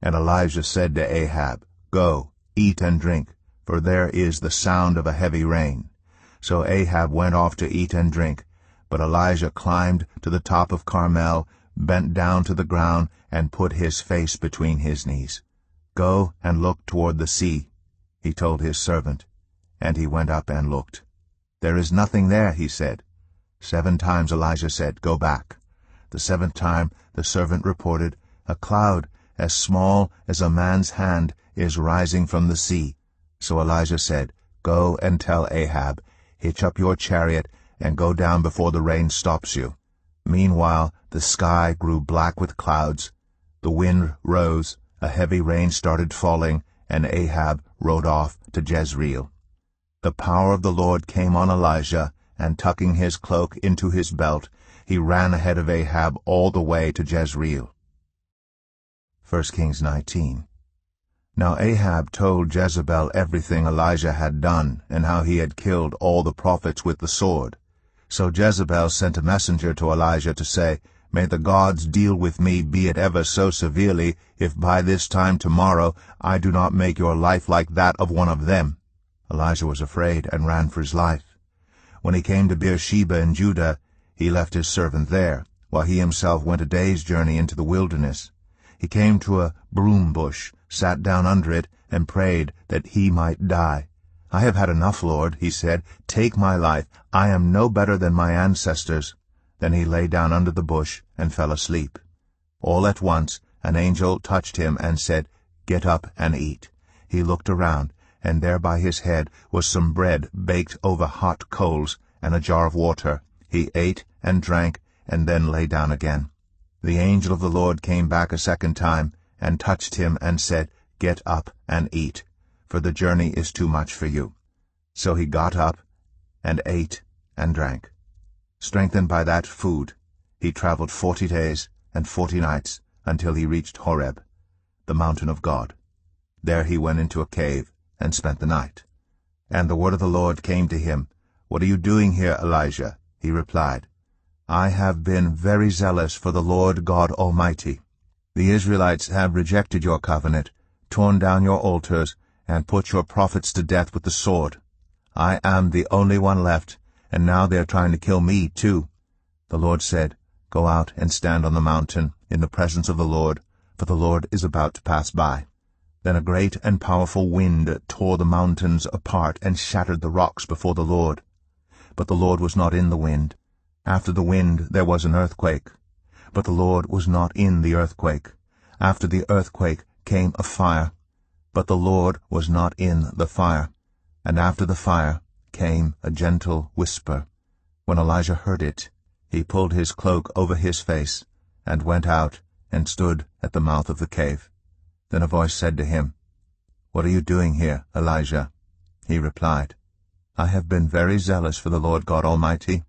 And Elijah said to Ahab, "Go, eat and drink, for there is the sound of a heavy rain." So Ahab went off to eat and drink, but Elijah climbed to the top of Carmel, bent down to the ground, and put his face between his knees. "Go and look toward the sea," he told his servant. And he went up and looked. "There is nothing there," he said. 7 times Elijah said, "Go back." The 7th time the servant reported, "A cloud as small as a man's hand is rising from the sea." So Elijah said, "Go and tell Ahab, hitch up your chariot and go down before the rain stops you." Meanwhile the sky grew black with clouds. The wind rose, a heavy rain started falling, and Ahab rode off to Jezreel. The power of the Lord came on Elijah, and tucking his cloak into his belt, he ran ahead of Ahab all the way to Jezreel. 1 Kings 19. Now Ahab told Jezebel everything Elijah had done, and how he had killed all the prophets with the sword. So Jezebel sent a messenger to Elijah to say, "May the gods deal with me, be it ever so severely, if by this time tomorrow I do not make your life like that of one of them." Elijah was afraid and ran for his life. When he came to Beersheba in Judah, he left his servant there, while he himself went a day's journey into the wilderness. He came to a broom bush, sat down under it, and prayed that he might die. "I have had enough, Lord," he said. "Take my life. I am no better than my ancestors." Then he lay down under the bush and fell asleep. All at once an angel touched him and said, "Get up and eat." He looked around, and there by his head was some bread baked over hot coals and a jar of water. He ate and drank, and then lay down again. The angel of the Lord came back a 2nd time, and touched him and said, "Get up and eat, for the journey is too much for you." So he got up and ate and drank. Strengthened by that food, he traveled 40 days and 40 nights until he reached Horeb, the mountain of God. There he went into a cave and spent the night. And the word of the Lord came to him, "What are you doing here, Elijah?" He replied, "I have been very zealous for the Lord God Almighty. The Israelites have rejected your covenant, torn down your altars, and put your prophets to death with the sword. I am the only one left, and now they are trying to kill me too." The Lord said, "Go out and stand on the mountain in the presence of the Lord, for the Lord is about to pass by." Then a great and powerful wind tore the mountains apart and shattered the rocks before the Lord. But the Lord was not in the wind. After the wind there was an earthquake. But the Lord was not in the earthquake. After the earthquake came a fire. But the Lord was not in the fire. And after the fire came a gentle whisper. When Elijah heard it, he pulled his cloak over his face, and went out and stood at the mouth of the cave. Then a voice said to him, "What are you doing here, Elijah?" He replied, "I have been very zealous for the Lord God Almighty.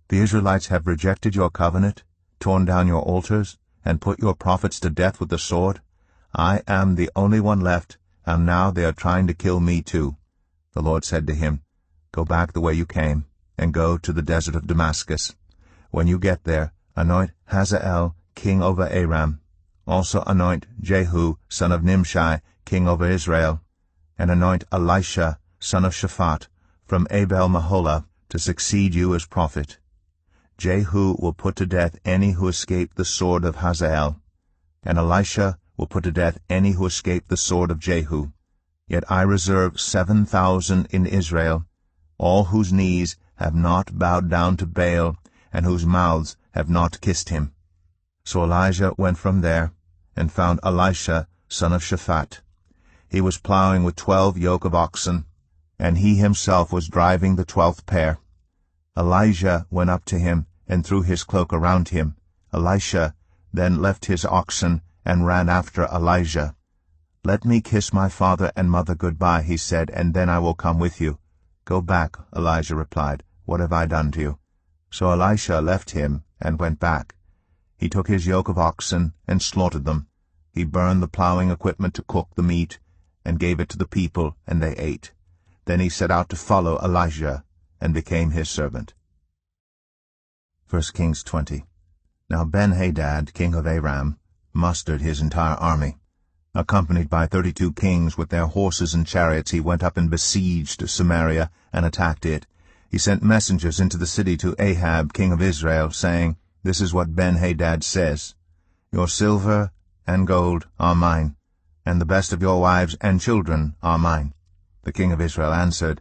The Israelites have rejected your covenant, torn down your altars, and put your prophets to death with the sword. I am the only one left, and now they are trying to kill me too." The Lord said to him, "Go back the way you came, and go to the desert of Damascus. When you get there, anoint Hazael king over Aram. Also anoint Jehu son of Nimshi king over Israel, and anoint Elisha son of Shaphat from Abel-Meholah to succeed you as prophet. Jehu will put to death any who escape the sword of Hazael, and Elisha will put to death any who escape the sword of Jehu. Yet I reserve 7,000 in Israel, all whose knees have not bowed down to Baal, and whose mouths have not kissed him." So Elijah went from there, and found Elisha son of Shaphat. He was plowing with 12 yoke of oxen, and he himself was driving the 12th pair. Elijah went up to him, and threw his cloak around him. Elisha then left his oxen, and ran after Elijah. "Let me kiss my father and mother good-bye," he said, "and then I will come with you." "Go back," Elijah replied. "What have I done to you?" So Elisha left him and went back. He took his yoke of oxen and slaughtered them. He burned the plowing equipment to cook the meat, and gave it to the people, and they ate. Then he set out to follow Elijah, and became his servant. 1 Kings 20. Now Ben-Hadad, king of Aram, mustered his entire army. Accompanied by 32 kings with their horses and chariots, he went up and besieged Samaria and attacked it. He sent messengers into the city to Ahab, king of Israel, saying, This is what Ben-Hadad says, Your silver and gold are mine, and the best of your wives and children are mine. The king of Israel answered,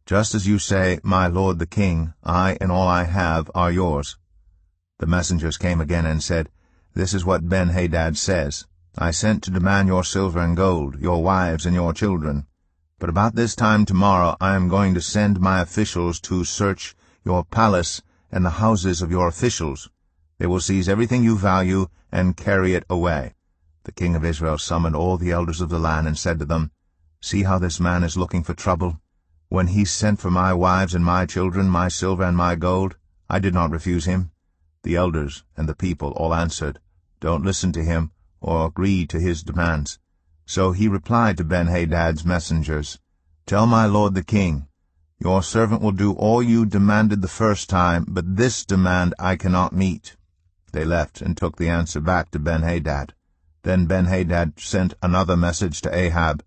Just as you say, my lord the king, I and all I have are yours. The messengers came again and said, This is what Ben-Hadad says, I sent to demand your silver and gold, your wives and your children. But about this time tomorrow I am going to send my officials to search your palace and the houses of your officials. They will seize everything you value and carry it away. The king of Israel summoned all the elders of the land and said to them, See how this man is looking for trouble. When he sent for my wives and my children, my silver and my gold, I did not refuse him. The elders and the people all answered, Don't listen to him or agree to his demands. So he replied to Ben-Hadad's messengers, Tell my lord the king, Your servant will do all you demanded the first time, but this demand I cannot meet. They left and took the answer back to Ben-Hadad. Then Ben-Hadad sent another message to Ahab,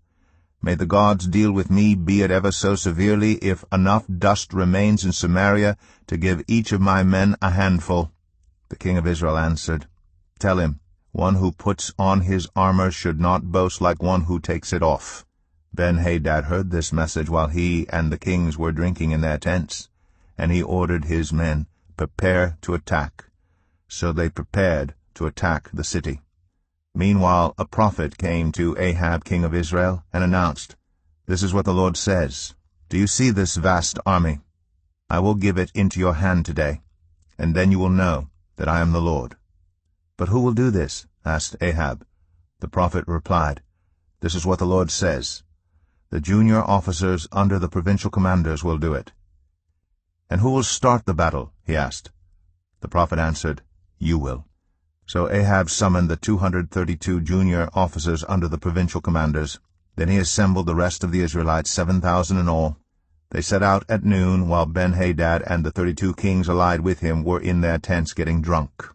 May the gods deal with me, be it ever so severely, if enough dust remains in Samaria to give each of my men a handful. The king of Israel answered, Tell him, One who puts on his armor should not boast like one who takes it off. Ben-Hadad heard this message while he and the kings were drinking in their tents, and he ordered his men, Prepare to attack. So they prepared to attack the city. Meanwhile a prophet came to Ahab king of Israel and announced, This is what the Lord says, Do you see this vast army? I will give it into your hand today, and then you will know that I am the Lord. But who will do this? Asked Ahab. The prophet replied, This is what the Lord says, The junior officers under the provincial commanders will do it. And who will start the battle? He asked. The prophet answered, You will. So Ahab summoned the 232 junior officers under the provincial commanders. Then he assembled the rest of the Israelites, 7,000 in all. They set out at noon, while Ben-Hadad and the 32 kings allied with him were in their tents getting drunk.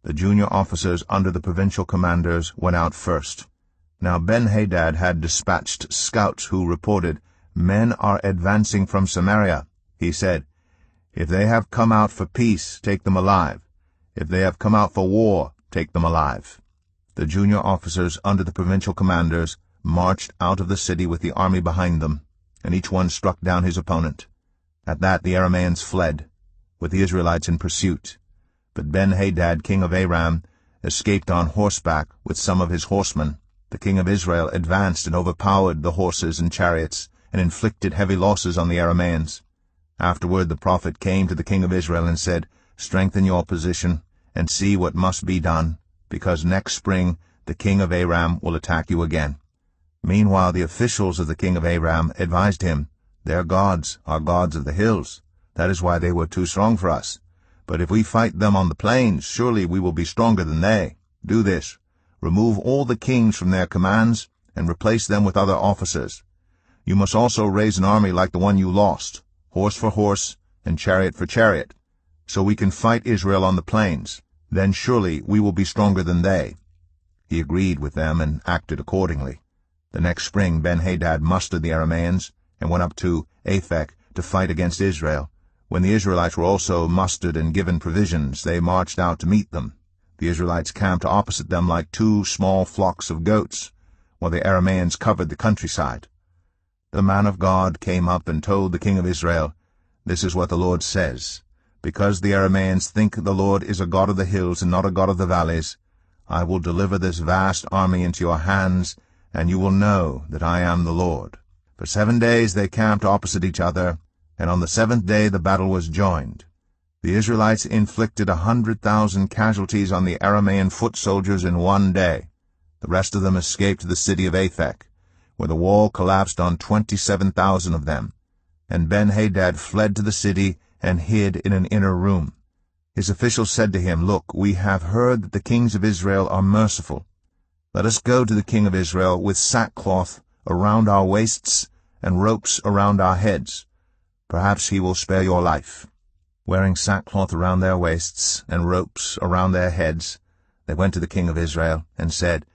The junior officers under the provincial commanders went out first. Now Ben-Hadad had dispatched scouts who reported, Men are advancing from Samaria. He said, If they have come out for peace, take them alive. If they have come out for war, take them alive. The junior officers under the provincial commanders marched out of the city with the army behind them, and each one struck down his opponent. At that the Arameans fled, with the Israelites in pursuit. But Ben-Hadad, king of Aram, escaped on horseback with some of his horsemen. The king of Israel advanced and overpowered the horses and chariots, and inflicted heavy losses on the Arameans. Afterward the prophet came to the king of Israel and said, Strengthen your position, and see what must be done, because next spring the king of Aram will attack you again. Meanwhile the officials of the king of Aram advised him, Their gods are gods of the hills. That is why they were too strong for us. But if we fight them on the plains, surely we will be stronger than they. Do this. Remove all the kings from their commands, and replace them with other officers. You must also raise an army like the one you lost, horse for horse, and chariot for chariot, so we can fight Israel on the plains. Then surely we will be stronger than they. He agreed with them and acted accordingly. The next spring Ben-Hadad mustered the Arameans, and went up to Aphek to fight against Israel. When the Israelites were also mustered and given provisions, they marched out to meet them. The Israelites camped opposite them like 2 small flocks of goats, while the Arameans covered the countryside. The man of God came up and told the king of Israel, This is what the Lord says, Because the Arameans think the Lord is a God of the hills and not a God of the valleys, I will deliver this vast army into your hands, and you will know that I am the Lord. For 7 days they camped opposite each other, and on the 7th day the battle was joined. The Israelites inflicted 100,000 casualties on the Aramean foot soldiers in 1 day. The rest of them escaped to the city of Aphek, where the wall collapsed on 27,000 of them. And Ben-Hadad fled to the city and hid in an inner room. His officials said to him, "Look, we have heard that the kings of Israel are merciful. Let us go to the king of Israel with sackcloth around our waists and ropes around our heads. Perhaps he will spare your life." Wearing sackcloth around their waists and ropes around their heads, they went to the king of Israel and said,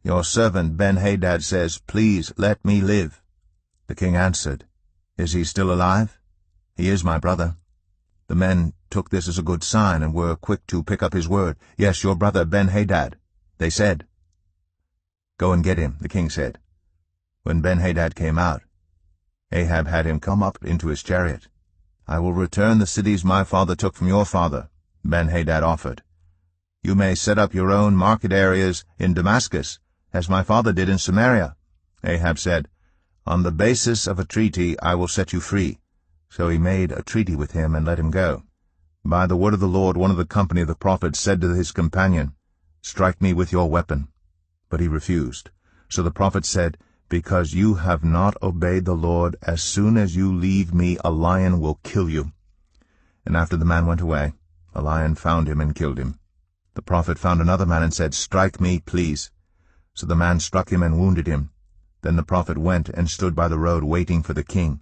"Your servant Ben-Hadad says, 'Please let me live.'" The king answered, "Is he still alive?" "He is my brother." The men took this as a good sign and were quick to pick up his word. "Yes, your brother Ben-Hadad," they said. "Go and get him," the king said. When Ben-Hadad came out, Ahab had him come up into his chariot. "I will return the cities my father took from your father," Ben-Hadad offered. "You may set up your own market areas in Damascus, as my father did in Samaria." Ahab said, "On the basis of a treaty I will set you free." So he made a treaty with him and let him go. By the word of the Lord, one of the company of the prophets said to his companion, "Strike me with your weapon." But he refused. So the prophet said, "Because you have not obeyed the Lord, as soon as you leave me, a lion will kill you." And after the man went away, a lion found him and killed him. The prophet found another man and said, "Strike me, please." So the man struck him and wounded him. Then the prophet went and stood by the road waiting for the king.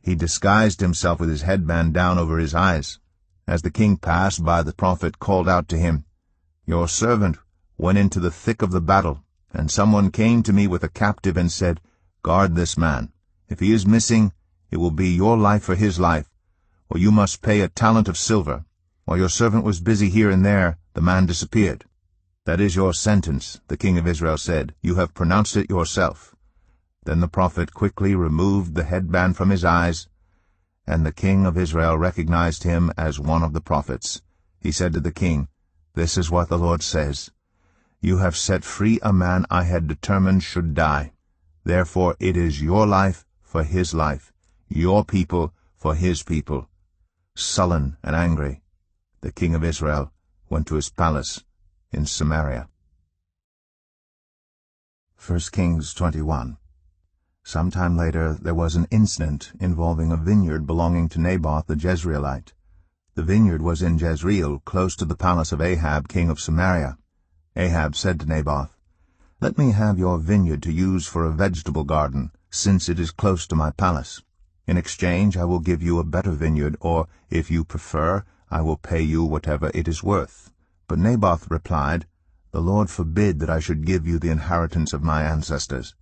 He disguised himself with his headband down over his eyes. As the king passed by, the prophet called out to him, "Your servant went into the thick of the battle, and someone came to me with a captive and said, 'Guard this man. If he is missing, it will be your life for his life, or you must pay a talent of silver.' While your servant was busy here and there, the man disappeared." "That is your sentence," the king of Israel said. "You have pronounced it yourself." Then the prophet quickly removed the headband from his eyes, and the king of Israel recognized him as one of the prophets. He said to the king, "This is what the Lord says. You have set free a man I had determined should die. Therefore it is your life for his life, your people for his people." Sullen and angry, the king of Israel went to his palace in Samaria. 1 Kings 21. Some time later there was an incident involving a vineyard belonging to Naboth the Jezreelite. The vineyard was in Jezreel, close to the palace of Ahab, king of Samaria. Ahab said to Naboth, "Let me have your vineyard to use for a vegetable garden, since it is close to my palace. In exchange I will give you a better vineyard, or, if you prefer, I will pay you whatever it is worth." But Naboth replied, "The Lord forbid that I should give you the inheritance of my ancestors."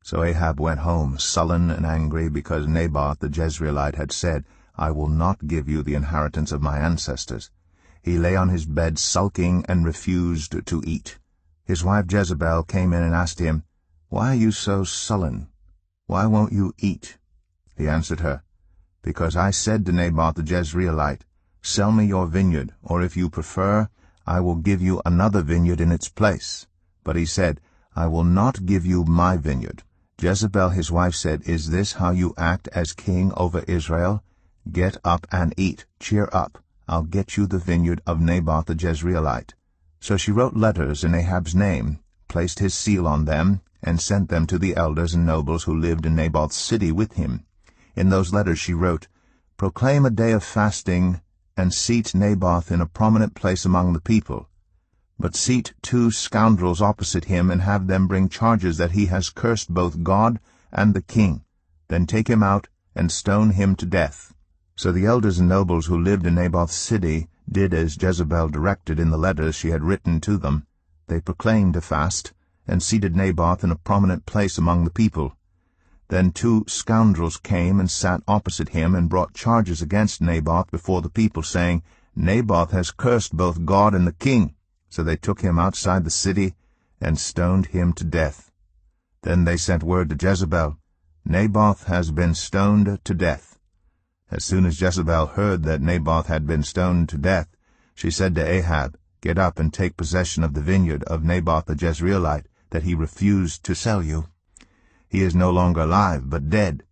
So Ahab went home, sullen and angry, because Naboth the Jezreelite had said, "I will not give you the inheritance of my ancestors." He lay on his bed sulking and refused to eat. His wife Jezebel came in and asked him, "Why are you so sullen? Why won't you eat?" He answered her, "Because I said to Naboth the Jezreelite, 'Sell me your vineyard, or if you prefer, I will give you another vineyard in its place.' But he said, 'I will not give you my vineyard.'" Jezebel his wife said, "Is this how you act as king over Israel? Get up and eat. Cheer up. I'll get you the vineyard of Naboth the Jezreelite." So she wrote letters in Ahab's name, placed his seal on them, and sent them to the elders and nobles who lived in Naboth's city with him. In those letters she wrote, "Proclaim a day of fasting, and seat Naboth in a prominent place among the people. But seat 2 scoundrels opposite him, and have them bring charges that he has cursed both God and the king. Then take him out and stone him to death." So the elders and nobles who lived in Naboth's city did as Jezebel directed in the letters she had written to them. They proclaimed a fast, and seated Naboth in a prominent place among the people. Then 2 scoundrels came and sat opposite him, and brought charges against Naboth before the people, saying, "Naboth has cursed both God and the king." So they took him outside the city and stoned him to death. Then they sent word to Jezebel, "Naboth has been stoned to death." As soon as Jezebel heard that Naboth had been stoned to death, she said to Ahab, "Get up and take possession of the vineyard of Naboth the Jezreelite that he refused to sell you. He is no longer alive, but dead."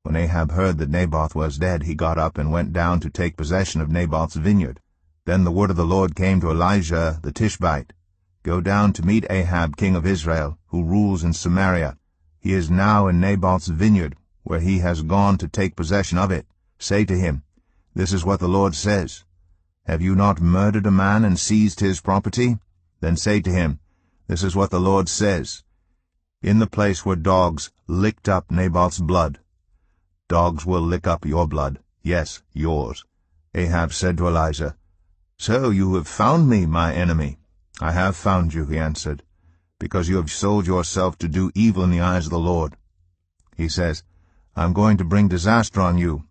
When Ahab heard that Naboth was dead, he got up and went down to take possession of Naboth's vineyard. Then the word of the Lord came to Elijah the Tishbite, "Go down to meet Ahab king of Israel, who rules in Samaria. He is now in Naboth's vineyard, where he has gone to take possession of it. Say to him, 'This is what the Lord says. Have you not murdered a man and seized his property? Then say to him, This is what the Lord says. In the place where dogs licked up Naboth's blood, dogs will lick up your blood, yes, yours. Ahab said to Elijah, So you have found me, my enemy. I have found you, he answered, because you have sold yourself to do evil in the eyes of the Lord. He says, I am going to bring disaster on you.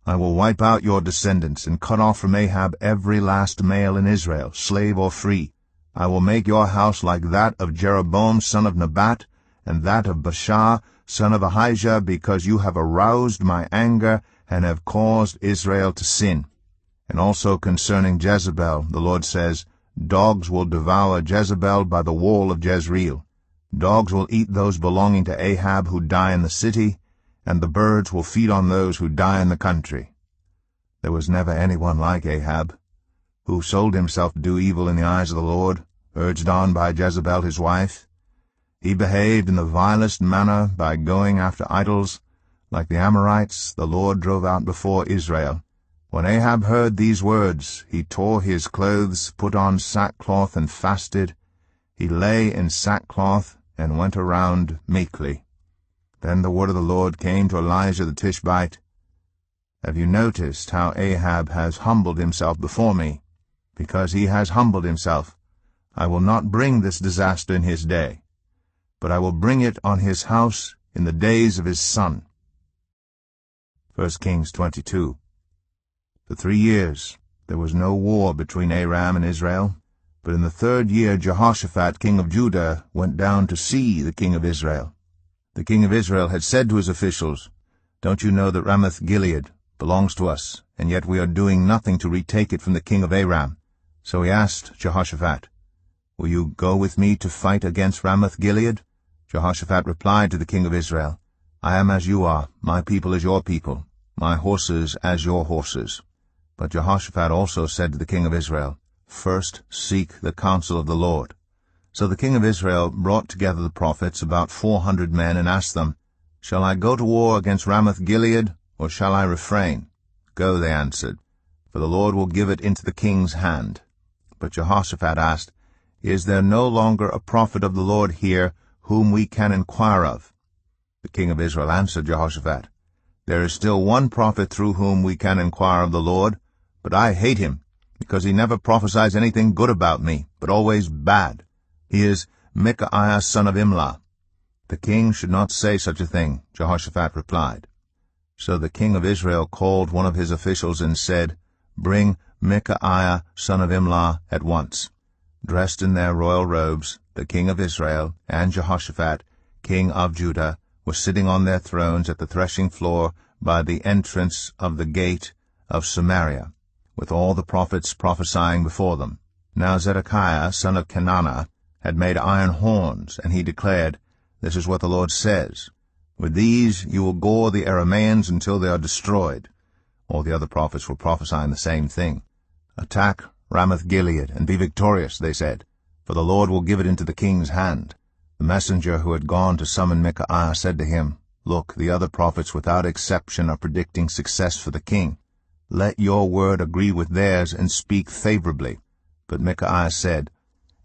I will wipe out your descendants and cut off from Ahab every last male in Israel, slave or free. I will make your house like that of Jeroboam son of Nebat, and that of Baasha son of Ahijah, because you have aroused my anger and have caused Israel to sin. And also concerning Jezebel, the Lord says, Dogs will devour Jezebel by the wall of Jezreel. Dogs will eat those belonging to Ahab who die in the city, and the birds will feed on those who die in the country. There was never anyone like Ahab, who sold himself to do evil in the eyes of the Lord, urged on by Jezebel his wife. He behaved in the vilest manner by going after idols, like the Amorites the Lord drove out before Israel. When Ahab heard these words, he tore his clothes, put on sackcloth, and fasted. He lay in sackcloth and went around meekly. Then the word of the Lord came to Elijah the Tishbite. Have you noticed how Ahab has humbled himself before me? Because he has humbled himself, I will not bring this disaster in his day, but I will bring it on his house in the days of his son. 1 Kings 22. For 3 years there was no war between Aram and Israel, but in the 3rd year Jehoshaphat king of Judah went down to see the king of Israel. The king of Israel had said to his officials, Don't you know that Ramoth-Gilead belongs to us, and yet we are doing nothing to retake it from the king of Aram? So he asked Jehoshaphat, Will you go with me to fight against Ramoth-Gilead? Jehoshaphat replied to the king of Israel, I am as you are, my people as your people, my horses as your horses. But Jehoshaphat also said to the king of Israel, First seek the counsel of the Lord. So the king of Israel brought together the prophets, about 400 men, and asked them, Shall I go to war against Ramoth-Gilead, or shall I refrain? Go, they answered, for the Lord will give it into the king's hand. But Jehoshaphat asked, Is there no longer a prophet of the Lord here, whom we can inquire of? The king of Israel answered Jehoshaphat, There is still one prophet through whom we can inquire of the Lord, but I hate him, because he never prophesies anything good about me, but always bad. He is Micaiah son of Imlah. The king should not say such a thing, Jehoshaphat replied. So the king of Israel called one of his officials and said, Bring Micaiah son of Imlah at once. Dressed in their royal robes, the king of Israel and Jehoshaphat, king of Judah, were sitting on their thrones at the threshing floor by the entrance of the gate of Samaria, with all the prophets prophesying before them. Now Zedekiah son of Kenana had made iron horns, and he declared, This is what the Lord says, With these you will gore the Arameans until they are destroyed. All the other prophets were prophesying the same thing. Attack Ramoth-Gilead, and be victorious, they said, for the Lord will give it into the king's hand. The messenger who had gone to summon Micaiah said to him, Look, the other prophets without exception are predicting success for the king. Let your word agree with theirs and speak favorably. But Micaiah said,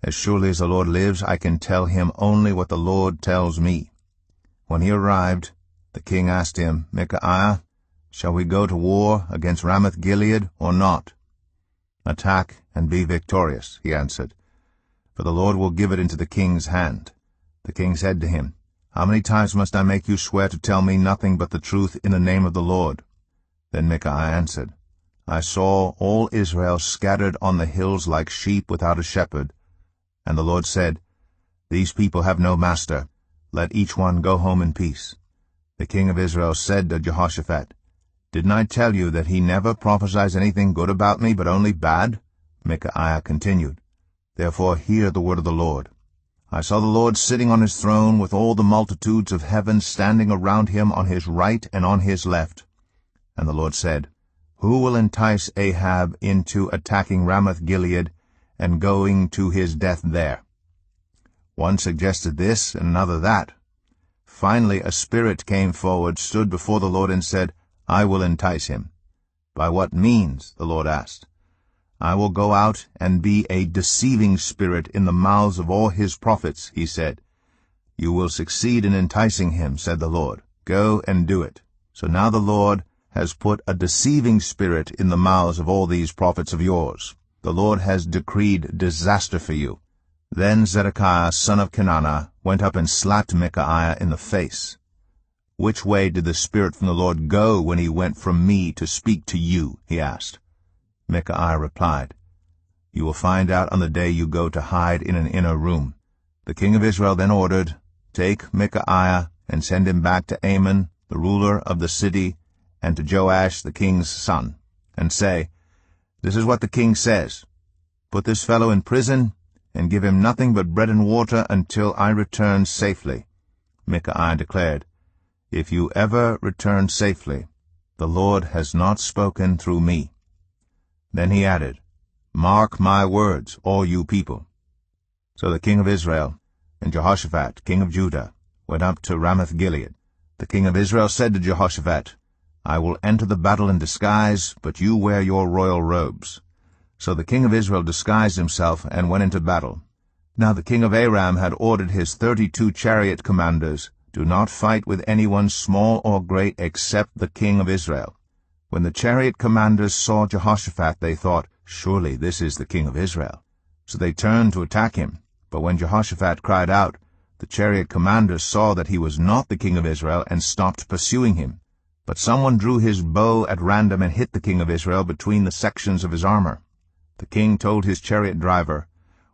As surely as the Lord lives, I can tell him only what the Lord tells me. When he arrived, the king asked him, Micaiah, shall we go to war against Ramoth-Gilead or not? Attack and be victorious, he answered, for the Lord will give it into the king's hand. The king said to him, How many times must I make you swear to tell me nothing but the truth in the name of the Lord? Then Micaiah answered, I saw all Israel scattered on the hills like sheep without a shepherd. And the Lord said, These people have no master. Let each one go home in peace. The king of Israel said to Jehoshaphat, Didn't I tell you that he never prophesies anything good about me, but only bad? Micaiah continued, Therefore hear the word of the Lord. I saw the Lord sitting on his throne, with all the multitudes of heaven standing around him on his right and on his left. And the Lord said, Who will entice Ahab into attacking Ramoth-Gilead and going to his death there? One suggested this, and another that. Finally a spirit came forward, stood before the Lord, and said, I will entice him. By what means? The Lord asked. "I will go out and be a deceiving spirit in the mouths of all his prophets," he said. "You will succeed in enticing him," said the Lord. "Go and do it." So now the Lord has put a deceiving spirit in the mouths of all these prophets of yours. The Lord has decreed disaster for you. Then Zedekiah son of Kenana went up and slapped Micaiah in the face. "Which way did the Spirit from the Lord go when he went from me to speak to you?" he asked. Micaiah replied, "You will find out on the day you go to hide in an inner room." The king of Israel then ordered, "Take Micaiah and send him back to Amon, the ruler of the city, and to Joash the king's son, and say, 'This is what the king says. Put this fellow in prison, and give him nothing but bread and water until I return safely.'" Micaiah declared, "If you ever return safely, the Lord has not spoken through me." Then he added, "Mark my words, all you people." So the king of Israel and Jehoshaphat, king of Judah, went up to Ramoth-Gilead. The king of Israel said to Jehoshaphat, "I will enter the battle in disguise, but you wear your royal robes." So the king of Israel disguised himself and went into battle. Now the king of Aram had ordered his 32 chariot commanders, "Do not fight with anyone small or great except the king of Israel." When the chariot commanders saw Jehoshaphat, they thought, "Surely this is the king of Israel." So they turned to attack him. But when Jehoshaphat cried out, the chariot commanders saw that he was not the king of Israel and stopped pursuing him. But someone drew his bow at random and hit the king of Israel between the sections of his armor. The king told his chariot driver,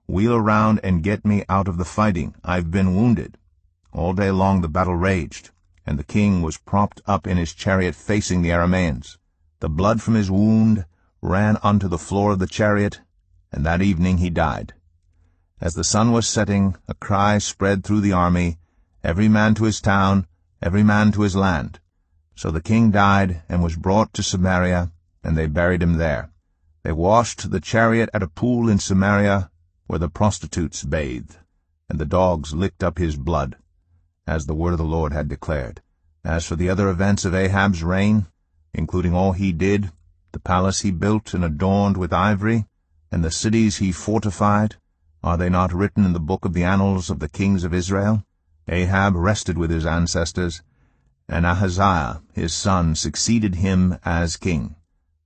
"Wheel around and get me out of the fighting. I've been wounded." All day long the battle raged, and the king was propped up in his chariot facing the Arameans. The blood from his wound ran onto the floor of the chariot, and that evening he died. As the sun was setting, a cry spread through the army, "Every man to his town, every man to his land." So the king died and was brought to Samaria, and they buried him there. They washed the chariot at a pool in Samaria, where the prostitutes bathed, and the dogs licked up his blood, as the word of the Lord had declared. As for the other events of Ahab's reign, including all he did, the palace he built and adorned with ivory, and the cities he fortified, are they not written in the book of the annals of the kings of Israel? Ahab rested with his ancestors, and Ahaziah his son succeeded him as king.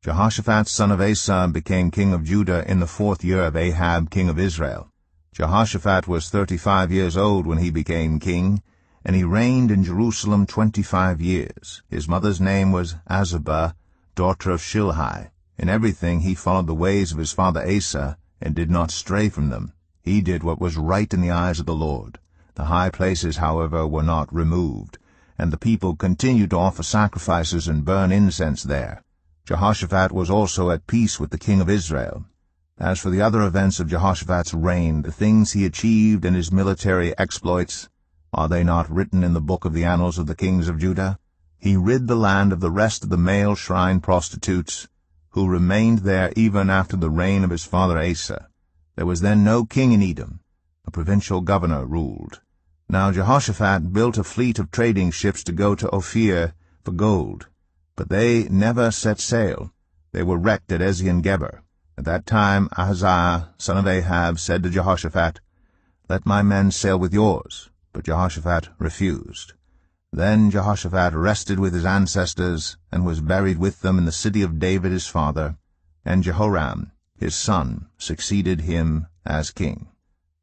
Jehoshaphat son of Asa became king of Judah in the 4th year of Ahab king of Israel. Jehoshaphat was 35 years old when he became king, and he reigned in Jerusalem 25 years. His mother's name was Azubah, daughter of Shilhi. In everything he followed the ways of his father Asa, and did not stray from them. He did what was right in the eyes of the Lord. The high places, however, were not removed, and the people continued to offer sacrifices and burn incense there. Jehoshaphat was also at peace with the king of Israel. As for the other events of Jehoshaphat's reign, the things he achieved and his military exploits, are they not written in the book of the annals of the kings of Judah? He rid the land of the rest of the male shrine prostitutes, who remained there even after the reign of his father Asa. There was then no king in Edom. A provincial governor ruled. Now Jehoshaphat built a fleet of trading ships to go to Ophir for gold, but they never set sail. They were wrecked at Ezion-Geber. At that time Ahaziah, son of Ahab, said to Jehoshaphat, "Let my men sail with yours." But Jehoshaphat refused. Then Jehoshaphat rested with his ancestors, and was buried with them in the city of David his father, and Jehoram, his son, succeeded him as king.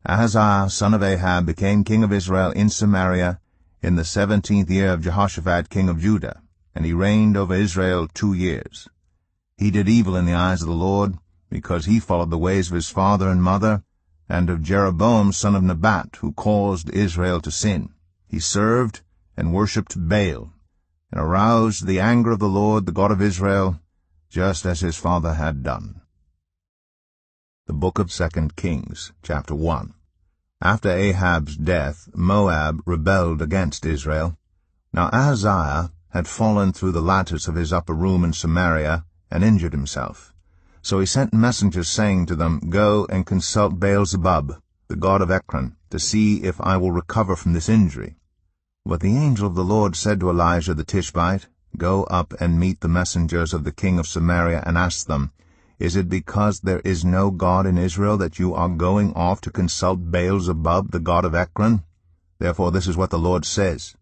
Ahaziah, son of Ahab, became king of Israel in Samaria in the 17th year of Jehoshaphat, king of Judah, and he reigned over Israel 2 years. He did evil in the eyes of the Lord, because he followed the ways of his father and mother, and of Jeroboam son of Nebat, who caused Israel to sin. He served and worshipped Baal, and aroused the anger of the Lord, the God of Israel, just as his father had done. The Book of 2 Kings, chapter 1. After Ahab's death, Moab rebelled against Israel. Now Ahaziah had fallen through the lattice of his upper room in Samaria, and injured himself. So he sent messengers, saying to them, "Go and consult Baal-zebub, the god of Ekron, to see if I will recover from this injury." But the angel of the Lord said to Elijah the Tishbite, "Go up and meet the messengers of the king of Samaria, and ask them, Is it because there is no God in Israel that you are going off to consult Baal-zebub, the god of Ekron? Therefore this is what the Lord says.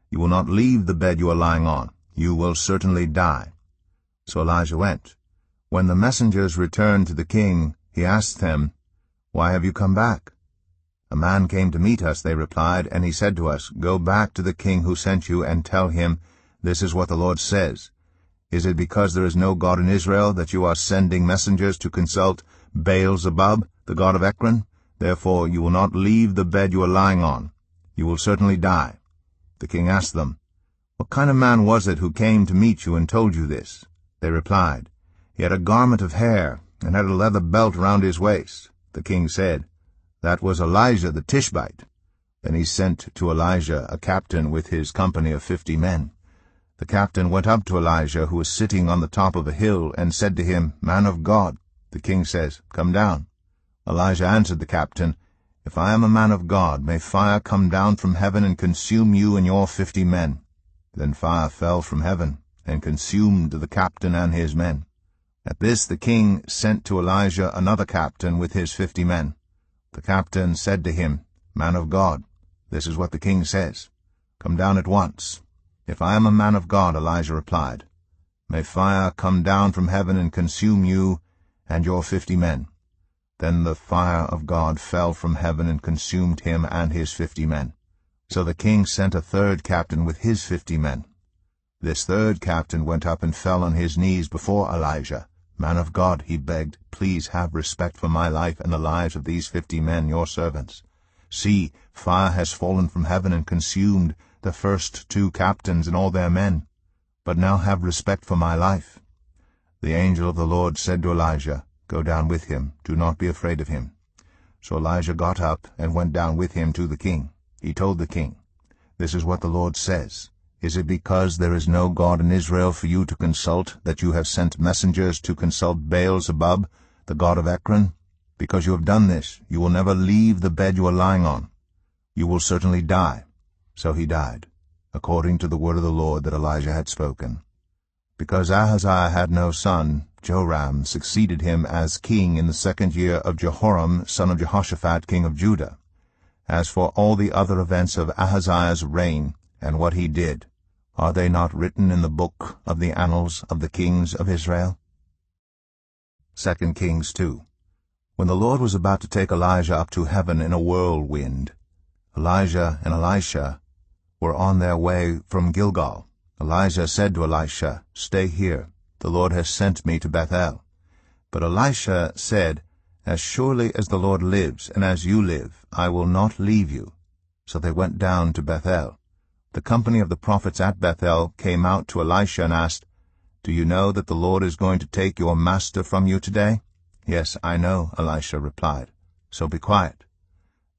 You will not leave the bed you are lying on. You will certainly die. So Elijah went. When the messengers returned to the king, he asked them, Why have you come back? A man came to meet us, they replied, and he said to us, Go back to the king who sent you and tell him, This is what the Lord says. Is it because there is no God in Israel that you are sending messengers to consult Baal-zebub, the god of Ekron? Therefore you will not leave the bed you are lying on. You will certainly die. The king asked them, What kind of man was it who came to meet you and told you this? They replied, He had a garment of hair, and had a leather belt round his waist. The king said, That was Elijah the Tishbite. Then he sent to Elijah a captain with his company of 50 men. The captain went up to Elijah, who was sitting on the top of a hill, and said to him, Man of God. The king says, Come down. Elijah answered the captain, If I am a man of God, may fire come down from heaven and consume you and your 50 men. Then fire fell from heaven, and consumed the captain and his men. At this the king sent to Elijah another captain with his 50 men. The captain said to him, Man of God, this is what the king says. Come down at once. If I am a man of God, Elijah replied, may fire come down from heaven and consume you and your 50 men. Then the fire of God fell from heaven and consumed him and his 50 men. So the king sent a third captain with his 50 men. This third captain went up and fell on his knees before Elijah. Man of God, he begged, please have respect for my life and the lives of these 50 men, your servants. See, fire has fallen from heaven and consumed the first 2 captains and all their men. But now have respect for my life. The angel of the Lord said to Elijah, Go down with him, do not be afraid of him. So Elijah got up and went down with him to the king. He told the king, This is what the Lord says. Is it because there is no God in Israel for you to consult that you have sent messengers to consult Baal-zebub, the god of Ekron? Because you have done this, you will never leave the bed you are lying on. You will certainly die. So he died, according to the word of the Lord that Elijah had spoken. Because Ahaziah had no son, Joram succeeded him as king in the 2nd year of Jehoram, son of Jehoshaphat, king of Judah. As for all the other events of Ahaziah's reign, and what he did, are they not written in the book of the annals of the kings of Israel? 2 Kings 2. When the Lord was about to take Elijah up to heaven in a whirlwind, Elijah and Elisha were on their way from Gilgal. Elijah said to Elisha, Stay here, the Lord has sent me to Bethel. But Elisha said, As surely as the Lord lives, and as you live, I will not leave you. So they went down to Bethel. The company of the prophets at Bethel came out to Elisha and asked, Do you know that the Lord is going to take your master from you today? Yes, I know, Elisha replied. So be quiet.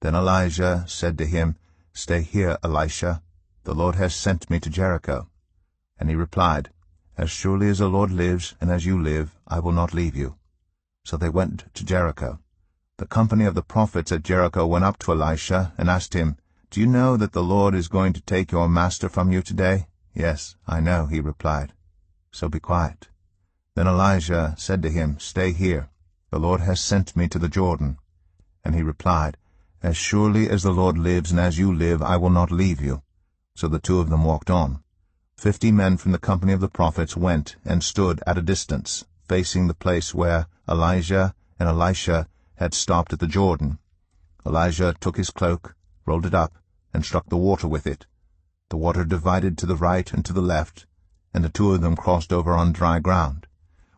Then Elijah said to him, Stay here, Elisha. The Lord has sent me to Jericho. And he replied, As surely as the Lord lives, and as you live, I will not leave you. So they went to Jericho. The company of the prophets at Jericho went up to Elisha and asked him, Do you know that the Lord is going to take your master from you today? Yes, I know, he replied. So be quiet. Then Elijah said to him, Stay here. The Lord has sent me to the Jordan. And he replied, As surely as the Lord lives, and as you live, I will not leave you. So the 2 of them walked on. 50 men from the company of the prophets went and stood at a distance, facing the place where Elijah and Elisha had stopped at the Jordan. Elijah took his cloak, rolled it up, and struck the water with it. The water divided to the right and to the left, and the 2 of them crossed over on dry ground.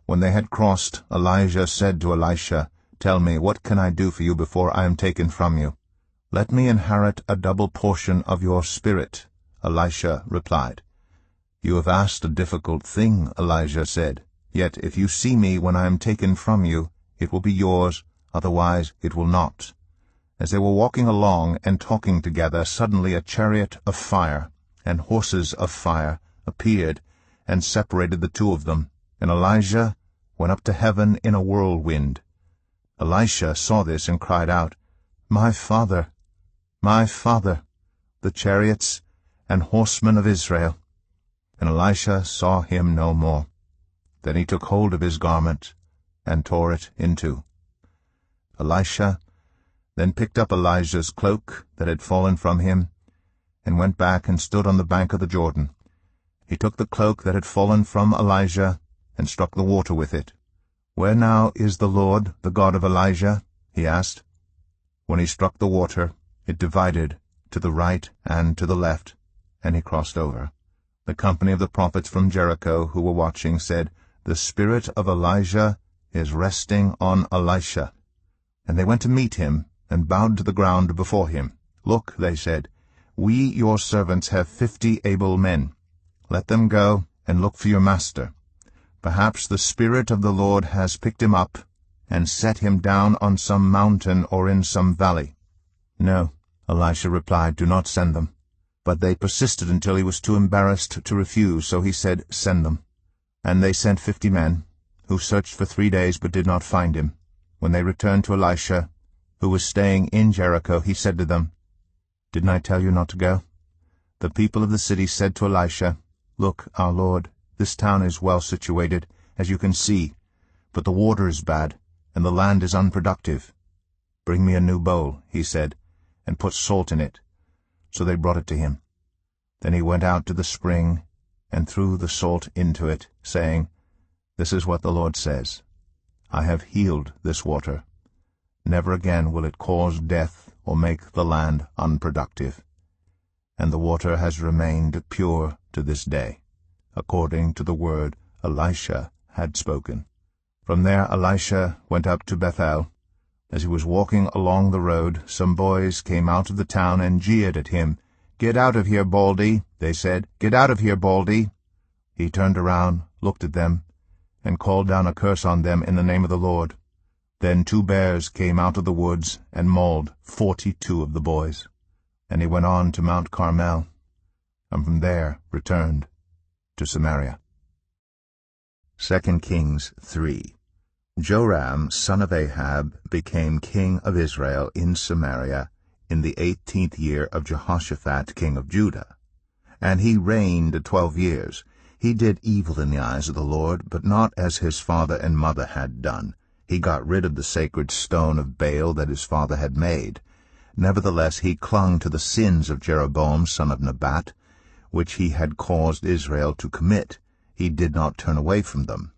When they had crossed, Elijah said to Elisha, Tell me, what can I do for you before I am taken from you? Let me inherit a double portion of your spirit, Elisha replied. You have asked a difficult thing, Elijah said. Yet if you see me when I am taken from you, it will be yours, otherwise it will not. As they were walking along and talking together, suddenly a chariot of fire and horses of fire appeared and separated the 2 of them, and Elijah went up to heaven in a whirlwind. Elisha saw this and cried out, My father, the chariots and horsemen of Israel. And Elisha saw him no more. Then he took hold of his garment and tore it in two. Elisha then picked up Elijah's cloak that had fallen from him, and went back and stood on the bank of the Jordan. He took the cloak that had fallen from Elijah, and struck the water with it. "Where now is the Lord, the God of Elijah?" he asked. When he struck the water, it divided to the right and to the left, and he crossed over. The company of the prophets from Jericho who were watching said, "The spirit of Elijah is resting on Elisha." And they went to meet him, and bowed to the ground before him. "Look," they said, "we your servants have 50 able men. Let them go and look for your master. Perhaps the Spirit of the Lord has picked him up, and set him down on some mountain or in some valley." "No," Elisha replied, "do not send them." But they persisted until he was too embarrassed to refuse, so he said, "Send them." And they sent 50 men, who searched for 3 days but did not find him. When they returned to Elisha, who was staying in Jericho, he said to them, "Didn't I tell you not to go?" The people of the city said to Elisha, "Look, our lord, this town is well situated, as you can see, but the water is bad, and the land is unproductive." "Bring me a new bowl," he said, "and put salt in it." So they brought it to him. Then he went out to the spring, and threw the salt into it, saying, "This is what the Lord says, I have healed this water. Never again will it cause death or make the land unproductive." And the water has remained pure to this day, according to the word Elisha had spoken. From there Elisha went up to Bethel. As he was walking along the road, some boys came out of the town and jeered at him. "Get out of here, Baldy," they said. "Get out of here, Baldy." He turned around, looked at them, and called down a curse on them in the name of the Lord. Then 2 bears came out of the woods and mauled 42 of the boys. And he went on to Mount Carmel, and from there returned to Samaria. 2 Kings 3. Joram, son of Ahab, became king of Israel in Samaria in the 18th year of Jehoshaphat, king of Judah. And he reigned 12 years. He did evil in the eyes of the Lord, but not as his father and mother had done. He got rid of the sacred stone of Baal that his father had made. Nevertheless he clung to the sins of Jeroboam, son of Nebat, which he had caused Israel to commit. He did not turn away from them.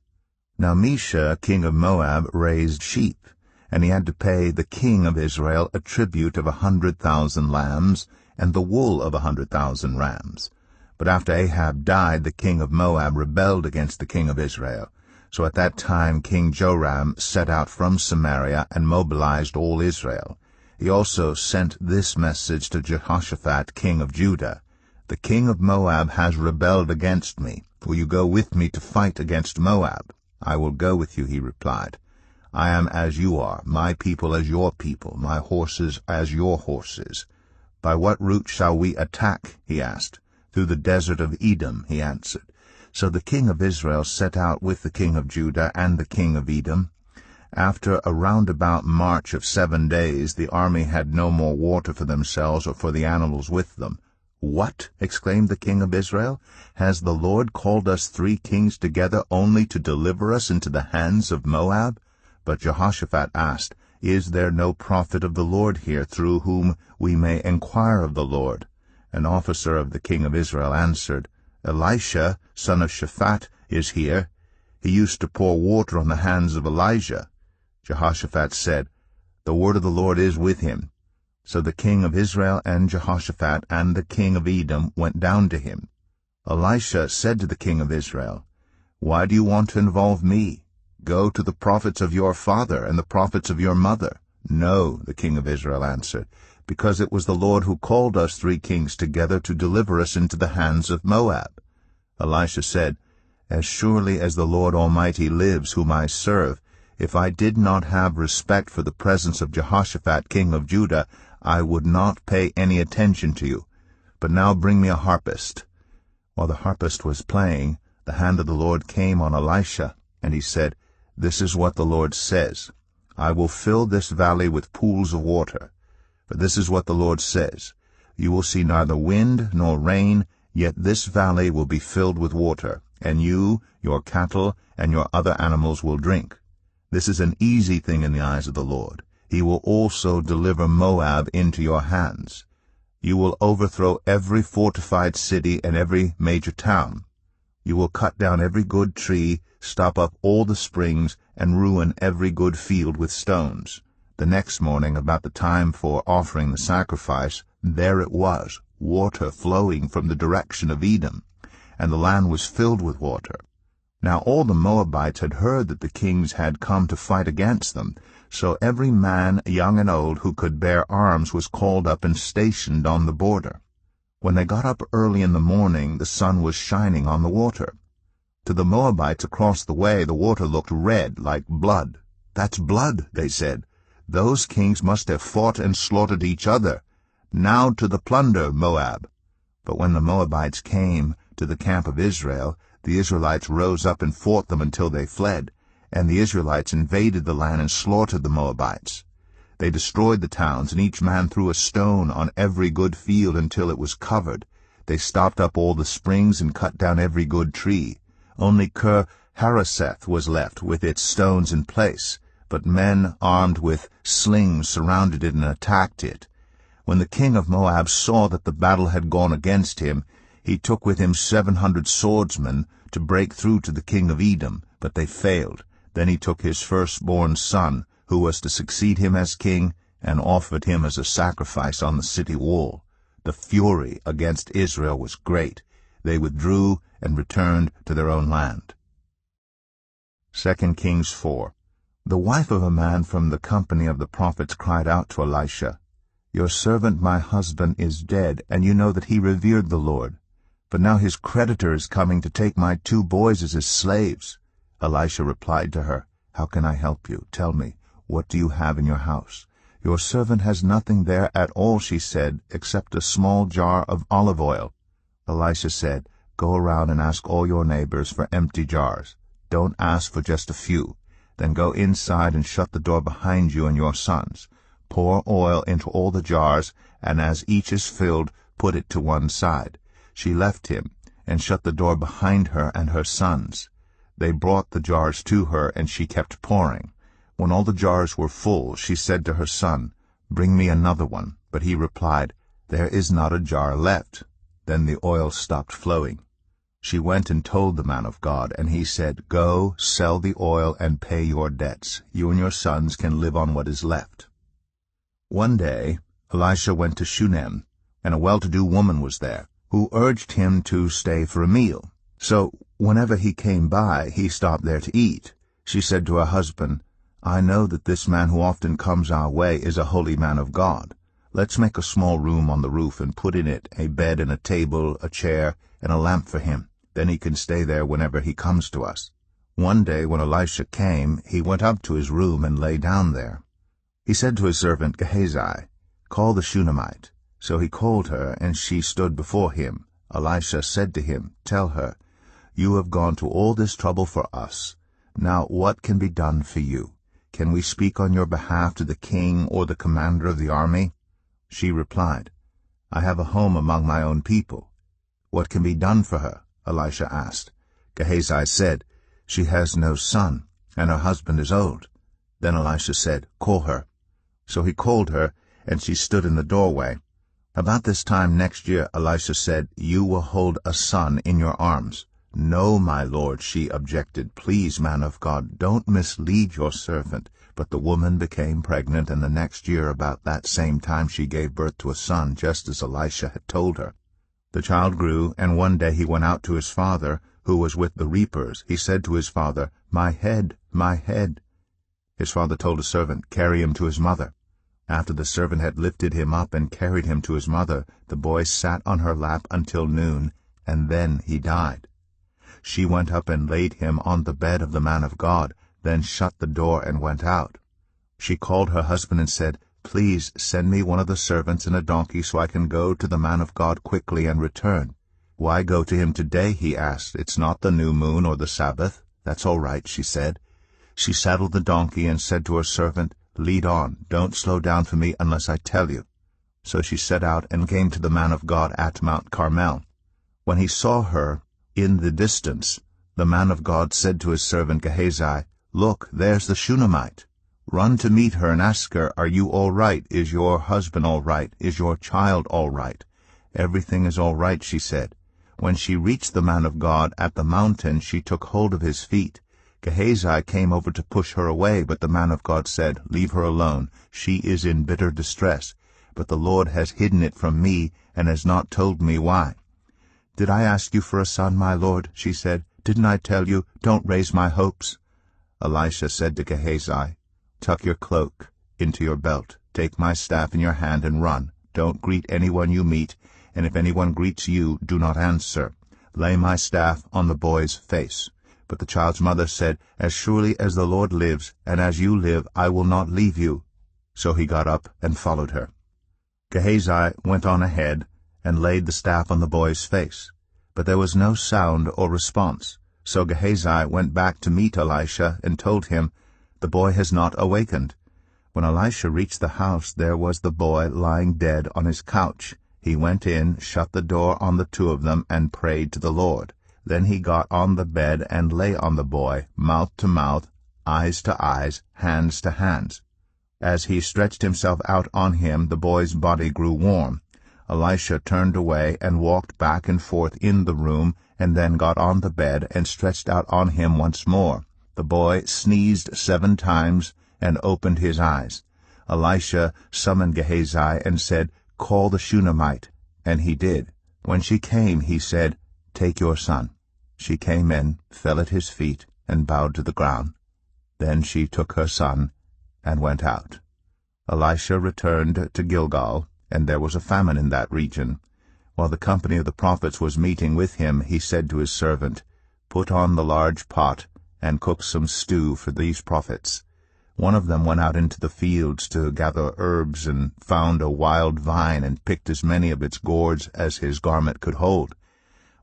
Now Mesha, king of Moab, raised sheep, and he had to pay the king of Israel a tribute of 100,000 lambs, and the wool of 100,000 rams. But after Ahab died, the king of Moab rebelled against the king of Israel. So at that time King Joram set out from Samaria and mobilized all Israel. He also sent this message to Jehoshaphat, king of Judah. "The king of Moab has rebelled against me. Will you go with me to fight against Moab?" "I will go with you," he replied. "I am as you are, my people as your people, my horses as your horses." "By what route shall we attack?" he asked. "Through the desert of Edom," he answered. So the king of Israel set out with the king of Judah and the king of Edom. After a roundabout march of 7 days, the army had no more water for themselves or for the animals with them. "What?" exclaimed the king of Israel. "Has the Lord called us 3 kings together only to deliver us into the hands of Moab?" But Jehoshaphat asked, "Is there no prophet of the Lord here through whom we may inquire of the Lord?" An officer of the king of Israel answered, "Elisha, son of Shaphat, is here. He used to pour water on the hands of Elijah." Jehoshaphat said, "The word of the Lord is with him." So the king of Israel and Jehoshaphat and the king of Edom went down to him. Elisha said to the king of Israel, "Why do you want to involve me? Go to the prophets of your father and the prophets of your mother." "No," the king of Israel answered, "because it was the Lord who called us 3 kings together to deliver us into the hands of Moab." Elisha said, "As surely as the Lord Almighty lives, whom I serve, if I did not have respect for the presence of Jehoshaphat, king of Judah, I would not pay any attention to you. But now bring me a harpist." While the harpist was playing, the hand of the Lord came on Elisha, and he said, "This is what the Lord says, I will fill this valley with pools of water. For this is what the Lord says, you will see neither wind nor rain, yet this valley will be filled with water, and you, your cattle, and your other animals will drink. This is an easy thing in the eyes of the Lord. He will also deliver Moab into your hands. You will overthrow every fortified city and every major town. You will cut down every good tree, stop up all the springs, and ruin every good field with stones. The next morning, about the time for offering the sacrifice, there it was, water flowing from the direction of Edom, and the land was filled with water. Now all the Moabites had heard that the kings had come to fight against them, so every man, young and old, who could bear arms was called up and stationed on the border. When they got up early in the morning, the sun was shining on the water. To the Moabites across the way, the water looked red, like blood. "That's blood," they said. "Those kings must have fought and slaughtered each other. Now to the plunder, Moab." But when the Moabites came to the camp of Israel, the Israelites rose up and fought them until they fled, and the Israelites invaded the land and slaughtered the Moabites. They destroyed the towns, and each man threw a stone on every good field until it was covered. They stopped up all the springs and cut down every good tree. Only Kir-Hareseth was left with its stones in place, but men armed with slings surrounded it and attacked it. When the king of Moab saw that the battle had gone against him, he took with him 700 swordsmen to break through to the king of Edom, but they failed. Then he took his firstborn son, who was to succeed him as king, and offered him as a sacrifice on the city wall. The fury against Israel was great. They withdrew and returned to their own land. 2 Kings 4. The wife of a man from the company of the prophets cried out to Elisha, "Your servant my husband is dead, and you know that he revered the Lord. But now his creditor is coming to take my 2 boys as his slaves." Elisha replied to her, "How can I help you? Tell me, what do you have in your house?" "Your servant has nothing there at all," she said, "except a small jar of olive oil." Elisha said, "Go around and ask all your neighbors for empty jars. Don't ask for just a few. Then go inside and shut the door behind you and your sons. Pour oil into all the jars, and as each is filled, put it to one side." She left him, and shut the door behind her and her sons. They brought the jars to her, and she kept pouring. When all the jars were full, she said to her son, "Bring me another one." But he replied, "There is not a jar left." Then the oil stopped flowing. She went and told the man of God, and he said, "Go, sell the oil and pay your debts. You and your sons can live on what is left." One day Elisha went to Shunem, and a well-to-do woman was there, who urged him to stay for a meal. So whenever he came by, he stopped there to eat. She said to her husband, "I know that this man who often comes our way is a holy man of God. Let's make a small room on the roof and put in it a bed and a table, a chair, and a lamp for him. Then he can stay there whenever he comes to us." One day when Elisha came, he went up to his room and lay down there. He said to his servant Gehazi, "Call the Shunammite." So he called her, and she stood before him. Elisha said to him, "Tell her, you have gone to all this trouble for us. Now what can be done for you? Can we speak on your behalf to the king or the commander of the army?" She replied, "I have a home among my own people." "What can be done for her?" Elisha asked. Gehazi said, "She has no son, and her husband is old." Then Elisha said, "Call her." So he called her, and she stood in the doorway. About this time next year Elisha said, "You will hold a son in your arms." "No, my lord," she objected. "Please, man of God, don't mislead your servant." But the woman became pregnant, and the next year about that same time she gave birth to a son, just as Elisha had told her. The child grew, and one day he went out to his father, who was with the reapers. He said to his father, "My head, my head." His father told a servant, "Carry him to his mother." After the servant had lifted him up and carried him to his mother, the boy sat on her lap until noon, and then he died. She went up and laid him on the bed of the man of God, then shut the door and went out. She called her husband and said, "Please send me one of the servants and a donkey so I can go to the man of God quickly and return." "Why go to him today?" he asked. "It's not the new moon or the Sabbath." "That's all right," she said. She saddled the donkey and said to her servant, "Lead on. Don't slow down for me unless I tell you." So she set out and came to the man of God at Mount Carmel. When he saw her in the distance, the man of God said to his servant Gehazi, "Look, there's the Shunammite. Run to meet her and ask her, 'Are you all right? Is your husband all right? Is your child all right?' 'Everything is all right,' she said. When she reached the man of God at the mountain, she took hold of his feet. Gehazi came over to push her away, but the man of God said, 'Leave her alone. She is in bitter distress. But the Lord has hidden it from me and has not told me why.' 'Did I ask you for a son, my lord?' she said. 'Didn't I tell you, don't raise my hopes?' Elisha said to Gehazi, 'Tuck your cloak into your belt. Take my staff in your hand and run. Don't greet anyone you meet, and if anyone greets you, do not answer. Lay my staff on the boy's face.' But the child's mother said, 'As surely as the Lord lives, and as you live, I will not leave you.' So he got up and followed her. Gehazi went on ahead and laid the staff on the boy's face. But there was no sound or response. So Gehazi went back to meet Elisha and told him, 'The boy has not awakened.' When Elisha reached the house, there was the boy lying dead on his couch. He went in, shut the door on the two of them, and prayed to the Lord. Then he got on the bed and lay on the boy, mouth to mouth, eyes to eyes, hands to hands. As he stretched himself out on him, the boy's body grew warm. Elisha turned away and walked back and forth in the room, and then got on the bed and stretched out on him once more. The boy sneezed 7 times and opened his eyes. Elisha summoned Gehazi and said, 'Call the Shunammite.' And he did. When she came, he said, 'Take your son.' She came in, fell at his feet, and bowed to the ground. Then she took her son and went out. Elisha returned to Gilgal, and there was a famine in that region. While the company of the prophets was meeting with him, he said to his servant, 'Put on the large pot, and cook some stew for these prophets.' One of them went out into the fields to gather herbs, and found a wild vine, and picked as many of its gourds as his garment could hold.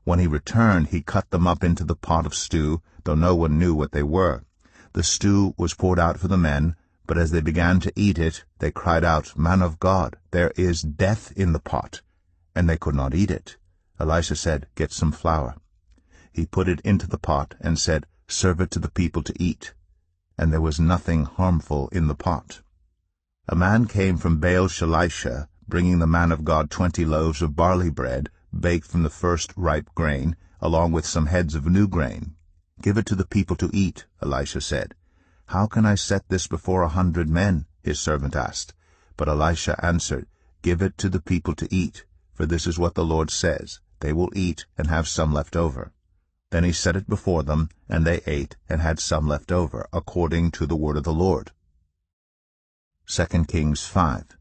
When he returned, he cut them up into the pot of stew, though no one knew what they were. The stew was poured out for the men, but as they began to eat it, they cried out, 'Man of God, there is death in the pot,' and they could not eat it. Elisha said, 'Get some flour.' He put it into the pot and said, 'Serve it to the people to eat.' And there was nothing harmful in the pot. A man came from Baal-Shalisha, bringing the man of God 20 loaves of barley bread, baked from the first ripe grain, along with some heads of new grain. 'Give it to the people to eat,' Elisha said. 'How can I set this before 100 men?' his servant asked. But Elisha answered, 'Give it to the people to eat, for this is what the Lord says, they will eat and have some left over.' Then he set it before them, and they ate and had some left over, according to the word of the Lord. 2 Kings 5.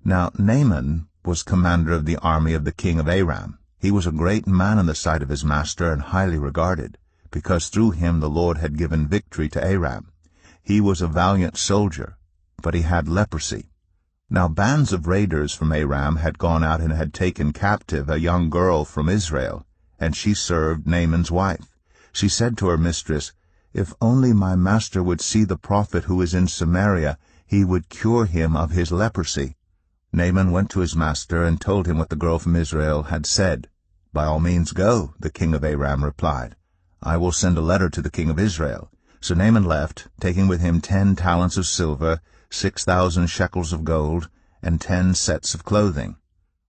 Now Naaman was commander of the army of the king of Aram. He was a great man in the sight of his master and highly regarded, because through him the Lord had given victory to Aram. He was a valiant soldier, but he had leprosy. Now bands of raiders from Aram had gone out and had taken captive a young girl from Israel, and she served Naaman's wife. She said to her mistress, 'If only my master would see the prophet who is in Samaria, he would cure him of his leprosy.' Naaman went to his master and told him what the girl from Israel had said. 'By all means go,' the king of Aram replied. 'I will send a letter to the king of Israel.' So Naaman left, taking with him 10 talents of silver, 6,000 shekels of gold, and 10 sets of clothing.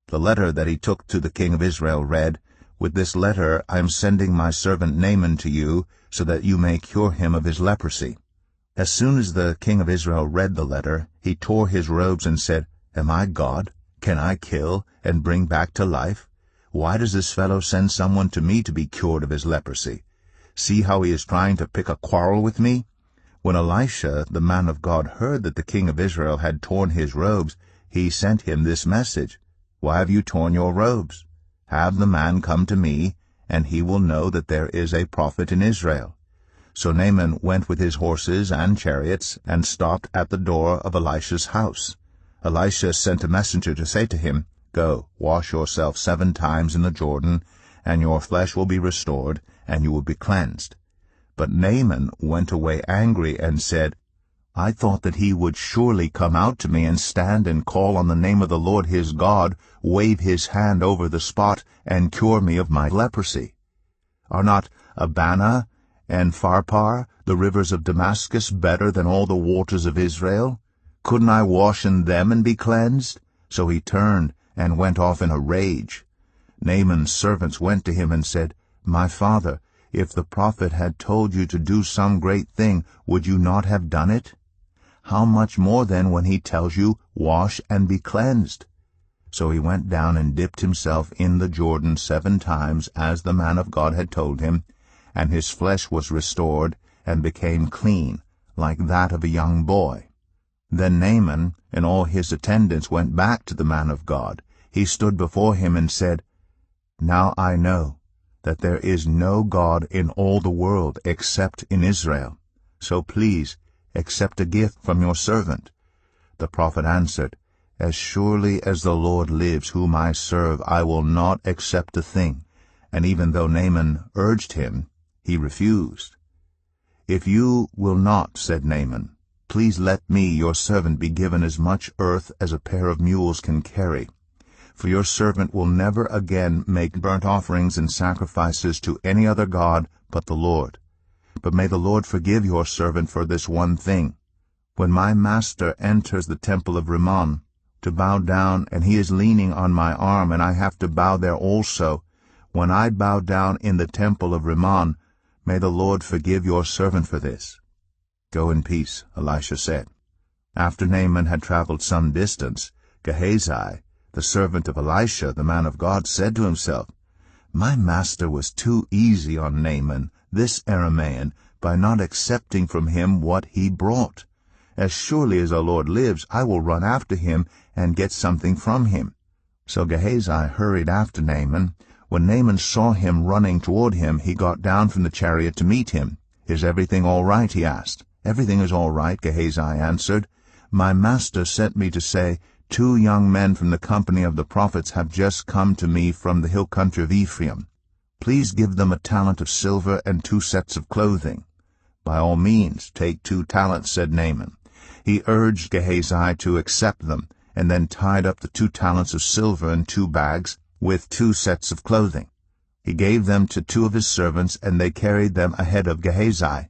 The letter that he took to the king of Israel read, 'With this letter I am sending my servant Naaman to you, so that you may cure him of his leprosy.' As soon as the king of Israel read the letter, he tore his robes and said, 'Am I God? Can I kill and bring back to life? Why does this fellow send someone to me to be cured of his leprosy? See how he is trying to pick a quarrel with me?' When Elisha, the man of God, heard that the king of Israel had torn his robes, he sent him this message, 'Why have you torn your robes? Have the man come to me, and he will know that there is a prophet in Israel.' So Naaman went with his horses and chariots, and stopped at the door of Elisha's house. Elisha sent a messenger to say to him, 'Go, wash yourself 7 times in the Jordan, and your flesh will be restored, and you will be cleansed.' But Naaman went away angry and said, 'I thought that he would surely come out to me and stand and call on the name of the Lord his God, wave his hand over the spot, and cure me of my leprosy. Are not Abana and Pharpar, the rivers of Damascus better than all the waters of Israel? Couldn't I wash in them and be cleansed?" So he turned and went off in a rage. Naaman's servants went to him and said, "My father, if the prophet had told you to do some great thing, would you not have done it? How much more then when he tells you, 'Wash and be cleansed'?" So he went down and dipped himself in the Jordan 7 times, as the man of God had told him, and his flesh was restored, and became clean, like that of a young boy. Then Naaman and all his attendants went back to the man of God. He stood before him and said, "Now I know that there is no God in all the world except in Israel. So please accept a gift from your servant." The prophet answered, "As surely as the Lord lives, whom I serve, I will not accept a thing." And even though Naaman urged him, he refused. "If you will not," said Naaman, "please let me, your servant, be given as much earth as a pair of mules can carry. For your servant will never again make burnt offerings and sacrifices to any other god but the Lord. But may the Lord forgive your servant for this one thing. When my master enters the temple of Rimmon to bow down, and he is leaning on my arm, and I have to bow there also, when I bow down in the temple of Rimmon, may the Lord forgive your servant for this." "Go in peace," Elisha said. After Naaman had traveled some distance, Gehazi, the servant of Elisha, the man of God, said to himself, "My master was too easy on Naaman, this Aramean, by not accepting from him what he brought. As surely as the Lord lives, I will run after him and get something from him." So Gehazi hurried after Naaman. When Naaman saw him running toward him, he got down from the chariot to meet him. "Is everything all right?" he asked. "Everything is all right," Gehazi answered. "My master sent me to say, 2 young men from the company of the prophets have just come to me from the hill country of Ephraim. Please give them a talent of silver and 2 sets of clothing." "By all means, take 2 talents," said Naaman. He urged Gehazi to accept them, and then tied up the 2 talents of silver in 2 bags with 2 sets of clothing. He gave them to 2 of his servants, and they carried them ahead of Gehazi.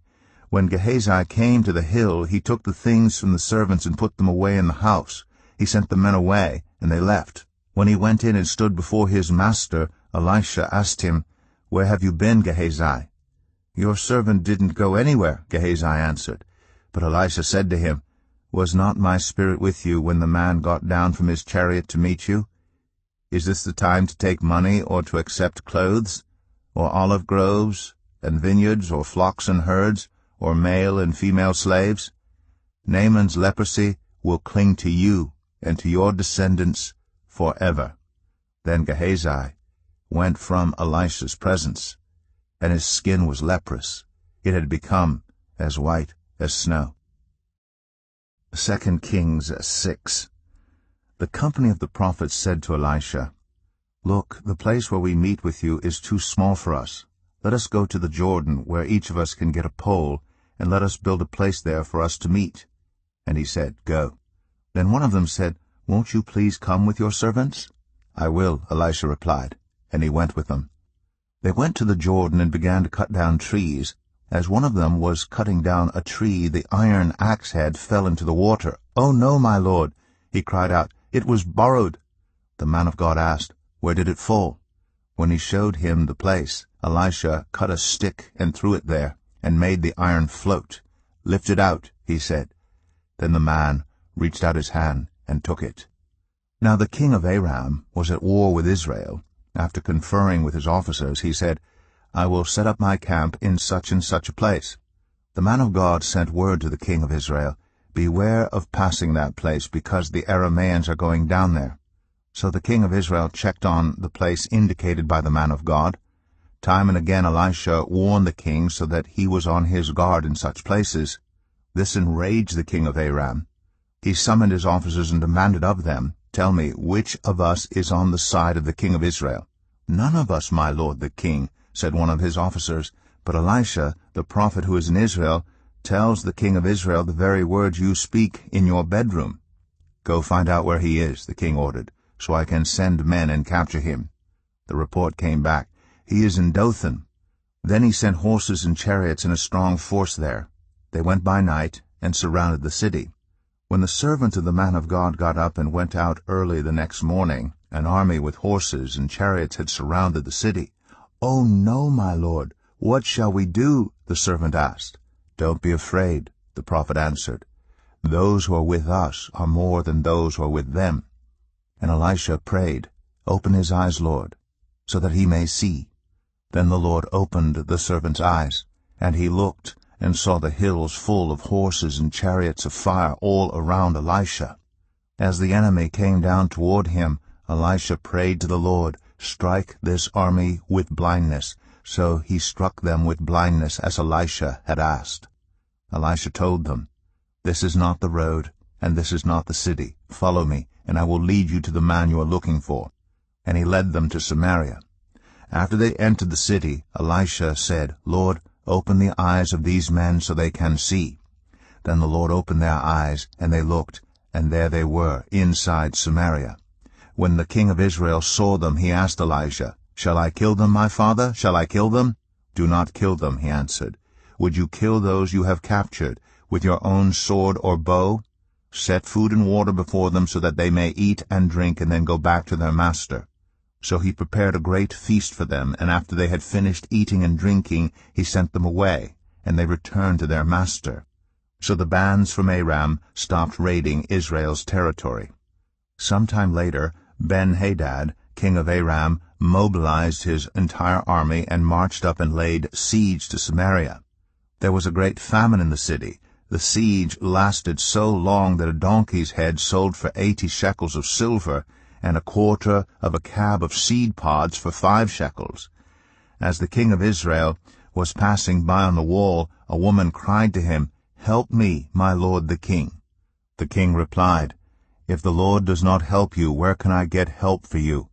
When Gehazi came to the hill, he took the things from the servants and put them away in the house. He sent the men away, and they left. When he went in and stood before his master, Elisha asked him, "Where have you been, Gehazi?" "Your servant didn't go anywhere," Gehazi answered. But Elisha said to him, "Was not my spirit with you when the man got down from his chariot to meet you? Is this the time to take money or to accept clothes, or olive groves and vineyards, or flocks and herds, or male and female slaves? Naaman's leprosy will cling to you and to your descendants forever." Then Gehazi went from Elisha's presence, and his skin was leprous. It had become as white as snow. 2 Kings 6. The company of the prophets said to Elisha, "Look, the place where we meet with you is too small for us. Let us go to the Jordan, where each of us can get a pole, and let us build a place there for us to meet." And he said, "Go." Then one of them said, "Won't you please come with your servants?" "I will," Elisha replied, and he went with them. They went to the Jordan and began to cut down trees. As one of them was cutting down a tree, the iron axe head fell into the water. "Oh no, my lord," he cried out, "it was borrowed." The man of God asked, "Where did it fall?" When he showed him the place, Elisha cut a stick and threw it there, and made the iron float. "Lift it out," he said. Then the man reached out his hand and took it. Now the king of Aram was at war with Israel. After conferring with his officers, he said, "I will set up my camp in such and such a place." The man of God sent word to the king of Israel, "Beware of passing that place, because the Arameans are going down there." So the king of Israel checked on the place indicated by the man of God. Time and again Elisha warned the king so that he was on his guard in such places. This enraged the king of Aram. He summoned his officers and demanded of them, "Tell me, which of us is on the side of the king of Israel?" "None of us, my lord the king," said one of his officers. "But Elisha, the prophet who is in Israel, tells the king of Israel the very words you speak in your bedroom." "Go find out where he is," the king ordered, "so I can send men and capture him." The report came back, "He is in Dothan." Then he sent horses and chariots and a strong force there. They went by night and surrounded the city. When the servant of the man of God got up and went out early the next morning, an army with horses and chariots had surrounded the city. "Oh, no, my lord, what shall we do?" the servant asked. "Don't be afraid," the prophet answered. "Those who are with us are more than those who are with them." And Elisha prayed, "Open his eyes, Lord, so that he may see." Then the Lord opened the servant's eyes, and he looked and saw the hills full of horses and chariots of fire all around Elisha. As the enemy came down toward him, Elisha prayed to the Lord, "Strike this army with blindness." So he struck them with blindness as Elisha had asked. Elisha told them, "This is not the road, and this is not the city. Follow me, and I will lead you to the man you are looking for." And he led them to Samaria. After they entered the city, Elisha said, "Lord, open the eyes of these men so they can see." Then the Lord opened their eyes, and they looked, and there they were, inside Samaria. When the king of Israel saw them, he asked Elisha, "Shall I kill them, my father? Shall I kill them?" "Do not kill them," he answered. "Would you kill those you have captured with your own sword or bow? Set food and water before them so that they may eat and drink and then go back to their master." So he prepared a great feast for them, and after they had finished eating and drinking, he sent them away, and they returned to their master. So the bands from Aram stopped raiding Israel's territory. Sometime later, Ben-Hadad, king of Aram, mobilized his entire army and marched up and laid siege to Samaria. There was a great famine in the city. The siege lasted so long that a donkey's head sold for 80 shekels of silver, and a quarter of a cab of seed pods for 5 shekels. As the king of Israel was passing by on the wall, a woman cried to him, "Help me, my lord the king." The king replied, "If the Lord does not help you, where can I get help for you?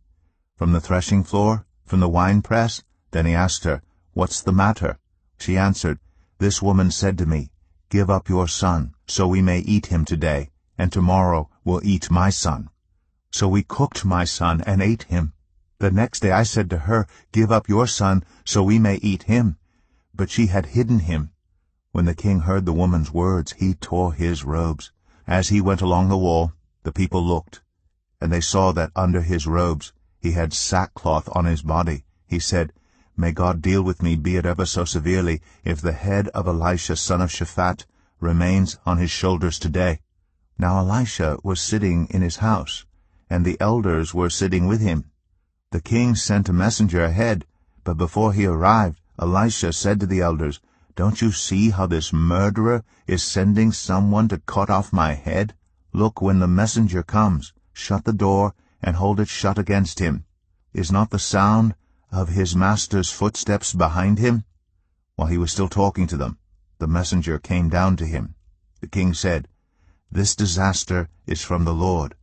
From the threshing floor? From the winepress?" Then he asked her, "What's the matter?" She answered, "This woman said to me, 'Give up your son, so we may eat him today, and tomorrow we'll eat my son.' So we cooked my son and ate him. The next day I said to her, 'Give up your son, so we may eat him.' But she had hidden him." When the king heard the woman's words, he tore his robes. As he went along the wall, the people looked, and they saw that under his robes he had sackcloth on his body. He said, "May God deal with me, be it ever so severely, if the head of Elisha son of Shaphat remains on his shoulders today." Now Elisha was sitting in his house, and the elders were sitting with him. The king sent a messenger ahead, but before he arrived, Elisha said to the elders, "Don't you see how this murderer is sending someone to cut off my head? Look, when the messenger comes, shut the door and hold it shut against him. Is not the sound of his master's footsteps behind him?" While he was still talking to them, the messenger came down to him. The king said, "This disaster is from the Lord.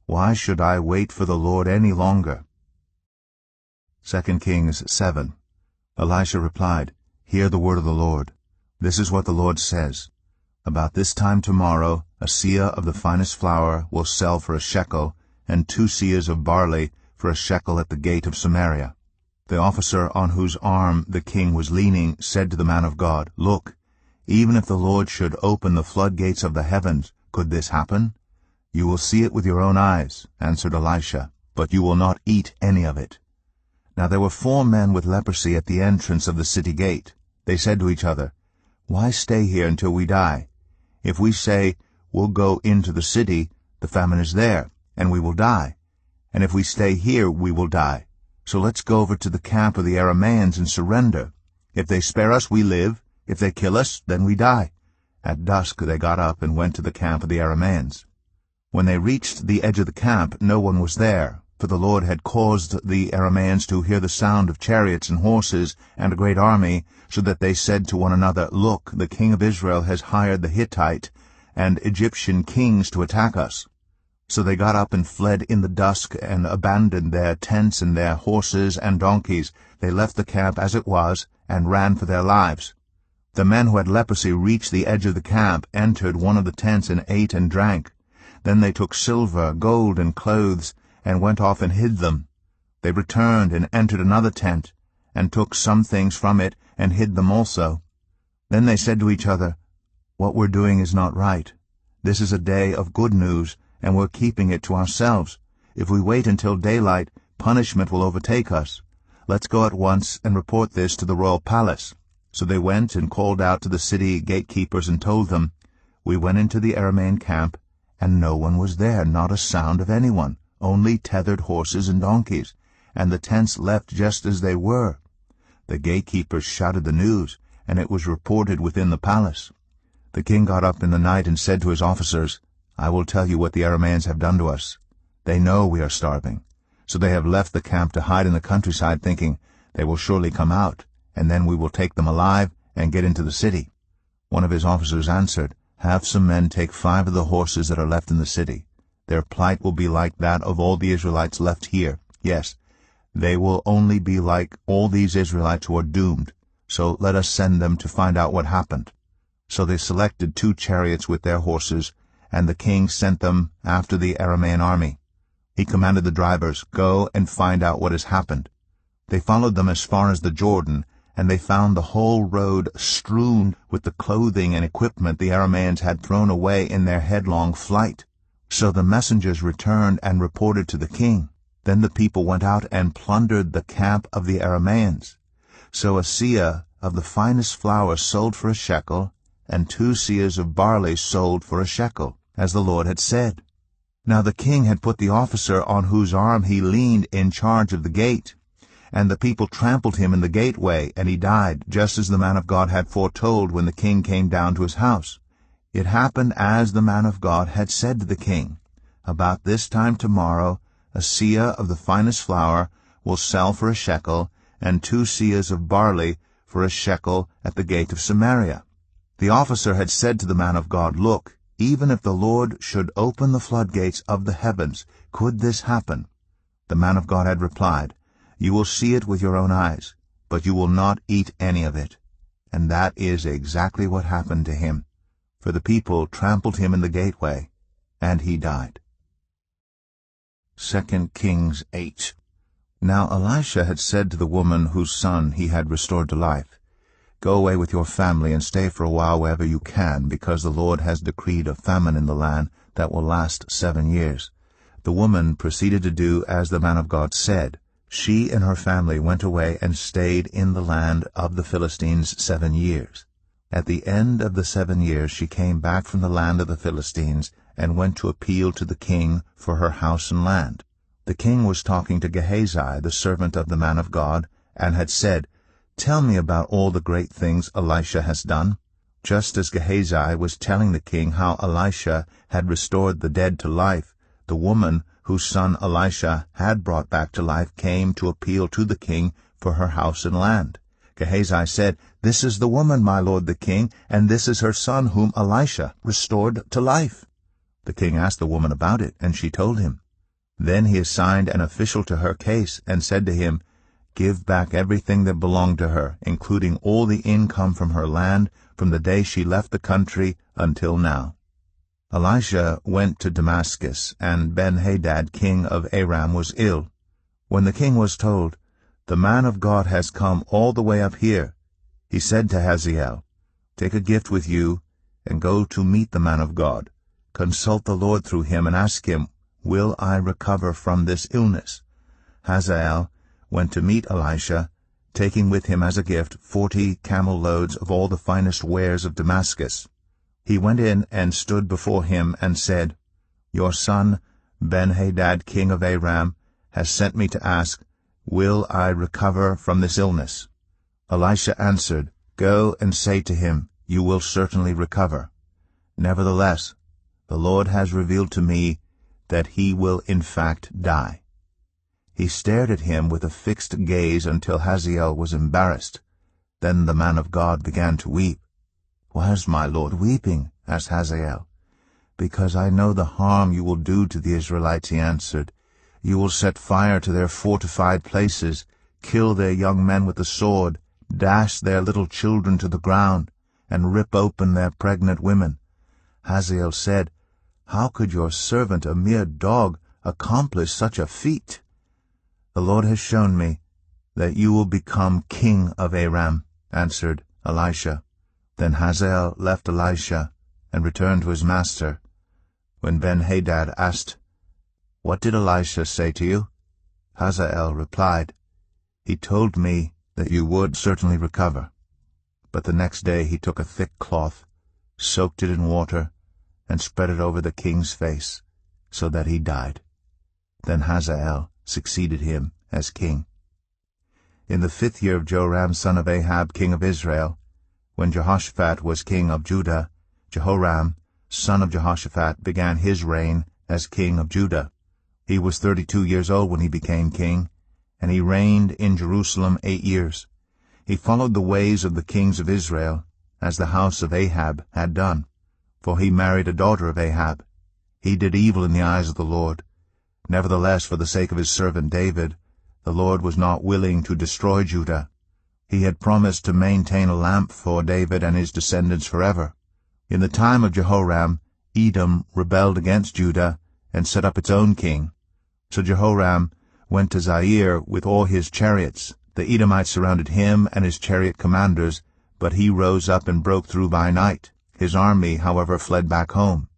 Why should I wait for the Lord any longer?" 2 Kings 7. Elisha replied, "Hear the word of the Lord. This is what the Lord says. About this time tomorrow a seah of the finest flour will sell for a shekel, and 2 seahs of barley for a shekel at the gate of Samaria." The officer on whose arm the king was leaning said to the man of God, "Look, even if the Lord should open the floodgates of the heavens, could this happen?" "You will see it with your own eyes," answered Elisha, "but you will not eat any of it." Now there were 4 men with leprosy at the entrance of the city gate. They said to each other, "Why stay here until we die? If we say, 'We'll go into the city,' the famine is there, and we will die. And if we stay here, we will die. So let's go over to the camp of the Arameans and surrender. If they spare us, we live. If they kill us, then we die." At dusk they got up and went to the camp of the Arameans. When they reached the edge of the camp, no one was there, for the Lord had caused the Arameans to hear the sound of chariots and horses and a great army, so that they said to one another, "Look, the king of Israel has hired the Hittite and Egyptian kings to attack us." So they got up and fled in the dusk and abandoned their tents and their horses and donkeys. They left the camp as it was and ran for their lives. The men who had leprosy reached the edge of the camp, entered one of the tents, and ate and drank. Then they took silver, gold, and clothes, and went off and hid them. They returned and entered another tent, and took some things from it, and hid them also. Then they said to each other, What we're doing is not right. This is a day of good news, and we're keeping it to ourselves. If we wait until daylight, punishment will overtake us. Let's go at once and report this to the royal palace." So they went and called out to the city gatekeepers and told them, "We went into the Aramean camp, and no one was there, not a sound of anyone, only tethered horses and donkeys, and the tents left just as they were." The gatekeepers shouted the news, and it was reported within the palace. The king got up in the night and said to his officers, "I will tell you what the Arameans have done to us. They know we are starving, so they have left the camp to hide in the countryside, thinking, 'They will surely come out, and then we will take them alive and get into the city.'" One of his officers answered, "Have some men take 5 of the horses that are left in the city. Their plight will be like that of all the Israelites left here. Yes, they will only be like all these Israelites who are doomed, so let us send them to find out what happened." So they selected 2 chariots with their horses, and the king sent them after the Aramean army. He commanded the drivers, "Go and find out what has happened." They followed them as far as the Jordan, and they found the whole road strewn with the clothing and equipment the Arameans had thrown away in their headlong flight. So the messengers returned and reported to the king. Then the people went out and plundered the camp of the Arameans. So a seah of the finest flour sold for a shekel, and 2 seahs of barley sold for a shekel, as the Lord had said. Now the king had put the officer on whose arm he leaned in charge of the gate, and the people trampled him in the gateway, and he died, just as the man of God had foretold when the king came down to his house. It happened as the man of God had said to the king. About this time tomorrow, a seah of the finest flour will sell for a shekel, and 2 seahs of barley for a shekel at the gate of Samaria. The officer had said to the man of God, "Look, even if the Lord should open the floodgates of the heavens, could this happen?" The man of God had replied, "You will see it with your own eyes, but you will not eat any of it." And that is exactly what happened to him, for the people trampled him in the gateway, and he died. 2 Kings 8. Now Elisha had said to the woman whose son he had restored to life, "Go away with your family and stay for a while wherever you can, because the Lord has decreed a famine in the land that will last 7 years." The woman proceeded to do as the man of God said. She and her family went away and stayed in the land of the Philistines 7 years. At the end of the 7 years she came back from the land of the Philistines and went to appeal to the king for her house and land. The king was talking to Gehazi, the servant of the man of God, and had said, "Tell me about all the great things Elisha has done." Just as Gehazi was telling the king how Elisha had restored the dead to life, the woman whose son Elisha had brought back to life came to appeal to the king for her house and land. Gehazi said, "This is the woman, my lord the king, and this is her son whom Elisha restored to life." The king asked the woman about it, and she told him. Then he assigned an official to her case and said to him, "Give back everything that belonged to her, including all the income from her land from the day she left the country until now." Elisha went to Damascus, and Ben-Hadad, king of Aram, was ill. When the king was told, "The man of God has come all the way up here," he said to Hazael, "Take a gift with you and go to meet the man of God. Consult the Lord through him and ask him, 'Will I recover from this illness?'" Hazael went to meet Elisha, taking with him as a gift 40 camel loads of all the finest wares of Damascus. He went in and stood before him and said, "Your son, Ben-Hadad, king of Aram, has sent me to ask, 'Will I recover from this illness?'" Elisha answered, "Go and say to him, 'You will certainly recover.' Nevertheless, the Lord has revealed to me that he will in fact die." He stared at him with a fixed gaze until Hazael was embarrassed. Then the man of God began to weep. "Why is my lord weeping?" asked Hazael. "Because I know the harm you will do to the Israelites," he answered. "You will set fire to their fortified places, kill their young men with the sword, dash their little children to the ground, and rip open their pregnant women." Hazael said, "How could your servant, a mere dog, accomplish such a feat?" "The Lord has shown me that you will become king of Aram," answered Elisha. Then Hazael left Elisha and returned to his master. When Ben-Hadad asked, "What did Elisha say to you?" Hazael replied, "He told me that you would certainly recover." But the next day he took a thick cloth, soaked it in water, and spread it over the king's face, so that he died. Then Hazael succeeded him as king. In the 5th year of Joram son of Ahab king of Israel, when Jehoshaphat was king of Judah, Jehoram son of Jehoshaphat began his reign as king of Judah. He was 32 years old when he became king, and he reigned in Jerusalem 8 years. He followed the ways of the kings of Israel, as the house of Ahab had done, for he married a daughter of Ahab. He did evil in the eyes of the Lord. Nevertheless, for the sake of his servant David, the Lord was not willing to destroy Judah. He had promised to maintain a lamp for David and his descendants forever. In the time of Jehoram, Edom rebelled against Judah and set up its own king. So Jehoram went to Zair with all his chariots. The Edomites surrounded him and his chariot commanders, but he rose up and broke through by night. His army, however, fled back home.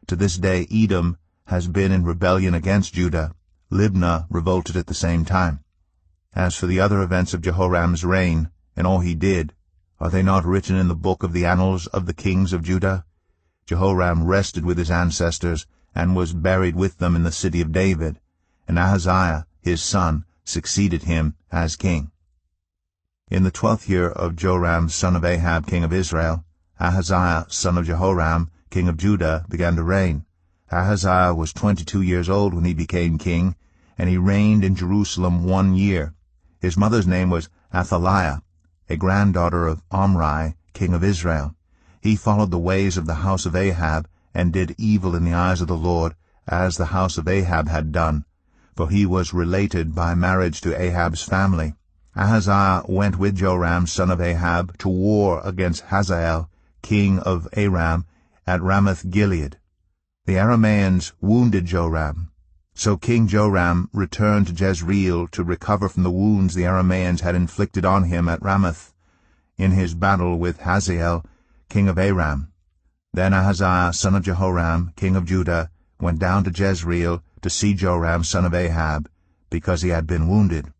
To this day Edom has been in rebellion against Judah. Libnah revolted at the same time. As for the other events of Jehoram's reign, and all he did, are they not written in the book of the annals of the kings of Judah? Jehoram rested with his ancestors, and was buried with them in the city of David, and Ahaziah, his son, succeeded him as king. In the 12th year of Joram son of Ahab king of Israel, Ahaziah son of Jehoram king of Judah began to reign. Ahaziah was 22 years old when he became king, and he reigned in Jerusalem 1 year. His mother's name was Athaliah, a granddaughter of Omri, king of Israel. He followed the ways of the house of Ahab, and did evil in the eyes of the Lord, as the house of Ahab had done, for he was related by marriage to Ahab's family. Ahaziah went with Joram son of Ahab to war against Hazael, king of Aram, at Ramoth-Gilead. The Arameans wounded Joram. So King Joram returned to Jezreel to recover from the wounds the Arameans had inflicted on him at Ramoth, in his battle with Hazael, king of Aram. Then Ahaziah son of Jehoram, king of Judah, went down to Jezreel to see Joram son of Ahab, because he had been wounded.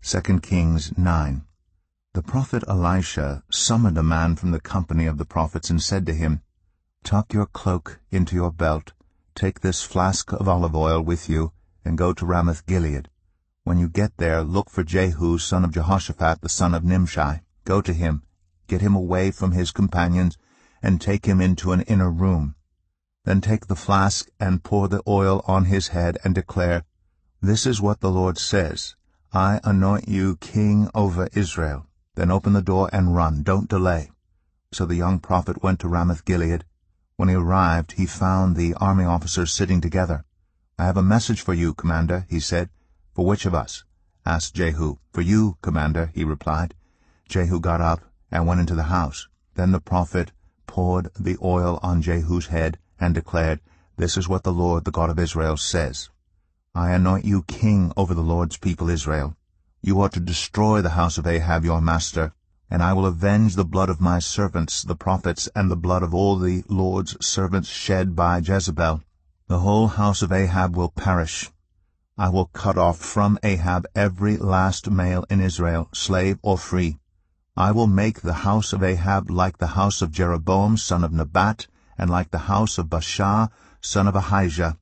2 Kings 9. The prophet Elisha summoned a man from the company of the prophets and said to him, "Tuck your cloak into your belt, take this flask of olive oil with you, and go to Ramoth-Gilead. When you get there, look for Jehu son of Jehoshaphat the son of Nimshi. Go to him, get him away from his companions, and take him into an inner room. Then take the flask and pour the oil on his head and declare, 'This is what the Lord says, I anoint you king over Israel.' Then open the door and run, don't delay." So the young prophet went to Ramoth-Gilead. When he arrived, he found the army officers sitting together. "I have a message for you, Commander," he said. "For which of us?" asked Jehu. "For you, Commander," he replied. Jehu got up and went into the house. Then the prophet poured the oil on Jehu's head and declared, "This is what the Lord, the God of Israel, says. I anoint you king over the Lord's people Israel. You are to destroy the house of Ahab your master, and I will avenge the blood of my servants, the prophets, and the blood of all the Lord's servants shed by Jezebel. The whole house of Ahab will perish. I will cut off from Ahab every last male in Israel, slave or free. I will make the house of Ahab like the house of Jeroboam son of Nebat, and like the house of Baasha son of Ahijah.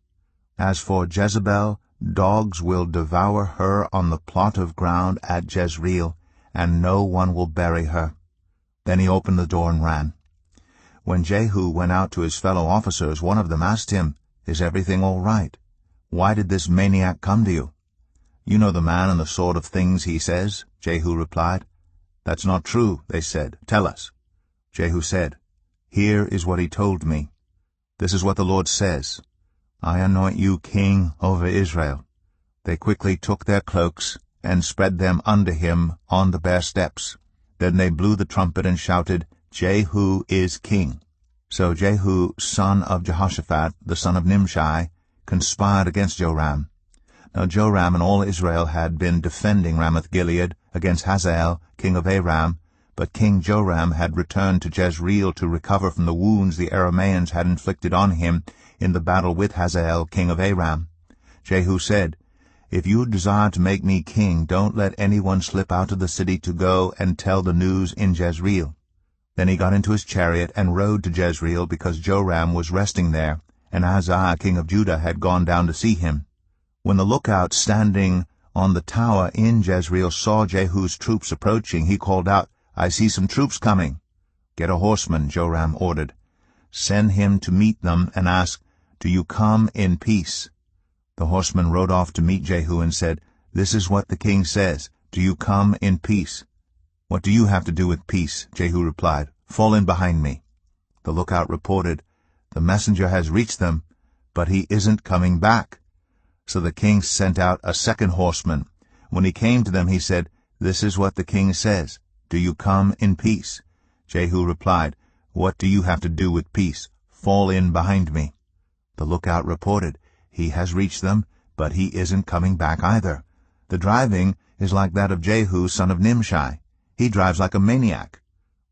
As for Jezebel, dogs will devour her on the plot of ground at Jezreel, and no one will bury her." Then he opened the door and ran. When Jehu went out to his fellow officers, one of them asked him, "Is everything all right? Why did this maniac come to you?" "You know the man and the sort of things he says," Jehu replied. "That's not true," they said. "Tell us." Jehu said, "Here is what he told me. This is what the Lord says, I anoint you king over Israel." They quickly took their cloaks and spread them under him on the bare steps. Then they blew the trumpet and shouted, "Jehu is king." So Jehu, son of Jehoshaphat, the son of Nimshi, conspired against Joram. Now Joram and all Israel had been defending Ramoth-Gilead against Hazael, king of Aram, But King Joram had returned to Jezreel to recover from the wounds the Arameans had inflicted on him in the battle with Hazael, king of Aram. Jehu said, "If you desire to make me king, don't let anyone slip out of the city to go and tell the news in Jezreel." Then he got into his chariot and rode to Jezreel, because Joram was resting there, and Ahaziah king of Judah had gone down to see him. When the lookout standing on the tower in Jezreel saw Jehu's troops approaching, he called out, "I see some troops coming." "Get a horseman," Joram ordered. "Send him to meet them and ask, 'Do you come in peace?'" The horseman rode off to meet Jehu and said, "This is what the king says, 'Do you come in peace?'" "What do you have to do with peace?" Jehu replied. "Fall in behind me." The lookout reported, "The messenger has reached them, but he isn't coming back." So the king sent out a second horseman. When he came to them, he said, "This is what the king says, 'Do you come in peace?'" Jehu replied, "What do you have to do with peace? Fall in behind me." The lookout reported, "He has reached them, but he isn't coming back either. The driving is like that of Jehu, son of Nimshi. He drives like a maniac."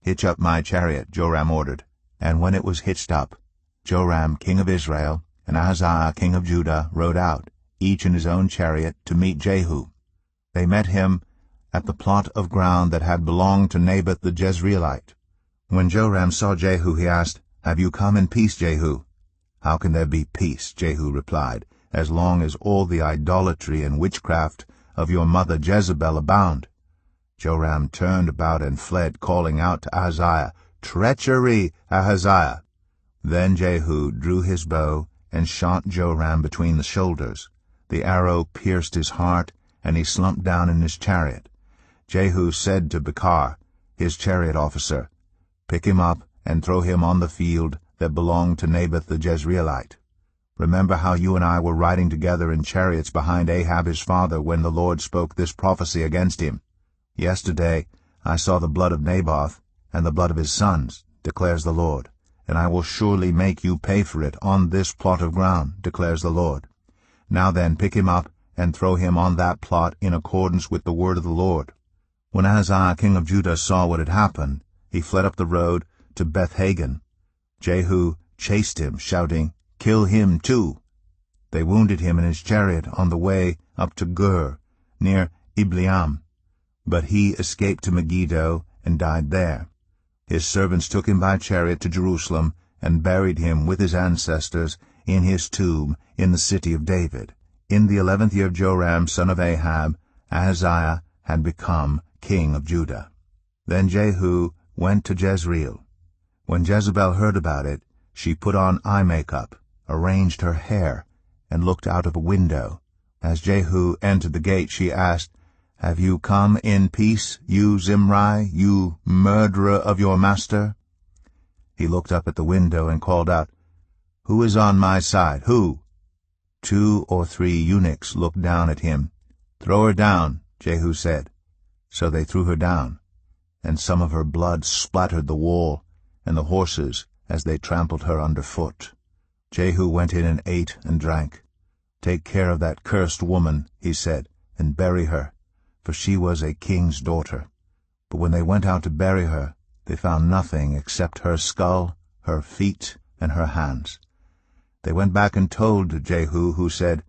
"Hitch up my chariot," Joram ordered. And when it was hitched up, Joram king of Israel and Ahaziah king of Judah rode out, each in his own chariot, to meet Jehu. They met him at the plot of ground that had belonged to Naboth the Jezreelite. When Joram saw Jehu, he asked, "Have you come in peace, Jehu?" "How can there be peace," Jehu replied, "as long as all the idolatry and witchcraft of your mother Jezebel abound?" Joram turned about and fled, calling out to Ahaziah, "Treachery, Ahaziah!" Then Jehu drew his bow and shot Joram between the shoulders. The arrow pierced his heart, and he slumped down in his chariot. Jehu said to Bekar, his chariot officer, "Pick him up and throw him on the field that belonged to Naboth the Jezreelite. Remember how you and I were riding together in chariots behind Ahab his father when the Lord spoke this prophecy against him. Yesterday I saw the blood of Naboth and the blood of his sons, declares the Lord, and I will surely make you pay for it on this plot of ground, declares the Lord. Now then, pick him up and throw him on that plot in accordance with the word of the Lord." When Ahaziah king of Judah saw what had happened, he fled up the road to Beth-Hagan. Jehu chased him, shouting, "Kill him too!" They wounded him in his chariot on the way up to Gur, near Ibleam. But he escaped to Megiddo and died there. His servants took him by chariot to Jerusalem and buried him with his ancestors in his tomb in the city of David. In the 11th year of Joram, son of Ahab, Ahaziah had become king of Judah. Then Jehu went to Jezreel. When Jezebel heard about it, she put on eye makeup, arranged her hair, and looked out of a window. As Jehu entered the gate, she asked, "Have you come in peace, you Zimri, you murderer of your master?" He looked up at the window and called out, "Who is on my side? Who?" 2 or 3 eunuchs looked down at him. "Throw her down," Jehu said. So they threw her down, and some of her blood splattered the wall and the horses as they trampled her underfoot. Jehu went in and ate and drank. "Take care of that cursed woman," he said, "and bury her, for she was a king's daughter." But when they went out to bury her, they found nothing except her skull, her feet, and her hands. They went back and told Jehu, who said,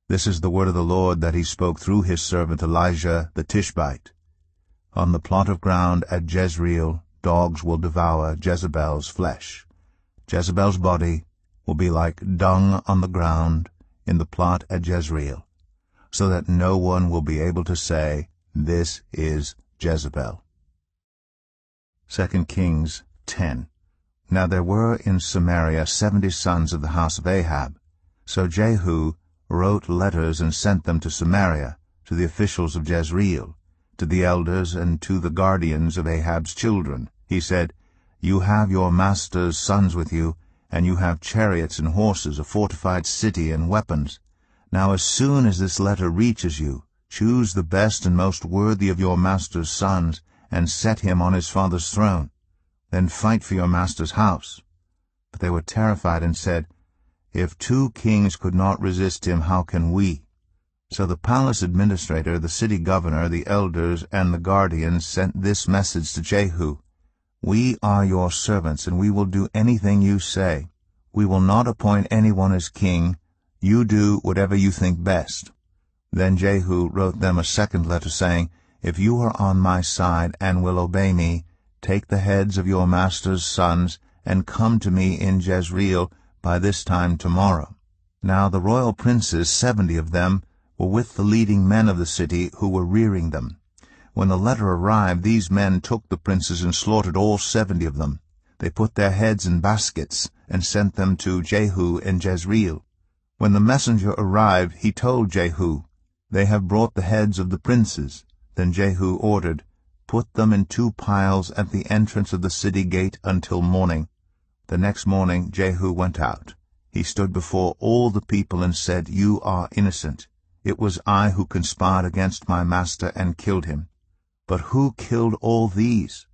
"This is the word of the Lord that he spoke through his servant Elijah the Tishbite. On the plot of ground at Jezreel, dogs will devour Jezebel's flesh. Jezebel's body will be like dung on the ground in the plot at Jezreel, so that no one will be able to say, 'This is Jezebel.'" 2 Kings 10. Now there were in Samaria 70 sons of the house of Ahab. So Jehu wrote letters and sent them to Samaria, to the officials of Jezreel, to the elders and to the guardians of Ahab's children. He said, "You have your master's sons with you, and you have chariots and horses, a fortified city, and weapons. Now as soon as this letter reaches you, choose the best and most worthy of your master's sons, and set him on his father's throne. Then fight for your master's house." But they were terrified and said, "If 2 kings could not resist him, how can we?" So the palace administrator, the city governor, the elders, and the guardians sent this message to Jehu: "We are your servants, and we will do anything you say. We will not appoint anyone as king. You do whatever you think best." Then Jehu wrote them a second letter, saying, "If you are on my side and will obey me, take the heads of your master's sons and come to me in Jezreel by this time tomorrow." Now the royal princes, 70 of them, were with the leading men of the city who were rearing them. When the letter arrived, these men took the princes and slaughtered all 70 of them. They put their heads in baskets and sent them to Jehu in Jezreel. When the messenger arrived, he told Jehu, "They have brought the heads of the princes." Then Jehu ordered, "Put them in 2 piles at the entrance of the city gate until morning." The next morning Jehu went out. He stood before all the people and said, "You are innocent. It was I who conspired against my master and killed him. But who killed all these?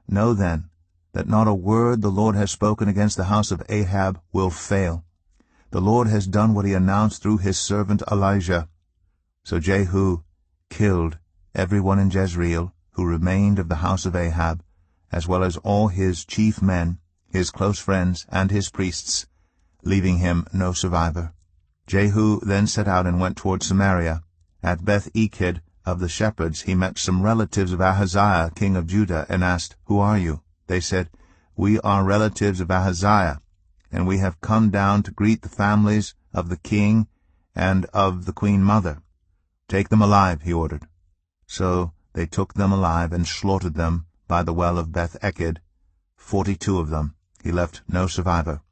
Know then that not a word the Lord has spoken against the house of Ahab will fail. The Lord has done what he announced through his servant Elijah." So Jehu killed everyone in Jezreel who remained of the house of Ahab, as well as all his chief men, his close friends, and his priests, leaving him no survivor. Jehu then set out and went toward Samaria. At Beth-Eked of the shepherds he met some relatives of Ahaziah, king of Judah, and asked, "Who are you?" They said, "We are relatives of Ahaziah, and we have come down to greet the families of the king and of the queen mother." "Take them alive," he ordered. So they took them alive and slaughtered them by the well of Beth-Eked, 42 of them. He left no survivor.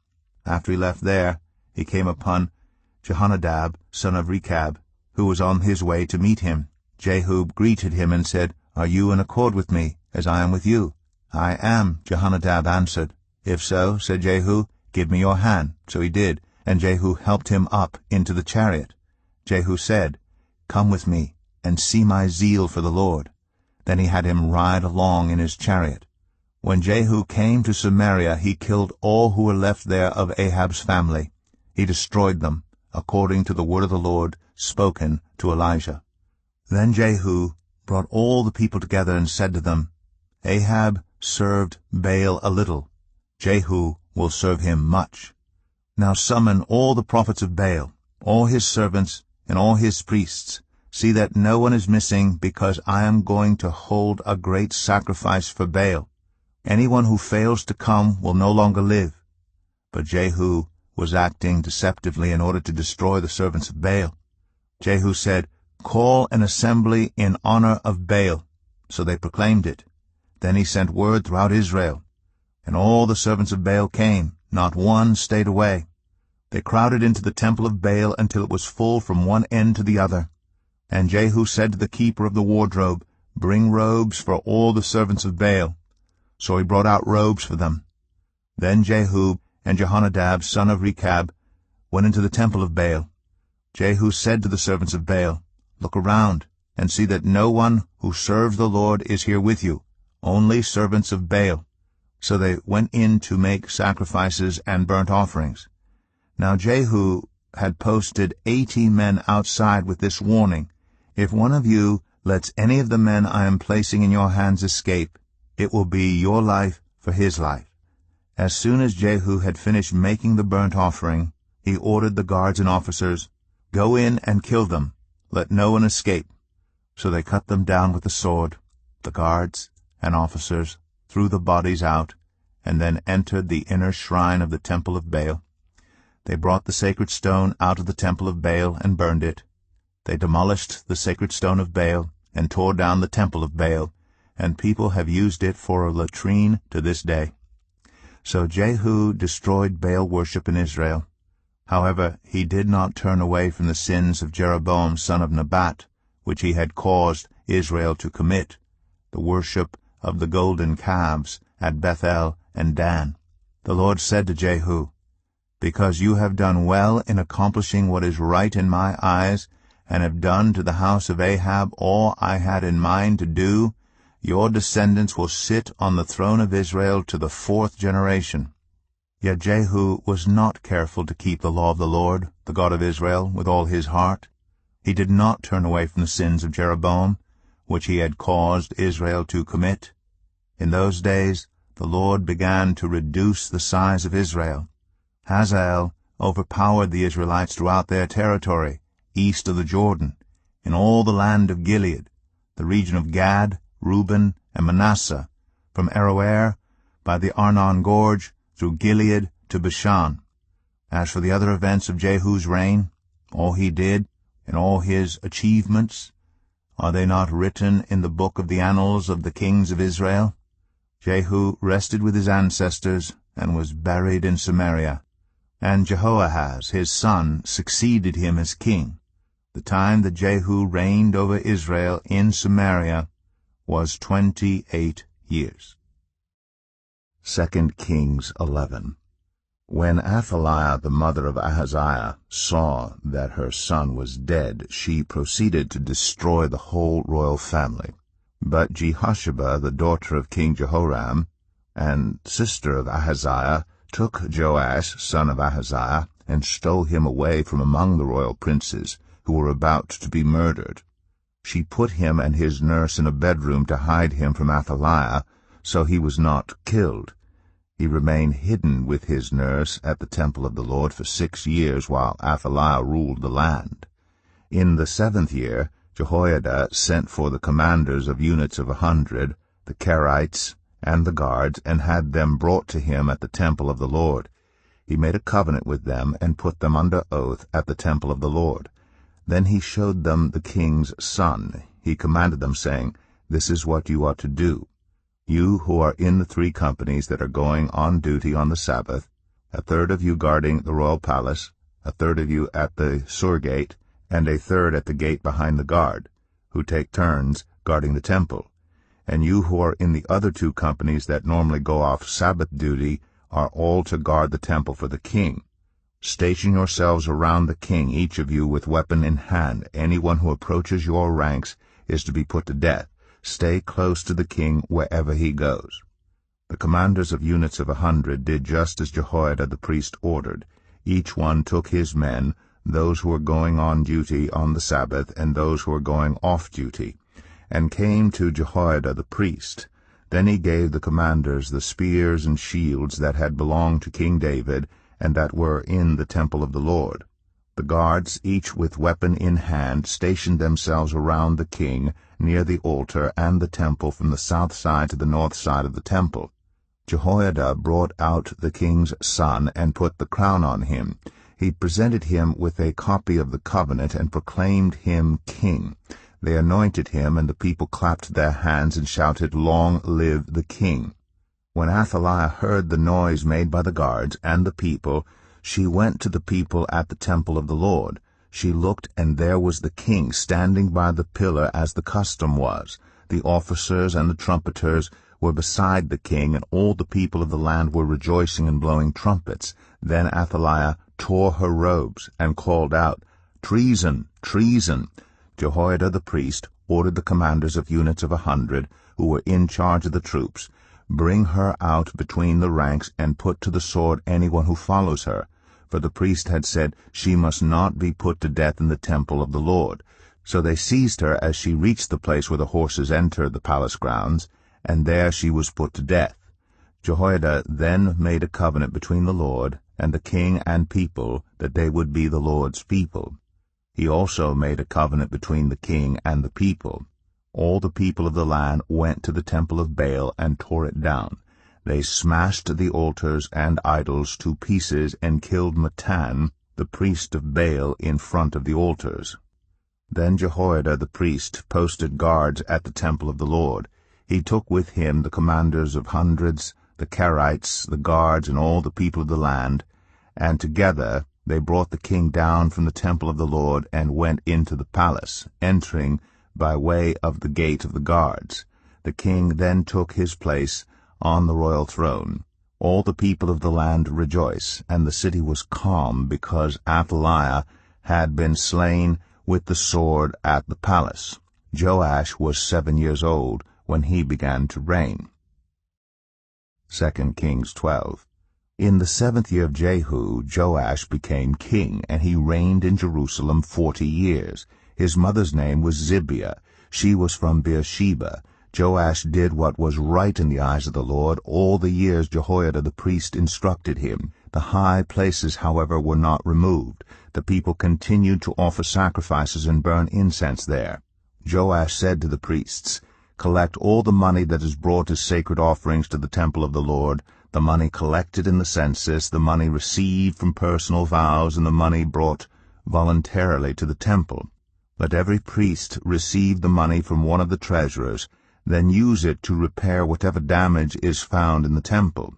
After he left there, he came upon Jehonadab, son of Rechab, who was on his way to meet him. Jehu greeted him and said, "Are you in accord with me, as I am with you?" "I am," Jehonadab answered. "If so," said Jehu, "give me your hand." So he did, and Jehu helped him up into the chariot. Jehu said, "Come with me, and see my zeal for the Lord." Then he had him ride along in his chariot. When Jehu came to Samaria, he killed all who were left there of Ahab's family. He destroyed them, according to the word of the Lord spoken to Elijah. Then Jehu brought all the people together and said to them, "Ahab served Baal a little. Jehu will serve him much. Now summon all the prophets of Baal, all his servants, and all his priests. See that no one is missing, because I am going to hold a great sacrifice for Baal. Anyone who fails to come will no longer live." But Jehu was acting deceptively in order to destroy the servants of Baal. Jehu said, "Call an assembly in honor of Baal." So they proclaimed it. Then he sent word throughout Israel, and all the servants of Baal came, not one stayed away. They crowded into the temple of Baal until it was full from one end to the other. And Jehu said to the keeper of the wardrobe, "Bring robes for all the servants of Baal." So he brought out robes for them. Then Jehu and Jehonadab, son of Rechab, went into the temple of Baal. Jehu said to the servants of Baal, "Look around, and see that no one who serves the Lord is here with you, only servants of Baal." So they went in to make sacrifices and burnt offerings. Now Jehu had posted 80 men outside with this warning, "If one of you lets any of the men I am placing in your hands escape, it will be your life for his life." As soon as Jehu had finished making the burnt offering, he ordered the guards and officers, "Go in and kill them. Let no one escape." So they cut them down with the sword. The guards and officers threw the bodies out, and then entered the inner shrine of the temple of Baal. They brought the sacred stone out of the temple of Baal and burned it. They demolished the sacred stone of Baal and tore down the temple of Baal, and people have used it for a latrine to this day. So Jehu destroyed Baal worship in Israel. However, he did not turn away from the sins of Jeroboam son of Nebat, which he had caused Israel to commit, the worship of the golden calves at Bethel and Dan. The Lord said to Jehu, "Because you have done well in accomplishing what is right in my eyes, and have done to the house of Ahab all I had in mind to do, your descendants will sit on the throne of Israel to the 4th generation." Yet Jehu was not careful to keep the law of the Lord, the God of Israel, with all his heart. He did not turn away from the sins of Jeroboam, which he had caused Israel to commit. In those days the Lord began to reduce the size of Israel. Hazael overpowered the Israelites throughout their territory, east of the Jordan, in all the land of Gilead, the region of Gad, Reuben, and Manasseh, from Aroer by the Arnon Gorge through Gilead to Bashan. As for the other events of Jehu's reign, all he did, and all his achievements, are they not written in the book of the annals of the kings of Israel? Jehu rested with his ancestors and was buried in Samaria. And Jehoahaz his son succeeded him as king. The time that Jehu reigned over Israel in Samaria was 28 years. 2 Kings 11. When Athaliah the mother of Ahaziah saw that her son was dead, she proceeded to destroy the whole royal family. But Jehosheba, the daughter of King Jehoram, and sister of Ahaziah, took Joash, son of Ahaziah, and stole him away from among the royal princes, who were about to be murdered. She put him and his nurse in a bedroom to hide him from Athaliah, so he was not killed. He remained hidden with his nurse at the temple of the Lord for 6 years, while Athaliah ruled the land. In the 7th year, Jehoiada sent for the commanders of units of 100, the Kerites, and the guards, and had them brought to him at the temple of the Lord. He made a covenant with them, and put them under oath at the temple of the Lord. Then he showed them the king's son. He commanded them, saying, "This is what you are to do. You who are in the 3 companies that are going on duty on the Sabbath, a third of you guarding the royal palace, a third of you at the Sur gate, and a third at the gate behind the guard, who take turns guarding the temple. And you who are in the other 2 companies that normally go off Sabbath duty are all to guard the temple for the king. Station yourselves around the king, each of you with weapon in hand. Anyone who approaches your ranks is to be put to death. Stay close to the king wherever he goes." The commanders of units of 100 did just as Jehoiada the priest ordered. Each one took his men, those who were going on duty on the Sabbath and those who were going off duty, and came to Jehoiada the priest. Then he gave the commanders the spears and shields that had belonged to King David and that were in the temple of the Lord. The guards, each with weapon in hand, stationed themselves around the king, near the altar and the temple from the south side to the north side of the temple. Jehoiada brought out the king's son and put the crown on him. He presented him with a copy of the covenant and proclaimed him king. They anointed him, and the people clapped their hands and shouted, "Long live the king!" When Athaliah heard the noise made by the guards and the people, she went to the people at the temple of the Lord. She looked, and there was the king standing by the pillar as the custom was. The officers and the trumpeters were beside the king, and all the people of the land were rejoicing and blowing trumpets. Then Athaliah tore her robes and called out, "Treason! Treason!" Jehoiada the priest ordered the commanders of units of 100, who were in charge of the troops, "Bring her out between the ranks and put to the sword anyone who follows her." For the priest had said, "She must not be put to death in the temple of the Lord." So they seized her as she reached the place where the horses entered the palace grounds, and there she was put to death. Jehoiada then made a covenant between the Lord and the king and people that they would be the Lord's people. He also made a covenant between the king and the people. All the people of the land went to the temple of Baal and tore it down. They smashed the altars and idols to pieces and killed Mattan, the priest of Baal, in front of the altars. Then Jehoiada the priest posted guards at the temple of the Lord. He took with him the commanders of hundreds, the Kerites, the guards, and all the people of the land, and together they brought the king down from the temple of the Lord and went into the palace, entering by way of the gate of the guards. The king then took his place on the royal throne. All the people of the land rejoiced, and the city was calm, because Athaliah had been slain with the sword at the palace. Joash was 7 years old when he began to reign. 2 Kings 12. In the 7th year of Jehu, Joash became king, and he reigned in Jerusalem 40 years. His mother's name was Zibiah. She was from Beersheba. Joash did what was right in the eyes of the Lord all the years Jehoiada the priest instructed him. The high places, however, were not removed. The people continued to offer sacrifices and burn incense there. Joash said to the priests, "Collect all the money that is brought as sacred offerings to the temple of the Lord, the money collected in the census, the money received from personal vows, and the money brought voluntarily to the temple. Let every priest receive the money from one of the treasurers, then use it to repair whatever damage is found in the temple."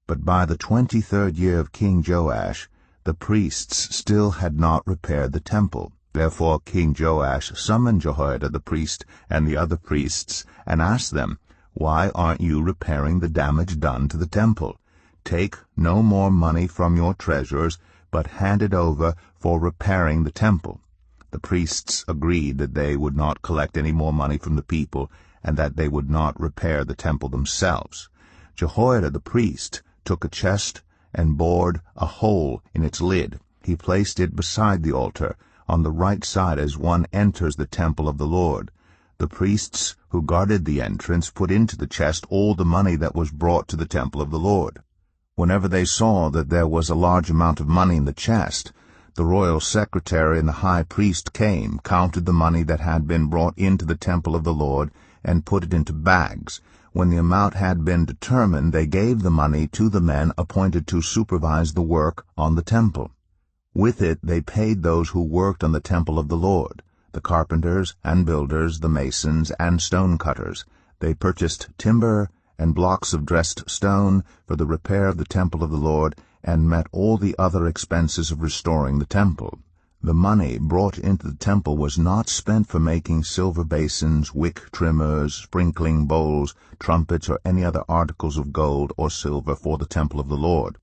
But by the 23rd year of King Joash, the priests still had not repaired the temple. Therefore King Joash summoned Jehoiada the priest and the other priests, and asked them, "Why aren't you repairing the damage done to the temple? Take no more money from your treasurers, but hand it over for repairing the temple." The priests agreed that they would not collect any more money from the people, and that they would not repair the temple themselves. Jehoiada the priest took a chest and bored a hole in its lid. He placed it beside the altar, on the right side as one enters the temple of the Lord. The priests who guarded the entrance put into the chest all the money that was brought to the temple of the Lord. Whenever they saw that there was a large amount of money in the chest, the royal secretary and the high priest came, counted the money that had been brought into the temple of the Lord, and put it into bags. When the amount had been determined, they gave the money to the men appointed to supervise the work on the temple. With it they paid those who worked on the temple of the Lord, the carpenters and builders, the masons and stone cutters. They purchased timber and blocks of dressed stone for the repair of the temple of the Lord, and met all the other expenses of restoring the temple. The money brought into the temple was not spent for making silver basins, wick trimmers, sprinkling bowls, trumpets, or any other articles of gold or silver for the temple of the Lord.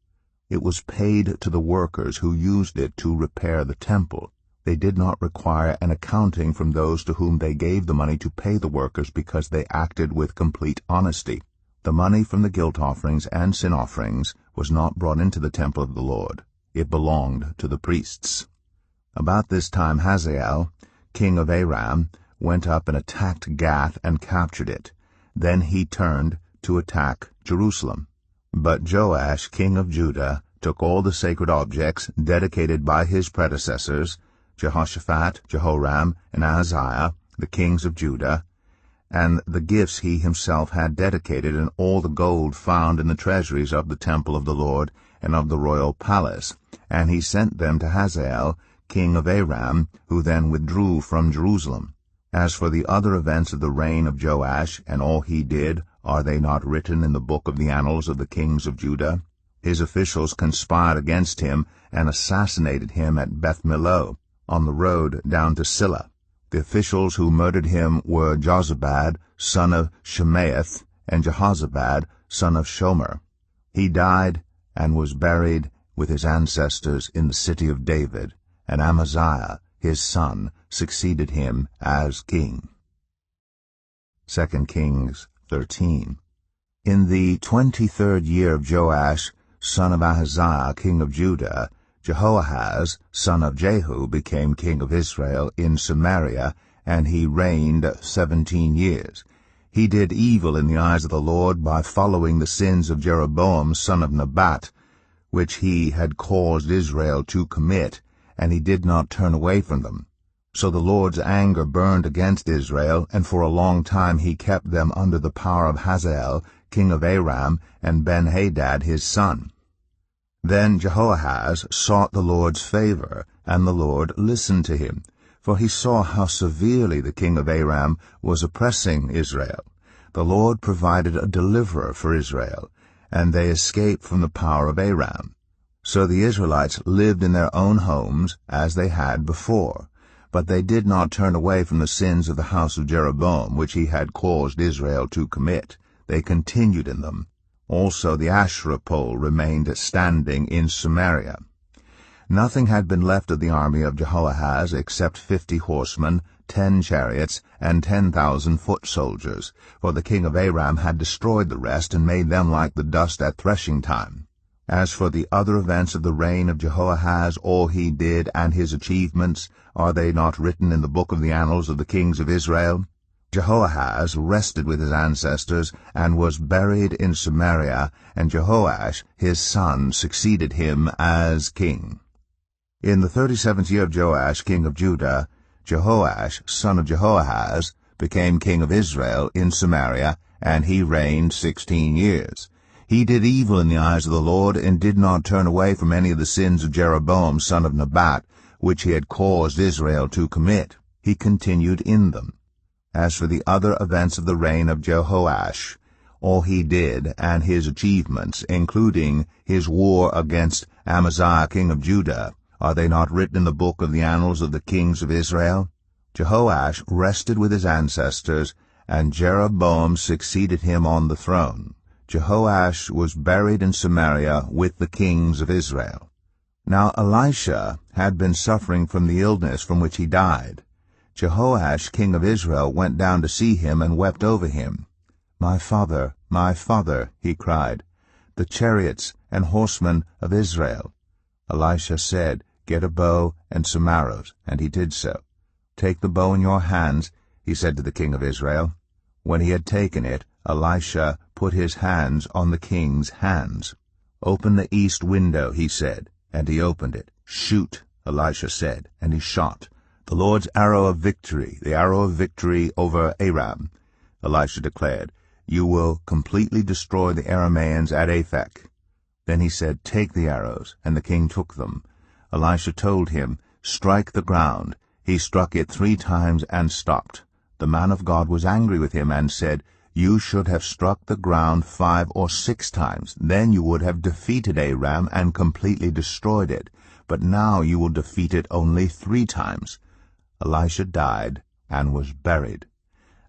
It was paid to the workers who used it to repair the temple. They did not require an accounting from those to whom they gave the money to pay the workers, because they acted with complete honesty. The money from the guilt offerings and sin offerings was not brought into the temple of the Lord. It belonged to the priests. About this time Hazael, king of Aram, went up and attacked Gath and captured it. Then he turned to attack Jerusalem. But Joash, king of Judah, took all the sacred objects dedicated by his predecessors, Jehoshaphat, Jehoram, and Ahaziah, the kings of Judah, and the gifts he himself had dedicated, and all the gold found in the treasuries of the temple of the Lord and of the royal palace, and he sent them to Hazael, king of Aram, who then withdrew from Jerusalem. As for the other events of the reign of Joash, and all he did, are they not written in the book of the annals of the kings of Judah? His officials conspired against him and assassinated him at Beth-Millo, on the road down to Silla. The officials who murdered him were Jozabad, son of Shemaeth, and Jehozabad, son of Shomer. He died and was buried with his ancestors in the city of David, and Amaziah, his son, succeeded him as king. 2 Kings 13. In the 23rd year of Joash, son of Ahaziah, king of Judah, Jehoahaz, son of Jehu, became king of Israel in Samaria, and he reigned 17 years. He did evil in the eyes of the Lord by following the sins of Jeroboam, son of Nebat, which he had caused Israel to commit, and he did not turn away from them. So the Lord's anger burned against Israel, and for a long time he kept them under the power of Hazael, king of Aram, and Ben-Hadad his son. Then Jehoahaz sought the Lord's favor, and the Lord listened to him, for he saw how severely the king of Aram was oppressing Israel. The Lord provided a deliverer for Israel, and they escaped from the power of Aram. So the Israelites lived in their own homes as they had before. But they did not turn away from the sins of the house of Jeroboam, which he had caused Israel to commit. They continued in them. Also the Asherah pole remained standing in Samaria. Nothing had been left of the army of Jehoahaz except 50 horsemen, 10 chariots, and 10,000 foot soldiers, for the king of Aram had destroyed the rest and made them like the dust at threshing time. As for the other events of the reign of Jehoahaz, all he did and his achievements, are they not written in the book of the annals of the kings of Israel? Jehoahaz rested with his ancestors and was buried in Samaria, and Jehoash his son succeeded him as king. In the 37th year of Joash king of Judah, Jehoash son of Jehoahaz became king of Israel in Samaria, and he reigned 16 years. He did evil in the eyes of the Lord, and did not turn away from any of the sins of Jeroboam son of Nebat, which he had caused Israel to commit. He continued in them. As for the other events of the reign of Jehoash, all he did and his achievements, including his war against Amaziah king of Judah, are they not written in the book of the annals of the kings of Israel? Jehoash rested with his ancestors, and Jeroboam succeeded him on the throne. Jehoash was buried in Samaria with the kings of Israel. Now Elisha had been suffering from the illness from which he died. Jehoash king of Israel went down to see him and wept over him. my father, he cried, the chariots and horsemen of Israel. Elisha said, Get a bow and some arrows, and he did so. Take the bow in your hands, he said to the king of Israel. When he had taken it, Elisha put his hands on the king's hands. Open the east window, he said, and he opened it. Shoot, Elisha said, and he shot. The Lord's arrow of victory, the arrow of victory over Aram. Elisha declared, You will completely destroy the Arameans at Aphek. Then he said, Take the arrows, and the king took them. Elisha told him, Strike the ground. He struck it 3 times and stopped. The man of God was angry with him and said, You should have struck the ground 5 or 6 times. Then you would have defeated Aram and completely destroyed it. But now you will defeat it only 3 times. Elisha died and was buried.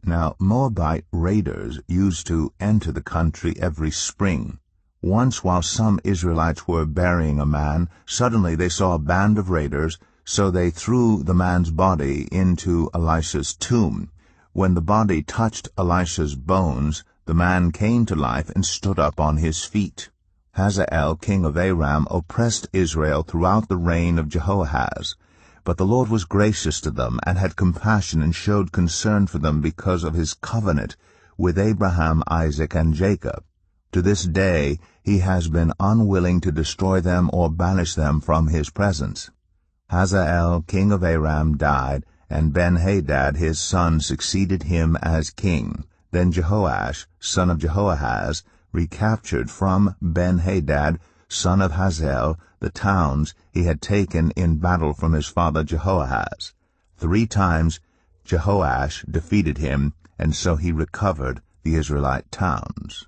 Now Moabite raiders used to enter the country every spring. Once while some Israelites were burying a man, suddenly they saw a band of raiders, so they threw the man's body into Elisha's tomb. When the body touched Elisha's bones, the man came to life and stood up on his feet. Hazael, king of Aram, oppressed Israel throughout the reign of Jehoahaz. But the Lord was gracious to them, and had compassion, and showed concern for them because of his covenant with Abraham, Isaac, and Jacob. To this day he has been unwilling to destroy them or banish them from his presence. Hazael, king of Aram, died, and Ben-Hadad his son succeeded him as king. Then Jehoash, son of Jehoahaz, recaptured from Ben-Hadad, son of Hazael, the towns he had taken in battle from his father Jehoahaz. 3 times Jehoash defeated him, and so he recovered the Israelite towns.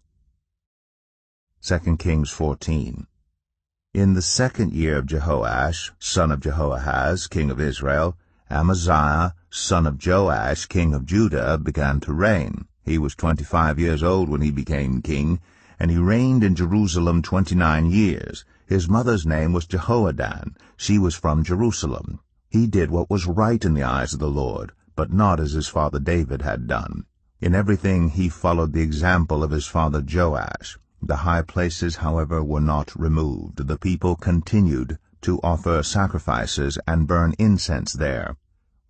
2 Kings 14. In the 2nd year of Jehoash, son of Jehoahaz, king of Israel, Amaziah, son of Joash, king of Judah, began to reign. He was 25 years old when he became king, and he reigned in Jerusalem 29 years. His mother's name was Jehoadan. She was from Jerusalem. He did what was right in the eyes of the Lord, but not as his father David had done. In everything he followed the example of his father Joash. The high places, however, were not removed. The people continued to offer sacrifices and burn incense there.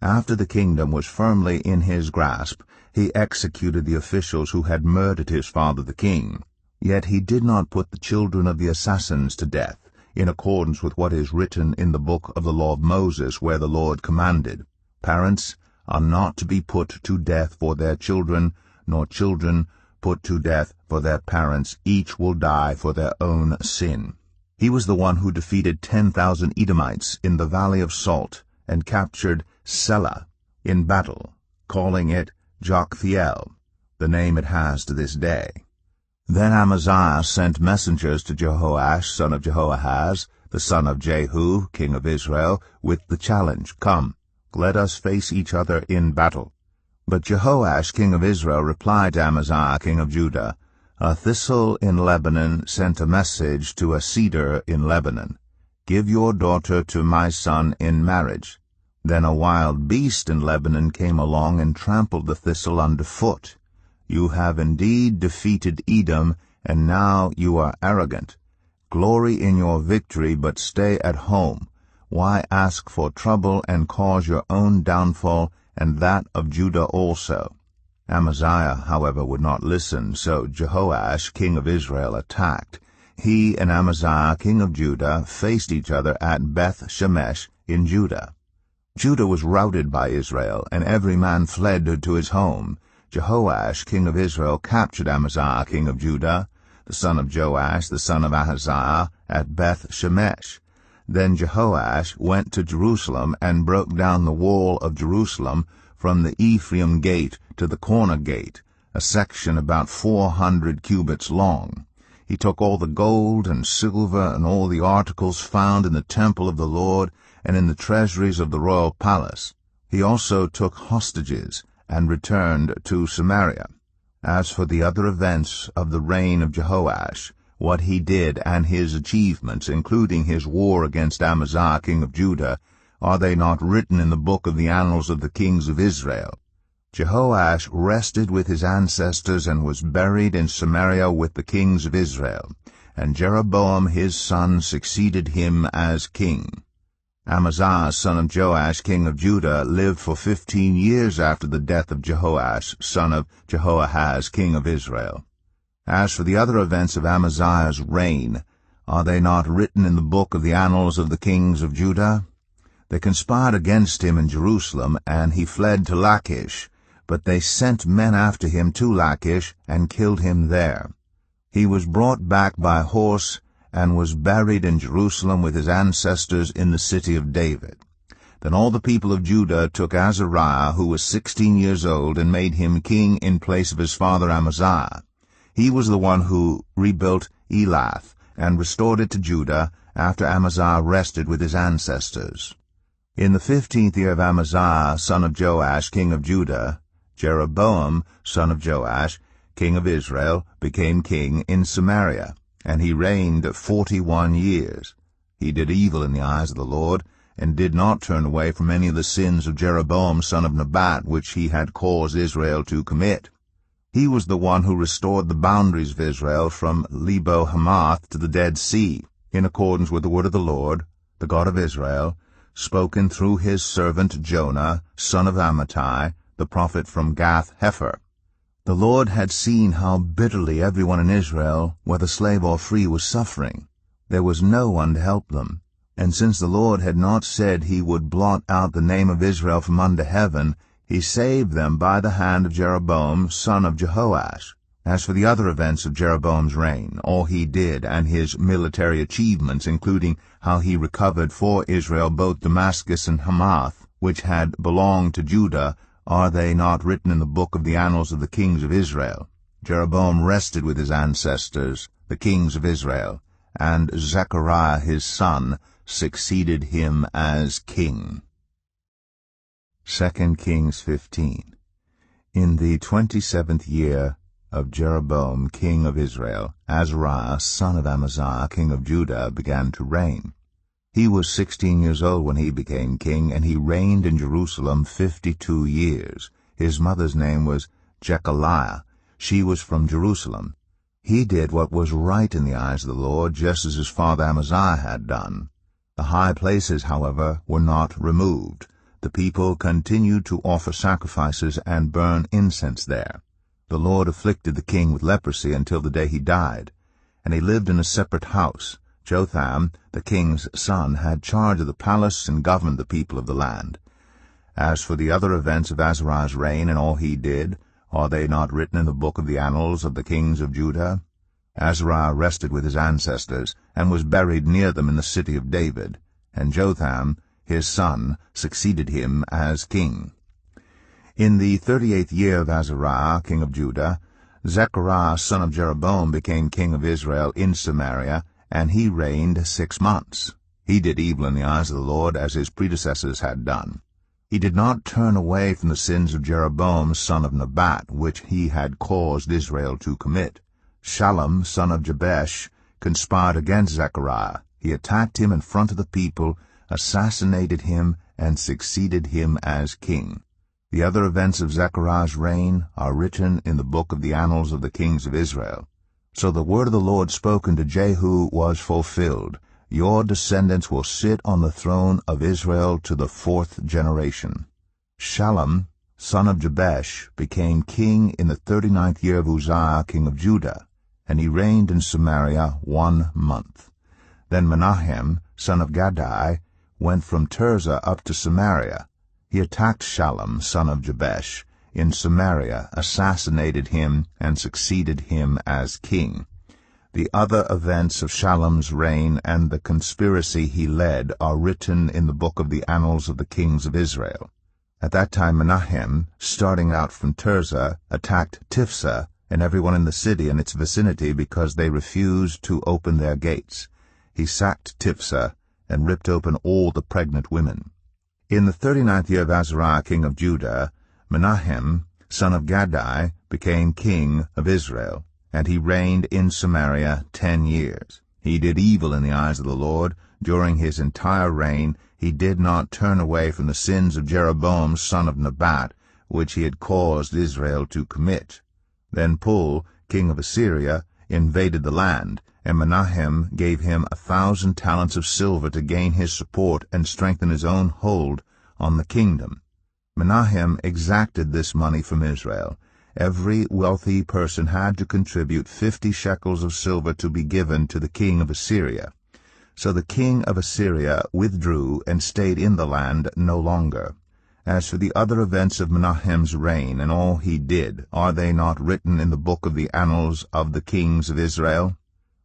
After the kingdom was firmly in his grasp, he executed the officials who had murdered his father the king. Yet he did not put the children of the assassins to death, in accordance with what is written in the book of the law of Moses, where the Lord commanded, Parents are not to be put to death for their children, nor children put to death for their parents. Each will die for their own sin. He was the one who defeated 10,000 Edomites in the Valley of Salt, and captured Selah in battle, calling it Joktheel, the name it has to this day. Then Amaziah sent messengers to Jehoash, son of Jehoahaz, the son of Jehu, king of Israel, with the challenge, Come, let us face each other in battle. But Jehoash, king of Israel, replied to Amaziah, king of Judah, A thistle in Lebanon sent a message to a cedar in Lebanon, Give your daughter to my son in marriage. Then a wild beast in Lebanon came along and trampled the thistle underfoot. You have indeed defeated Edom, and now you are arrogant. Glory in your victory, but stay at home. Why ask for trouble and cause your own downfall and that of Judah also?" Amaziah, however, would not listen, so Jehoash, king of Israel, attacked. He and Amaziah, king of Judah, faced each other at Beth-Shemesh in Judah. Judah was routed by Israel, and every man fled to his home. Jehoash, king of Israel, captured Amaziah, king of Judah, the son of Joash, the son of Ahaziah, at Beth-Shemesh. Then Jehoash went to Jerusalem and broke down the wall of Jerusalem from the Ephraim gate to the corner gate, a section about 400 cubits long. He took all the gold and silver and all the articles found in the temple of the Lord and in the treasuries of the royal palace. He also took hostages and returned to Samaria. As for the other events of the reign of Jehoash, what he did and his achievements, including his war against Amaziah, king of Judah, are they not written in the book of the annals of the kings of Israel? Jehoash rested with his ancestors and was buried in Samaria with the kings of Israel, and Jeroboam his son succeeded him as king. Amaziah, son of Joash, king of Judah, lived for 15 years after the death of Jehoash, son of Jehoahaz, king of Israel. As for the other events of Amaziah's reign, are they not written in the book of the annals of the kings of Judah? They conspired against him in Jerusalem, and he fled to Lachish, but they sent men after him to Lachish and killed him there. He was brought back by horse and was buried in Jerusalem with his ancestors in the city of David. Then all the people of Judah took Azariah, who was 16 years old, and made him king in place of his father Amaziah. He was the one who rebuilt Elath and restored it to Judah after Amaziah rested with his ancestors. In the 15th year of Amaziah, son of Joash, king of Judah, Jeroboam, son of Joash, king of Israel, became king in Samaria, and he reigned 41 years. He did evil in the eyes of the Lord, and did not turn away from any of the sins of Jeroboam, son of Nebat, which he had caused Israel to commit. He was the one who restored the boundaries of Israel from Lebo-Hamath to the Dead Sea, in accordance with the word of the Lord, the God of Israel, spoken through his servant Jonah, son of Amittai, the prophet from Gath-Hepher. The Lord had seen how bitterly everyone in Israel, whether slave or free, was suffering. There was no one to help them. And since the Lord had not said he would blot out the name of Israel from under heaven, he saved them by the hand of Jeroboam, son of Jehoash. As for the other events of Jeroboam's reign, all he did and his military achievements, including how he recovered for Israel both Damascus and Hamath, which had belonged to Judah, are they not written in the book of the annals of the kings of Israel? Jeroboam rested with his ancestors, the kings of Israel, and Zechariah his son succeeded him as king. 2 Kings 15. In the 27th year of Jeroboam king of Israel, Azariah son of Amaziah king of Judah began to reign. He was 16 years old when he became king, and he reigned in Jerusalem 52 years. His mother's name was Jechaliah. She was from Jerusalem. He did what was right in the eyes of the Lord, just as his father Amaziah had done. The high places, however, were not removed. The people continued to offer sacrifices and burn incense there. The Lord afflicted the king with leprosy until the day he died, and he lived in a separate house. Jotham, the king's son, had charge of the palace and governed the people of the land. As for the other events of Azariah's reign and all he did, are they not written in the book of the annals of the kings of Judah? Azariah rested with his ancestors, and was buried near them in the city of David, and Jotham, his son, succeeded him as king. In the 38th year of Azariah, king of Judah, Zechariah son of Jeroboam became king of Israel in Samaria, and he reigned 6 months. He did evil in the eyes of the Lord, as his predecessors had done. He did not turn away from the sins of Jeroboam son of Nebat, which he had caused Israel to commit. Shallum son of Jabesh conspired against Zechariah. He attacked him in front of the people, assassinated him, and succeeded him as king. The other events of Zechariah's reign are written in the book of the annals of the kings of Israel. So the word of the Lord spoken to Jehu was fulfilled. Your descendants will sit on the throne of Israel to the 4th generation. Shallum, son of Jabesh, became king in the 39th year of Uzziah, king of Judah, and he reigned in Samaria 1 month. Then Menahem, son of Gadai, went from Tirzah up to Samaria. He attacked Shallum, son of Jabesh, in Samaria, assassinated him, and succeeded him as king. The other events of Shallum's reign and the conspiracy he led are written in the book of the annals of the kings of Israel. At that time Menahem, starting out from Tirzah, attacked Tiphsah and everyone in the city and its vicinity because they refused to open their gates. He sacked Tiphsah and ripped open all the pregnant women. In the 39th year of Azariah, king of Judah, Menahem, son of Gadai, became king of Israel, and he reigned in Samaria 10 years. He did evil in the eyes of the Lord. During his entire reign he did not turn away from the sins of Jeroboam, son of Nebat, which he had caused Israel to commit. Then Pul, king of Assyria, invaded the land, and Menahem gave him 1,000 talents of silver to gain his support and strengthen his own hold on the kingdom. Menahem exacted this money from Israel. Every wealthy person had to contribute 50 shekels of silver to be given to the king of Assyria. So the king of Assyria withdrew and stayed in the land no longer. As for the other events of Menahem's reign and all he did, are they not written in the book of the annals of the kings of Israel?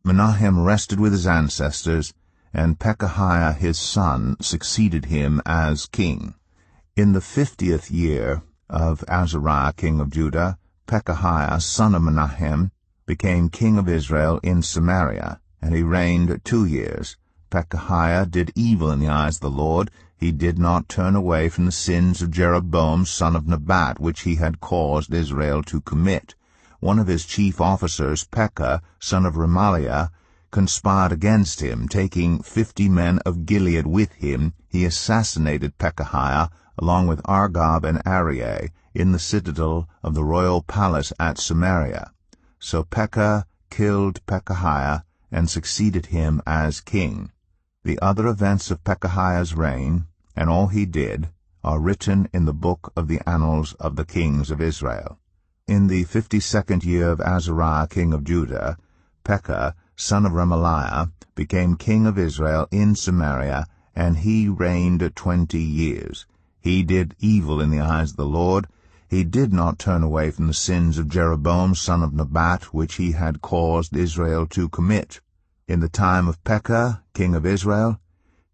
Menahem rested with his ancestors, and Pekahiah his son succeeded him as king. In the 50th year of Azariah king of Judah, Pekahiah son of Menahem became king of Israel in Samaria, and he reigned 2 years. Pekahiah did evil in the eyes of the Lord. He did not turn away from the sins of Jeroboam son of Nebat, which he had caused Israel to commit. One of his chief officers, Pekah, son of Remaliah, conspired against him. Taking 50 men of Gilead with him, he assassinated Pekahiah, along with Argob and Arieh, in the citadel of the royal palace at Samaria. So Pekah killed Pekahiah and succeeded him as king. The other events of Pekahiah's reign, and all he did, are written in the book of the annals of the kings of Israel. In the 52nd year of Azariah king of Judah, Pekah, son of Remaliah, became king of Israel in Samaria, and he reigned 20 years. He did evil in the eyes of the Lord. He did not turn away from the sins of Jeroboam son of Nebat, which he had caused Israel to commit. In the time of Pekah, king of Israel,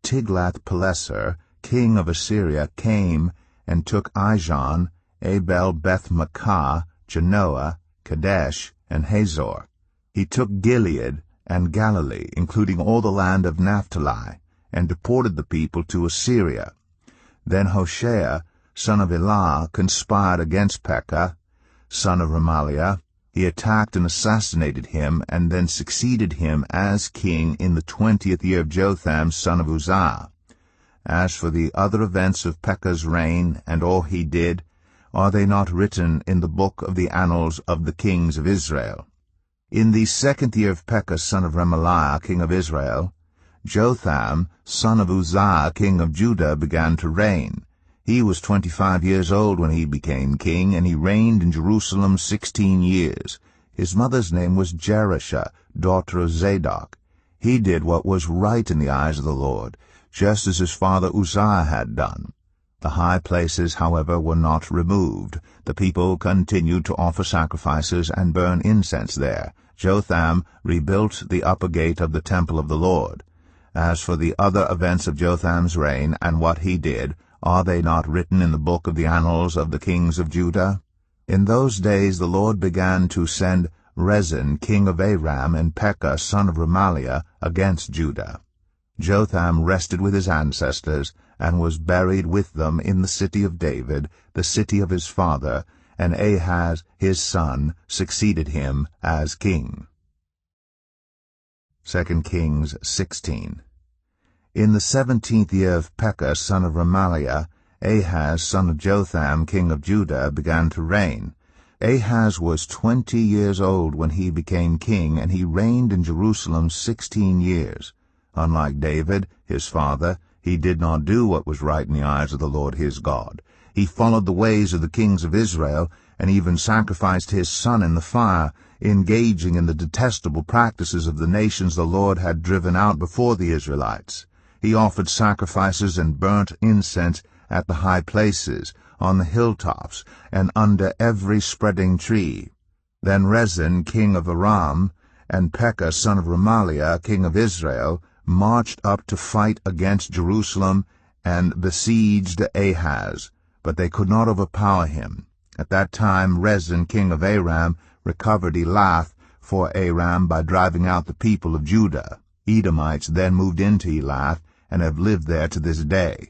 Tiglath-Pileser, king of Assyria, came and took Ijon, Abel Beth-Makkah, Genoa, Kadesh, and Hazor. He took Gilead and Galilee, including all the land of Naphtali, and deported the people to Assyria. Then Hoshea, son of Elah, conspired against Pekah, son of Remaliah. He attacked and assassinated him, and then succeeded him as king in the 20th year of Jotham, son of Uzziah. As for the other events of Pekah's reign, and all he did, are they not written in the book of the annals of the kings of Israel? In the 2nd year of Pekah, son of Remaliah, king of Israel, Jotham, son of Uzziah, king of Judah, began to reign. He was 25 years old when he became king, and he reigned in Jerusalem 16 years. His mother's name was Jerusha, daughter of Zadok. He did what was right in the eyes of the Lord, just as his father Uzziah had done. The high places, however, were not removed. The people continued to offer sacrifices and burn incense there. Jotham rebuilt the upper gate of the temple of the Lord. As for the other events of Jotham's reign and what he did, are they not written in the book of the annals of the kings of Judah? In those days the Lord began to send Rezin, king of Aram, and Pekah, son of Remaliah, against Judah. Jotham rested with his ancestors, and was buried with them in the city of David, the city of his father, and Ahaz his son succeeded him as king. 2 Kings 16. In the 17th year of Pekah, son of Remaliah, Ahaz, son of Jotham, king of Judah, began to reign. Ahaz was 20 years old when he became king, and he reigned in Jerusalem 16 years. Unlike David, his father, he did not do what was right in the eyes of the Lord his God. He followed the ways of the kings of Israel, and even sacrificed his son in the fire, engaging in the detestable practices of the nations the Lord had driven out before the Israelites. He offered sacrifices and burnt incense at the high places, on the hilltops, and under every spreading tree. Then Rezin, king of Aram, and Pekah, son of Remaliah, king of Israel, marched up to fight against Jerusalem and besieged Ahaz, but they could not overpower him. At that time Rezin, king of Aram, recovered Elath for Aram by driving out the people of Judah. Edomites then moved into Elath and have lived there to this day.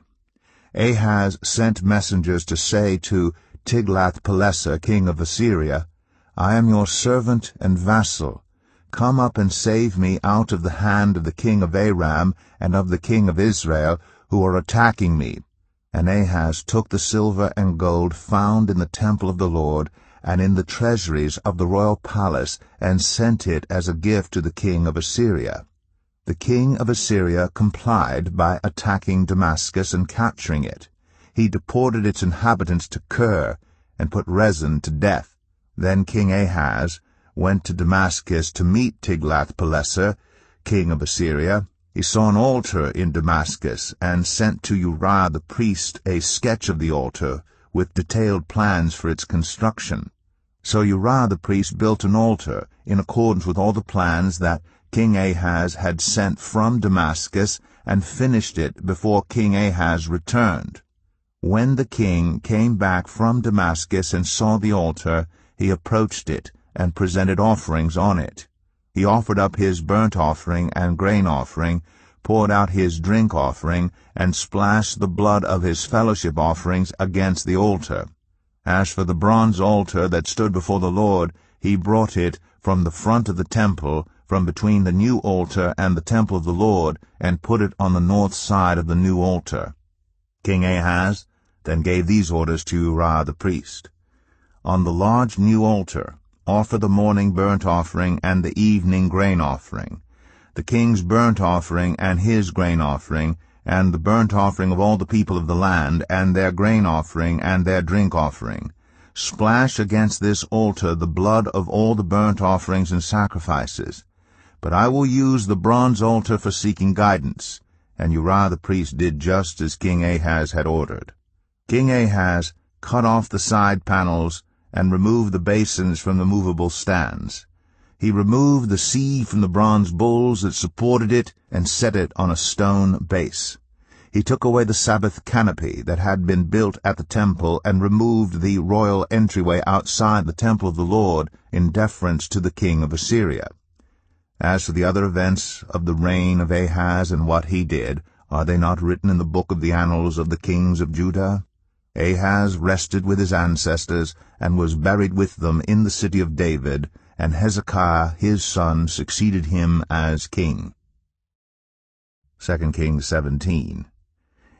Ahaz sent messengers to say to Tiglath-Pileser, king of Assyria, I am your servant and vassal. Come up and save me out of the hand of the king of Aram and of the king of Israel, who are attacking me. And Ahaz took the silver and gold found in the temple of the Lord and in the treasuries of the royal palace, and sent it as a gift to the king of Assyria. The king of Assyria complied by attacking Damascus and capturing it. He deported its inhabitants to Kir, and put Rezin to death. Then King Ahaz went to Damascus to meet Tiglath-Pileser, king of Assyria. He saw an altar in Damascus, and sent to Uriah the priest a sketch of the altar, with detailed plans for its construction. So Uriah the priest built an altar, in accordance with all the plans that King Ahaz had sent from Damascus, and finished it before King Ahaz returned. When the king came back from Damascus and saw the altar, he approached it, and presented offerings on it. He offered up his burnt offering and grain offering, poured out his drink offering, and splashed the blood of his fellowship offerings against the altar. As for the bronze altar that stood before the Lord, he brought it from the front of the temple, from between the new altar and the temple of the Lord, and put it on the north side of the new altar. King Ahaz then gave these orders to Uriah the priest. On the large new altar, offer the morning burnt offering and the evening grain offering, the king's burnt offering and his grain offering, and the burnt offering of all the people of the land, and their grain offering and their drink offering. Splash against this altar the blood of all the burnt offerings and sacrifices. But I will use the bronze altar for seeking guidance. And Uriah the priest did just as King Ahaz had ordered. King Ahaz cut off the side panels and removed the basins from the movable stands. He removed the sea from the bronze bowls that supported it and set it on a stone base. He took away the Sabbath canopy that had been built at the temple, and removed the royal entryway outside the temple of the Lord in deference to the king of Assyria. As for the other events of the reign of Ahaz and what he did, are they not written in the book of the annals of the kings of Judah? Ahaz rested with his ancestors, and was buried with them in the city of David, and Hezekiah his son succeeded him as king. 2 Kings 17.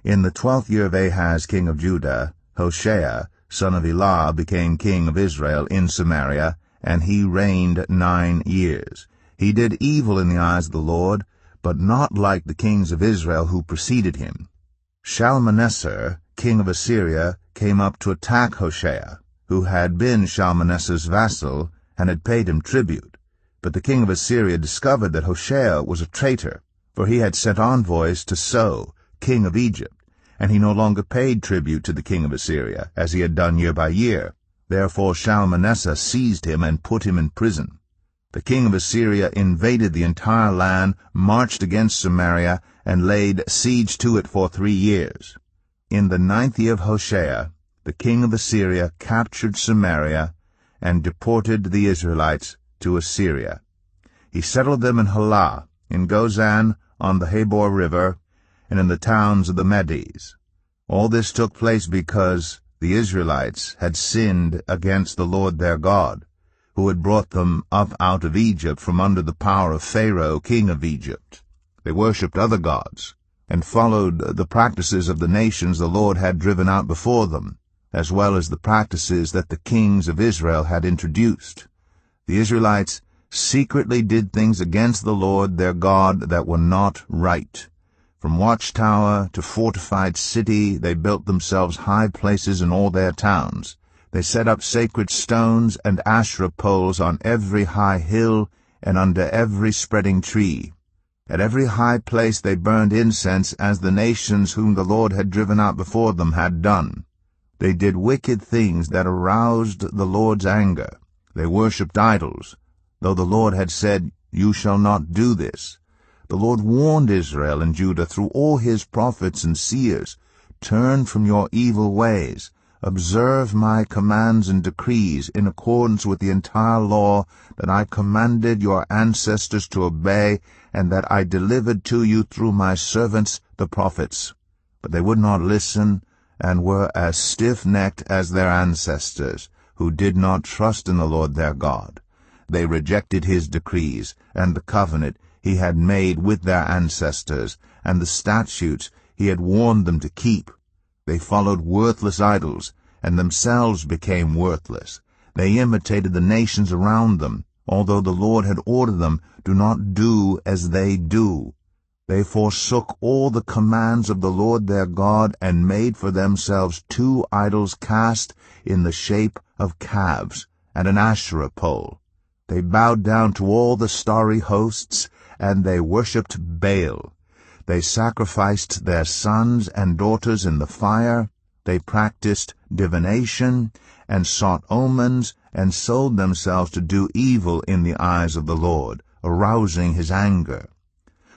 In the 12th year of Ahaz king of Judah, Hoshea, son of Elah, became king of Israel in Samaria, and he reigned 9 years. He did evil in the eyes of the Lord, but not like the kings of Israel who preceded him. Shalmaneser, king of Assyria, came up to attack Hoshea, who had been Shalmaneser's vassal, and had paid him tribute. But the king of Assyria discovered that Hoshea was a traitor, for he had sent envoys to So, king of Egypt, and he no longer paid tribute to the king of Assyria, as he had done year by year. Therefore Shalmaneser seized him and put him in prison. The king of Assyria invaded the entire land, marched against Samaria, and laid siege to it for 3 years. In the 9th year of Hoshea, the king of Assyria captured Samaria and deported the Israelites to Assyria. He settled them in Halah, in Gozan, on the Habor River, and in the towns of the Medes. All this took place because the Israelites had sinned against the Lord their God, who had brought them up out of Egypt from under the power of Pharaoh, king of Egypt. They worshipped other gods, and followed the practices of the nations the Lord had driven out before them. as well as the practices that the kings of Israel had introduced. The Israelites secretly did things against the Lord their God that were not right. From watchtower to fortified city they built themselves high places in all their towns. They set up sacred stones and Asherah poles on every high hill and under every spreading tree. At every high place they burned incense, as the nations whom the Lord had driven out before them had done. They did wicked things that aroused the Lord's anger. They worshipped idols, though the Lord had said, "You shall not do this." The Lord warned Israel and Judah through all his prophets and seers, "Turn from your evil ways. Observe my commands and decrees in accordance with the entire law that I commanded your ancestors to obey, and that I delivered to you through my servants the prophets." But they would not listen, and were as stiff-necked as their ancestors, who did not trust in the Lord their God. They rejected his decrees, and the covenant he had made with their ancestors, and the statutes he had warned them to keep. They followed worthless idols, and themselves became worthless. They imitated the nations around them, although the Lord had ordered them, "Do not do as they do." They forsook all the commands of the Lord their God, and made for themselves 2 idols cast in the shape of calves, and an Asherah pole. They bowed down to all the starry hosts, and they worshipped Baal. They sacrificed their sons and daughters in the fire. They practiced divination, and sought omens, and sold themselves to do evil in the eyes of the Lord, arousing his anger.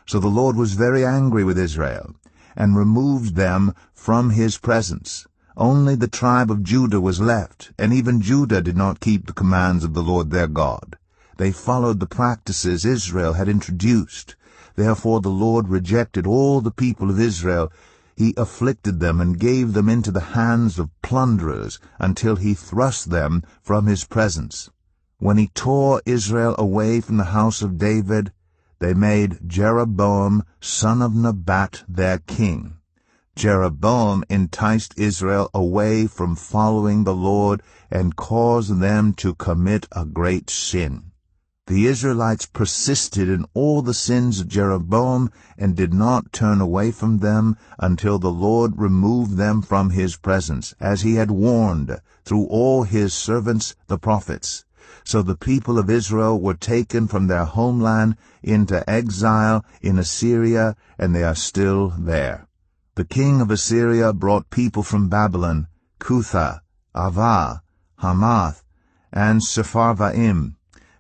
So the Lord was very angry with Israel, and removed them from his presence. Only the tribe of Judah was left, and even Judah did not keep the commands of the Lord their God. They followed the practices Israel had introduced. Therefore the Lord rejected all the people of Israel. He afflicted them and gave them into the hands of plunderers until he thrust them from his presence. When he tore Israel away from the house of David, they made Jeroboam son of Nebat their king. Jeroboam enticed Israel away from following the Lord and caused them to commit a great sin. The Israelites persisted in all the sins of Jeroboam and did not turn away from them until the Lord removed them from his presence, as he had warned through all his servants the prophets. So the people of Israel were taken from their homeland into exile in Assyria, and they are still there. The king of Assyria brought people from Babylon, Cutha, Ava, Hamath, and Sepharvaim,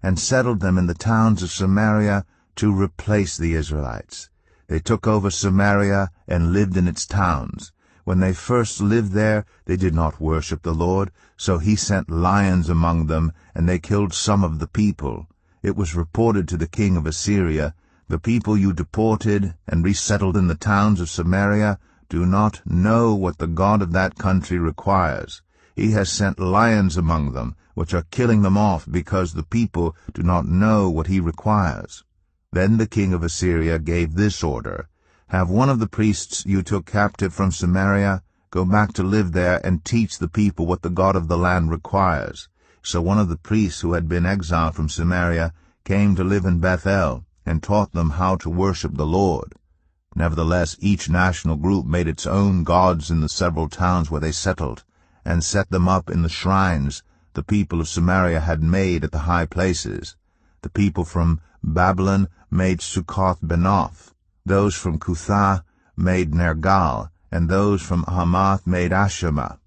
and settled them in the towns of Samaria to replace the Israelites. They took over Samaria and lived in its towns. When they first lived there, they did not worship the Lord, so he sent lions among them, and they killed some of the people. It was reported to the king of Assyria, "The people you deported and resettled in the towns of Samaria do not know what the God of that country requires. He has sent lions among them, which are killing them off because the people do not know what he requires." Then the king of Assyria gave this order, "Have one of the priests you took captive from Samaria go back to live there and teach the people what the God of the land requires." So one of the priests who had been exiled from Samaria came to live in Bethel and taught them how to worship the Lord. Nevertheless, each national group made its own gods in the several towns where they settled, and set them up in the shrines the people of Samaria had made at the high places. The people from Babylon made Succoth-Benoth. Those from Cutha made Nergal, and those from Hamath made Ashima.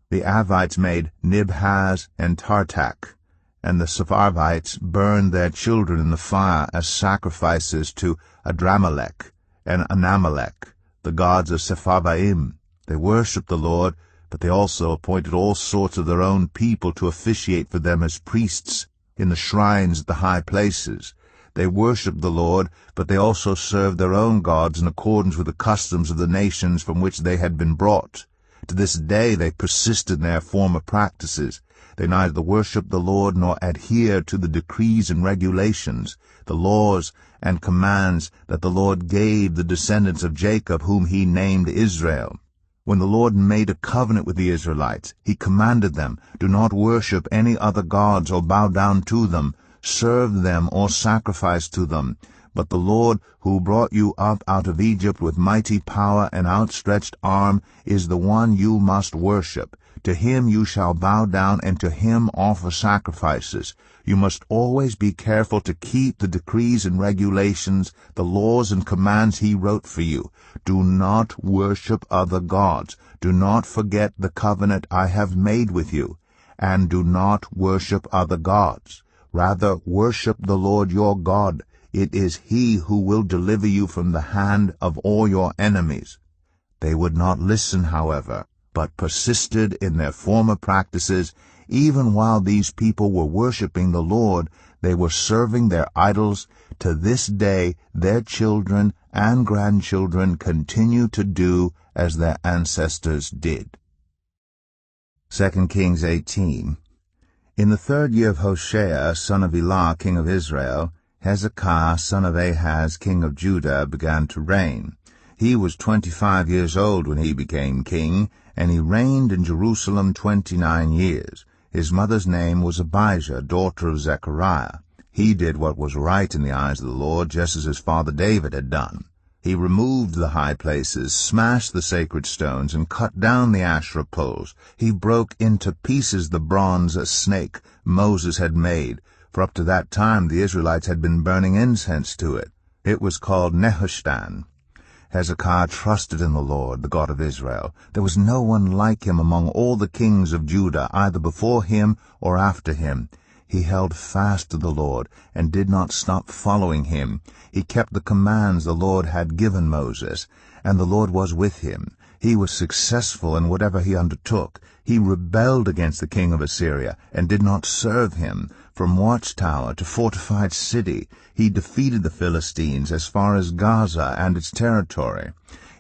The Avites made Nibhaz and Tartak, and the Sepharvites burned their children in the fire as sacrifices to Adramelech and Anamelech, the gods of Sepharvaim. They worshipped the Lord, but they also appointed all sorts of their own people to officiate for them as priests in the shrines at the high places. They worshipped the Lord, but they also served their own gods in accordance with the customs of the nations from which they had been brought. To this day they persist in their former practices. They neither worship the Lord nor adhere to the decrees and regulations, the laws and commands that the Lord gave the descendants of Jacob, whom he named Israel. When the Lord made a covenant with the Israelites, he commanded them, "Do not worship any other gods or bow down to them, serve them or sacrifice to them. But the Lord, who brought you up out of Egypt with mighty power and outstretched arm, is the one you must worship. To him you shall bow down, and to him offer sacrifices. You must always be careful to keep the decrees and regulations, the laws and commands he wrote for you. Do not worship other gods. Do not forget the covenant I have made with you. And do not worship other gods. Rather, worship the Lord your God. It is he who will deliver you from the hand of all your enemies." They would not listen, however, but persisted in their former practices. Even while these people were worshiping the Lord, they were serving their idols. To this day, their children and grandchildren continue to do as their ancestors did. 2 Kings 18. In the 3rd year of Hoshea, son of Elah, king of Israel, Hezekiah, son of Ahaz, king of Judah, began to reign. He was 25 years old when he became king, and he reigned in Jerusalem 29 years. His mother's name was Abijah, daughter of Zechariah. He did what was right in the eyes of the Lord, just as his father David had done. He removed the high places, smashed the sacred stones, and cut down the Asherah poles. He broke into pieces the bronze snake Moses had made, for up to that time the Israelites had been burning incense to it. It was called Nehushtan. Hezekiah trusted in the Lord, the God of Israel. There was no one like him among all the kings of Judah, either before him or after him. He held fast to the Lord and did not stop following him. He kept the commands the Lord had given Moses, and the Lord was with him. He was successful in whatever he undertook. He rebelled against the king of Assyria and did not serve him. From watchtower to fortified city, he defeated the Philistines as far as Gaza and its territory.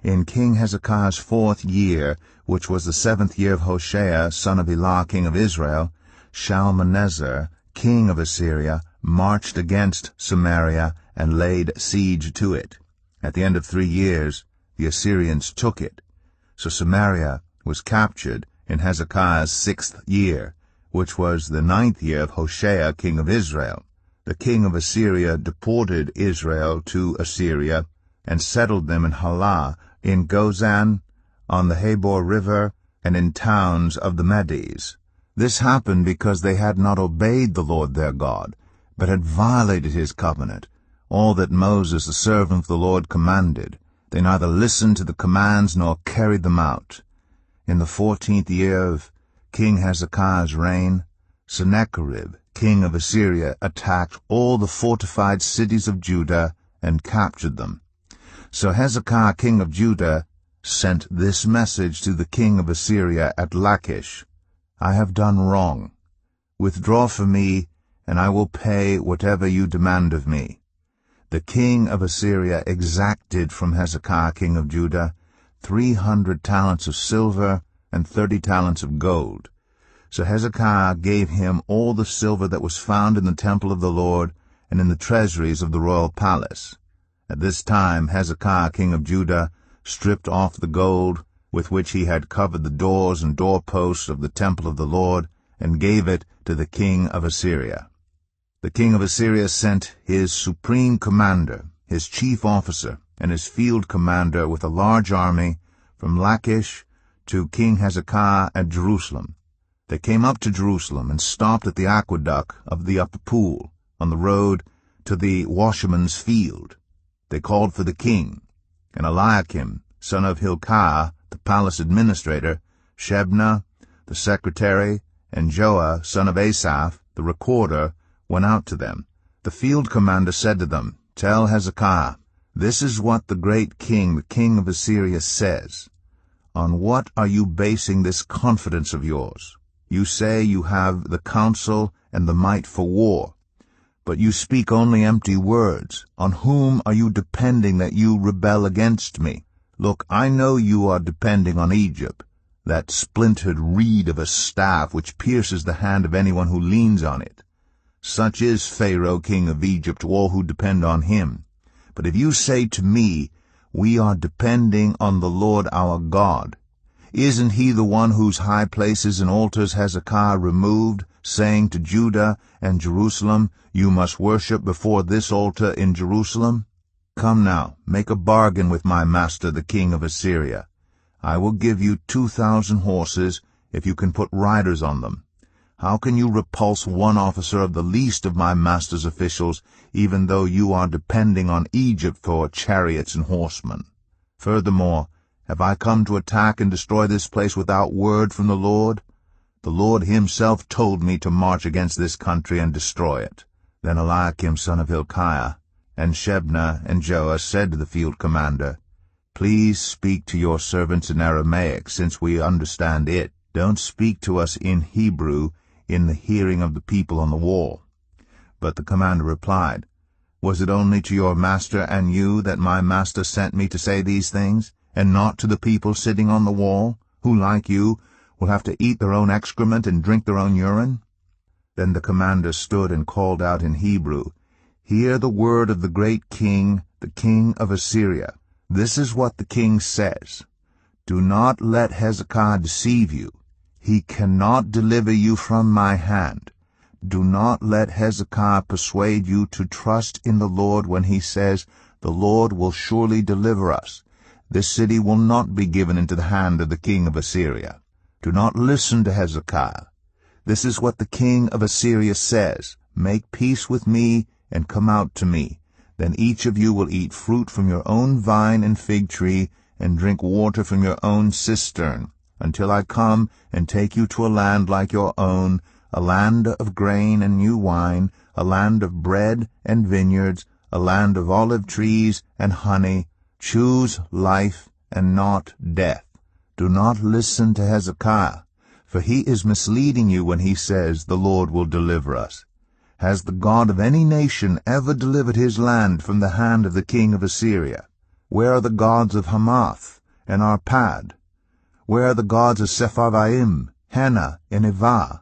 In King Hezekiah's 4th year, which was the 7th year of Hoshea, son of Elah, king of Israel, Shalmaneser, king of Assyria, marched against Samaria and laid siege to it. At the end of 3 years, the Assyrians took it. So Samaria was captured in Hezekiah's 6th year, which was the 9th year of Hoshea, king of Israel. The king of Assyria deported Israel to Assyria and settled them in Halah, in Gozan, on the Habor River, and in towns of the Medes. This happened because they had not obeyed the Lord their God, but had violated his covenant, all that Moses the servant of the Lord commanded. They neither listened to the commands nor carried them out. In the 14th year of King Hezekiah's reign, Sennacherib, king of Assyria, attacked all the fortified cities of Judah and captured them. So Hezekiah, king of Judah, sent this message to the king of Assyria at Lachish: "I have done wrong. Withdraw from me, and I will pay whatever you demand of me." The king of Assyria exacted from Hezekiah, king of Judah, 300 talents of silver and 30 talents of gold. So Hezekiah gave him all the silver that was found in the temple of the Lord and in the treasuries of the royal palace. At this time Hezekiah, king of Judah, stripped off the gold with which he had covered the doors and doorposts of the temple of the Lord, and gave it to the king of Assyria. The king of Assyria sent his supreme commander, his chief officer, and his field commander with a large army from Lachish to King Hezekiah at Jerusalem. They came up to Jerusalem and stopped at the aqueduct of the upper pool, on the road to the washerman's field. They called for the king, and Eliakim, son of Hilkiah, the palace administrator, Shebna, the secretary, and Joah, son of Asaph, the recorder, went out to them. The field commander said to them, "Tell Hezekiah, this is what the great king, the king of Assyria, says. On what are you basing this confidence of yours? You say you have the counsel and the might for war, but you speak only empty words. On whom are you depending that you rebel against me? Look, I know you are depending on Egypt, that splintered reed of a staff which pierces the hand of anyone who leans on it. Such is Pharaoh, king of Egypt, to all who depend on him. But if you say to me, we are depending on the Lord our God, Isn't he the one whose high places and altars Hezekiah removed, saying to Judah and Jerusalem, You must worship before this altar in Jerusalem? Come now, make a bargain with my master the king of Assyria. I will give you 2,000 horses, if you can put riders on them. How can you repulse one officer of the least of my master's officials, even though you are depending on Egypt for chariots and horsemen? Furthermore, have I come to attack and destroy this place without word from the Lord? The Lord himself told me to march against this country and destroy it. Then Eliakim son of Hilkiah, and Shebna and Joah said to the field commander, Please speak to your servants in Aramaic, since we understand it. Don't speak to us in Hebrew in the hearing of the people on the wall. But the commander replied, Was it only to your master and you that my master sent me to say these things, and not to the people sitting on the wall, who, like you, will have to eat their own excrement and drink their own urine? Then the commander stood and called out in Hebrew, Hear the word of the great king, the king of Assyria. This is what the king says. Do not let Hezekiah deceive you. He cannot deliver you from my hand. Do not let Hezekiah persuade you to trust in the Lord when he says, The Lord will surely deliver us. This city will not be given into the hand of the king of Assyria. Do not listen to Hezekiah. This is what the king of Assyria says, Make peace with me and come out to me. Then each of you will eat fruit from your own vine and fig tree, and drink water from your own cistern, until I come and take you to a land like your own, a land of grain and new wine, a land of bread and vineyards, a land of olive trees and honey. Choose life and not death. Do not listen to Hezekiah, for he is misleading you when he says, The Lord will deliver us. Has the God of any nation ever delivered his land from the hand of the king of Assyria? Where are the gods of Hamath and Arpad? Where are the gods of Sepharvaim, Hena, and Ivah?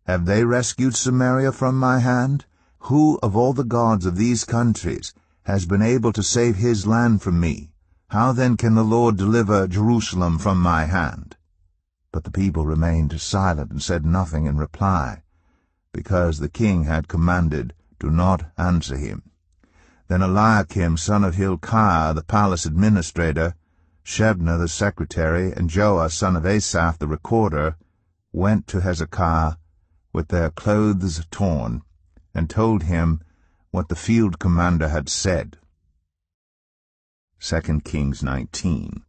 Have they rescued Samaria from my hand? Who of all the gods of these countries has been able to save his land from me? How then can the Lord deliver Jerusalem from my hand? But the people remained silent and said nothing in reply, because the king had commanded, Do not answer him. Then Eliakim son of Hilkiah, the palace administrator, Shebna the secretary, and Joah son of Asaph the recorder, went to Hezekiah with their clothes torn, and told him what the field commander had said. 2 Kings 19.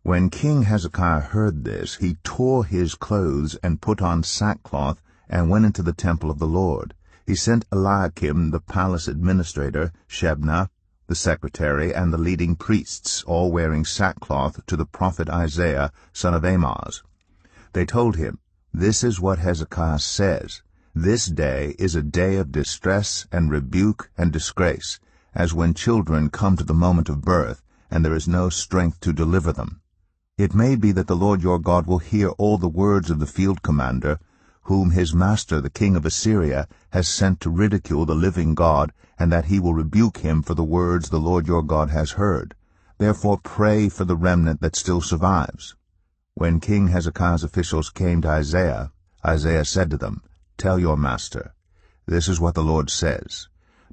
When King Hezekiah heard this, he tore his clothes and put on sackcloth, and went into the temple of the Lord. He sent Eliakim the palace administrator, Shebna the secretary, and the leading priests, all wearing sackcloth, to the prophet Isaiah son of Amoz. They told him, This is what Hezekiah says, This day is a day of distress and rebuke and disgrace, as when children come to the moment of birth, and there is no strength to deliver them. It may be that the Lord your God will hear all the words of the field commander, whom his master the king of Assyria has sent to ridicule the living God, and that he will rebuke him for the words the Lord your God has heard. Therefore pray for the remnant that still survives. When King Hezekiah's officials came to Isaiah, Isaiah said to them, Tell your master, This is what the Lord says.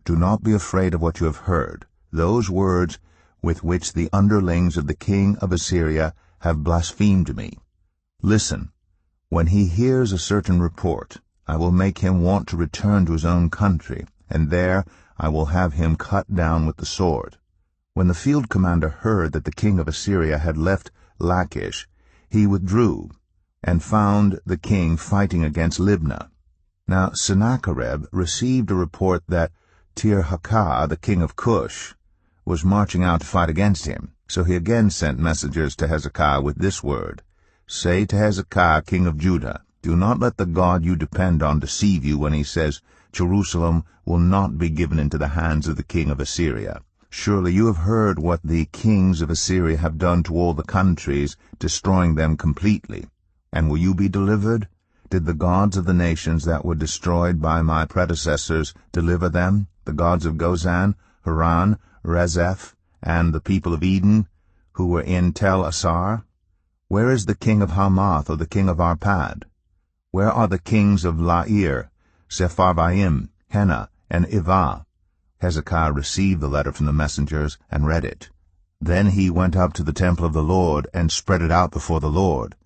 Do not be afraid of what you have heard, those words with which the underlings of the king of Assyria have blasphemed me. Listen. When he hears a certain report, I will make him want to return to his own country, and there I will have him cut down with the sword. When the field commander heard that the king of Assyria had left Lachish, he withdrew, and found the king fighting against Libnah. Now Sennacherib received a report that Tirhakah, the king of Cush, was marching out to fight against him. So he again sent messengers to Hezekiah with this word, Say to Hezekiah, king of Judah, Do not let the God you depend on deceive you when he says, Jerusalem will not be given into the hands of the king of Assyria. Surely you have heard what the kings of Assyria have done to all the countries, destroying them completely. And will you be delivered? Did the gods of the nations that were destroyed by my predecessors deliver them, the gods of Gozan, Haran, Rezeph, and the people of Eden, who were in Tel Assar? Where is the king of Hamath or the king of Arpad? Where are the kings of Lair, Sepharvaim, Hena, and Ivah?" Hezekiah received the letter from the messengers and read it. Then he went up to the temple of the Lord and spread it out before the Lord.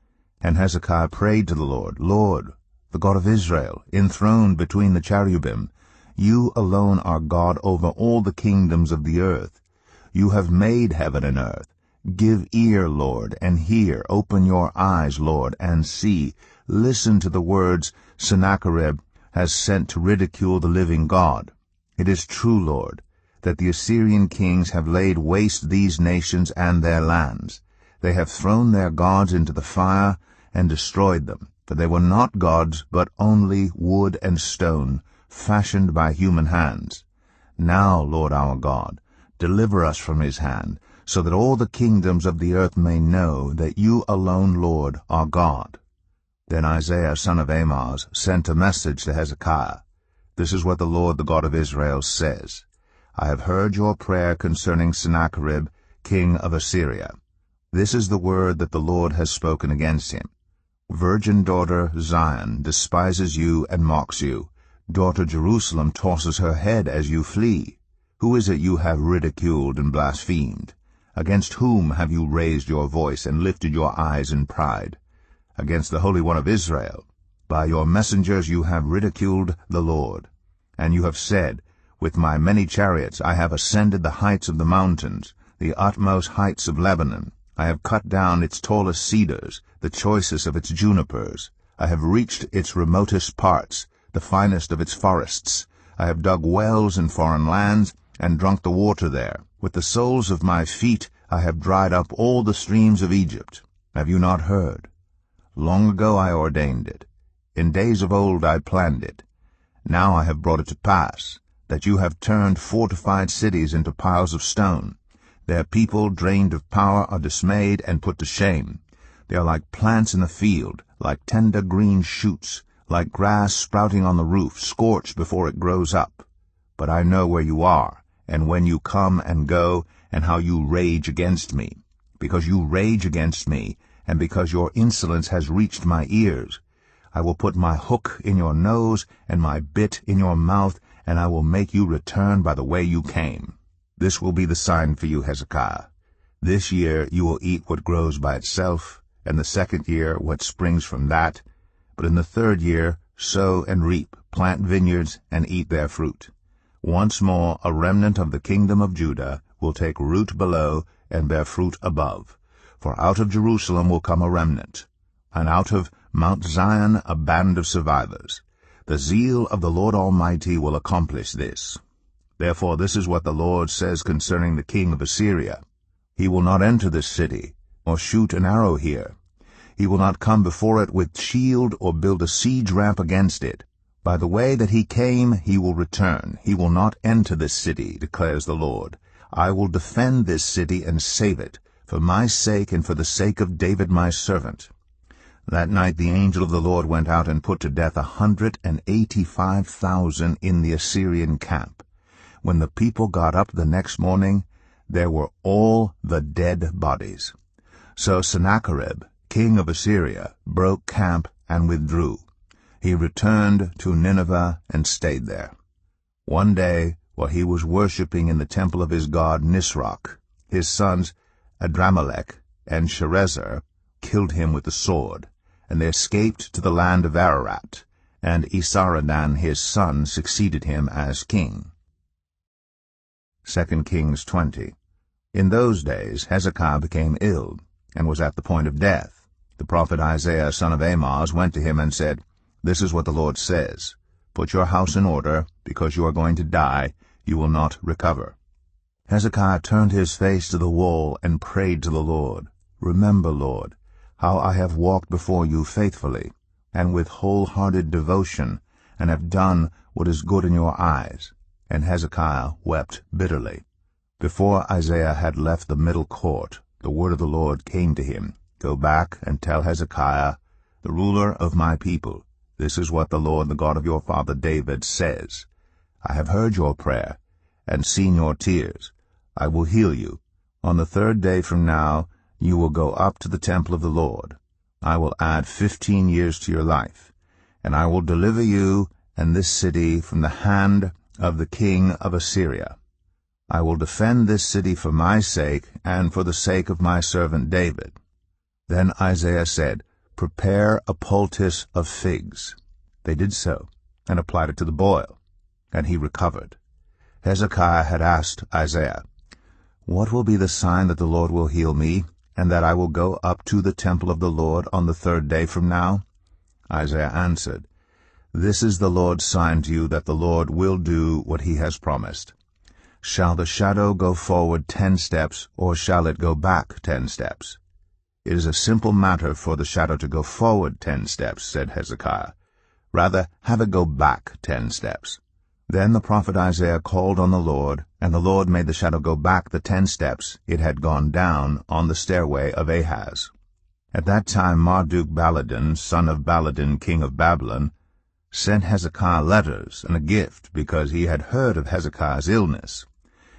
And Hezekiah prayed to the Lord, "Lord, the God of Israel, enthroned between the cherubim, you alone are God over all the kingdoms of the earth. You have made heaven and earth. Give ear, Lord, and hear. Open your eyes, Lord, and see. Listen to the words Sennacherib has sent to ridicule the living God. It is true, Lord, that the Assyrian kings have laid waste these nations and their lands. They have thrown their gods into the fire and destroyed them, for they were not gods, but only wood and stone, fashioned by human hands. Now, Lord our God, deliver us from his hand, so that all the kingdoms of the earth may know that you alone, Lord, are God." Then Isaiah son of Amoz sent a message to Hezekiah. "This is what the Lord, the God of Israel, says. I have heard your prayer concerning Sennacherib, king of Assyria. This is the word that the Lord has spoken against him. Virgin daughter Zion despises you and mocks you. Daughter Jerusalem tosses her head as you flee. Who is it you have ridiculed and blasphemed? Against whom have you raised your voice and lifted your eyes in pride? Against the Holy One of Israel. By your messengers you have ridiculed the Lord. And you have said, With my many chariots I have ascended the heights of the mountains, the utmost heights of Lebanon. I have cut down its tallest cedars, the choicest of its junipers. I have reached its remotest parts, the finest of its forests. I have dug wells in foreign lands, and drunk the water there. With the soles of my feet I have dried up all the streams of Egypt. Have you not heard? Long ago I ordained it. In days of old I planned it. Now I have brought it to pass, that you have turned fortified cities into piles of stone. Their people, drained of power, are dismayed and put to shame. They are like plants in the field, like tender green shoots, like grass sprouting on the roof, scorched before it grows up. But I know where you are, and when you come and go, and how you rage against me. Because you rage against me, and because your insolence has reached my ears, I will put my hook in your nose and my bit in your mouth, and I will make you return by the way you came. This will be the sign for you, Hezekiah. This year you will eat what grows by itself, and the second year what springs from that. But in the third year sow and reap, plant vineyards, and eat their fruit. Once more a remnant of the kingdom of Judah will take root below and bear fruit above. For out of Jerusalem will come a remnant, and out of Mount Zion a band of survivors. The zeal of the Lord Almighty will accomplish this. Therefore this is what the Lord says concerning the king of Assyria. He will not enter this city, or shoot an arrow here. He will not come before it with shield or build a siege ramp against it. By the way that he came he will return. He will not enter this city, declares the Lord. I will defend this city and save it, for my sake and for the sake of David my servant. That night the angel of the Lord went out and put to death 185,000 in the Assyrian camp. When the people got up the next morning, there were all the dead bodies. So Sennacherib, king of Assyria, broke camp and withdrew. He returned to Nineveh and stayed there. One day, while he was worshipping in the temple of his god Nisroch, his sons Adramelech and Sharezer killed him with the sword, and they escaped to the land of Ararat, and Esarhaddon his son succeeded him as king. 2 Kings 20. In those days Hezekiah became ill, and was at the point of death. The prophet Isaiah son of Amoz went to him and said, This is what the Lord says, Put your house in order, because you are going to die, you will not recover. Hezekiah turned his face to the wall and prayed to the Lord, Remember, Lord, how I have walked before you faithfully, and with wholehearted devotion, and have done what is good in your eyes. And Hezekiah wept bitterly. Before Isaiah had left the middle court, the word of the Lord came to him, Go back and tell Hezekiah, the ruler of my people, This is what the Lord, the God of your father David, says. I have heard your prayer, and seen your tears. I will heal you. On the third day from now You will go up to the temple of the Lord. I will add 15 years to your life, and I will deliver you and this city from the hand of the king of Assyria. I will defend this city for my sake and for the sake of my servant David." Then Isaiah said, "Prepare a poultice of figs." They did so, and applied it to the boil, and he recovered. Hezekiah had asked Isaiah, "What will be the sign that the Lord will heal me, and that I will go up to the temple of the Lord on the 3rd day from now?" Isaiah answered, "This is the Lord's sign to you that the Lord will do what he has promised. Shall the shadow go forward 10 steps, or shall it go back 10 steps? It is a simple matter for the shadow to go forward 10 steps, said Hezekiah. Rather, have it go back 10 steps. Then the prophet Isaiah called on the Lord, and the Lord made the shadow go back the 10 steps it had gone down on the stairway of Ahaz. At that time Marduk-Baladan, son of Baladan, king of Babylon, sent Hezekiah letters and a gift because he had heard of Hezekiah's illness.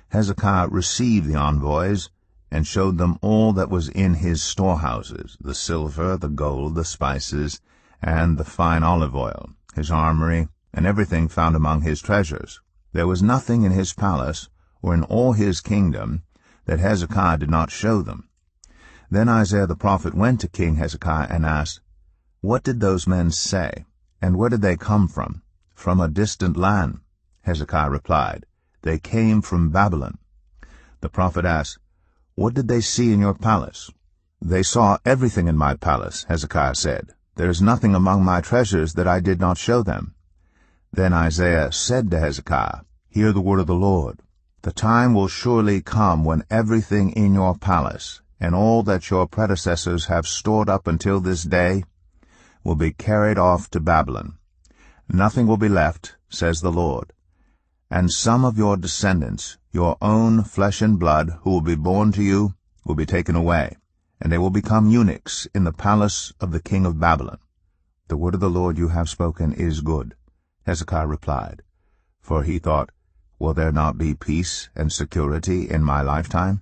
Hezekiah received the envoys and showed them all that was in his storehouses, the silver, the gold, the spices, and the fine olive oil, his armory, and everything found among his treasures. There was nothing in his palace or in all his kingdom that Hezekiah did not show them. Then Isaiah the prophet went to King Hezekiah and asked, "What did those men say, and where did they come from?" "From a distant land," Hezekiah replied. "They came from Babylon." The prophet asked, "What did they see in your palace?" "They saw everything in my palace," Hezekiah said. "There is nothing among my treasures that I did not show them." Then Isaiah said to Hezekiah, "Hear the word of the Lord. The time will surely come when everything in your palace, and all that your predecessors have stored up until this day, will be carried off to Babylon. Nothing will be left, says the Lord. And some of your descendants, your own flesh and blood, who will be born to you, will be taken away, and they will become eunuchs in the palace of the king of Babylon. The word of the Lord you have spoken is good." Hezekiah replied, for he thought, "Will there not be peace and security in my lifetime?"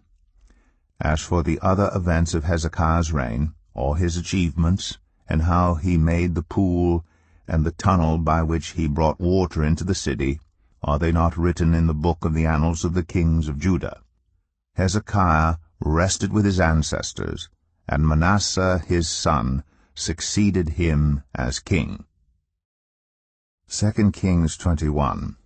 As for the other events of Hezekiah's reign, all his achievements, and how he made the pool and the tunnel by which he brought water into the city, are they not written in the book of the annals of the kings of Judah? Hezekiah rested with his ancestors, and Manasseh his son succeeded him as king. 2 Kings 21.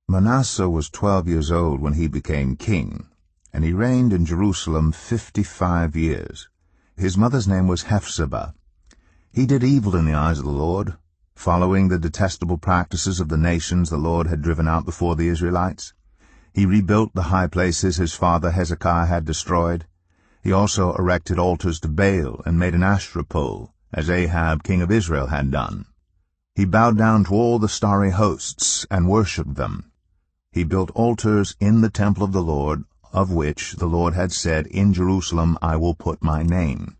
Manasseh was 12 years old when he became king, and he reigned in Jerusalem 55 years. His mother's name was Hephzibah. He did evil in the eyes of the Lord, following the detestable practices of the nations the Lord had driven out before the Israelites. He rebuilt the high places his father Hezekiah had destroyed. He also erected altars to Baal and made an Asherah pole, as Ahab king of Israel had done. He bowed down to all the starry hosts and worshipped them. He built altars in the temple of the Lord, of which the Lord had said, "In Jerusalem I will put my name."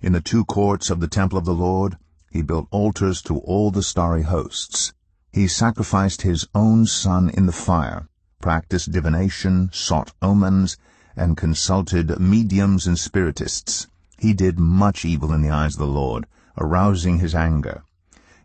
In the 2 courts of the temple of the Lord he built altars to all the starry hosts. He sacrificed his own son in the fire, practiced divination, sought omens, and consulted mediums and spiritists. He did much evil in the eyes of the Lord, arousing his anger.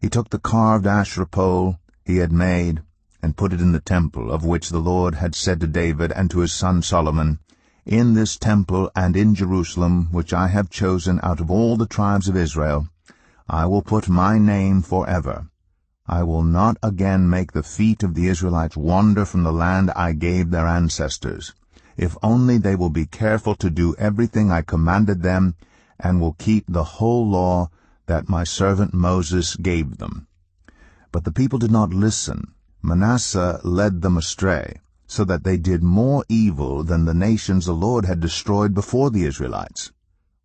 He took the carved Asherah pole he had made and put it in the temple, of which the Lord had said to David and to his son Solomon, "In this temple and in Jerusalem, which I have chosen out of all the tribes of Israel, I will put my name forever. I will not again make the feet of the Israelites wander from the land I gave their ancestors, if only they will be careful to do everything I commanded them, and will keep the whole law that my servant Moses gave them." But the people did not listen. Manasseh led them astray, so that they did more evil than the nations the Lord had destroyed before the Israelites.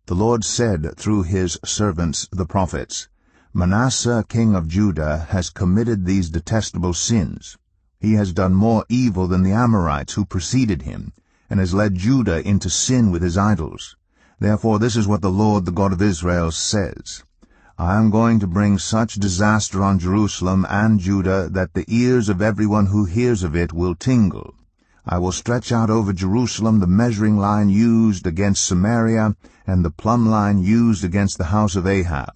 The Lord said through his servants the prophets, "Manasseh king of Judah has committed these detestable sins. He has done more evil than the Amorites who preceded him, and has led Judah into sin with his idols. Therefore this is what the Lord, the God of Israel, says. I am going to bring such disaster on Jerusalem and Judah that the ears of everyone who hears of it will tingle. I will stretch out over Jerusalem the measuring line used against Samaria and the plumb line used against the house of Ahab.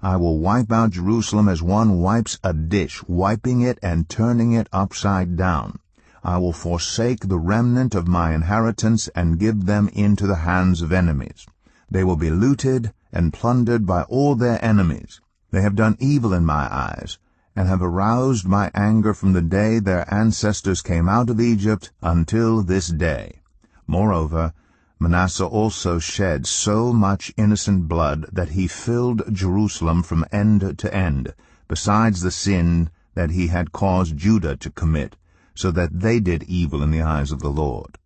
I will wipe out Jerusalem as one wipes a dish, wiping it and turning it upside down. I will forsake the remnant of my inheritance and give them into the hands of enemies. They will be looted and plundered by all their enemies. They have done evil in my eyes, and have aroused my anger from the day their ancestors came out of Egypt until this day. Moreover, Manasseh also shed so much innocent blood that he filled Jerusalem from end to end, besides the sin that he had caused Judah to commit, so that they did evil in the eyes of the Lord.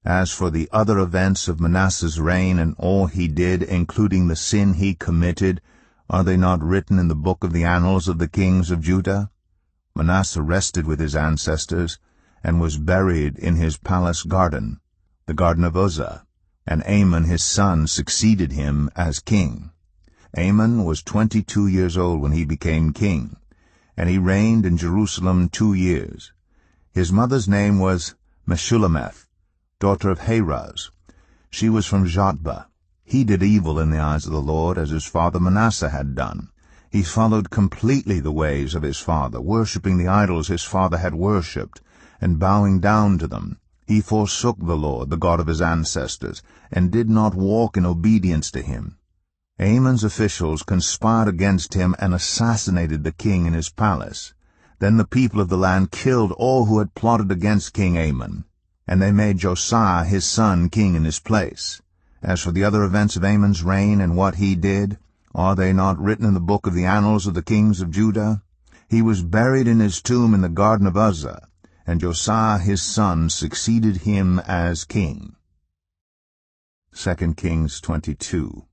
As for the other events of Manasseh's reign and all he did, including the sin he committed, are they not written in the book of the annals of the kings of Judah? Manasseh rested with his ancestors, and was buried in his palace garden, the garden of Uzzah, and Amon his son succeeded him as king. Amon was 22 years old when he became king, and he reigned in Jerusalem 2 years. His mother's name was Meshullemeth, daughter of Haraz. She was from Jotbah. He did evil in the eyes of the Lord, as his father Manasseh had done. He followed completely the ways of his father, worshipping the idols his father had worshipped, and bowing down to them. He forsook the Lord, the God of his ancestors, and did not walk in obedience to him. Amon's officials conspired against him and assassinated the king in his palace. Then the people of the land killed all who had plotted against King Amon, and they made Josiah his son king in his place. As for the other events of Amon's reign and what he did, are they not written in the book of the annals of the kings of Judah? He was buried in his tomb in the garden of Uzzah, and Josiah his son succeeded him as king. 2 Kings 22.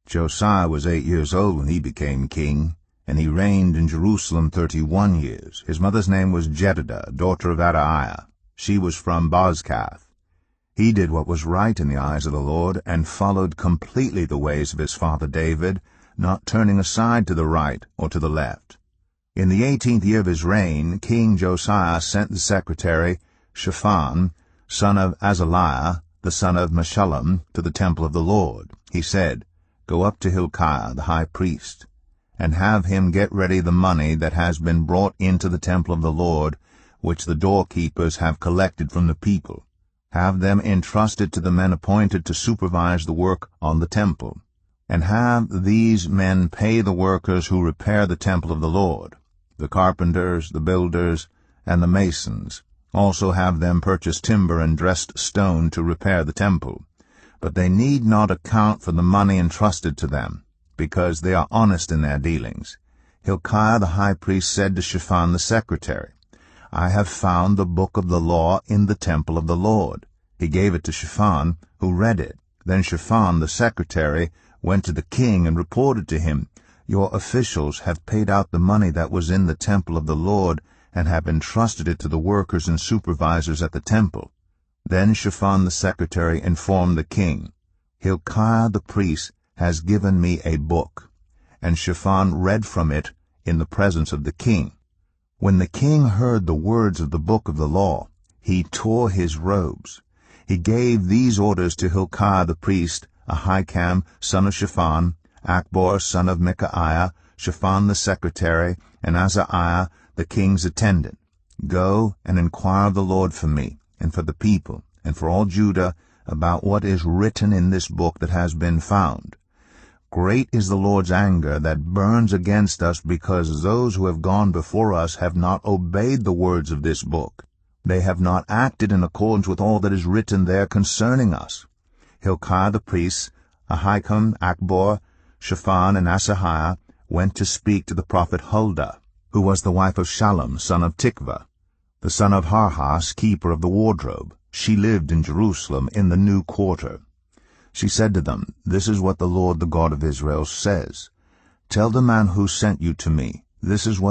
Josiah was 8 years old when he became king, and he reigned in Jerusalem 31 years. His mother's name was Jedidah, daughter of Adaiah. She was from Bozkath. He did what was right in the eyes of the Lord, and followed completely the ways of his father David, not turning aside to the right or to the left. In the 18th year of his reign, King Josiah sent the secretary Shaphan, son of Azaliah, the son of Meshullam, to the temple of the Lord. He said, "Go up to Hilkiah, the high priest, and have him get ready the money that has been brought into the temple of the Lord, which the doorkeepers have collected from the people. Have them entrusted to the men appointed to supervise the work on the temple, and have these men pay the workers who repair the temple of the Lord, the carpenters, the builders, and the masons. Also have them purchase timber and dressed stone to repair the temple. But they need not account for the money entrusted to them, because they are honest in their dealings." Hilkiah the high priest said to Shaphan the secretary, "I have found the book of the law in the temple of the Lord." He gave it to Shaphan, who read it. Then Shaphan the secretary went to the king and reported to him, "Your officials have paid out the money that was in the temple of the Lord, and have entrusted it to the workers and supervisors at the temple." Then Shaphan the secretary informed the king, "Hilkiah the priest has given me a book." And Shaphan read from it in the presence of the king. When the king heard the words of the book of the law, he tore his robes. He gave these orders to Hilkiah the priest, Ahikam, son of Shaphan, Akbor, son of Micaiah, Shaphan the secretary, and Azariah, the king's attendant. "Go and inquire of the Lord for me, and for the people, and for all Judah, about what is written in this book that has been found. Great is the Lord's anger that burns against us, because those who have gone before us have not obeyed the words of this book. They have not acted in accordance with all that is written there concerning us." Hilkiah the priest, Ahikam, Akbor, Shaphan, and Asahiah went to speak to the prophet Huldah, who was the wife of Shallum, son of Tikvah, the son of Harhas, keeper of the wardrobe. She lived in Jerusalem in the new quarter. She said to them, "This is what the Lord, the God of Israel, says. Tell the man who sent you to me, this is what